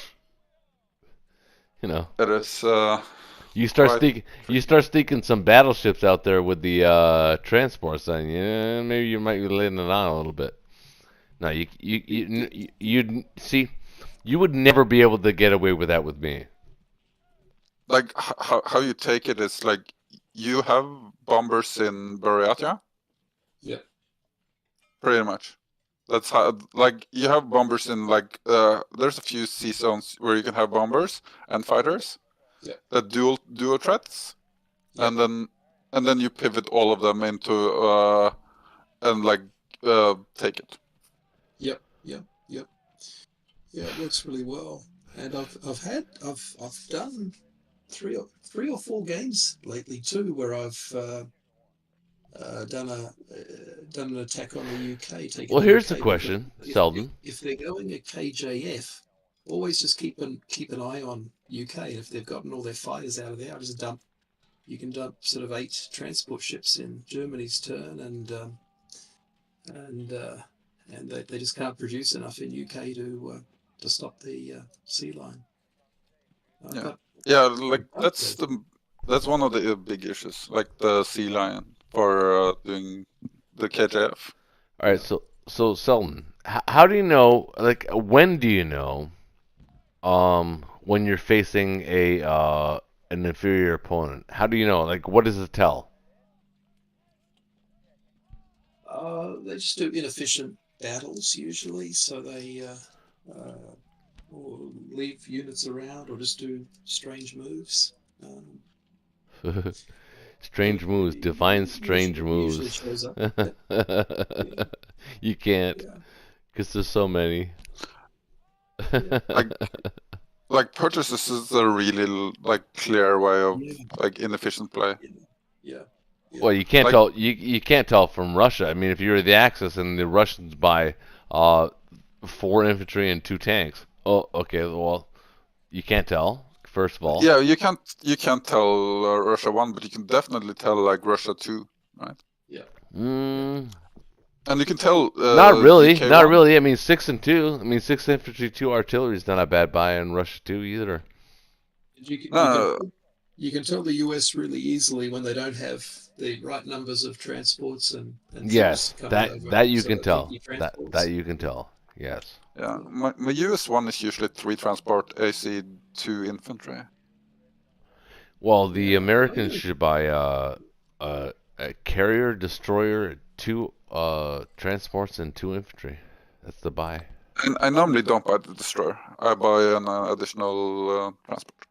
You know, it is. you start Quite sneaking, you start sneaking some battleships out there with the transports, then yeah, maybe you might be letting it on a little bit. No, you'd see, you would never be able to get away with that with me. Like how you take it is like you have bombers in Buryatia, Yeah. pretty much. That's how, like, you have bombers in like there's a few sea zones where you can have bombers and fighters Yeah. that duo threats, Yeah. and then you pivot all of them into and like take it. Yep. Yeah, it works really well. And I've done three or four games lately too, where I've done an attack on the UK. Taking Well, the here's the UK, question, because Selden. if they're going a KJF, always just keep an eye on UK. And if they've gotten all their fighters out of there, you can dump sort of 8 transport ships in Germany's turn, and they just can't produce enough in UK to stop the sea line. Yeah. But Yeah, like that's one of the big issues, like the sea lion for doing the KJF. All right, so Selden, how do you know? Like, when do you know? When you're facing an inferior opponent, how do you know? Like, what does it tell? they just do inefficient battles usually, so they or leave units around or just do strange moves. Strange moves, define strange Usually moves. shows up. You can't, Yeah. because there's so many. Like purchases is a really like clear way of Yeah. like inefficient play. Yeah. Well, you can't Like- tell. You can't tell from Russia. I mean, if you're the Axis and the Russians buy 4 infantry and 2 tanks. Oh, okay. Well, you can't tell. First of all. Yeah, you can't tell Russia 1, but you can definitely tell like Russia 2, right? Yeah. And you can tell Not really. UK Not 1. really. I mean, 6 and 2. I mean, 6 infantry, 2 artillery is not a bad buy in Russia 2 either. You can tell the US really easily when they don't have the right numbers of transports and Yes, troops coming over. that you So can they tell. keep your That transports. you can tell. Yes. Yeah, my US 1 is usually 3 transport, AC 2 infantry. Well, the Yeah, Americans okay. should buy a carrier, destroyer, 2 transports, and 2 infantry. That's the buy. And I normally don't buy the destroyer. I buy an additional transport.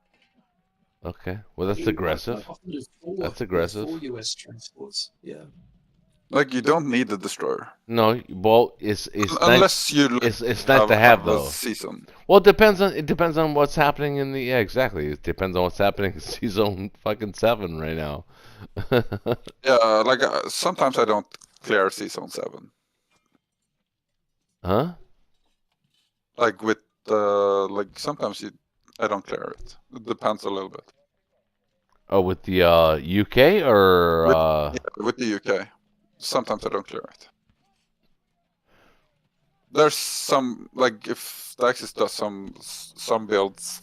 Okay. Well, that's I aggressive. often do That's aggressive. 4 US transports. Yeah. Like you don't need the destroyer No, well, it's nice. unless you It's nice to have a though. season. Well, it depends on what's happening in the, yeah, exactly. It depends on what's happening in season fucking 7 right now. Yeah, like sometimes I don't clear season 7. Huh? Like with like sometimes I don't clear it. It depends a little bit. Oh, with the UK or With the UK, sometimes I don't clear it. There's some like if the Axis does some builds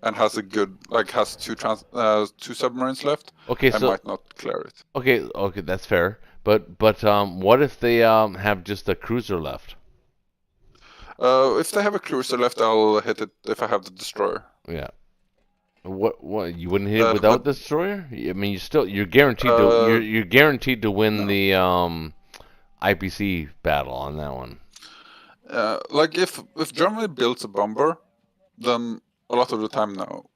and has a good has 2 submarines left, okay, I so might not clear it. okay, that's fair. But what if they have just a cruiser left? If they have a cruiser left, I'll hit it if I have the destroyer. Yeah. What you wouldn't hit it But without the destroyer? I mean, you're guaranteed you're guaranteed to win the IPC battle on that one. like if Germany builds a bomber, then a lot of the time no.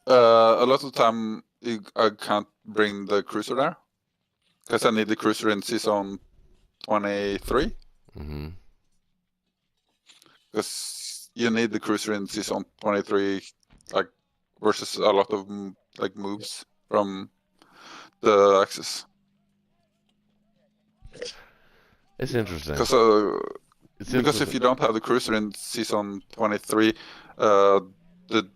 A lot of the time I can't bring the cruiser there because I need the cruiser in season 23. Mm-hmm. Because you need the cruiser in season 23, like versus a lot of like moves from the Axis. It's interesting. Because if you don't have the cruiser in season 23, the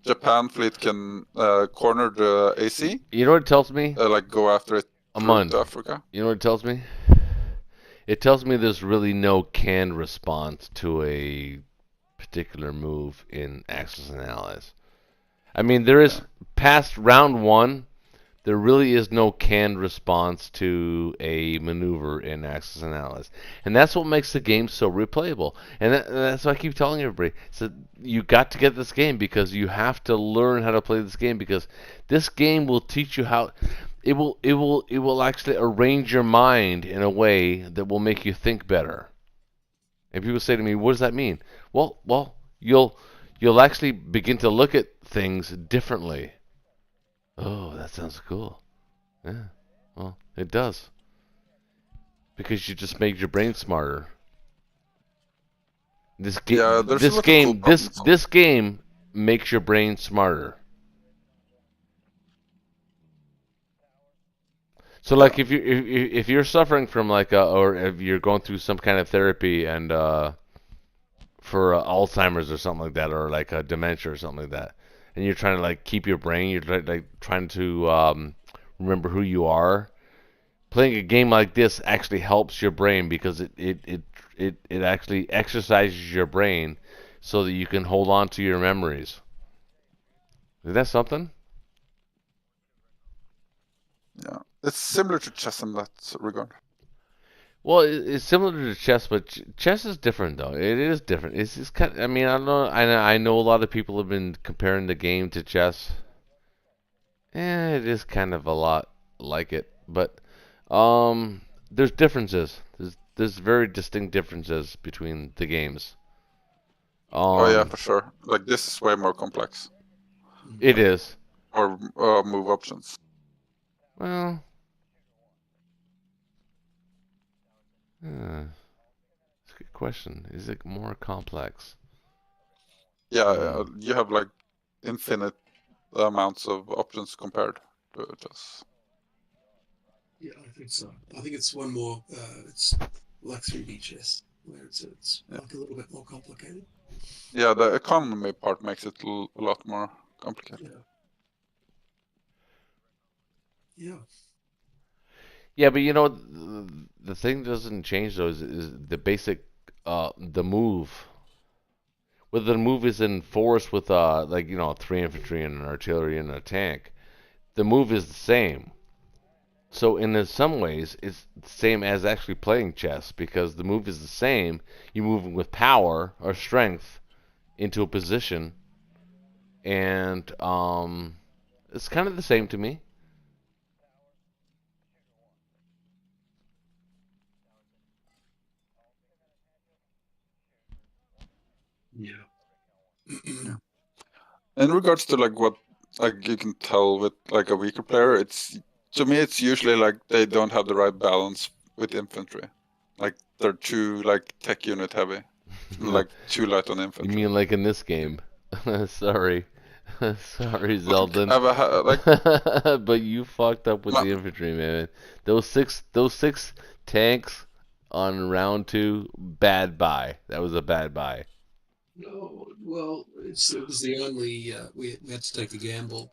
Japan fleet can corner the AC. You know what it tells me? Like go after it to Africa. You know what it tells me? It tells me there's really no canned response to a particular move in Axis and Allies. I mean, there is past round 1. There really is no canned response to a maneuver in Axis and Allies. And that's what makes the game so replayable. And that's what I keep telling everybody. So you got to get this game because you have to learn how to play this game because this game will teach you how it will actually arrange your mind in a way that will make you think better. And people say to me, "What does that mean?" Well, you'll actually begin to look at things differently. Oh, that sounds cool. Yeah, well, it does. Because you just made your brain smarter. This game makes your brain smarter. So, like, if you're suffering from or if you're going through some kind of therapy and for Alzheimer's or something like that, or like dementia or something like that, and you're trying to like keep your brain, you're trying to remember who you are. Playing a game like this actually helps your brain because it actually exercises your brain so that you can hold on to your memories. Is that something? Yeah, it's similar to chess in that regard. Well, it's similar to chess, but chess is different, though. It is different. It's kind. I mean, I don't know. I know a lot of people have been comparing the game to chess. It is kind of a lot like it, but there's differences. There's very distinct differences between the games. Oh yeah, for sure. Like this is way more complex. It is. Or move options. Well. That's a good question. Is it more complex? Yeah, you have like infinite amounts of options compared to chess. Yeah, I think so. I think it's one more. It's like 3D chess, where it's like a little bit more complicated. Yeah, the economy part makes it a lot more complicated. Yeah. Yeah, but you know, the thing that doesn't change though is the basic, the move. Whether the move is in force with 3 infantry and an artillery and a tank, the move is the same. So in some ways, it's the same as actually playing chess because the move is the same. You're moving with power or strength into a position, and it's kind of the same to me. Yeah. In regards to like what like you can tell with like a weaker player, to me it's usually like they don't have the right balance with infantry. Like they're too like tech unit heavy, like too light on infantry. You mean like in this game? Sorry, sorry, Zeldin. But you fucked up with the infantry, man. Those six tanks on round 2, bad buy. That was a bad buy. No, well, it was the only we had to take a gamble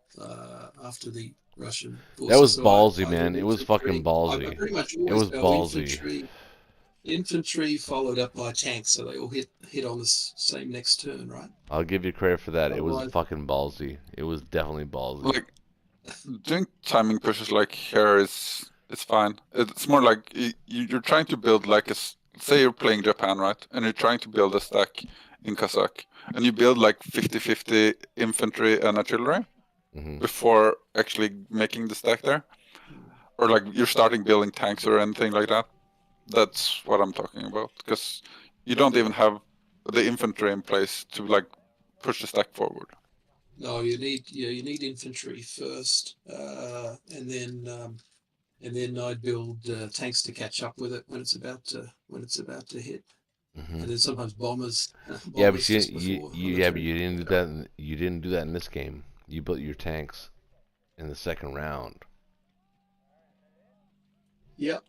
after the Russian forces. That was ballsy, man. It was fucking ballsy. Pretty much it was ballsy. Infantry followed up by tanks, so they all hit on the same next turn, right? I'll give you credit for that. It was fucking ballsy. It was definitely ballsy. Like doing timing pushes like here is fine. It's more like you're trying to build like say you're playing Japan, right? And you're trying to build a stack in Kazakh, and you build like 50-50 infantry and artillery before actually making the stack there, or like you're starting building tanks or anything like that. That's what I'm talking about, because you don't even have the infantry in place to like push the stack forward. No, you need infantry first, and then I'd build tanks to catch up with it when it's about to hit, and then sometimes bombers. Yeah, but just before, but you didn't do that. You didn't do that in this game. You built your tanks in the second round. Yeah.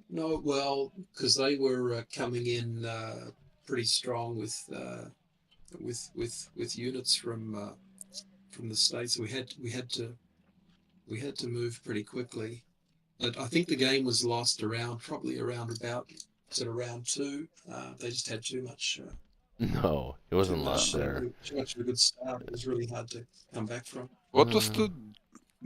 No, well, because they were coming in pretty strong with units from the States. We had to move pretty quickly. But I think the game was lost probably around about round 2. They just had too much. No, it wasn't lost there. Too much of a good start. It was really hard to come back from. What was the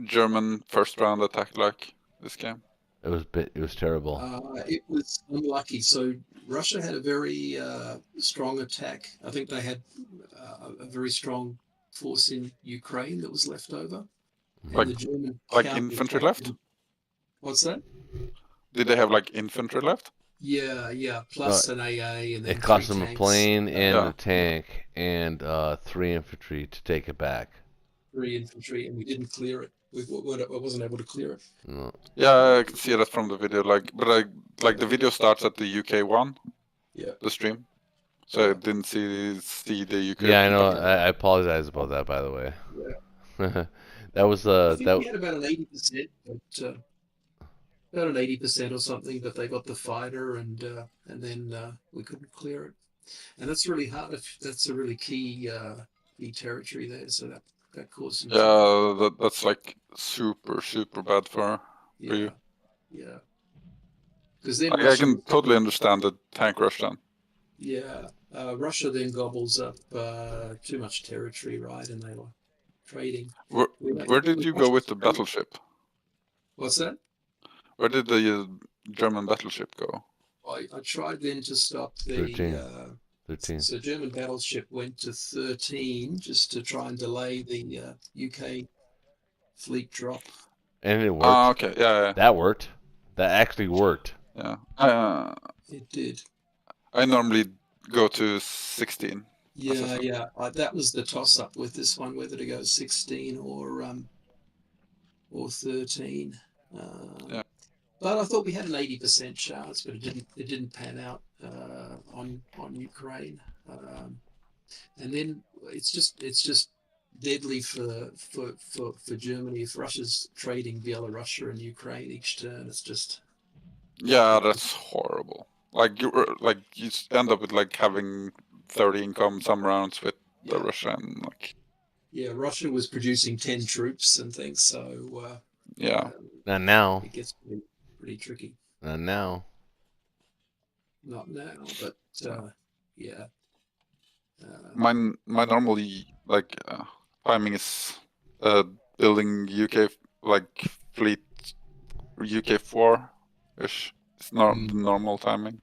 German first round attack like this game? It was terrible. It was unlucky. So Russia had a very strong attack. I think they had a very strong force in Ukraine that was left over. Like, the German infantry left? What's that? Did they have like infantry left? Yeah. Plus an AA, and then it cost 3 them tanks. a plane and a tank and 3 infantry to take it back. 3 infantry, and we didn't clear it. I wasn't able to clear it. No. Yeah, I can see that from the video. But the video starts at the UK one. Yeah. The stream. So I didn't see the UK. Yeah, I know. I apologize about that, by the way. Yeah. That was I think we had about an 80%, but about an 80% or something. But they got the fighter, and then we couldn't clear it. And that's really hard. That's a really key territory there. So that caused some. Yeah, that's like super bad for you. Yeah. Because then I can totally understand the tank rush then. Yeah, Russia then gobbles up too much territory, right? And they were trading. Where did you go with the battleship? What's that? Where did the German battleship go? I tried then to stop the 13. So German battleship went to 13 just to try and delay the UK fleet drop. And it worked. Okay, yeah. That worked. That actually worked. Yeah. It did. I normally go to 16. Yeah. That was the toss-up with this one, whether to go 16 or 13. Yeah. But I thought we had an 80% chance, but it didn't pan out on Ukraine. And then it's just deadly for Germany if Russia's trading Belarus and Ukraine each turn. It's just. Yeah, that's horrible. You end up with like having 30 income some rounds with the Russian Yeah, Russia was producing 10 troops and things, so. And now. It gets pretty tricky. And now. Not now, but yeah. My normally timing is building UK fleet UK 4-ish. It's not the normal timing,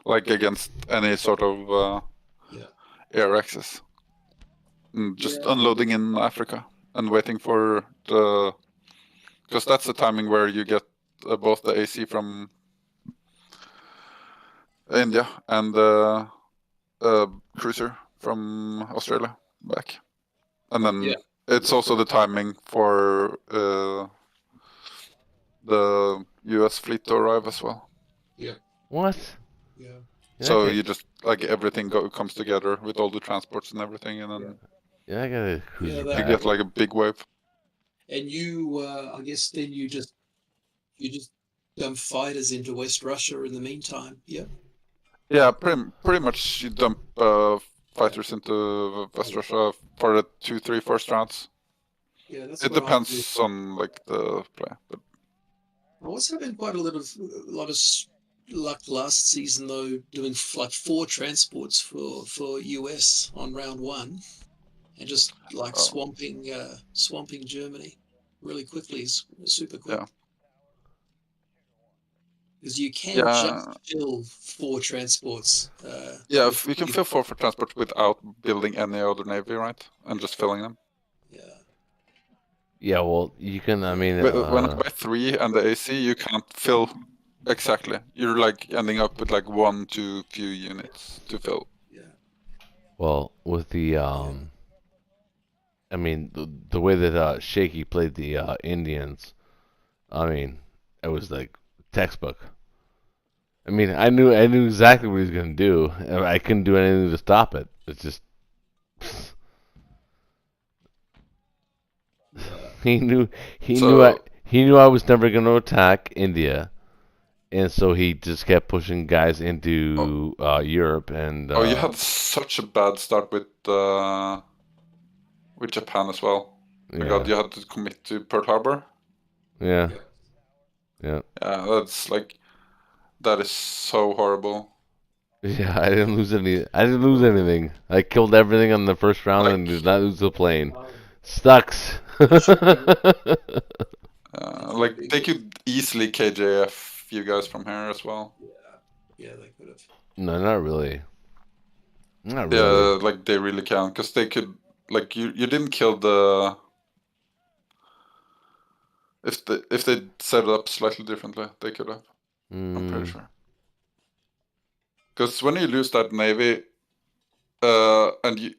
against any sort of air access. Just unloading in Africa and waiting for because that's the timing where you get both the AC from India and the cruiser from Australia back, and then it's also the timing for the US fleet to arrive as well. Yeah. What? Yeah. So you just everything comes together with all the transports and everything, and then I got a cruiser. You get a big wave. And you, I guess, then you just dump fighters into West Russia in the meantime. Yeah. Yeah, pretty much you dump fighters into West Russia for the 2, 3 first rounds. Yeah, that's. It depends on the play, but. I was having quite a lot of luck last season though, doing 4 transports for US on round 1, and just swamping Germany really quickly, super quick. Because you can Yeah. just fill 4 transports. Yeah, if you can fill 4 for transport without building any other navy, right? And just filling them. Yeah. Yeah, well, you can. I mean, When I buy 3 and the AC, you can't fill exactly. You're like ending up with like 1 to few units to fill. Yeah. well, with the I mean, the way that Shaky played the Indians, I mean, it was like textbook. I mean, I knew exactly what he was gonna do, and I couldn't do anything to stop it. It's just he knew he knew I was never gonna attack India, and so he just kept pushing guys into Europe and. Oh, you had such a bad start with Japan as well. Yeah. God, you had to commit to Pearl Harbor. Yeah. Yeah. Yeah, that's like that is so horrible. Yeah, I didn't lose anything. I killed everything on the first round Like- and did not lose the plane. Sucks. Like they could easily KJF you guys from here as well. Yeah, they could have. No, not really. Not Yeah, really. like they really can, because they could. Like you didn't kill the. If they set it up slightly differently, they could have. I'm pretty sure. Because when you lose that navy, and you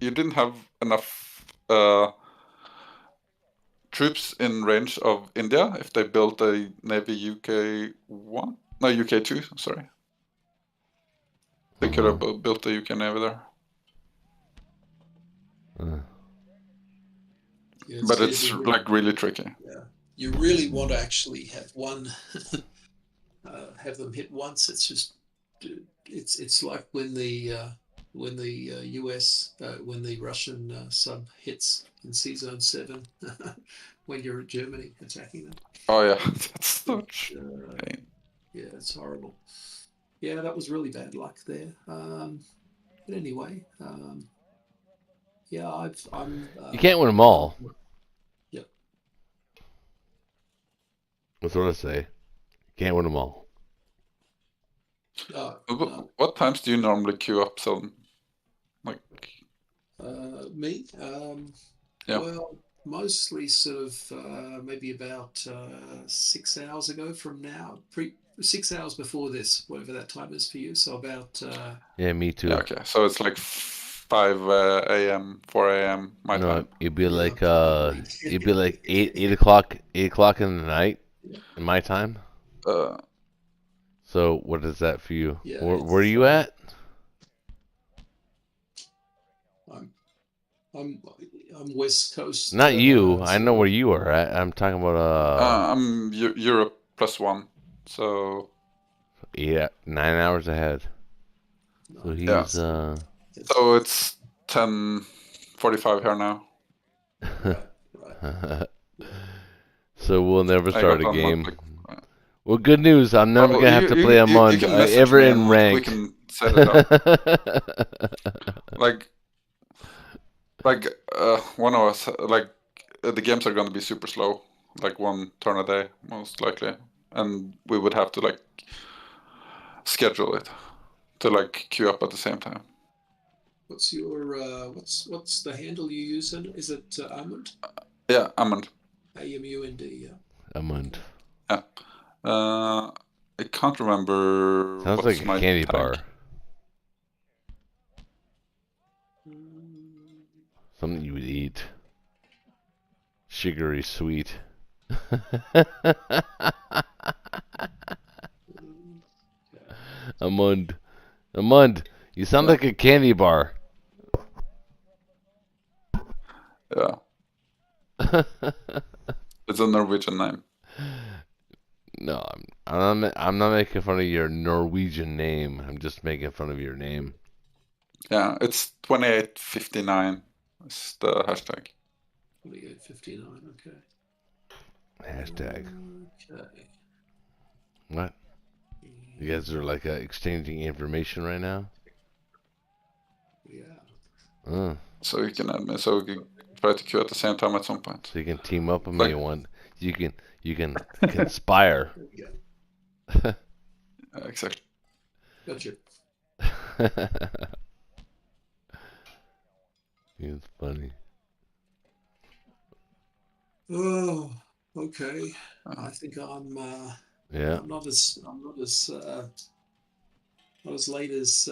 didn't have enough troops in range of India if they built a navy UK1, no UK2, sorry. They could have built a UK navy there. Yeah, But it's like really tricky. Yeah, you really want to actually have one, have them hit once. It's just, it's like when the US, when the Russian sub hits in Sea Zone 7, when you're at Germany attacking them. Oh yeah, that's such pain. Yeah, it's horrible. Yeah, that was really bad luck there. But anyway, yeah, I'm. You can't win them all. Yep. That's what I say. Can't win them all. No. What times do you normally queue up, Selden? Like. Me? Yeah. Well, mostly sort of maybe about 6 hours ago from now. 6 hours before this, whatever that time is for you. So about. Yeah, me too. Yeah, okay, so it's like 5 a.m., 4 a.m. my time. It'd be like 8 o'clock in the night in my time. So what is that for you? Yeah, where are you at? I'm West Coast. Not you. I know where you are at. I'm talking about I'm Europe +1, so 9 hours ahead. So he's So it's 10:45 here now. So we'll never start a game. Like, well, good news. I'm never gonna have to play Amund ever in rank. We can set it up. like one of us, like the games are gonna be super slow, like 1 turn a day most likely, and we would have to like schedule it to like queue up at the same time. What's your what's the handle you use? Is it Amund? Yeah, Amund. AMUND. Yeah. Amund. Yeah. I can't remember. Sounds like a candy bar. Something you would eat. Sugary sweet. Amund. You sound like a candy bar. Yeah. It's a Norwegian name. No, I'm not making fun of your Norwegian name. I'm just making fun of your name. Yeah, it's 2859. It's the hashtag. 2859. Okay. Hashtag. Okay. What? You guys are like exchanging information right now? Yeah. So you can add me, so we can try to queue at the same time at some point. So you can team up with me one. You can conspire. Exactly. Gotcha. It's funny. Oh, okay. I think I'm. Yeah. I'm not as. Not as late as.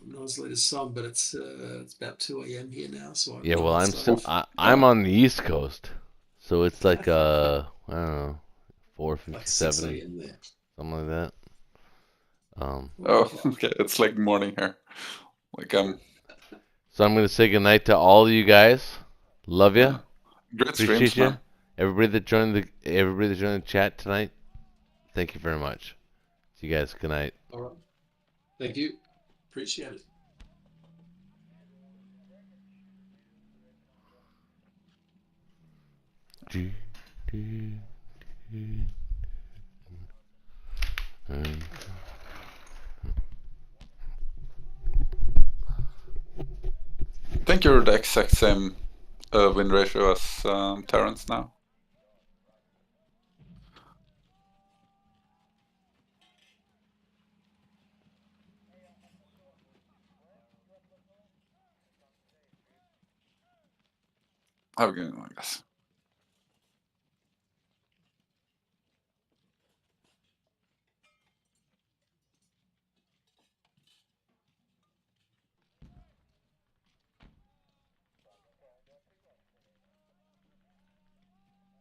Not as late as some, but it's about 2 a.m. here now, so I Yeah, well, might start off I'm on the East Coast, so it's like I don't know, like 6 4:57, a.m. there. something like that. Oh, okay. It's like morning here. Like So I'm gonna say goodnight to all of you guys. Love you. yeah. Great Appreciate streams, you. man. Everybody that joined the chat tonight. Thank you very much. See you guys. Good night. All right. Thank you. Appreciate it. I think you're the exact same win ratio as Terrence now. Have a good one, I guess.